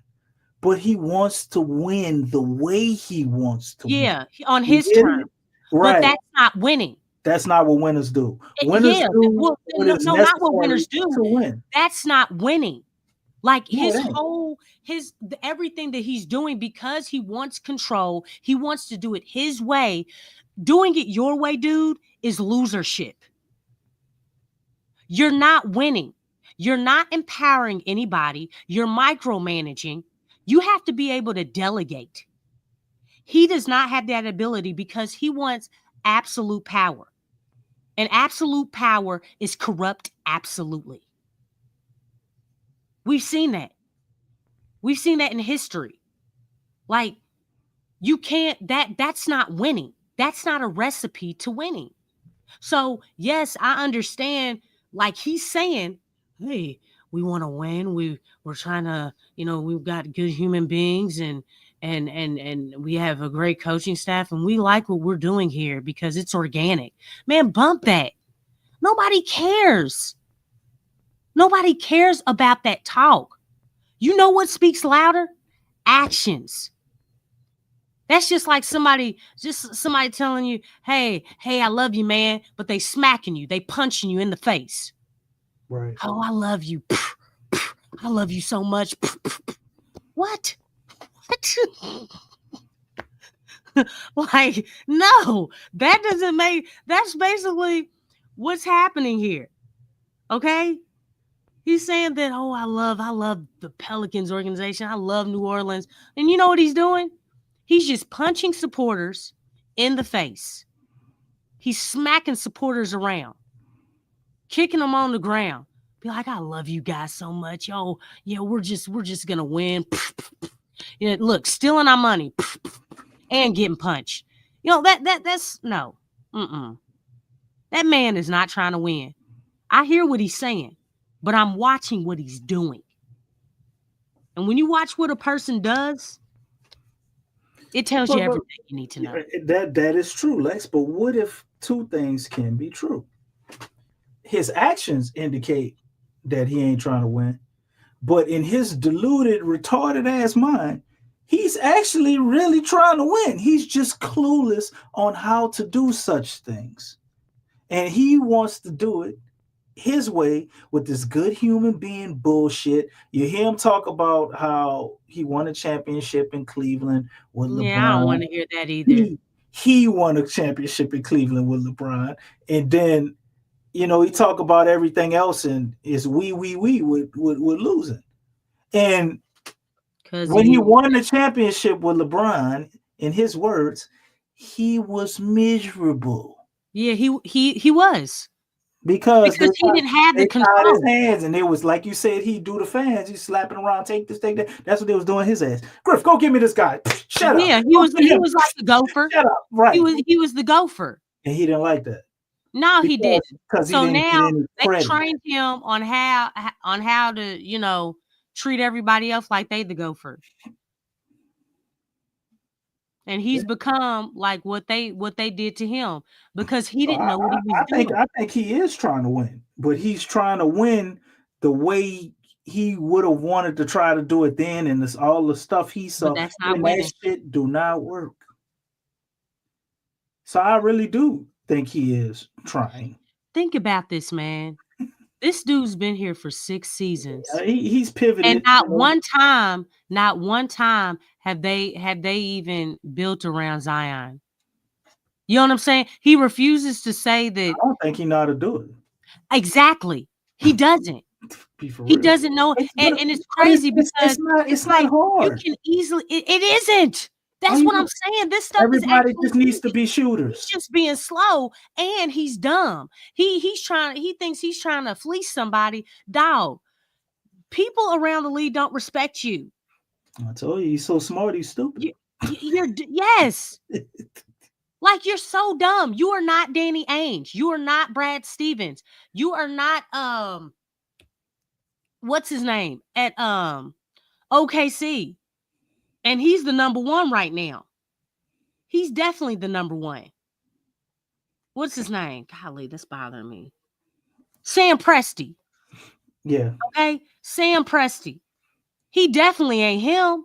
but he wants to win the way he wants to win. Yeah, on his terms. Right. But that's not winning. That's not what winners do. Winners do what is not what winners do. to win. That's not winning. Like everything that he's doing, because he wants control, he wants to do it his way. Doing it your way, dude, is losership. You're not winning. You're not empowering anybody. You're micromanaging. You have to be able to delegate. He does not have that ability because he wants absolute power. And absolute power is corrupt absolutely. We've seen that. We've seen that in history. Like, you can't, that's not winning. That's not a recipe to winning. So, yes, I understand. Like he's saying, hey, we want to win. We're trying to, we've got good human beings and and we have a great coaching staff, and we like what we're doing here because it's organic. Man, bump that. Nobody cares. Nobody cares about that talk. You know what speaks louder? Actions. That's just like somebody telling you, hey, I love you, man, but they smacking you, they punching you in the face. Right. Oh, I love you. I love you so much. What? Like, no, that doesn't make, that's basically what's happening here. Okay? He's saying that, oh, I love the Pelicans organization. I love New Orleans. And you know what he's doing? He's just punching supporters in the face. He's smacking supporters around, kicking them on the ground. Be like, I love you guys so much. Yo, yeah, we're just gonna win. You know, look, stealing our money and getting punched. You know, that's no. That man is not trying to win. I hear what he's saying, but I'm watching what he's doing. And when you watch what a person does, it tells you everything you need to know. That is true, Lex. But what if two things can be true? His actions indicate that he ain't trying to win, but in his deluded, retarded ass mind, he's actually really trying to win. He's just clueless on how to do such things. And he wants to do it his way with this good human being bullshit. You hear him talk about how he won a championship in Cleveland with LeBron. Yeah, I don't want to hear that either. He won a championship in Cleveland with LeBron. And then, you know, he talk about everything else and is we with losing. And when he won the championship with LeBron, in his words, he was miserable. Yeah, he was. Because he didn't have the control. His hands, and it was like you said, he'd do the fans. He's slapping around, take this, take that. That's what they was doing his ass. Griff, go get me this guy. Shut up. Yeah, he was like the gopher. Shut up. Right. He was the gopher. And he didn't like that. No, he didn't. So now they trained him on how to, you know, treat everybody else like they the gopher. And he's become like what they did to him because he didn't know what he was doing. I think he is trying to win, but he's trying to win the way he would have wanted to try to do it then, and this all the stuff he saw. But that's not winning. That shit do not work. So I really do think he is trying. Think about this, man. This dude's been here for 6 seasons. He's pivoted, and not one time have they even built around Zion. You know what I'm saying? He refuses to say that. I don't think he know how to do it. Exactly, he doesn't. He doesn't know, and it's crazy because it's not hard. You can easily. It isn't. That's what I'm saying. This stuff everybody just needs to be shooters. He's just being slow, and he's dumb. He thinks he's trying to fleece somebody. Dog, people around the league don't respect you. I told you, he's so smart, he's stupid. Yes. Like, you're so dumb. You are not Danny Ainge. You are not Brad Stevens. You are not what's his name at OKC. And he's the number one right now. He's definitely the number one. What's his name? Golly, that's bothering me. Sam Presti. Yeah. Okay? Sam Presti. He definitely ain't him.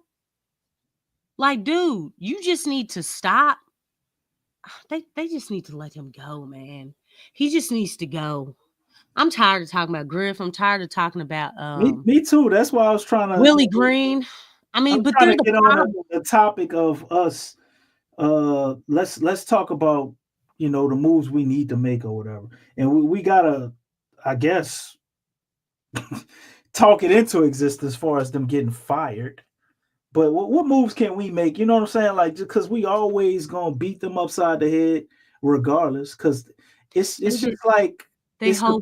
Like, dude, you just need to stop. They just need to let him go, man. He just needs to go. I'm tired of talking about Griff. I'm tired of talking about me too. That's why I was trying to Willie Green. I mean, but they're get on the topic of us. Let's talk about, you know, the moves we need to make or whatever. And we gotta, I guess, talk it into existence as far as them getting fired. But what moves can we make? You know what I'm saying? Like, because we always gonna beat them upside the head regardless. Because it's just like it's the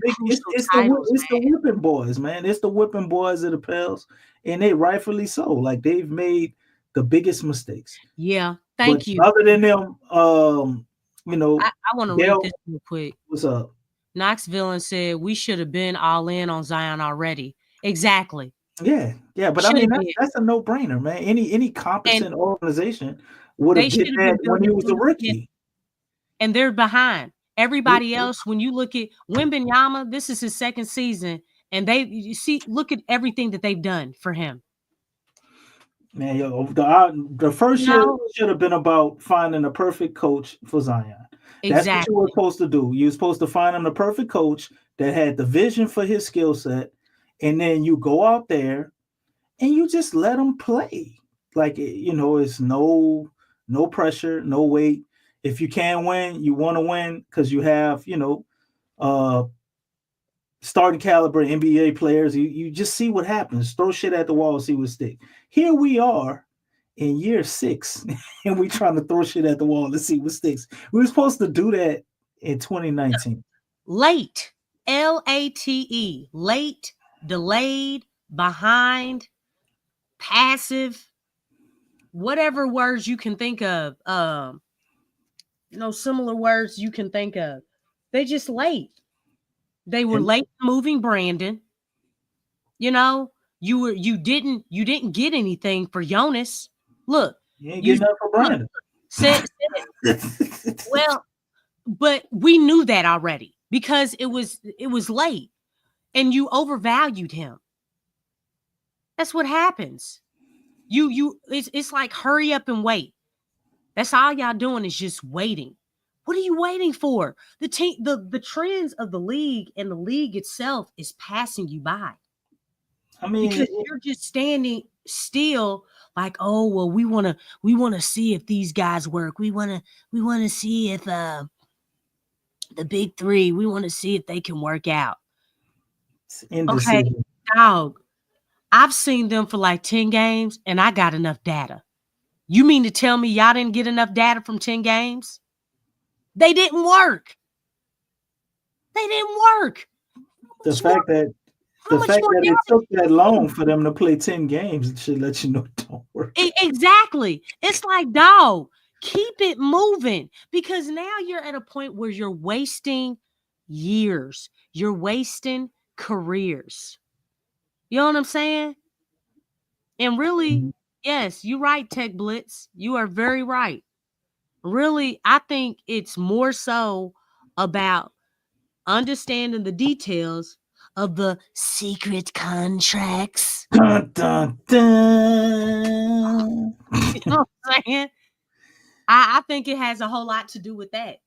whipping boys, man. It's the whipping boys of the Pels, and they rightfully so. Like, they've made the biggest mistakes. Yeah, thank you. Other than them, you know, I want to read this real quick. What's up? Knox Villain said we should have been all in on Zion already. Exactly. Yeah. Yeah, but I mean that's a no-brainer, man. Any competent organization would have did that when he was a rookie. And they're behind everybody else. When you look at Wembanyama, this is his second season, and look at everything that they've done for him. Man, the first year should have been about finding a perfect coach for Zion. That's what you were supposed to do. You were supposed to find him the perfect coach that had the vision for his skill set, and then you go out there and you just let him play. Like, it's no pressure, no weight. If you can win, you want to win because you have, starting caliber NBA players. You just see what happens. Throw shit at the wall, see what stick. Here we are in year 6, and we trying to throw shit at the wall to see what sticks. We were supposed to do that in 2019. Late, LATE, late, delayed, behind, passive, whatever words you can think of. Similar words you can think of. They just late. They were late moving Brandon. You didn't get anything for Jonas. Look, you ain't getting that for Brandon. Well, but we knew that already because it was late, and you overvalued him. That's what happens. It's like hurry up and wait. That's all y'all doing is just waiting. What are you waiting for? The trends of the league and the league itself is passing you by. I mean, because you're just standing still, like, oh well, we want to see if these guys work. We want to see if the big three. We want to see if they can work out. Okay, dog. I've seen them for like 10 games, and I got enough data. You mean to tell me y'all didn't get enough data from 10 games? They didn't work. The fact that it took that long for them to play 10 games should let you know it don't work. Exactly. It's like, dog, keep it moving, because now you're at a point where you're wasting years. You're wasting careers. You know what I'm saying? And really, yes, you're right, Tech Blitz. You are very right. Really, I think it's more so about understanding the details of the secret contracts. Dun, dun, dun. You know what I'm saying? I think it has a whole lot to do with that.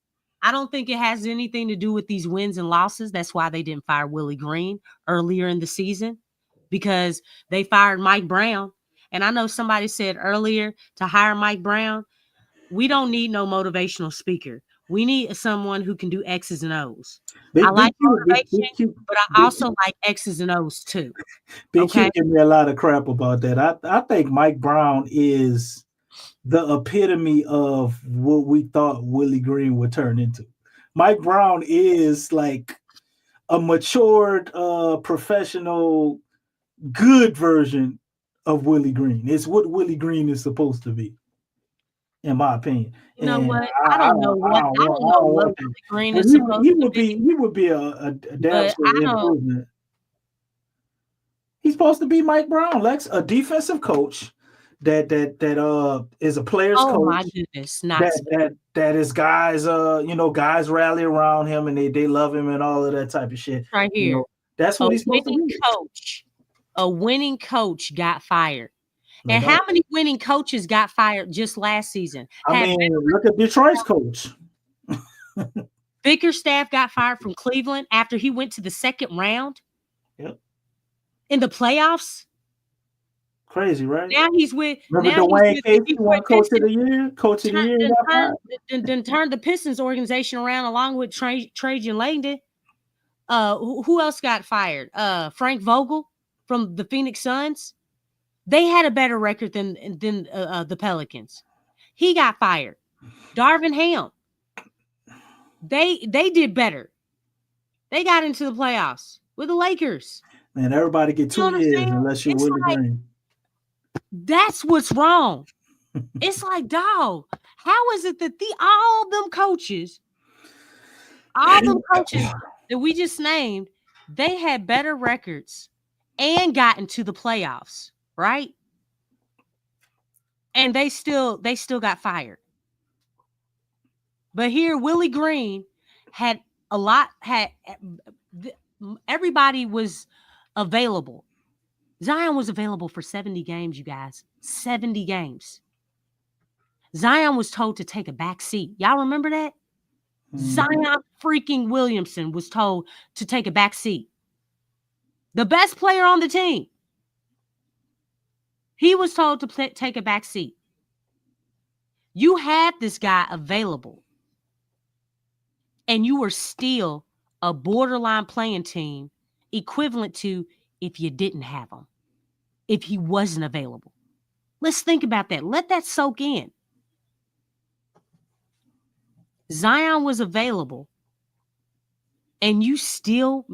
I don't think it has anything to do with these wins and losses. That's why they didn't fire Willie Green earlier in the season, because they fired Mike Brown. And I know somebody said earlier to hire Mike Brown, we don't need no motivational speaker. We need someone who can do X's and O's. I like motivation, but I also like X's and O's too. Big Q gave me a lot of crap about that. I think Mike Brown is the epitome of what we thought Willie Green would turn into. Mike Brown is like a matured, professional, good version of Willie Green. It's what Willie Green is supposed to be, in my opinion. You know what? I don't know what Willie Green is supposed to be. He would be a damn sure improvement. He's supposed to be Mike Brown, Lex, a defensive coach that is a player's coach. Oh my goodness, that is guys, guys rally around him and they love him and all of that type of shit. Right here. That's what he's supposed to be. A winning coach got fired. And how many winning coaches got fired just last season? Look at Detroit's coach. Bickerstaff got fired from Cleveland after he went to the second round. Yep. In the playoffs. Crazy, right? Now he's with. Remember Dwayne Casey won Coach of the Year? Coach of the Year. Then turned the Pistons organization around along with Trajan Langdon. Who else got fired? Frank Vogel from the Phoenix Suns. They had a better record than the Pelicans. He got fired. Darvin Ham. They did better. They got into the playoffs with the Lakers. Man, everybody get 2 years unless you're Willie Green. That's what's wrong. It's like, dog, how is it that all them coaches that we just named, they had better records and got into the playoffs? right? And they still got fired. But here, Willie Green had everybody was available. Zion was available for 70 games, you guys. 70 games. Zion was told to take a back seat. Y'all remember that? Zion freaking Williamson was told to take a back seat. The best player on the team. He was told to take a back seat. You had this guy available, and you were still a borderline playing team equivalent to if you didn't have him, if he wasn't available. Let's think about that. Let that soak in. Zion was available, and you still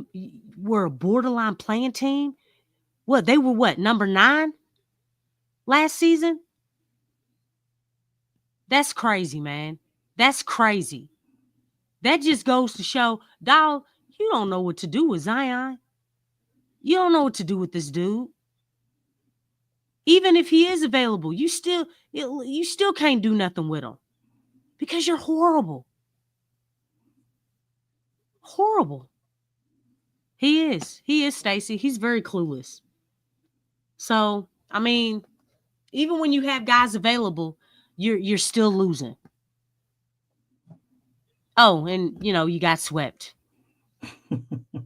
were a borderline playing team. What, they were what, number 9 last season? That's crazy, man. That's crazy. That just goes to show, dog, you don't know what to do with Zion. You don't know what to do with this dude. Even if he is available, you still can't do nothing with him because you're horrible. Horrible. He is, Stacey. He's very clueless. So, I mean, even when you have guys available, you're still losing. Oh, and you got swept.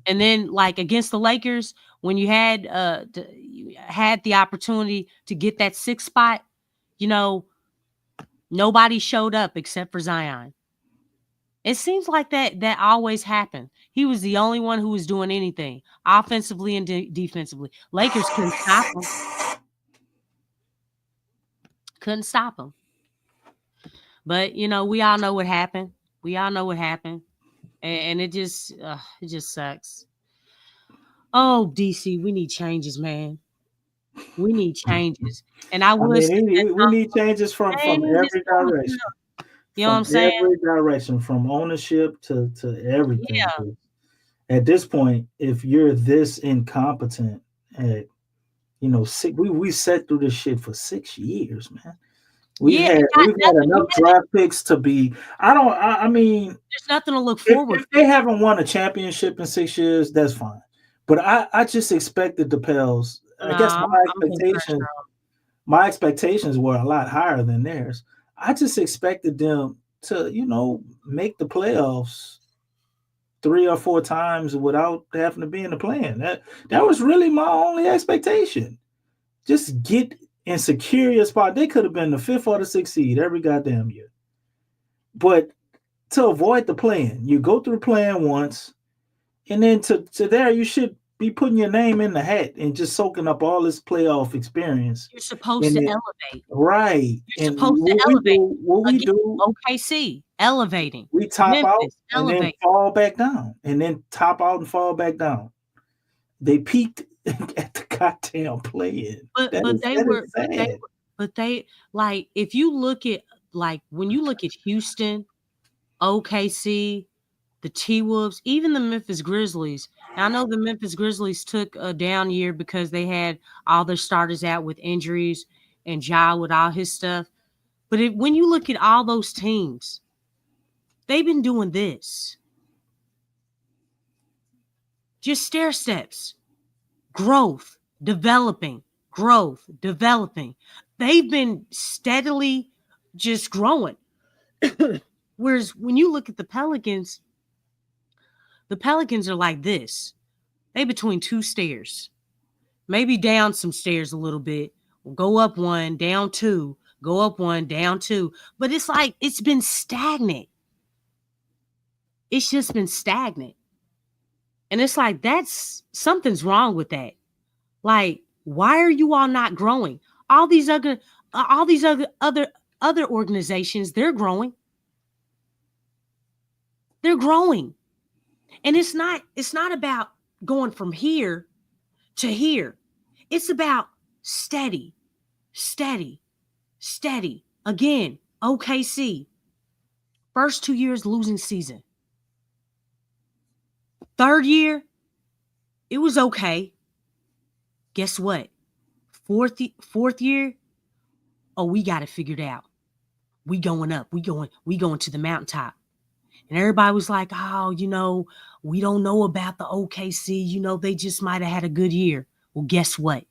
And then, like against the Lakers, when you had the opportunity to get that 6th spot, nobody showed up except for Zion. It seems like that always happened. He was the only one who was doing anything offensively and defensively. Lakers couldn't stop him. Couldn't stop him. But we all know what happened. And it just sucks. Oh, DC, we need changes, man. We need changes. And we need changes from every direction. You know what I'm saying? Every direction, from ownership to everything. Yeah. At this point, if you're this incompetent at, we sat through this shit for 6 years, man. We've had enough draft picks to be. I mean, there's nothing to look forward. If they haven't won a championship in 6 years, that's fine. But I just expected the Pels. I guess my expectations were a lot higher than theirs. I just expected them to, make the playoffs 3 or 4 times without having to be in the play-in. That was really my only expectation. Just get and secure your spot. They could have been the 5th or the 6th seed every goddamn year. But to avoid the play-in, you go through the play-in once, and then to there you should be putting your name in the hat and just soaking up all this playoff experience. You're supposed to elevate. Right. You're supposed to elevate. What we do, OKC, elevating. We top Memphis, out and elevate. then fall back down. And then top out and fall back down. They peaked at the goddamn play-in. But they like, if you look at, like, when you look at Houston, OKC, the T-Wolves, even the Memphis Grizzlies. I know the Memphis Grizzlies took a down year because they had all their starters out with injuries and Ja with all his stuff. But when you look at all those teams, they've been doing this. Just stair steps. Growth, developing. They've been steadily just growing. Whereas when you look at the Pelicans are like this. They between 2 stairs. Maybe down some stairs a little bit. Go up 1, down 2. Go up 1, down 2. But it's like it's been stagnant. It's just been stagnant. And it's like something's wrong with that. Like, why are you all not growing? All these other organizations, they're growing. They're growing. And it's not about going from here to here. It's about steady. Again, OKC. First 2 years losing season. 3rd year, it was okay. Guess what? Fourth year, oh, we got it figured out. We going up. We going to the mountaintop. And everybody was like, oh, we don't know about the OKC. They just might have had a good year. Well, guess what?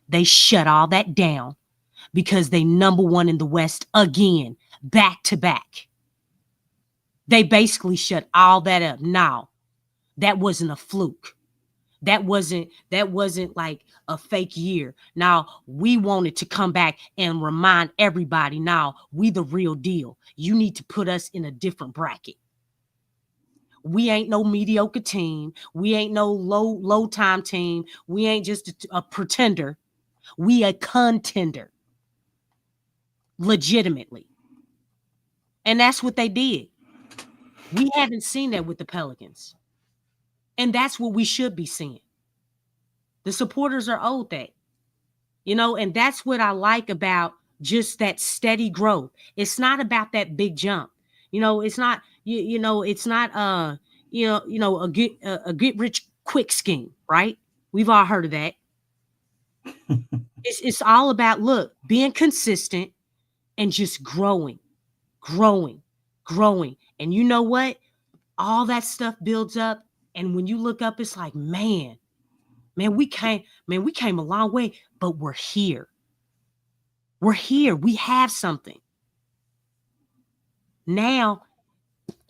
They shut all that down because they number one in the West again, back to back. They basically shut all that up. Now, that wasn't a fluke. That wasn't like a fake year. Now, we wanted to come back and remind everybody, now, we the real deal. You need to put us in a different bracket. We ain't no mediocre team. We ain't no low time team. We ain't just a pretender. We a contender. Legitimately. And that's what they did. We haven't seen that with the Pelicans. And that's what we should be seeing. The supporters are owed that. And that's what I like about just that steady growth. It's not about that big jump. It's not, it's not a get rich quick scheme, right? We've all heard of that. It's all about, look, being consistent and just growing. And you know what? All that stuff builds up. And when you look up, it's like, man, we came a long way, but we're here. We're here. We have something. Now,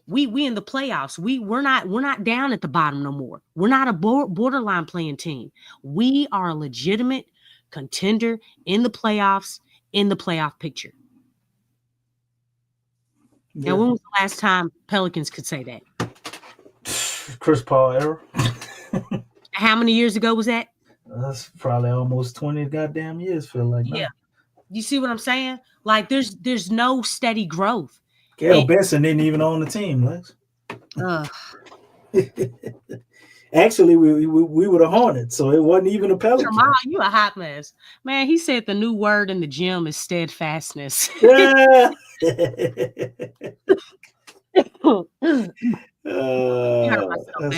we in the playoffs. We're not down at the bottom no more. We're not a borderline playing team. We are a legitimate contender in the playoffs, in the playoff picture. Yeah. Now, when was the last time Pelicans could say that? Chris Paul era. How many years ago was that? That's probably almost 20 goddamn years, feel like. Yeah. Now. You see what I'm saying? Like, there's no steady growth. Gail Benson didn't even own the team, Lex. Actually, we were the Hornets, so it wasn't even a Pelican. Jamal, you a hot mess. Man, he said the new word in the gym is steadfastness. Yeah. That's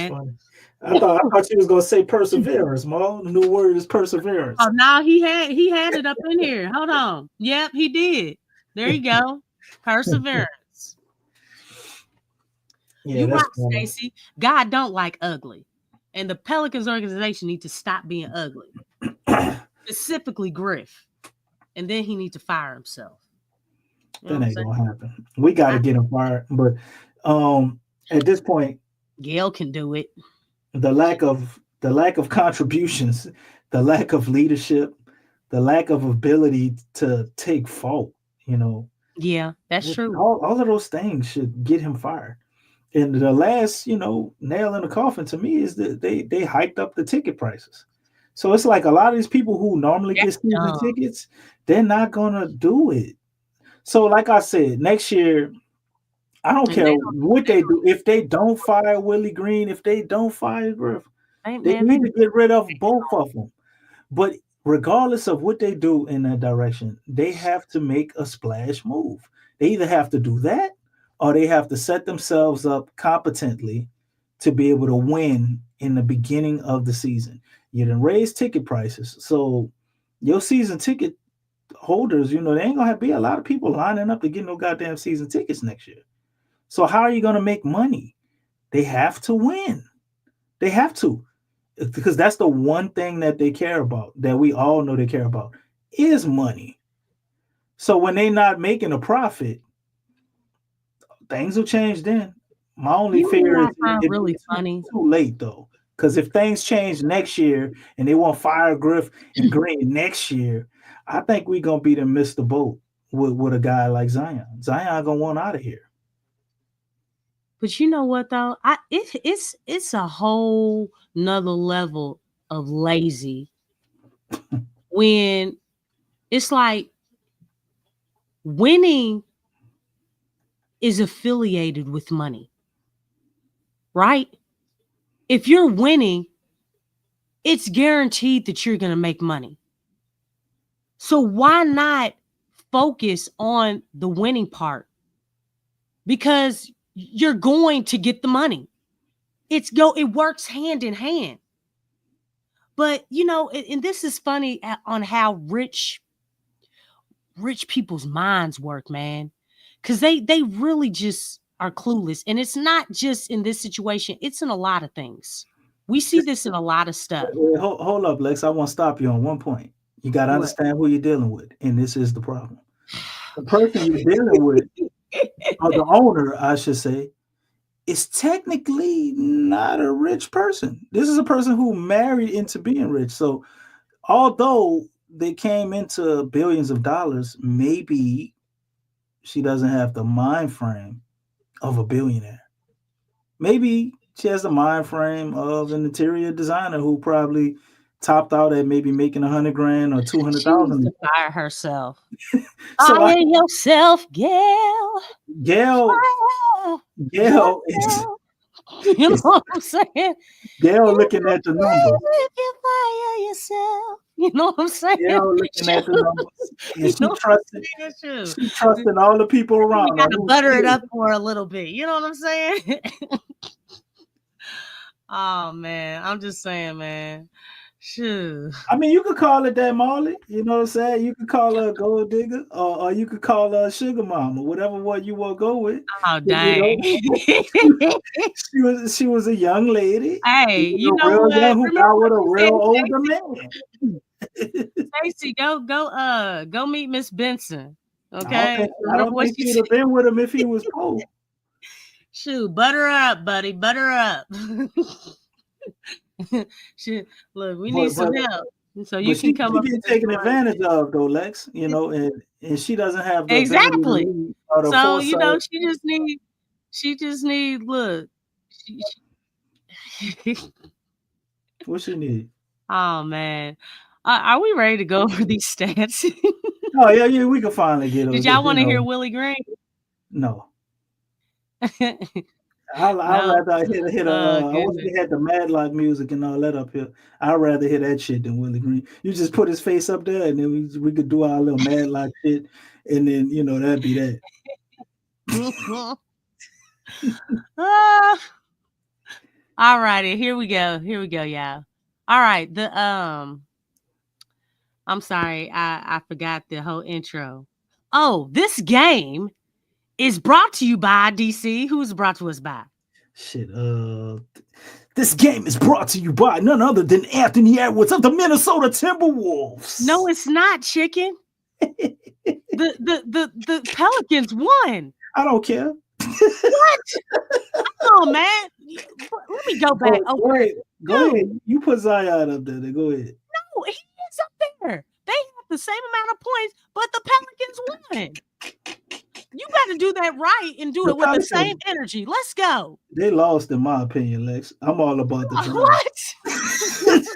funny. I thought you was gonna say perseverance, Mo. The new word is perseverance. Oh, now he had it up in here. Hold on. Yep, he did. There you go. Perseverance. Yeah, you right, Stacey. God don't like ugly. And the Pelicans organization need to stop being ugly. Specifically Griff. And then he needs to fire himself. That ain't gonna happen. We gotta get him fired. But at this point, Gail can do it. The lack of contributions, the lack of leadership, the lack of ability to take fault, Yeah, that's true. All of those things should get him fired. And the last, nail in the coffin to me is that they hiked up the ticket prices. So it's like a lot of these people who normally get season tickets, they're not gonna do it. So like I said, next year, I don't care what they do. If they don't fire Willie Green, if they don't fire Griff, they need to get rid of both of them. But regardless of what they do in that direction, they have to make a splash move. They either have to do that or they have to set themselves up competently to be able to win in the beginning of the season. You done raise ticket prices. So your season ticket holders, they ain't going to be a lot of people lining up to get no goddamn season tickets next year. So how are you going to make money? They have to win. They have to. Because that's the one thing that they care about, that we all know they care about, is money. So when they're not making a profit, things will change then. My only fear is it's really funny. Too late, though. Because if things change next year and they want to fire Griff and Green next year, I think we're going to be to miss the boat with a guy like Zion. Zion going to want out of here. But you know what though? It's a whole nother level of lazy when it's like winning is affiliated with money, right? If you're winning, it's guaranteed that you're going to make money. So why not focus on the winning part? Because you're going to get the money. It works hand in hand. But and this is funny on how rich people's minds work, man. Because they really just are clueless. And it's not just in this situation, it's in a lot of things. We see this in a lot of stuff. Wait, hold up, Lex. I want to stop you on one point. You got to understand who you're dealing with. And this is the problem. The person you're dealing with, or the owner, I should say, is technically not a rich person. This is a person who married into being rich. So although they came into billions of dollars, maybe she doesn't have the mind frame of a billionaire. Maybe she has the mind frame of an interior designer who probably topped out at maybe making $100,000 or $200,000. To fire herself. Fire yourself, Gail. Gail is. You know what I'm saying? Gail looking at the numbers. If you fire yourself, you know what I'm saying? Gail looking at the numbers. And she trusting all the people around. You gotta butter it up for a little bit. You know what I'm saying? Oh man, I'm just saying, man. Shoot. I mean, you could call it that, Marley. You know what I'm saying? You could call her a gold digger, or you could call her a sugar mama, whatever one you want to go with. Oh dang! She was a young lady. Hey, you know what? Young who got with a real older man. Stacey, go meet Miss Benson. Okay. I don't think she'd have been with him if he was poor. Shoot, butter up, buddy. Butter up. Shoot, look, we need some help. So you can come up. She's being taken advantage of, though, Lex. You know, and she doesn't have the exactly. Or the so foresight. you know, she just need. Look. What she need? Oh man, are we ready to go over these stats? Oh yeah, we can finally get over. Did y'all want to hear Willie Green? No. I'd rather hit I wish we had the Madlock music and all that up here. I'd rather hear that shit than Willie Green. You just put his face up there, and then we could do our little Madlock shit, and then that'd be that. All righty, here we go, y'all. All right, I'm sorry, I forgot the whole intro. Oh, this game is brought to you by DC. Who's brought to us by? Shit. This game is brought to you by none other than Anthony Edwards of the Minnesota Timberwolves. No, it's not, chicken. the Pelicans won. I don't care. What? Oh man, let me go back. Go ahead. You put Zion up there. Go ahead. No, he is up there. They have the same amount of points, but the Pelicans won. You got to do that right and do it with the same energy. Let's go. They lost, in my opinion, Lex. I'm all about the draft. What?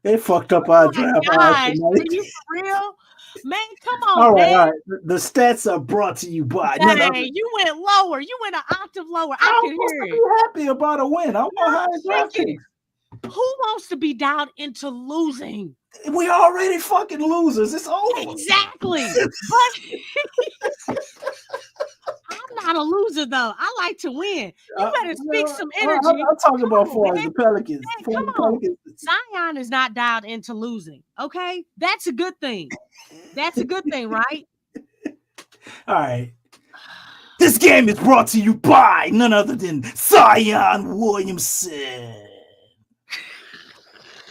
They fucked up our draft. Gosh, are you for real? Man, come on, all right, man. all right. The stats are brought to you by. Hey, you went lower. You went an octave lower. I can hear it. I'm happy about a win. I want high draft picks. Who wants to be down into losing? We already fucking losers. It's over. Exactly. But I'm not a loser though. I like to win. You better speak some energy. I'm talking about for the Pelicans. Man, come on. Zion is not dialed into losing. Okay, that's a good thing. That's a good thing, right? All right. This game is brought to you by none other than Zion Williamson.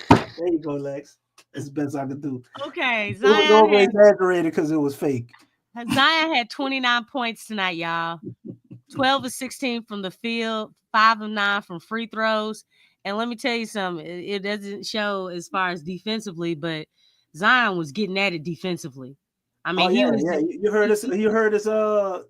There you go, Lex. That's the best I could do. Okay, Zion. It was over exaggerated because it was fake. Zion had 29 points tonight, y'all. 12 of 16 from the field, 5 of 9 from free throws. And let me tell you something, it doesn't show as far as defensively, but Zion was getting at it defensively. I mean, You heard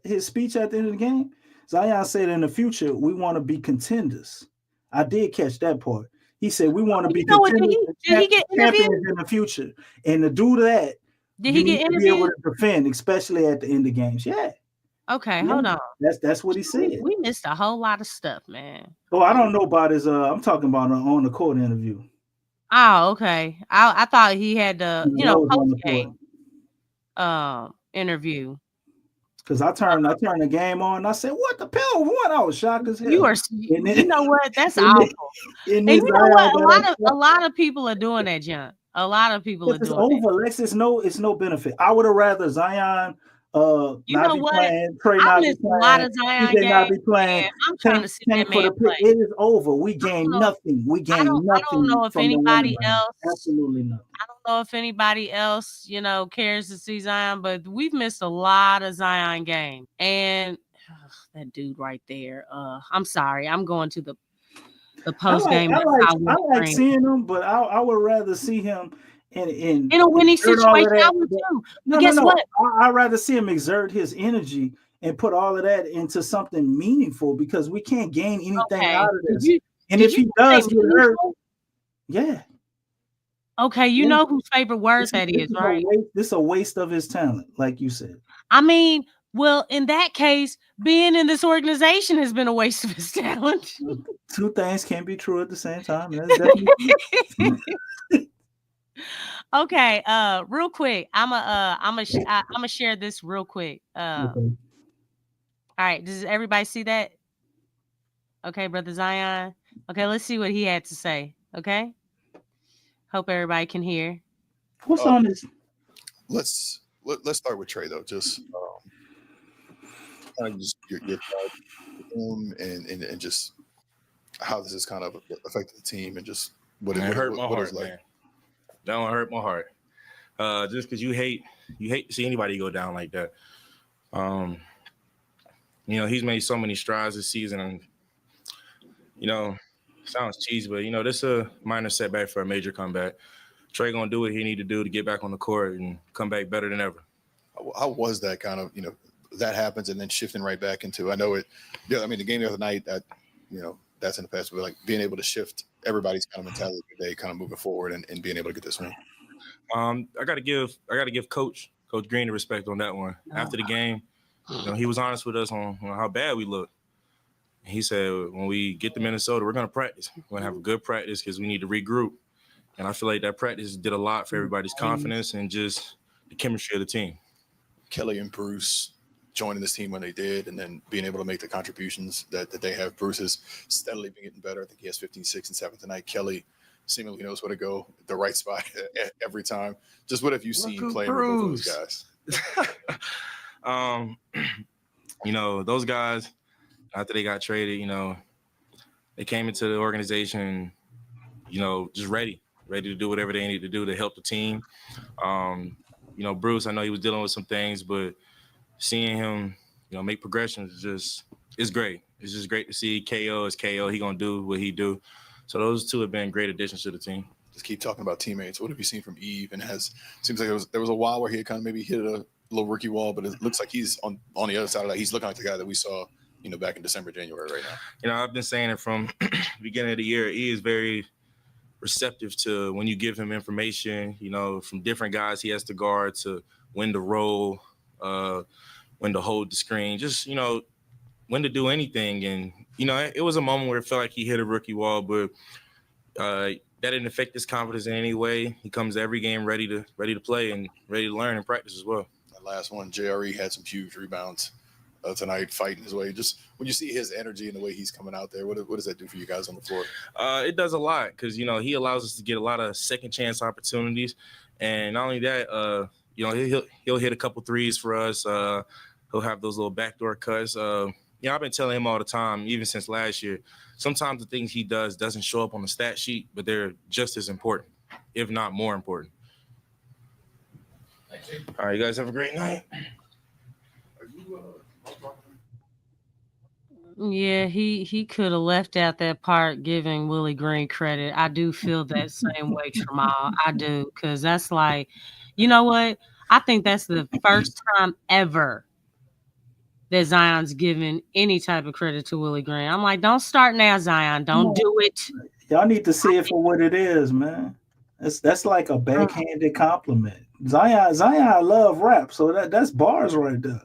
his speech at the end of the game. Zion said, "In the future, we want to be contenders." I did catch that part. He said, "We want to be contenders did he get champions in the future, and to do that, did he get interviewed? Be able to defend, especially at the end of games." Yeah. Okay, hold on. That's what he said. We missed a whole lot of stuff, man. Oh, I don't know about his. I'm talking about an on the court interview. Oh, okay. I thought he had the post game interview. Because I turned the game on. And I said, "What the Pels won?" I was shocked as hell. You know what? That's and awful. and And you this know what? Zion A lot of people are doing that, John. A lot of people are It's doing that. over. Lex, it's no benefit. I would have rather Zion You not know be what? playing, Trey I not be missed a lot playing, of Zion TJ not be games, playing. and I'm trying to see that For the man pick. play. It is over. We gained nothing. We gained I don't nothing know if from the winning anybody run. else. Absolutely nothing. I don't know if anybody else, cares to see Zion, but we've missed a lot of Zion games. And that dude right there. I'm sorry. I'm going to the post game. I like seeing him, but I would rather see him in a winning exert all of situation. I that. would too. No, But guess what? I'd rather see him exert his energy and put all of that into something meaningful because we can't gain anything out of this. And if he does get hurt, yeah. Okay, you know whose favorite word that is, right? This is a waste of his talent, like you said. I mean, well, in that case, being in this organization has been a waste of his talent. Two things can't be true at the same time. That's definitely Okay, real quick, I'm gonna share this real quick. okay. All right, does everybody see that? Okay, Brother Zion. Okay, let's see what he had to say. Okay, hope everybody can hear. What's on this? Let's start with Trey though. Just kind of just your thoughts on him and just how this has kind of affected the team and just what it hurt my heart, like. man. That one hurt my heart. Just because you hate to see anybody go down like that. He's made so many strides this season, and sounds cheesy, but this is a minor setback for a major comeback. Trey gonna do what he need to do to get back on the court and come back better than ever. How was that kind of that happens and then shifting right back into? I know it. Yeah, I mean the game the other night that that's in the past, but like being able to shift everybody's kind of mentality today, kind of moving forward and being able to get this win. I gotta give Coach Green the respect on that one. After the game, he was honest with us on how bad we looked. He said, when we get to Minnesota, we're gonna practice. We're gonna have a good practice because we need to regroup. And I feel like that practice did a lot for everybody's confidence and just the chemistry of the team. Kelly and Bruce joining this team when they did and then being able to make the contributions that they have. Bruce has steadily been getting better. I think he has 15, 6, and 7 tonight. Kelly seemingly knows where to go, the right spot every time. Just what have you seen playing with both those guys? Those guys, after they got traded, they came into the organization, just ready to do whatever they need to do to help the team. Bruce, I know he was dealing with some things, but seeing him, make progressions is great. It's just great to see KO is KO. He gonna do what he do. So those two have been great additions to the team. Just keep talking about teammates. What have you seen from Eve? And seems like there was a while where he had kind of maybe hit a little rookie wall, but it looks like he's on the other side of that. He's looking like the guy that we saw, back in December, January right now. I've been saying it from the beginning of the year. He is very receptive to when you give him information, from different guys he has to guard to when to roll, when to hold the screen, just, when to do anything. And, it was a moment where it felt like he hit a rookie wall, but that didn't affect his confidence in any way. He comes to every game ready to play and ready to learn and practice as well. That last one, JRE had some huge rebounds tonight, fighting his way. Just when you see his energy and the way he's coming out there, what does that do for you guys on the floor? It does a lot because, he allows us to get a lot of second chance opportunities. And not only that, he'll hit a couple threes for us. He'll have those little backdoor cuts. I've been telling him all the time, even since last year, sometimes the things he doesn't show up on the stat sheet, but they're just as important, if not more important. All right, you guys have a great night. Yeah, he could have left out that part giving Willie Green credit. I do feel that same way, Tramal. I do, because that's like, you know what? I think that's the first time ever that Zion's given any type of credit to Willie Green. I'm like, don't start now, Zion. Don't do it. Y'all need to see it for what it is, man. That's like a backhanded compliment. Zion love rap, so that's bars right there.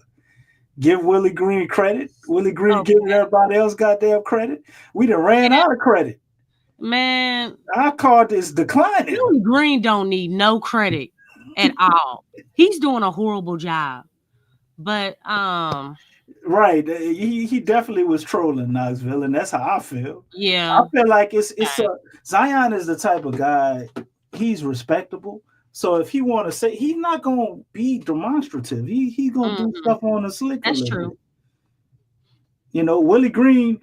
Give Willie Green credit. Willie Green giving everybody else goddamn credit. We done ran out of credit. Man, our card is declining. Willie Green don't need no credit at all. He's doing a horrible job. But Right. He definitely was trolling Knoxville, and that's how I feel. yeah. I feel like it's Zion is the type of guy, he's respectable. So if he want to say, he's not gonna be demonstrative. He's gonna do stuff on the slick a That's little true. bit. You know, Willie Green,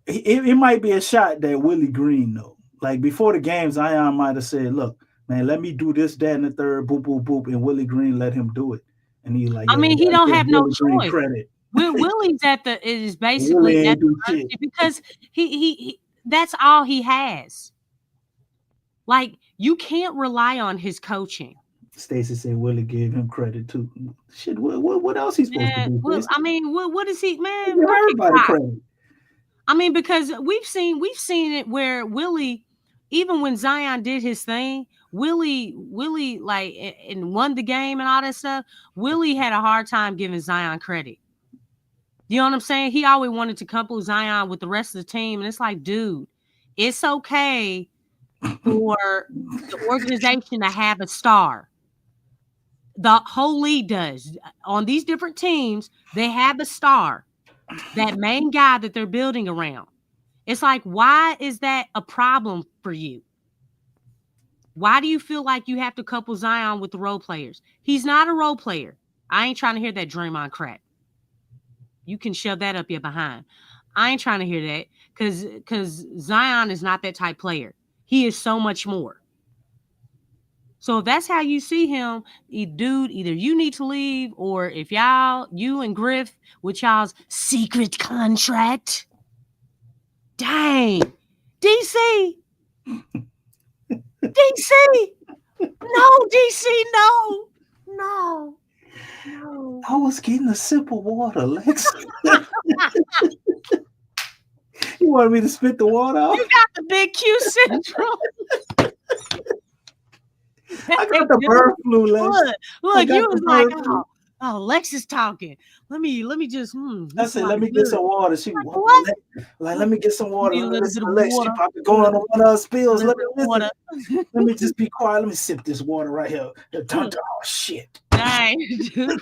it might be a shot that Willie Green know. Like before the game, Zion might have said, "Look, man, let me do this, that, and the third, boop, boop, boop," and Willie Green let him do it. And he's like, I "Yeah, mean, you he gotta don't give have no Willie Green choice. credit." Willie's is basically Willie at ain't the do mercy shit. because he that's all he has. Like you can't rely on his coaching. Stacey said Willie gave him credit too. Shit, what else he's supposed to Man, do? well, Stacey? I mean, what is he, man? Give Look at everybody God. credit. I mean, because we've seen it where Willie, even when Zion did his thing, Willie like and won the game and all that stuff. Willie had a hard time giving Zion credit. You know what I'm saying? He always wanted to couple Zion with the rest of the team, and it's like, dude, it's okay for the organization to have a star. The whole league does. On these different teams, they have a star, that main guy that they're building around. It's like, why is that a problem for you? Why do you feel like you have to couple Zion with the role players? He's not a role player. I ain't trying to hear that Draymond crap. You can shove that up your behind. I ain't trying to hear that because Zion is not that type player. He is so much more. So if that's how you see him, dude, either you need to leave, or if you and Griff with y'all's secret contract, dang, DC, no, DC, no. I was getting a sip of water, Lex. You wanted me to spit the water out? You got the big Q syndrome. I got the bird flu, Lex. Look, you was like, oh, Lex is talking. Let me just. I said, let me get some water. She like, what? Like, let me get some water. Need a little bit of Lex, water. she about to go on one of her spills. Let water. Let me just be quiet. Let me sip this water right here. Oh shit! Dang, dude.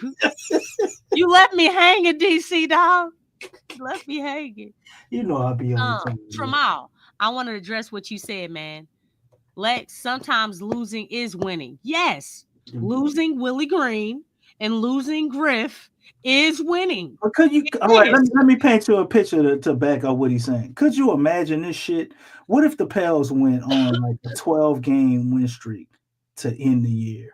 You left me hanging, DC dog. You left me hanging. You know I'll be on the time. Tramal, I want to address what you said, man. Lex, sometimes losing is winning. Yes, losing Willie Green and losing Griff is winning. But could you? All right, let me paint you a picture to back up what he's saying. Could you imagine this shit? What if the Pels went on like a 12-game win streak to end the year?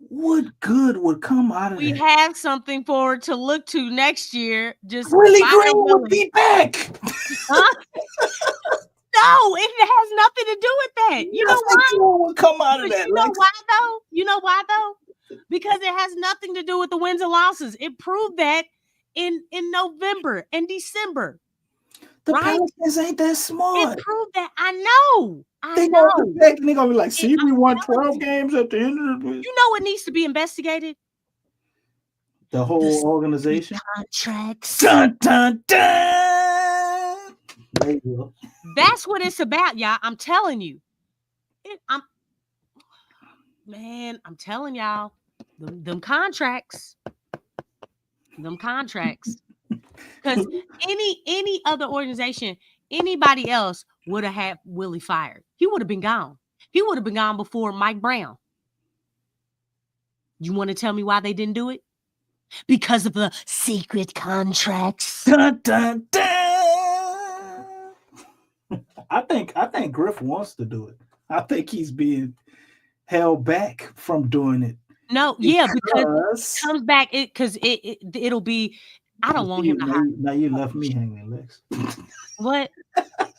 What good would come out of that? We have something forward to look to next year. Just Willie Green would be back. No, it has nothing to do with that. You know why? What would come out of that? You know why though? You know why though? Because it has nothing to do with the wins and losses. It proved that in November and December. The Pelicans ain't that smart. It proved that. I know. They know. They're gonna be like, see, we won 12 games at the end of the week. You know what needs to be investigated? The whole organization. Contracts. Dun, dun, dun. There you go. That's what it's about, y'all. I'm telling you. I'm telling y'all, them contracts. Because any other organization, anybody else would have had Willie fired. He would have been gone. He would have been gone before Mike Brown. You want to tell me why they didn't do it? Because of the secret contracts. Dun, dun, dun. I think Griff wants to do it. I think he's being held back from doing it. No, yeah, because it comes back it'll be. I don't want him to hire. Now you left me hanging, Lex. What?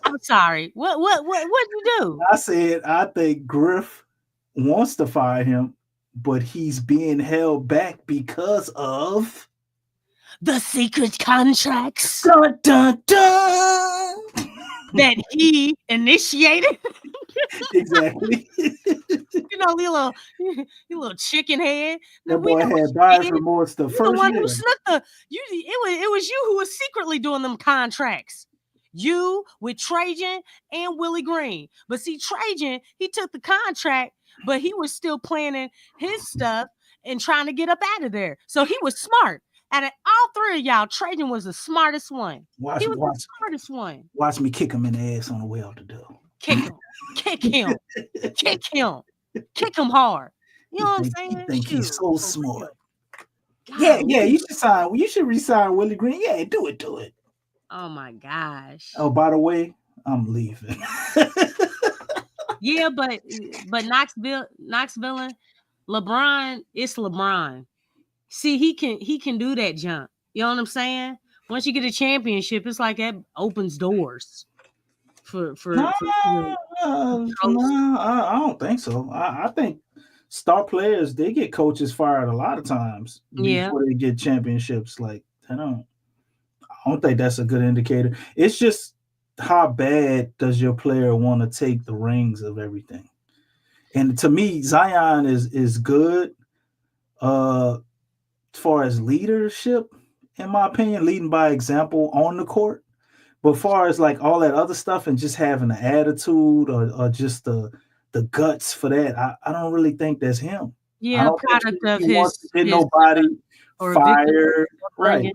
I'm sorry. What you do? I said I think Griff wants to fire him, but he's being held back because of the secret contracts. Dun, dun, dun. That he initiated. Exactly. You know, your little chicken head. That boy had buyer's remorse the first the one year. who snuck it was you who was secretly doing them contracts. You with Trajan and Willie Green. But see, Trajan, he took the contract, but he was still planning his stuff and trying to get up out of there. So he was smart. And all three of y'all, Trajan was the smartest one. He was the smartest one. Watch me kick him in the ass on the way out the door. Kick him. Kick him. Kick him. Kick him hard. You know what I'm saying? He think he's so smart. God, Yeah, you should sign. You should resign Willie Green. Yeah, do it. Oh my gosh. Oh, by the way, I'm leaving. Yeah, but Knoxville, LeBron, it's LeBron. See, he can do that jump. You know what I'm saying? Once you get a championship, it's like that opens doors for I don't think so. I think star players, they get coaches fired a lot of times before they get championships. Like, I don't think that's a good indicator. It's just how bad does your player want to take the rings of everything? And to me, Zion is good as far as leadership, in my opinion, leading by example on the court. But as far as like all that other stuff and just having an attitude or just the guts for that, I don't really think that's him. Yeah, I don't product think of he wants to get nobody fired. Right.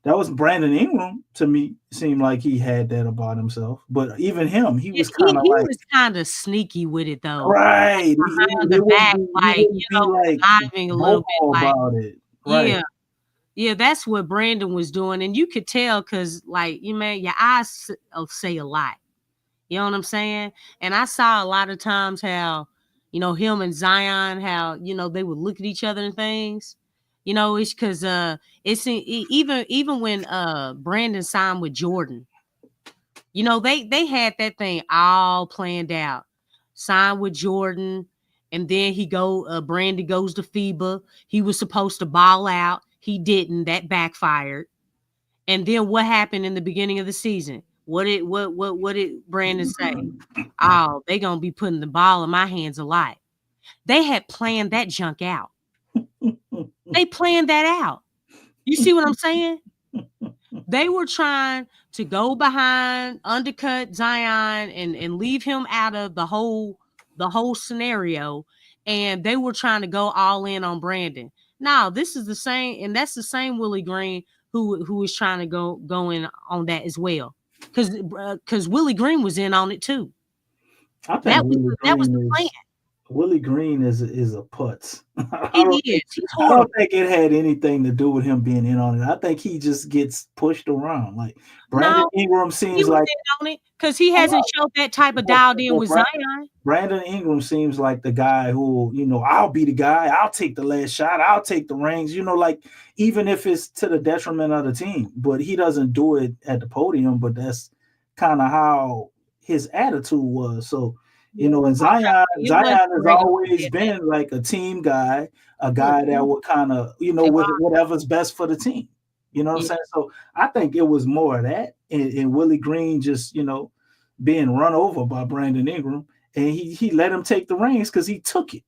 That was Brandon Ingram. To me, seemed like he had that about himself. But even him, he was kind of was kind of sneaky with it though. Right. Behind the back, like conniving a little bit about it. Right. Yeah, that's what Brandon was doing, and you could tell because, like, your eyes say a lot. You know what I'm saying? And I saw a lot of times how, him and Zion, how they would look at each other and things. It's because it's even when Brandon signed with Jordan, they had that thing all planned out. Signed with Jordan, and then Brandon goes to FIBA. He was supposed to ball out. He didn't. That backfired. And then what happened in the beginning of the season? What did Brandon say? Oh, they gonna be putting the ball in my hands a lot. They had planned that junk out. They planned that out. You see what I'm saying? They were trying to go behind, undercut Zion, and leave him out of the whole scenario. And they were trying to go all in on Brandon. Now, this is the same, and that's the same Willie Green who was trying to go in on that as well. Because Willie Green was in on it too. I think that was the plan. Willie Green is a putz. He's I don't think it had anything to do with him being in on it. I think he just gets pushed around. Like Brandon Ingram seems like in on it because he hasn't showed that type of dialed in with Zion. Brandon Ingram seems like the guy who, I'll be the guy. I'll take the last shot. I'll take the rings. Like even if it's to the detriment of the team, but he doesn't do it at the podium. But that's kind of how his attitude was. So. And Zion has always been like a team guy, a guy that would kind of, with whatever's best for the team. You know what I'm saying? So I think it was more of that. And Willie Green just, being run over by Brandon Ingram. And he let him take the reins because he took it.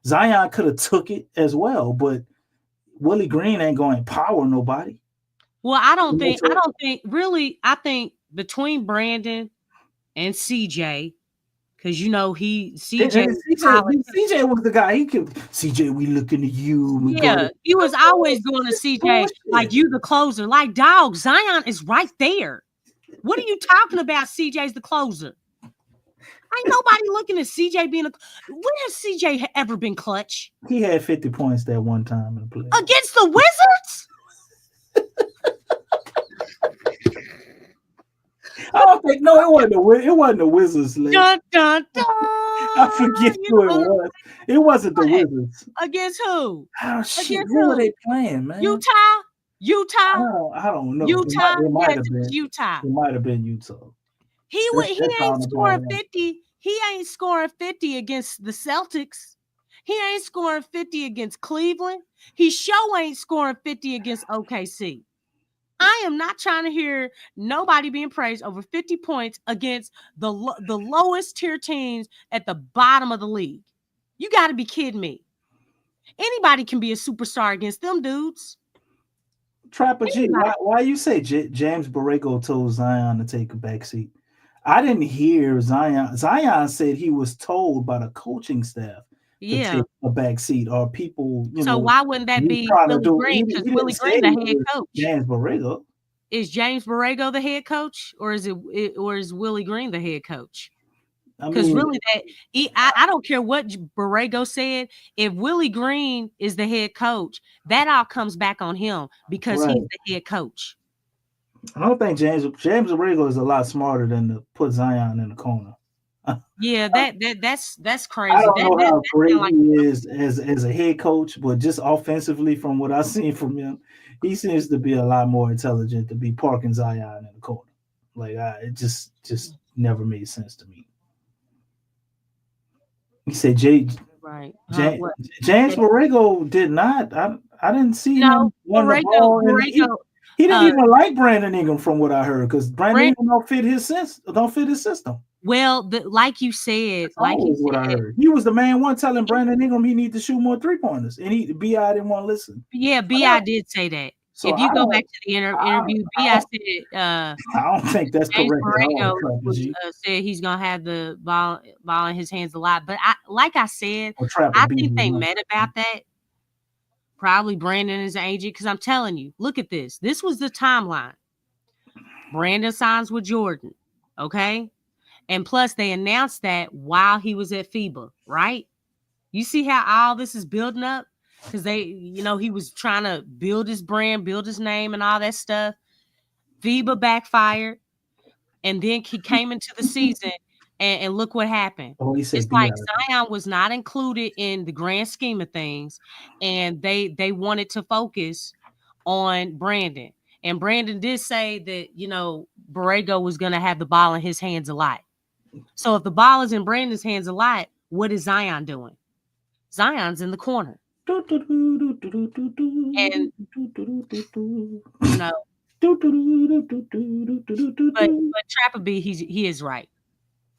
Zion could have took it as well, but Willie Green ain't going to empower nobody. Well, I think between Brandon and CJ, because CJ was the guy. CJ, we looking at you. He was always going to CJ like you the closer. Like dog, Zion is right there. What are you talking about? CJ's the closer. Ain't nobody looking at CJ being when has CJ ever been clutch? He had 50 points that one time in the play against the Wizards. I don't think it wasn't the Wizards. Dun, dun, dun. I forget who it was. It wasn't the Wizards. Against who? Oh shit! Who were they playing, man? Utah. I don't know. Utah. It might have been Utah. It might have been Utah. He ain't scoring 50. He ain't scoring 50 against the Celtics. He ain't scoring 50 against Cleveland. He sure ain't scoring 50 against OKC. I am not trying to hear nobody being praised over 50 points against the lowest tier teams at the bottom of the league. You got to be kidding me. Anybody can be a superstar against them dudes. Trapper G, why you say James Borrego told Zion to take a backseat? I didn't hear Zion. Zion said he was told by the coaching staff Yeah. take a back seat, or people, So why wouldn't that he's be trying to Willie do. Green? Because He didn't Willie say Green, the it head was coach. James Borrego. Is James Borrego the head coach, or is Willie Green the head coach? I Because mean, really, I don't care what Borrego said. If Willie Green is the head coach, that all comes back on him because right. he's the head coach. I don't think James Borrego is a lot smarter than to put Zion in the corner. Yeah, that's I crazy. don't know how That great sound like he is as a head coach, but just offensively, from what I've seen from him, he seems to be a lot more intelligent to be parking Zion in the corner. Like it just never made sense to me. He said right. James Borrego did not. I didn't see him run the ball, and he didn't even like Brandon Ingram, from what I heard, because Brandon Ingram don't fit his system. Well, like you said, What I heard. He was the main one telling Brandon Ingram he need to shoot more 3-pointers, and BI didn't want to listen. Yeah, BI did say that. So if you go back to the interview, BI said I don't think that's James correct at all. Said he's gonna have the ball in his hands a lot. But like I said, I think they met about that. Probably Brandon is an agent, because I'm telling you, look at this. This was the timeline. Brandon signs with Jordan, okay? And plus, they announced that while he was at FIBA, right? You see how all this is building up? Because he was trying to build his brand, build his name, and all that stuff. FIBA backfired, and then he came into the season, and look what happened. It's like Zion was not included in the grand scheme of things, and they wanted to focus on Brandon. And Brandon did say that, Borrego was going to have the ball in his hands a lot. So if the ball is in Brandon's hands a lot, what is Zion doing? Zion's in the corner. And, but Trapper B, he is right.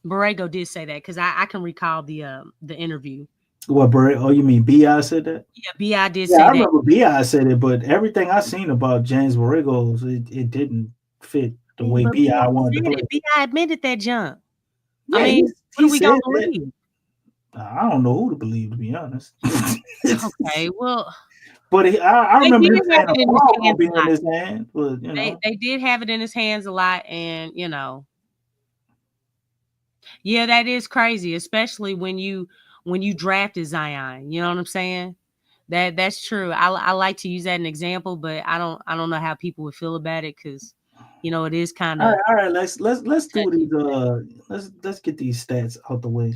Borrego did say that, because I can recall the interview. What, Borrego? Oh, you mean BI said that? Yeah, BI did say that. I remember BI said it, but everything I seen about James Borrego, it didn't fit the way BI wanted to play. BI admitted that jump. Yeah, I mean, he we said don't that. believe. I don't know who to believe, to be honest. Okay, well, but I remember him saying it a ball gonna be in his hand. But they did have it in his hands a lot, and yeah, that is crazy, especially when you drafted Zion. You know what I'm saying? That's true. I like to use that as an example, but I don't know how people would feel about it, because it is kind of all right. Let's do these. Let's get these stats out the way.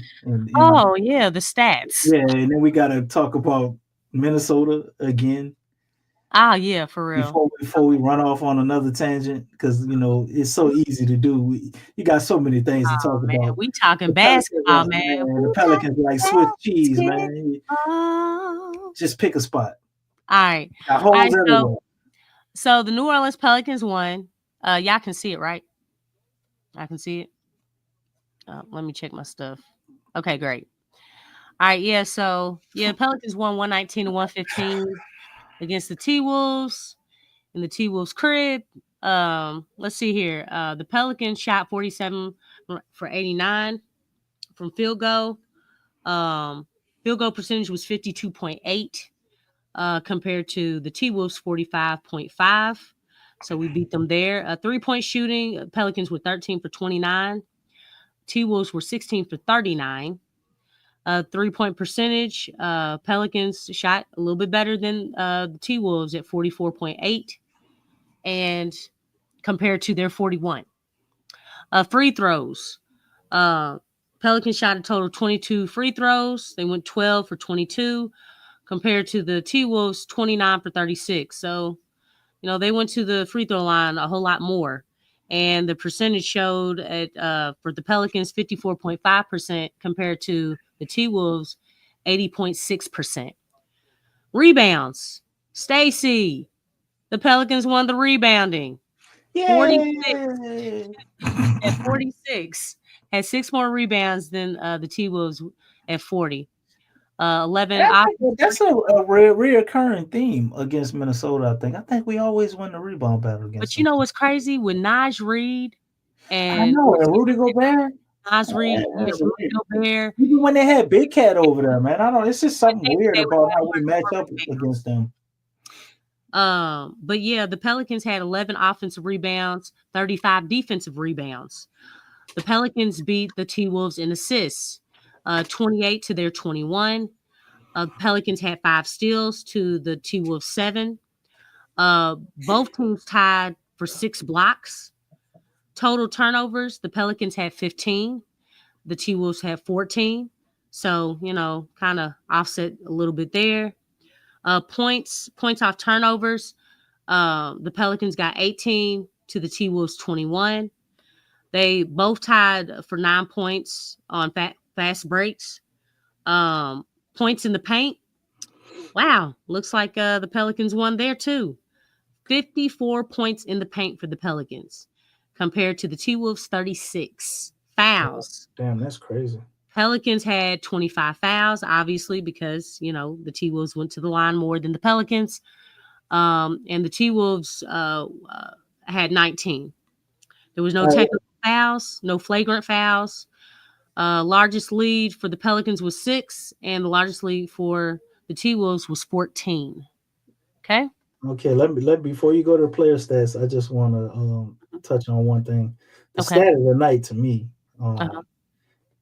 Oh yeah, the stats. Yeah, and then we gotta talk about Minnesota again. Oh yeah, for real. Before we run off on another tangent, because it's so easy to do. You got so many things to talk about. We talking basketball, man. The Pelicans like Swiss cheese, man. Just pick a spot. All right. So the New Orleans Pelicans won. Y'all can see it, right? I can see it. Let me check my stuff. Okay, great. All right, yeah. So Pelicans won 119-115 against the T-Wolves in the T-Wolves crib. Let's see here. The Pelicans shot 47 for 89 from field goal. Field goal percentage was 52.8 compared to the T-Wolves 45.5. So we beat them there. 3-point shooting, Pelicans were 13 for 29. T-Wolves were 16 for 39. 3-point percentage, Pelicans shot a little bit better than the T-Wolves at 44.8, and compared to their 41. Free throws, Pelicans shot a total of 22 free throws. They went 12 for 22, compared to the T-Wolves 29 for 36. So, they went to the free throw line a whole lot more. And the percentage showed at for the Pelicans 54.5% compared to the T-Wolves 80.6%. Rebounds. Stacy. The Pelicans won the rebounding. 46 at 46. Had 6 more rebounds than the T-Wolves at 40. 11. That's a reoccurring theme against Minnesota, I think we always win the rebound battle against But you know what's crazy? With Naj Reed and Rudy Gobert. Nasri, Gobert. Even when they had Big Cat over there, man, I don't. It's just something weird about how we match up against them. But yeah, the Pelicans had 11 offensive rebounds, 35 defensive rebounds. The Pelicans beat the T-Wolves in assists, 28 to their 21. The Pelicans had 5 steals to the T-Wolves 7. Both teams tied for 6 blocks. Total turnovers, the Pelicans had 15. The T-Wolves had 14. So, kind of offset a little bit there. Points off turnovers. The Pelicans got 18 to the T-Wolves 21. They both tied for 9 points on fast breaks. Points in the paint. Wow, looks like the Pelicans won there too. 54 points in the paint for the Pelicans compared to the T-Wolves 36. Fouls. Damn, that's crazy. Pelicans had 25 fouls, obviously, because, the T-Wolves went to the line more than the Pelicans. And the T-Wolves had 19. There was no technical fouls, no flagrant fouls. Largest lead for the Pelicans was 6, and the largest lead for the T-Wolves was 14. Okay? Okay, let me before you go to the player stats, I just want to touch on one thing. The stat of the night to me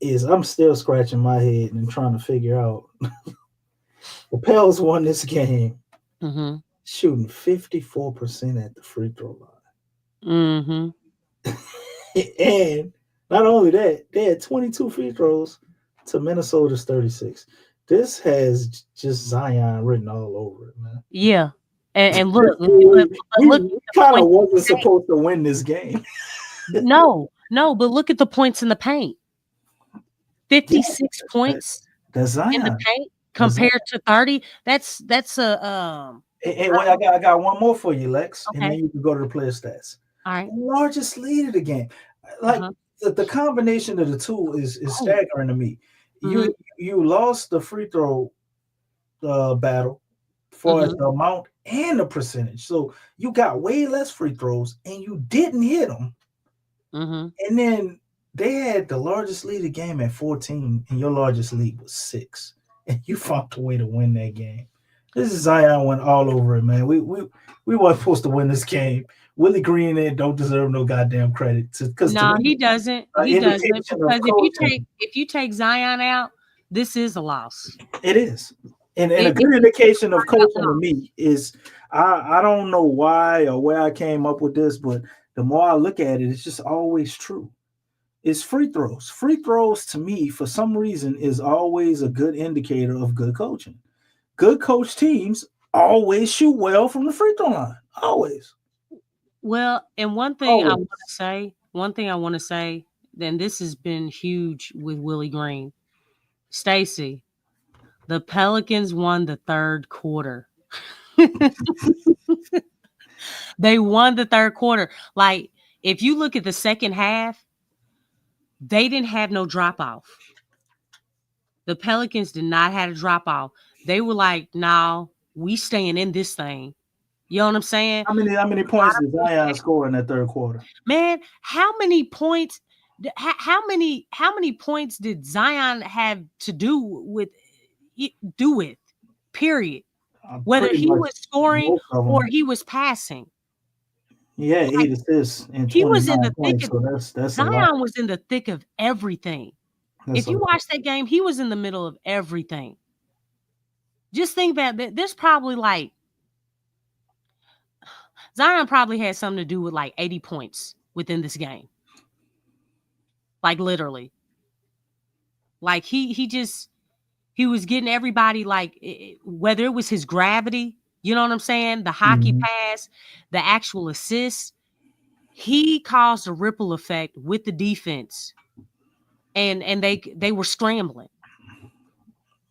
is I'm still scratching my head and trying to figure out. The Pels won this game shooting 54% at the free throw line. And not only that, they had 22 free throws to Minnesota's 36. This has just Zion written all over it, man. Yeah. And look, we kind of wasn't supposed to win this game. No, but look at the points in the paint. 56 points in the paint compared to 30. That's a Hey, I got one more for you, Lex, and then you can go to the player stats. All right. Largest lead of the game. Like the combination of the two is staggering to me. You lost the free throw battle for the amount and the percentage. So you got way less free throws and you didn't hit them. And then they had the largest lead of the game at 14, and your largest lead was 6. And you found a way to win that game. This is Zion went all over it, man. We weren't supposed to win this game. Willie Green don't deserve no goddamn credit. No, he doesn't. He doesn't. Because if you take Zion out, this is a loss. It is. And a good indication of coaching to me is I don't know why or where I came up with this, but the more I look at it, it's just always true. It's free throws. Free throws to me, for some reason, is always a good indicator of good coaching. Good coach teams always shoot well from the free throw line. Always. Well, and one thing I want to say, then this has been huge with Willie Green. Stacy, the Pelicans won the third quarter. They won the third quarter. Like, if you look at the second half, they didn't have no drop off. The Pelicans did not have a drop off. They were like, no, we staying in this thing. You know what I'm saying? How many points did Zion score in that third quarter? Man, how many points? How many points did Zion have to do with? Period. Whether he was scoring or he was passing. Yeah, 8 assists and he was in the points, thick of so that's Zion was in the thick of everything. If you watch that game, he was in the middle of everything. Just think about that. There's probably like Zion probably had something to do with like 80 points within this game. Like literally. Like he was getting everybody, like whether it was his gravity, you know what I'm saying? The hockey pass, the actual assist, he caused a ripple effect with the defense. And they were scrambling.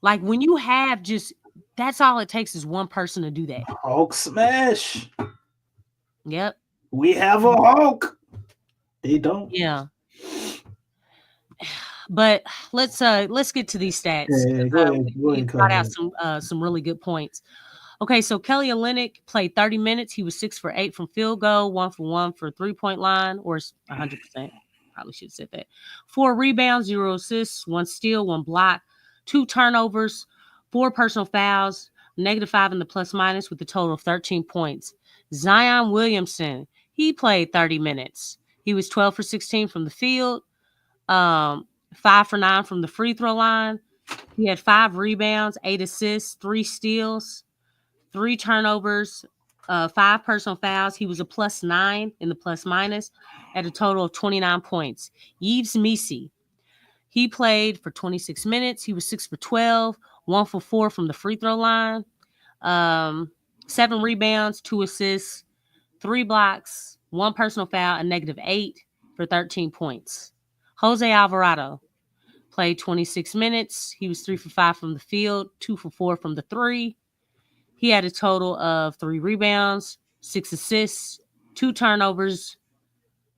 Like when you have that's all it takes is one person to do that. Hulk smash. Yep. We have a Hulk. They don't. Yeah. But let's get to these stats. Yeah, go ahead. We brought out some really good points. Okay, so Kelly Olynyk played 30 minutes. He was 6 for 8 from field goal, 1 for 1 for 3-point line, or 100%. probably should have said that. 4 rebounds, 0 assists, 1 steal, 1 block, 2 turnovers, 4 personal fouls, -5 in the plus minus with a total of 13 points. Zion Williamson, he played 30 minutes. He was 12 for 16 from the field, 5 for 9 from the free throw line. He had 5 rebounds, 8 assists, 3 steals, 3 turnovers, 5 personal fouls. He was a +9 in the plus minus at a total of 29 points. Yves Missi, he played for 26 minutes. He was 6 for 12, 1 for 4 from the free throw line, 7 rebounds, 2 assists, 3 blocks, 1 personal foul, and -8 for 13 points. Jose Alvarado played 26 minutes. He was 3 for 5 from the field, 2 for 4 from the 3. He had a total of 3 rebounds, 6 assists, 2 turnovers,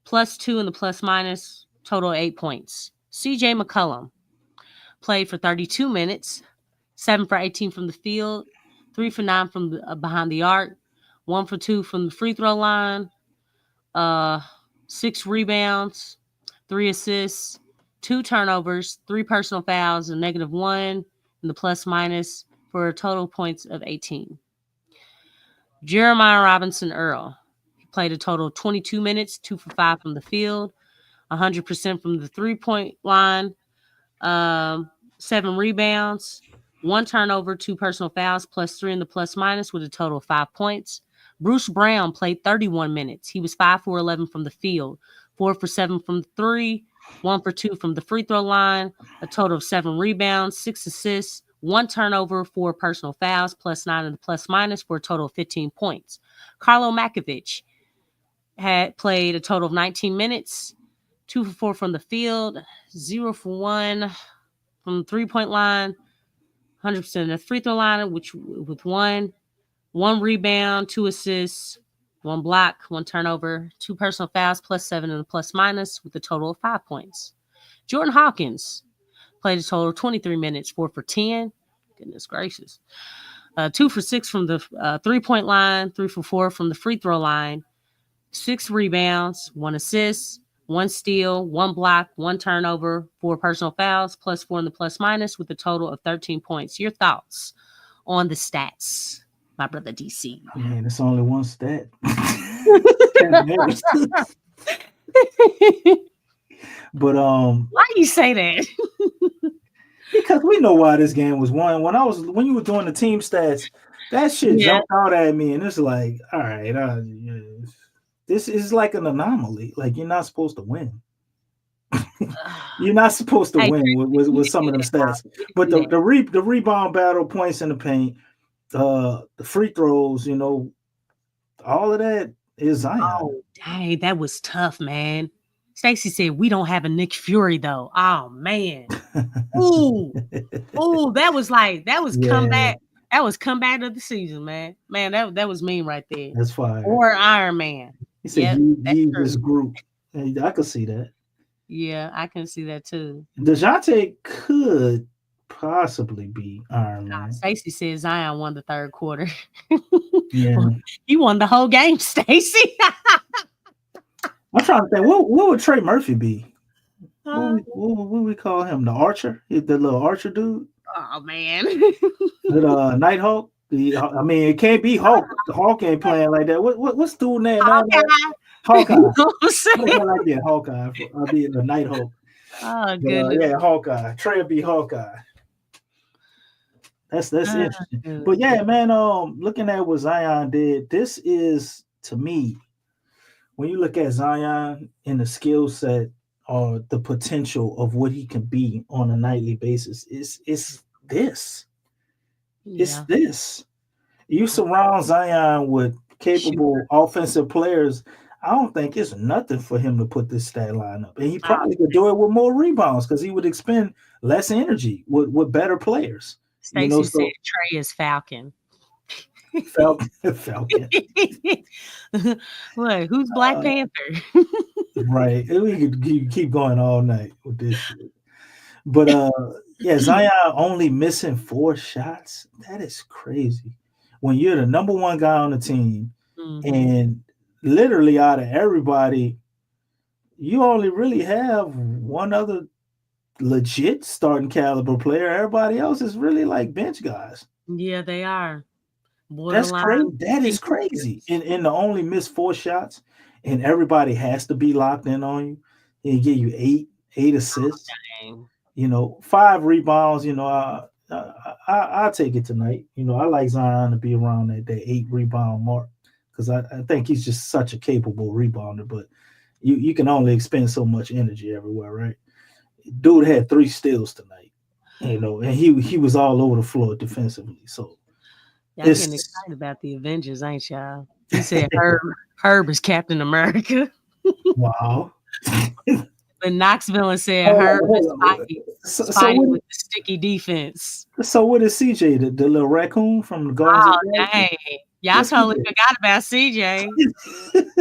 +2 in the plus minus, total 8 points. CJ McCollum played for 32 minutes, 7 for 18 from the field, 3 for 9 from behind the arc, 1 for 2 from the free throw line, 6 rebounds, 3 assists, 2 turnovers, 3 personal fouls, and -1 in the plus minus for a total points of 18. Jeremiah Robinson Earl, he played a total of 22 minutes, 2 for 5 from the field, 100% from the 3-point line, 7 rebounds, 1 turnover, 2 personal fouls, +3 in the plus minus with a total of 5 points. Bruce Brown played 31 minutes. He was 5 for 11 from the field, 4 for 7 from the 3, 1 for 2 from the free throw line, a total of 7 rebounds, 6 assists, 1 turnover, 4 personal fouls, +9 in the plus minus for a total of 15 points. Carlo Makovich had played a total of 19 minutes, 2 for 4 from the field, 0 for 1 from the 3-point line, 100% of the free throw line, with 1 rebound, 2 assists, 1 block, 1 turnover, 2 personal fouls, +7 in the plus minus with a total of 5 points. Jordan Hawkins played a total of 23 minutes, 4 for 10. Goodness gracious. 2 for 6 from the 3-point line, 3 for 4 from the free throw line, 6 rebounds, 1 assist, 1 steal, 1 block, 1 turnover, 4 personal fouls, +4 in the plus minus with a total of 13 points. Your thoughts on the stats, my brother DC? Man, it's only one stat. But why you say that? Because we know why this game was won. When you were doing the team stats, that shit jumped out at me, and it's like, all right, this is like an anomaly. Like, you're not supposed to win. You're not supposed to win with some of them stats. But the rebound battle, points in the paint, the free throws, all of that is Zion. Oh, dang, that was tough, man. Stacey said we don't have a Nick Fury though. Oh man. Ooh, that was comeback. That was comeback of the season, man. Man, that was mean right there. That's fine. Or Iron Man. He said he this group. I could see that. Yeah, I can see that too. DeJounte could possibly be Iron Man. Stacey said Zion won the third quarter. Yeah. He won the whole game, Stacey. I'm trying to think, what would Trey Murphy be? What would we call him? The Archer? The little Archer dude? Oh, man. The Nighthawk? It can't be Hulk. The Hulk ain't playing like that. What's the dude name? Hawkeye. Hawkeye. I'll be the Nighthawk. Oh, goodness. Hawkeye. Trey will be Hawkeye. That's interesting. But yeah, man, looking at what Zion did, this is, to me, when you look at Zion in the skill set or the potential of what he can be on a nightly basis, it's this. Yeah. It's this. You surround Zion with capable offensive players, I don't think it's nothing for him to put this stat line up. And he probably could do it with more rebounds because he would expend less energy with better players. Stacey said Trey is Falcon. Falcon. What? Who's Black Panther? Right. We could keep going all night with this shit. But Zion only missing 4 shots. That is crazy. When you're the number 1 guy on the team, and literally out of everybody, you only really have one other legit starting caliber player. Everybody else is really like bench guys. Yeah, they are. That's crazy. Borderline. That is crazy. And the only missed 4 shots, and everybody has to be locked in on you. And give you eight assists. Dang. 5 rebounds. I'll take it tonight. I like Zion to be around that 8 rebound mark because I think he's just such a capable rebounder. But you can only expend so much energy everywhere, right? Dude had 3 steals tonight, and he was all over the floor defensively. So y'all getting excited about the Avengers, ain't y'all? He said Herb is Captain America. Wow. But Knoxville said Herb is Spidey with the sticky defense. So what is CJ, the little raccoon from the Guardians? Oh, dang. Y'all totally forgot about CJ.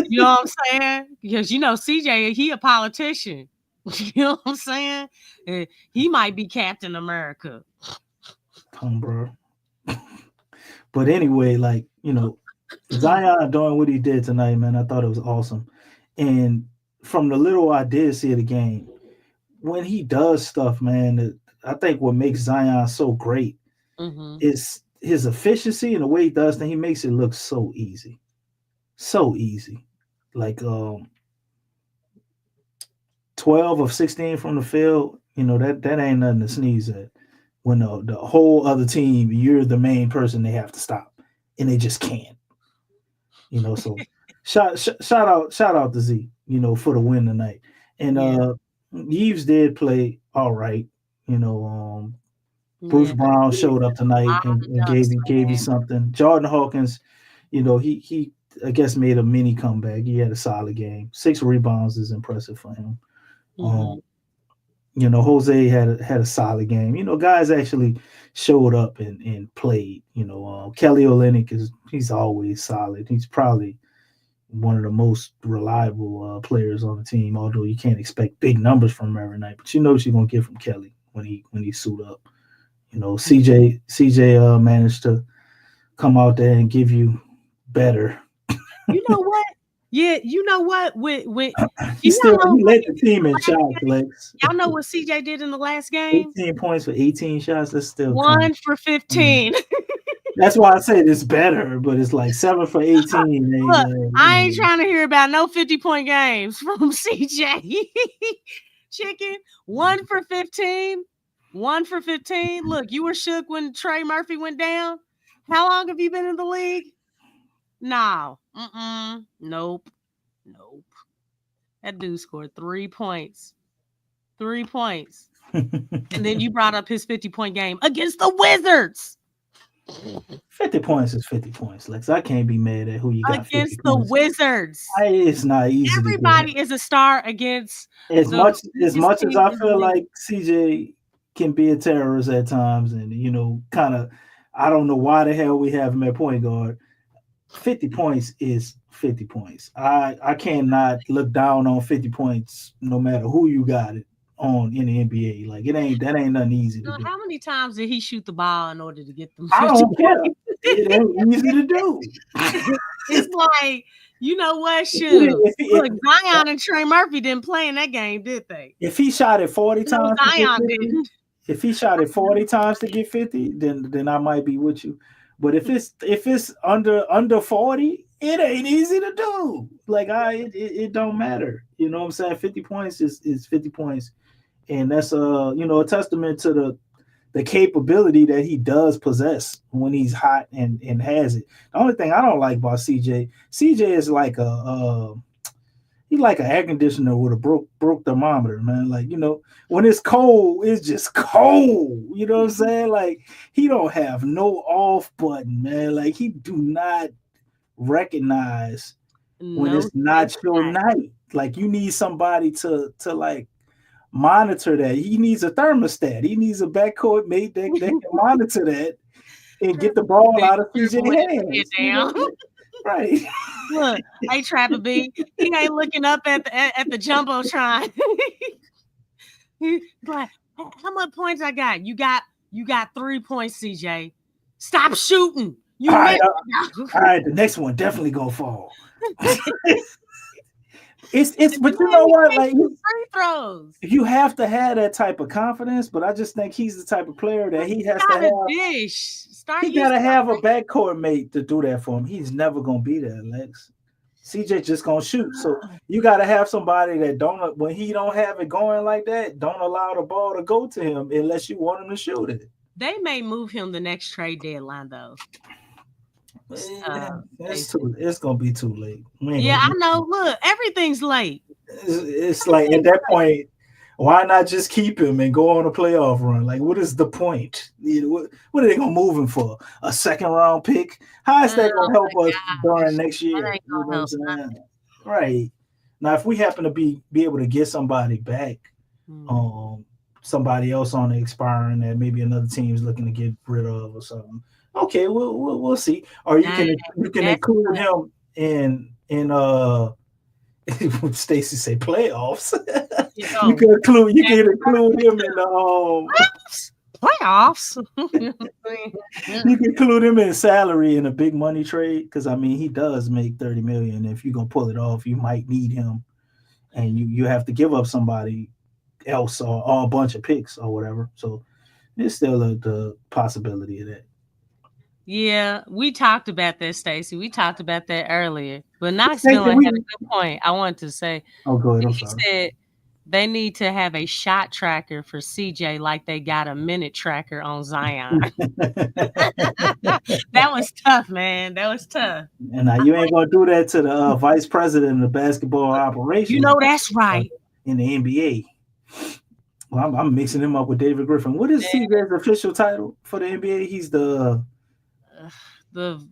You know what I'm saying? Because CJ, he a politician. You know what I'm saying? He might be Captain America. Come, bro. But anyway, Zion doing what he did tonight, man, I thought it was awesome. And from the little I did see of the game, when he does stuff, man, I think what makes Zion so great is his efficiency and the way he does things. He makes it look so easy. So easy. 12 of 16 from the field, that ain't nothing to sneeze at. When the whole other team, you're the main person they have to stop, and they just can't. So shout out to Z, for the win tonight. And Yves did play all right. Bruce Brown showed up tonight and gave you something. Jordan Hawkins, he I guess made a mini comeback. He had a solid game. 6 rebounds is impressive for him. Jose had a solid game. Guys actually showed up and played. Kelly Olynyk he's always solid. He's probably one of the most reliable players on the team, although you can't expect big numbers from him every night. But you know what you're gonna get from Kelly when he suit up. CJ managed to come out there and give you better. You know what? Yeah, you know what? He led the team in shots, Lex. Y'all know what CJ did in the last game? 18 points for 18 shots. That's still 1 for 15. That's why I said it's better, but it's like 7 for 18. Look, I ain't trying to hear about no 50-point games from CJ. Chicken, 1 for 15. 1 for 15. Look, you were shook when Trey Murphy went down. How long have you been in the league? No. Nope. That dude scored 3 points. 3 points. And then you brought up his 50-point game against the Wizards. 50 points is 50 points, Lex. I can't be mad at who you got against the Wizards. It's not easy. Everybody is a star against as much as I feel like CJ can be a terrorist at times, and kind of, I don't know why the hell we have him at point guard. 50 points is 50 points. I cannot look down on 50 points no matter who you got it on in the NBA. Like that ain't nothing easy to do. How many times did he shoot the ball in order to get them? I don't care. It ain't easy to do. It's like, you know what? Shoot. Look, Zion and Trey Murphy didn't play in that game, did they? If he shot it 40 times, Zion didn't. If he shot it 40 times to get 50, then I might be with you. But if it's under 40, it ain't easy to do. Like it don't matter. You know what I'm saying? 50 points is 50 points. And that's a testament to the capability that he does possess when he's hot and has it. The only thing I don't like about CJ is like he's like an air conditioner with a broke thermometer, man. Like, when it's cold, it's just cold. You know what I'm saying? Like, he don't have no off button, man. Like, he do not recognize when it's not your night. Like, you need somebody to like monitor that. He needs a thermostat. He needs a backcourt mate that can monitor that and get the ball out of CJ's hands. Right. Look, hey Trapper B, he ain't looking up at the jumbotron. He's like, how much points I got? You got 3 points, CJ. Stop shooting. All right, the next one definitely gonna fall. It's but you know what? Like free throws. You have to have that type of confidence, but I just think he's the type of player that he has to have. Dish. He gotta have a backcourt mate to do that for him. He's never gonna be there, Lex. CJ just gonna shoot. So you gotta have somebody that don't when he don't have it going like that, don't allow the ball to go to him unless you want him to shoot it. They may move him the next trade deadline though. It's gonna be too late. Yeah, I know. Look, everything's late. It's like at that point, why not just keep him and go on a playoff run? Like, what is the point? What are they gonna move him for? A second round pick? How is that gonna help us during next year? You know what I'm saying? Right. Now, if we happen to be able to get somebody back, somebody else on the expiring that maybe another team is looking to get rid of or something. Okay, we'll see. Or you can include him in Stacy say playoffs. You can include him in the playoffs. You can include him in salary in a big money trade because I mean he does make $30 million. If you're gonna pull it off, you might need him, and you have to give up somebody else or a bunch of picks or whatever. So there's still the possibility of that. Yeah, we talked about that, Stacey. We talked about that earlier. But Knox Miller had a good point. I wanted to say. Oh, go ahead. He said they need to have a shot tracker for CJ like they got a minute tracker on Zion. That was tough, man. That was tough. And now you ain't gonna do that to the vice president of basketball operations. You know that's right. In the NBA. Well, I'm mixing him up with David Griffin. What is CJ's official title for the NBA? He's the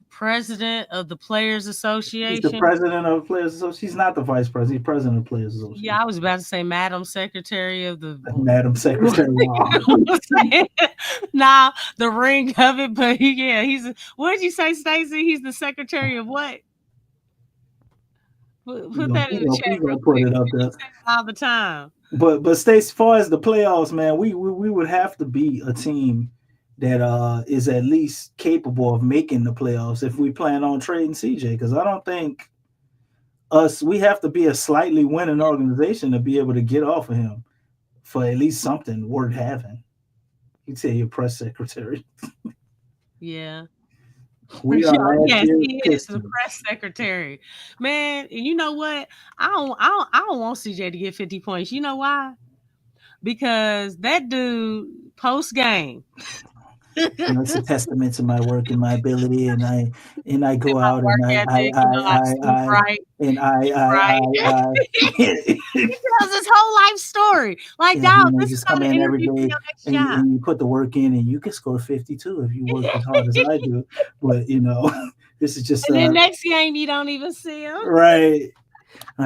president of the Players Association. He's the president of the Players Association. He's not the vice president. He's president of the Players Association. Yeah, I was about to say Madam Secretary of the Madam Secretary. Nah, the ring of it, but he's. What did you say, Stacey? He's the Secretary of what? Put that in the chat. We'll put it up there all the time. But Stacey, as far as the playoffs, man, we would have to be a team that is at least capable of making the playoffs if we plan on trading CJ. Because I don't think we have to be a slightly winning organization to be able to get off of him for at least something worth having. You tell your press secretary. Yeah. Yes, he is the press secretary. Man, you know what? I don't want CJ to get 50 points. You know why? Because that dude post game. It's a testament to my work and my ability, and I go out and I he tells his whole life story. Like, dog, this is come in every day and you put the work in, and you can score 52 if you work as hard as I do. But this is just. And then next game you don't even see him. Right.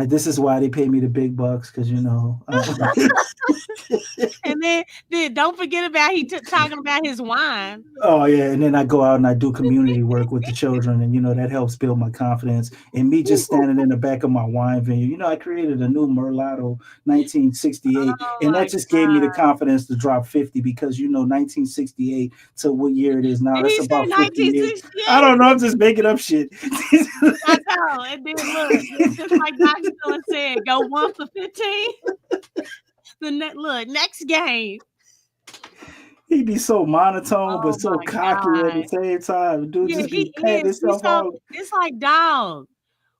This is why they pay me the big bucks because And then don't forget about talking about his wine. Oh yeah, and then I go out and I do community work with the children, and that helps build my confidence. And me just standing in the back of my wine vineyard, I created a new Merlotto 1968, and that just gave me the confidence to drop 50 because 1968 to what year it is now. That's about 50 years. I don't know. I'm just making up shit. I know. And then look, it's just like Dr. Dillon said, go 1 for 15. Next game. He'd be so monotone, but so cocky at the same time. Dude, just be patting himself on. It's like, dog,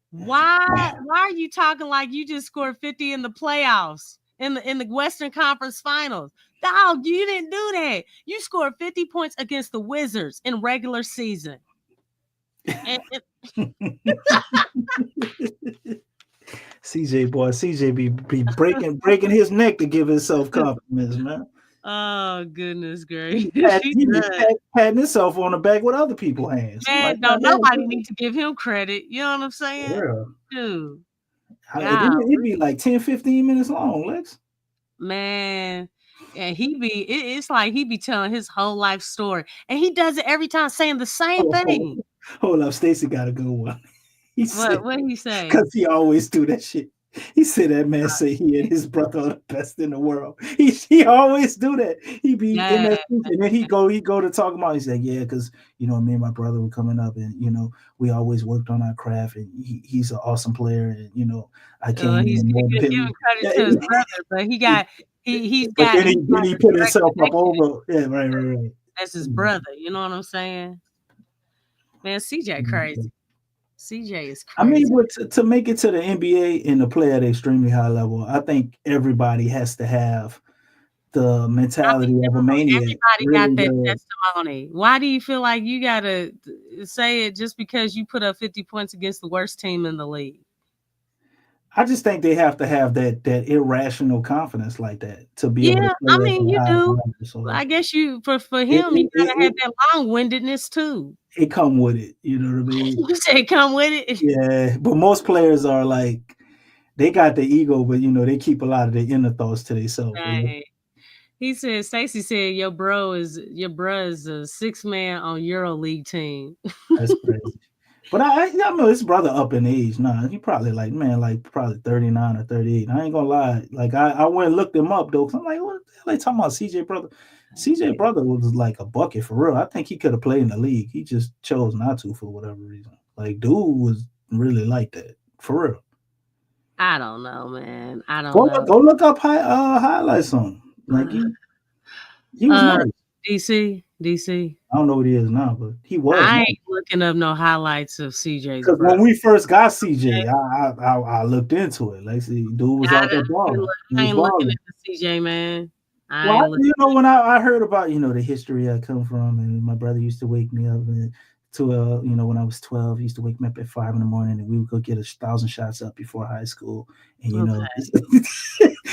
why are you talking like you just scored 50 in the playoffs in the Western Conference Finals? Dog, you didn't do that. You scored 50 points against the Wizards in regular season. CJ be breaking his neck to give himself compliments, man. Oh goodness gracious! He patting himself on the back with other people's hands. Man, nobody needs to give him credit. You know what I'm saying? Yeah. Dude. It'd be like 10, 15 minutes long, Lex. Man. And it's like he be telling his whole life story. And he does it every time saying the same thing. Hold up, Stacey got a good one. What did he say? Because he always do that shit. He said that man say he and his brother are the best in the world. He always do that. He be in that speech, and then he go to talk about. He said, "Yeah, because me and my brother were coming up, and we always worked on our craft, and he's an awesome player, and I can't He's even giving credit to his brother, but he's got. Then he put himself up over. Yeah, right. That's his brother. You know what I'm saying? Man, CJ crazy. CJ is crazy. I mean, to make it to the NBA and to play at an extremely high level, I think everybody has to have the mentality of a maniac. Everybody got that testimony. Why do you feel like you got to say it just because you put up 50 points against the worst team in the league? I just think they have to have that irrational confidence like that to be able to play. I mean, you do. So I guess for him, you gotta have that long-windedness too. It come with it, you know what I mean? You say come with it? Yeah, but most players are like, they got the ego, but they keep a lot of their inner thoughts to themselves. Right. He said, Stacey said, your bro is a 6-man on EuroLeague team. That's crazy. But I know his brother up in age. Nah, he probably probably 39 or 38. I ain't gonna lie. Like I went and looked him up though, because I'm like, what the hell are they talking about? CJ brother. CJ brother was like a bucket for real. I think he could have played in the league. He just chose not to for whatever reason. Like, dude was really like that. For real. I don't know, man. I don't know. Go look up highlights on him. Like he was nice. DC. I don't know what he is now, but he was. I ain't looking up no highlights of CJ's. Because when we first got CJ, I looked into it. Like, see, dude was out there balling. I ain't looking at the CJ, man. When I heard about the history I come from, and my brother used to wake me up when I was 12, he used to wake me up at 5 a.m, and we would go get 1,000 shots up before high school. And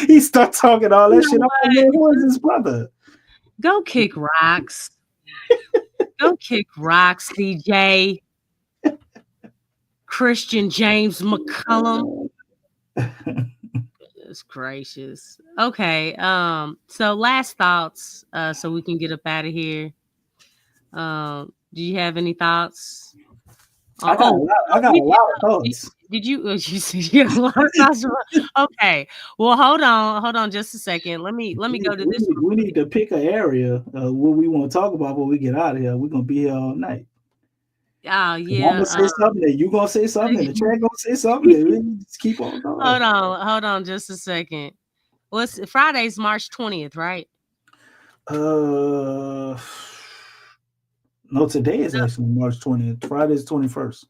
he started talking all that shit. I'm like, man, who is his brother? Go kick rocks. Go kick rocks, CJ. Christian James McCullum. Goodness gracious. Okay. So last thoughts, so we can get up out of here. Do you have any thoughts? I got a lot of thoughts. Did you? You said you have a lot of thoughts. Okay. Well, hold on, just a second. Let me go to this. We need to pick an area what we want to talk about when we get out of here. We're gonna be here all night. Oh yeah. I'm gonna say something. You gonna say something. The chat gonna say something. Just keep on going. Hold on, just a second. Friday's March 20th, right? No, today is actually March 20th. Friday's 21st.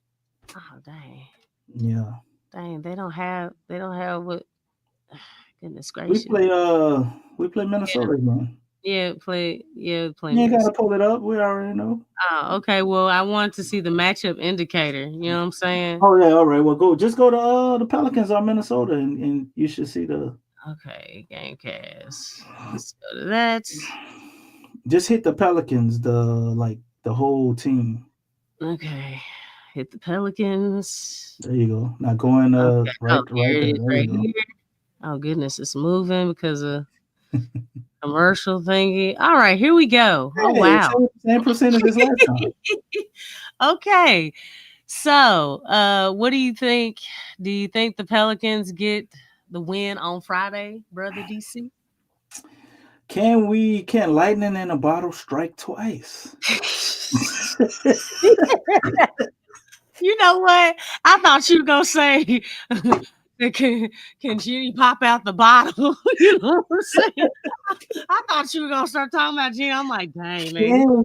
Oh dang. Yeah. Dang, they don't have what. Goodness gracious. We play Minnesota again. Play. You ain't gotta pull it up. We already know. Oh, okay. Well, I want to see the matchup indicator. You know what I'm saying? Oh yeah, all right. Well, go to the Pelicans on Minnesota, and you should see the. Okay, Gamecast. Let's go to that. Just hit the Pelicans, the whole team. Okay, hit the Pelicans. There you go. Now going right here. Oh goodness, it's moving because of commercial thingy. All right, here we go. Oh wow, same percentage as last time. Okay, so what do you think? Do you think the Pelicans get the win on Friday, brother DC? Can lightning in a bottle strike twice? You know what? I thought you were gonna say, can Genie pop out the bottle? You know what I'm saying? I thought you were gonna start talking about Genie. I'm like, dang man,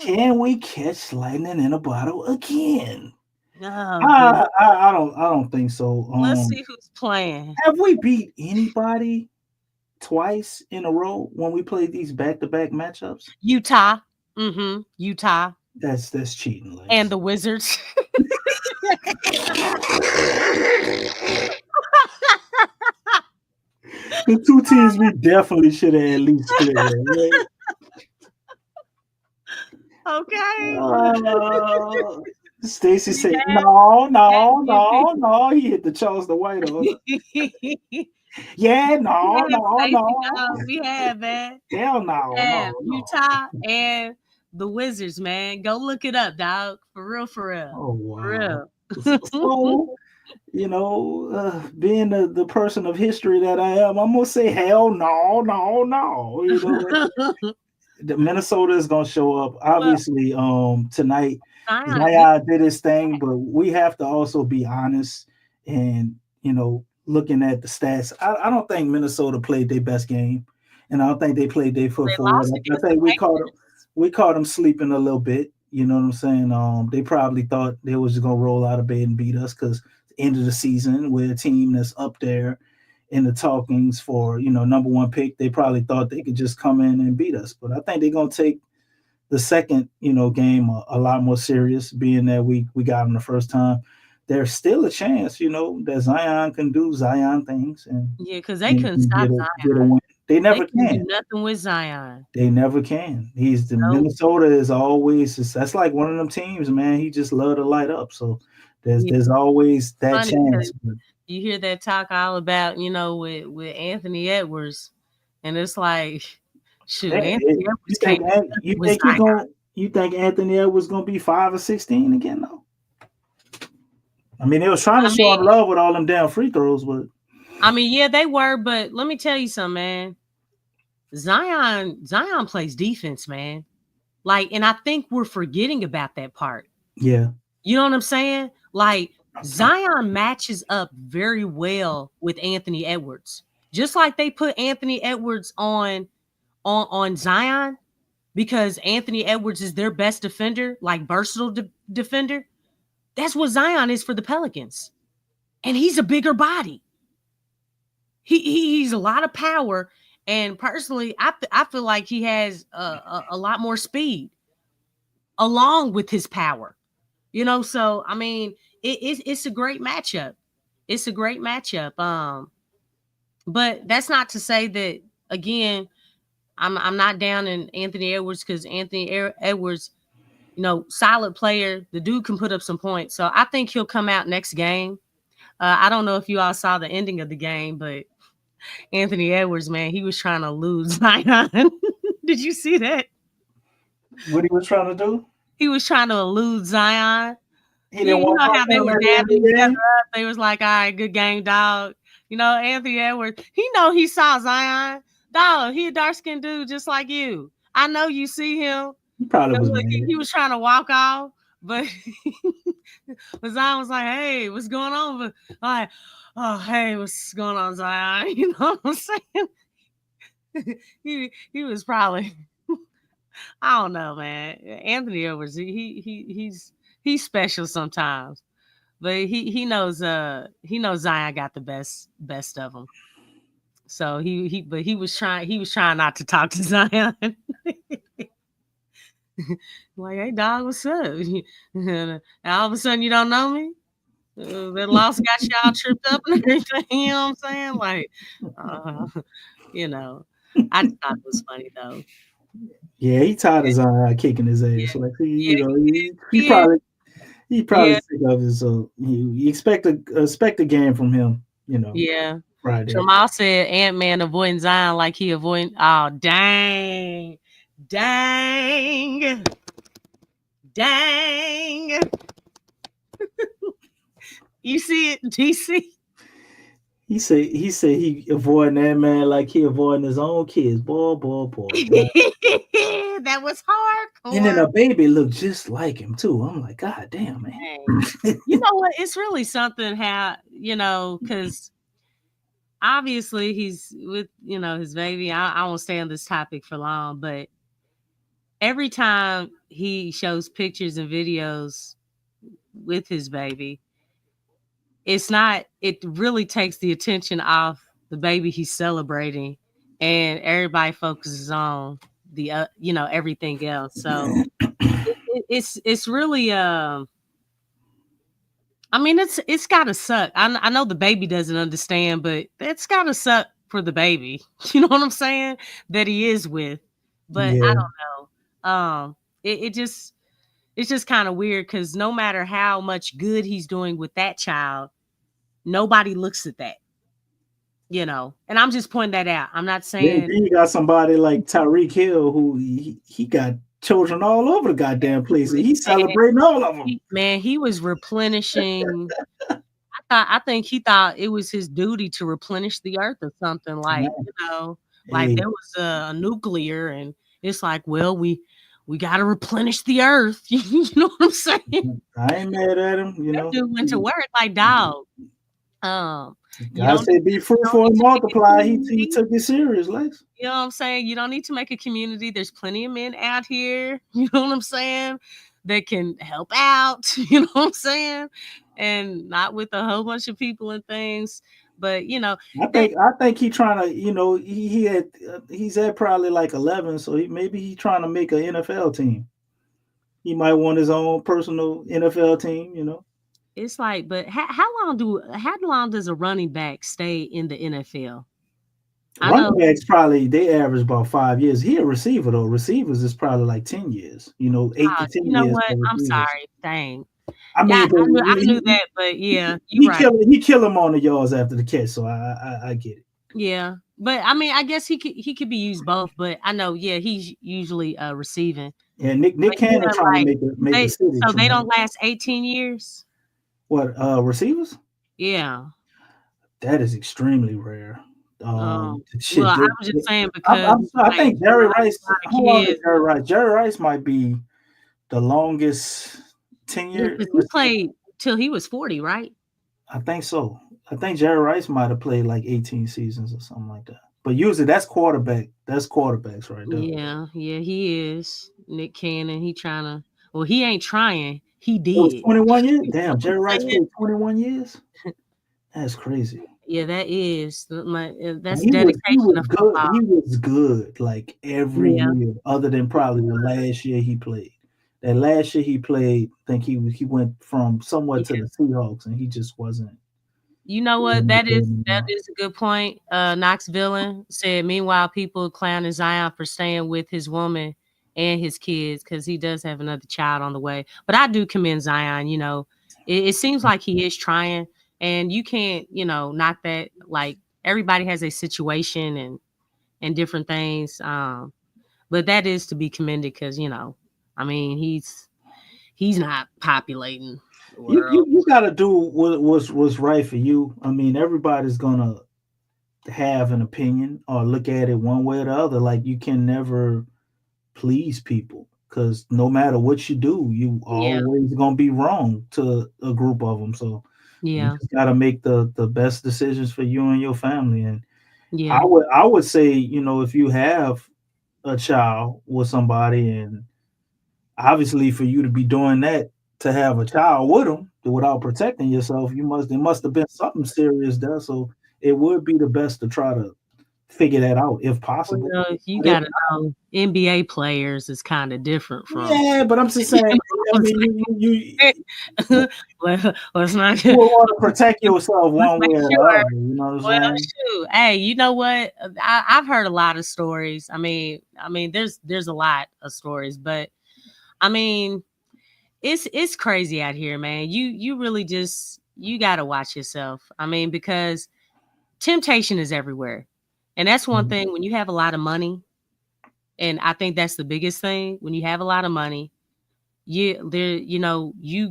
can we catch lightning in a bottle again? No, I don't think so. Let's see who's playing. Have we beat anybody twice in a row when we played these back-to-back matchups? Utah. Utah. That's cheating. Lex. And the Wizards. The two teams we definitely should have at least split. Right? Okay. Stacey said, no. He hit the Charles the White on. Yeah, no. We have that. Hell no. Utah and the Wizards, man. Go look it up, dog. For real. Oh wow. For real. being the person of history that I am, I'm gonna say hell no, no, no. The Minnesota is gonna show up. Obviously, tonight Zion did his thing, but we have to also be honest and looking at the stats. I don't think Minnesota played their best game, and I don't think they played their foot forward. I think we caught them sleeping a little bit. You know what I'm saying? They probably thought they was just gonna roll out of bed and beat us because end of the season, we're a team that's up there in the talkings for number one pick. They probably thought they could just come in and beat us, but I think they're gonna take the second game a lot more serious, being that we got them the first time. There's still a chance, that Zion can do Zion things and because they couldn't stop Zion. Get a win. They never can can. Do nothing with Zion. They never can. Minnesota is always that's like one of them teams, man. He just love to light up. So there's always that chance. You hear that talk all about, with Anthony Edwards, and it's like, shoot, Anthony Edwards you think Anthony Edwards gonna be 5 or 16 again though? I mean, they was trying to show him love with all them damn free throws, but yeah, they were, but let me tell you something, man. Zion plays defense, man. And I think we're forgetting about that part. Yeah. You know what I'm saying? Zion matches up very well with Anthony Edwards. Just like they put Anthony Edwards on Zion because Anthony Edwards is their best defender, versatile defender. That's what Zion is for the Pelicans. And he's a bigger body. He's a lot of power. And personally, I feel like he has a lot more speed along with his power. So, it's a great matchup. It's a great matchup. But that's not to say that, again, I'm not down in Anthony Edwards because Anthony Edwards, solid player. The dude can put up some points. So I think he'll come out next game. I don't know if you all saw the ending of the game, but Anthony Edwards, man, he was trying to lose Zion. Did you see that? What he was trying to do? He was trying to elude Zion. He didn't want how they were dabbing together up. They was like, all right, good game, dog. Anthony Edwards, he saw Zion. Dog, he a dark-skinned dude just like you. I know you see him. He probably was he was trying to walk off, but Zion was like, hey, what's going on? But like, oh, hey, what's going on, Zion? You know what I'm saying? he was probably, I don't know, man. Anthony Edwards, he's special sometimes, but he knows Zion got the best of him. So he was trying not to talk to Zion. Like, hey dog, what's up? And all of a sudden you don't know me? That loss got y'all tripped up and everything, you know what I'm saying? Like, I thought it was funny though. Yeah, he tired of Zion kicking his ass. Like he probably sick of it. So you expect a game from him, Yeah. Friday. Jamal said Ant-Man avoiding Zion like he avoiding. Oh, dang. You see it, DC? He said he avoiding that man like he avoiding his own kids. Boy. That was hardcore. And then a baby looked just like him too. I'm like, God damn, man. You know what? It's really something how, because obviously he's with, his baby. I won't stay on this topic for long, but every time he shows pictures and videos with his baby, it really takes the attention off the baby he's celebrating, and everybody focuses on the everything else. So it's really it's gotta suck. I know the baby doesn't understand, but it's gotta suck for the baby. You know what I'm saying? That he is with, but yeah. I don't know. It's just kind of weird because no matter how much good he's doing with that child, nobody looks at that, and I'm just pointing that out. I'm not saying you got somebody like Tyreek Hill who he got children all over the goddamn place. He's celebrating all of them. He was replenishing. I think he thought it was his duty to replenish the earth or something like, like there was a nuclear and it's like, well, we got to replenish the earth. You know what I'm saying? I ain't mad at him. That dude went to work like dog. You I don't say be fruitful and multiply. He took it serious, Lex. You know what I'm saying? You don't need to make a community. There's plenty of men out here, you know what I'm saying, that can help out, you know what I'm saying? And not with a whole bunch of people and things. But I think he trying to, he's at probably like 11, so maybe he trying to make an NFL team. He might want his own personal NFL team. It's like, but how long does a running back stay in the NFL? Running backs probably they average about 5 years. He a receiver though. Receivers is probably like 10 years. 8 to 10 years. You know what? I'm sorry. Dang. I mean, I knew that, but yeah, you're right. He kill him on the yards after the catch, so I get it. Yeah, but I mean, I guess he could be used both, but I know, he's usually receiving. Yeah, Nick Cannon trying to make a city. So they don't last 18 years. What receivers? Yeah, that is extremely rare. Well, I was just saying because I think Jerry Rice. How long is Jerry Rice? Jerry Rice might be the longest tenure. He played till he was 40, right? I think so. I think Jerry Rice might have played like 18 seasons or something like that. But usually that's quarterback. That's quarterbacks right there. Yeah, he is. Nick Cannon. He trying to. Well, he ain't trying. He did. It was 21 years. Damn, Jerry Rice played 21 years. That's crazy. Yeah, that is. That's he dedication. Was good. He was good like every year, other than probably the last year he played. That last year he played, I think he went from somewhat to the Seahawks, and he just wasn't. You know what? That is a good point. Knox Villain said, meanwhile, people clowning Zion for staying with his woman and his kids because he does have another child on the way. But I do commend Zion. It seems like he is trying. And you can't, knock that. Like everybody has a situation and different things. But that is to be commended because, I mean, he's not populating the world. You got to do what's right for you. I mean, everybody's gonna have an opinion or look at it one way or the other. Like you can never please people because no matter what you do, you always gonna be wrong to a group of them. So. You just got to make the best decisions for you and your family. And I would say, if you have a child with somebody, and obviously for you to be doing that, to have a child with them without protecting yourself, there must have been something serious there. So it would be the best to try to figure that out if possible. Well, you got to know NBA players is kind of different from. Yeah, but I'm just saying. I mean, it's not. You want to protect yourself one way or the other. You know what I'm saying? Shoot. Hey, you know what? I've heard a lot of stories. I mean, there's a lot of stories, but I mean, it's crazy out here, man. You really just got to watch yourself. I mean, because temptation is everywhere. And that's one thing when you have a lot of money, and I think that's the biggest thing. When you have a lot of money, you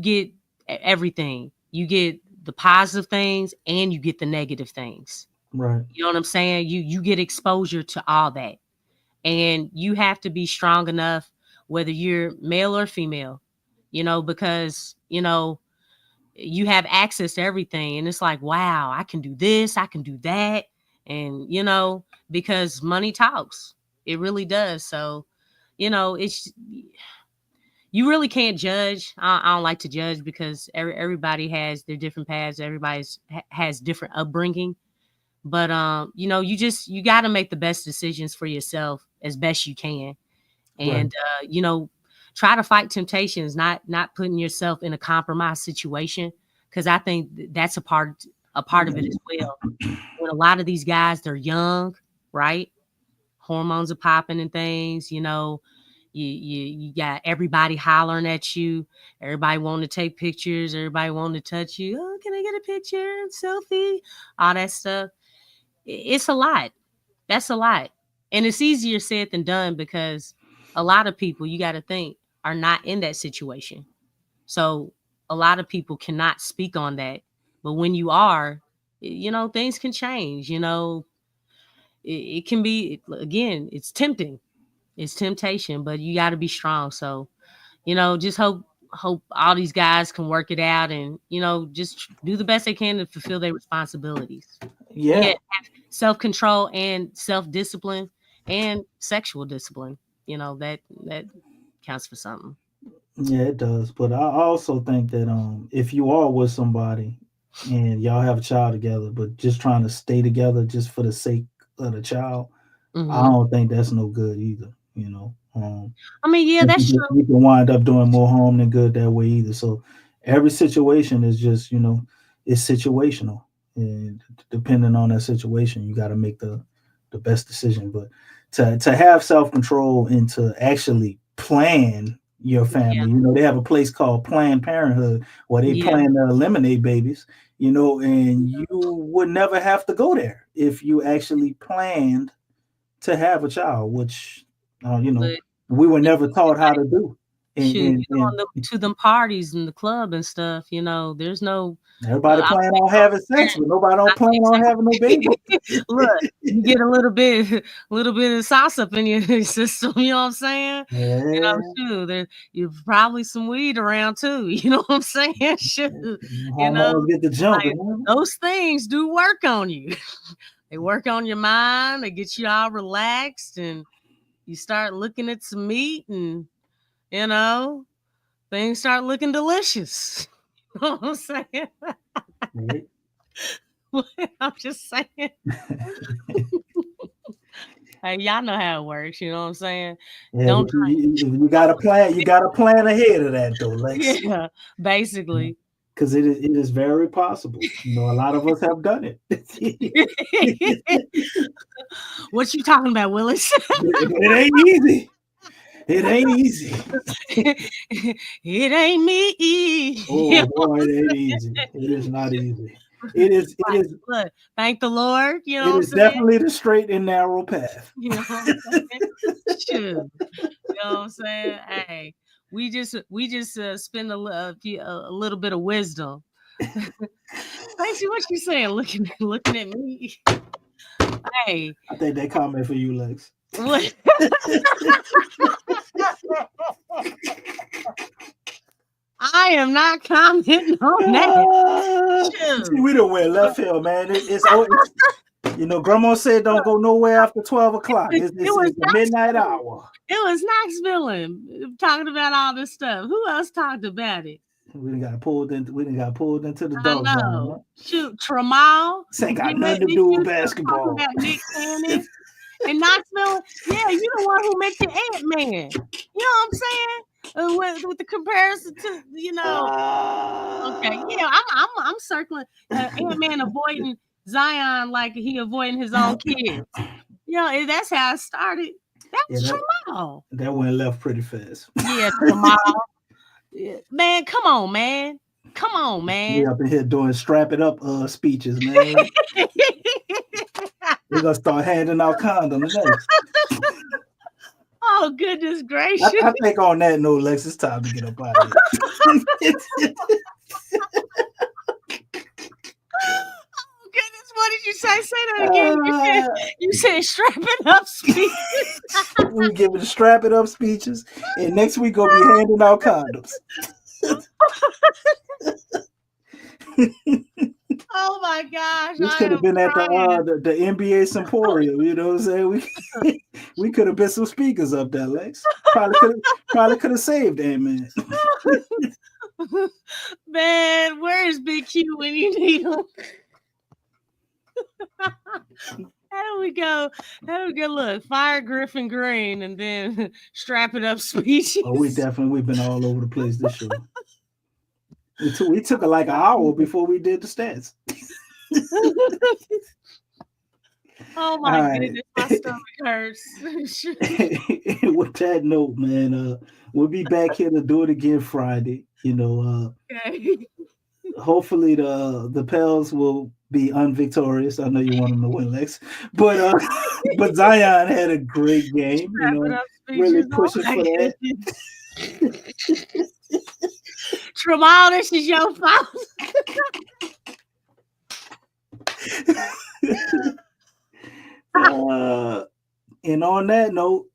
get everything. You get the positive things and you get the negative things. Right. You know what I'm saying? You get exposure to all that. And you have to be strong enough, whether you're male or female, because, you have access to everything. And it's like, wow, I can do this, I can do that. And, because money talks, it really does. So, it's, you really can't judge. I don't like to judge because everybody has their different paths. Everybody has different upbringing, but, you got to make the best decisions for yourself as best you can. And, try to fight temptations, not putting yourself in a compromised situation. Cause I think that's a part of it as well. When a lot of these guys, they're young, right? Hormones are popping and things, you got everybody hollering at you, everybody wanting to take pictures, everybody wanting to touch you. Oh, can I get a picture, selfie, all that stuff. It's a lot. That's a lot. And it's easier said than done because a lot of people, you got to think, are not in that situation. So a lot of people cannot speak on that But when you are, things can change. It can be, again, it's tempting. It's temptation, but you got to be strong. So, just hope all these guys can work it out and, just do the best they can to fulfill their responsibilities. Yeah. Have self-control and self-discipline and sexual discipline. That counts for something. Yeah, it does. But I also think that if you are with somebody and y'all have a child together, but just trying to stay together just for the sake of the child, I don't think that's no good either. I mean, yeah, that's true. You can wind up doing more harm than good that way either. So every situation is just, it's situational. And depending on that situation, you got to make the best decision. But to have self-control and to actually plan your family, they have a place called Planned Parenthood where they plan to eliminate babies, and you would never have to go there if you actually planned to have a child, which we were never taught how to do. To them parties and the club and stuff, there's no. Everybody plan on having sex, but nobody don't plan on having no baby. Look, you get a little bit of sauce up in your system. You know what I'm saying? Yeah. There's probably some weed around too. You know what I'm saying? Shoot, get the jumping. Those things do work on you. They work on your mind. They get you all relaxed, and you start looking at some meat, and things start looking delicious. You know what I'm saying? I'm just saying. Hey, y'all know how it works. You know what I'm saying? Yeah, you got to plan. You got to plan ahead of that, though, Lex. Yeah, basically. Because it is very possible. A lot of us have done it. What you talking about, Willis? It ain't easy. It ain't easy. It ain't me. Oh boy, it ain't easy. It is not easy. It is. Look, thank the Lord. You know, it is definitely the straight and narrow path. You know what I'm saying? You know what I'm saying? Hey, we just spend a little bit of wisdom. Lacey, what you saying? Looking at me. Hey, I think that comment for you, Lex. What? I am not commenting on that. See, we don't wear left field, man. It's Grandma said don't go nowhere after 12 o'clock. It's the midnight hour. It was Knoxville talking about all this stuff. Who else talked about it? We done got pulled into the dog. I know. Shoot, Tramal. This ain't got nothing to do with basketball. About Nick Cannon. And Knoxville, yeah, you the one who makes your Ant-Man. You know what I'm saying? With the comparison to, okay, yeah, I'm circling Ant-Man avoiding Zion like he avoiding his own kids. That's how it started. That's Tramal. That went left pretty fast. Yeah, Tramal. Yeah. Man, come on, man. We up in here doing strap it up speeches, man. We're gonna start handing out condoms next. Oh, goodness gracious. I think on that note, Lex, it's time to get up out of here. What did you say? Say that again. You said strapping up speeches. We're giving strap it up speeches, and next week we'll be handing out condoms. Oh my gosh! This could have been at the NBA Symposium. You know what I'm saying? We could have been some speakers up there, Lex. Probably could have saved Ant-Man. Man, where is Big Q when you need him? How do we go? Look, fire Griffin Green and then strap it up speeches. Oh, we've been all over the place this show. We took like an hour before we did the stats. Oh my goodness, my stomach hurts. With that note, man, we'll be back here to do it again Friday. Okay. Hopefully the Pels will be unvictorious. I know you want them to win, Lex, but Zion had a great game. Really pushing for that. Tramal, this is your fault. And on that note,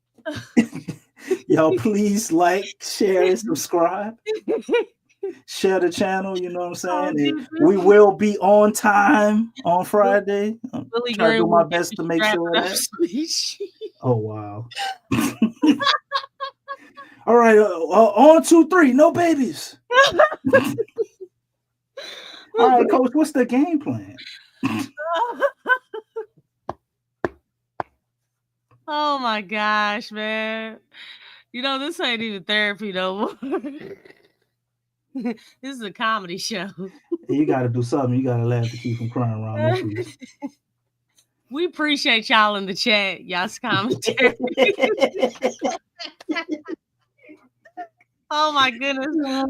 y'all please like, share, and subscribe. Share the channel, you know what I'm saying? And we will be on time on Friday. I'm trying to do my best to make sure of that. Oh, wow. All right, on 2, 3, no babies. All right, Coach, what's the game plan? Oh my gosh, man. You know, this ain't even therapy no more. This is a comedy show. You got to do something. You got to laugh to keep from crying around the trees. We appreciate y'all in the chat. Y'all's commentary. Oh my goodness. Look,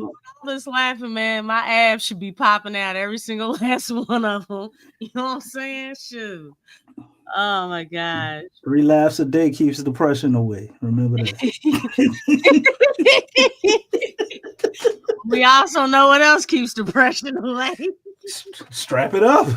all this laughing, man. My abs should be popping out, every single last one of them. You know what I'm saying? Shoot. Oh my gosh. 3 laughs a day keeps depression away. Remember that. We also know what else keeps depression away. Strap it up.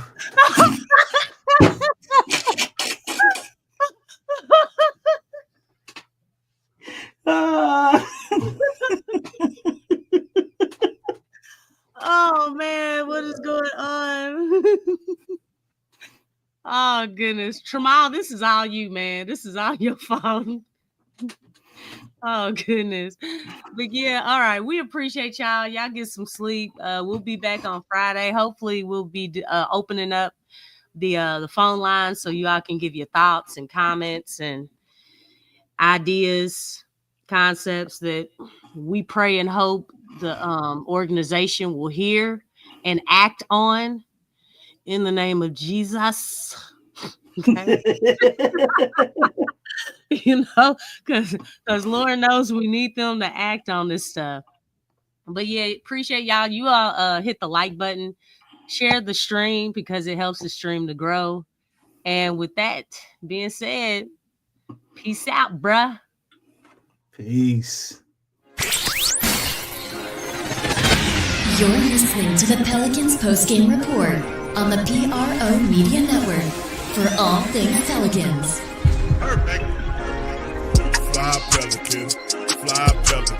Oh man, what is going on? Oh goodness, Tramal, this is all you, man. This is all your fault. Oh goodness, but yeah, all right. We appreciate y'all. Y'all get some sleep. We'll be back on Friday. Hopefully, we'll be opening up the phone line so y'all can give your thoughts and comments and ideas, concepts that we pray and hope the organization will hear and act on in the name of Jesus. Okay. You know, because Lord knows we need them to act on this stuff. But yeah, appreciate y'all. You all hit the like button, share the stream because it helps the stream to grow. And with that being said, peace out, bruh. Peace. You're listening to the Pelicans postgame report on the PRO Media Network for all things Pelicans. Perfect. Fly Pelican, fly Pelican,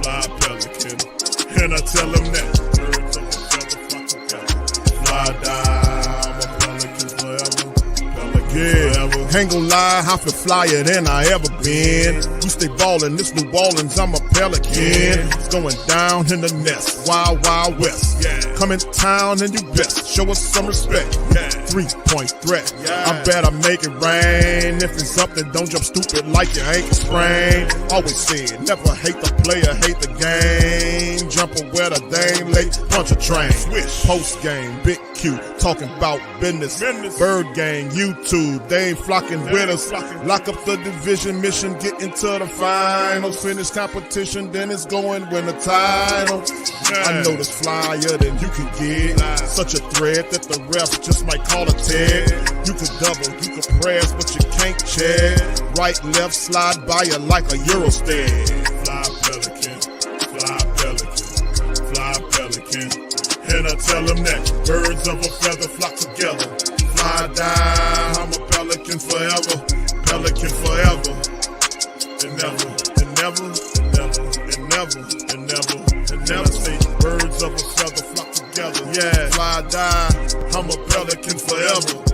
fly Pelican. And I tell them that. Fly down, I'm a Pelican forever. Yeah, ain't gon' lie, I feel flyer than I ever been. We stay ballin', this New Orleans, I'm a Pelican. It's going down in the nest, wild, wild west. Come in town and you best, show us some respect. 3-point threat, I better make it rain. If it's something, don't jump stupid like your ankle sprain. Always said, never hate the player, hate the game. Jumper where the dame late, punch a train. Post game, big Q, talking about business. Bird gang, YouTube, they ain't flocking with us. Lock up the division mission, get into the finals. Finish competition, then it's going win the title. I know this flyer than you can get. Such a threat that the ref just might call a tag. You could double, you could press, but you can't check. Right, left, slide by you like a Eurostep. Fly Pelican, fly Pelican, fly Pelican. And I tell them that birds of a feather flock together. Fly down, I'm a Pelican forever, Pelican forever. And never, and never, and never, and never, and never, and never say birds of a feather flock together. Yeah, fly down, I'm a Pelican forever.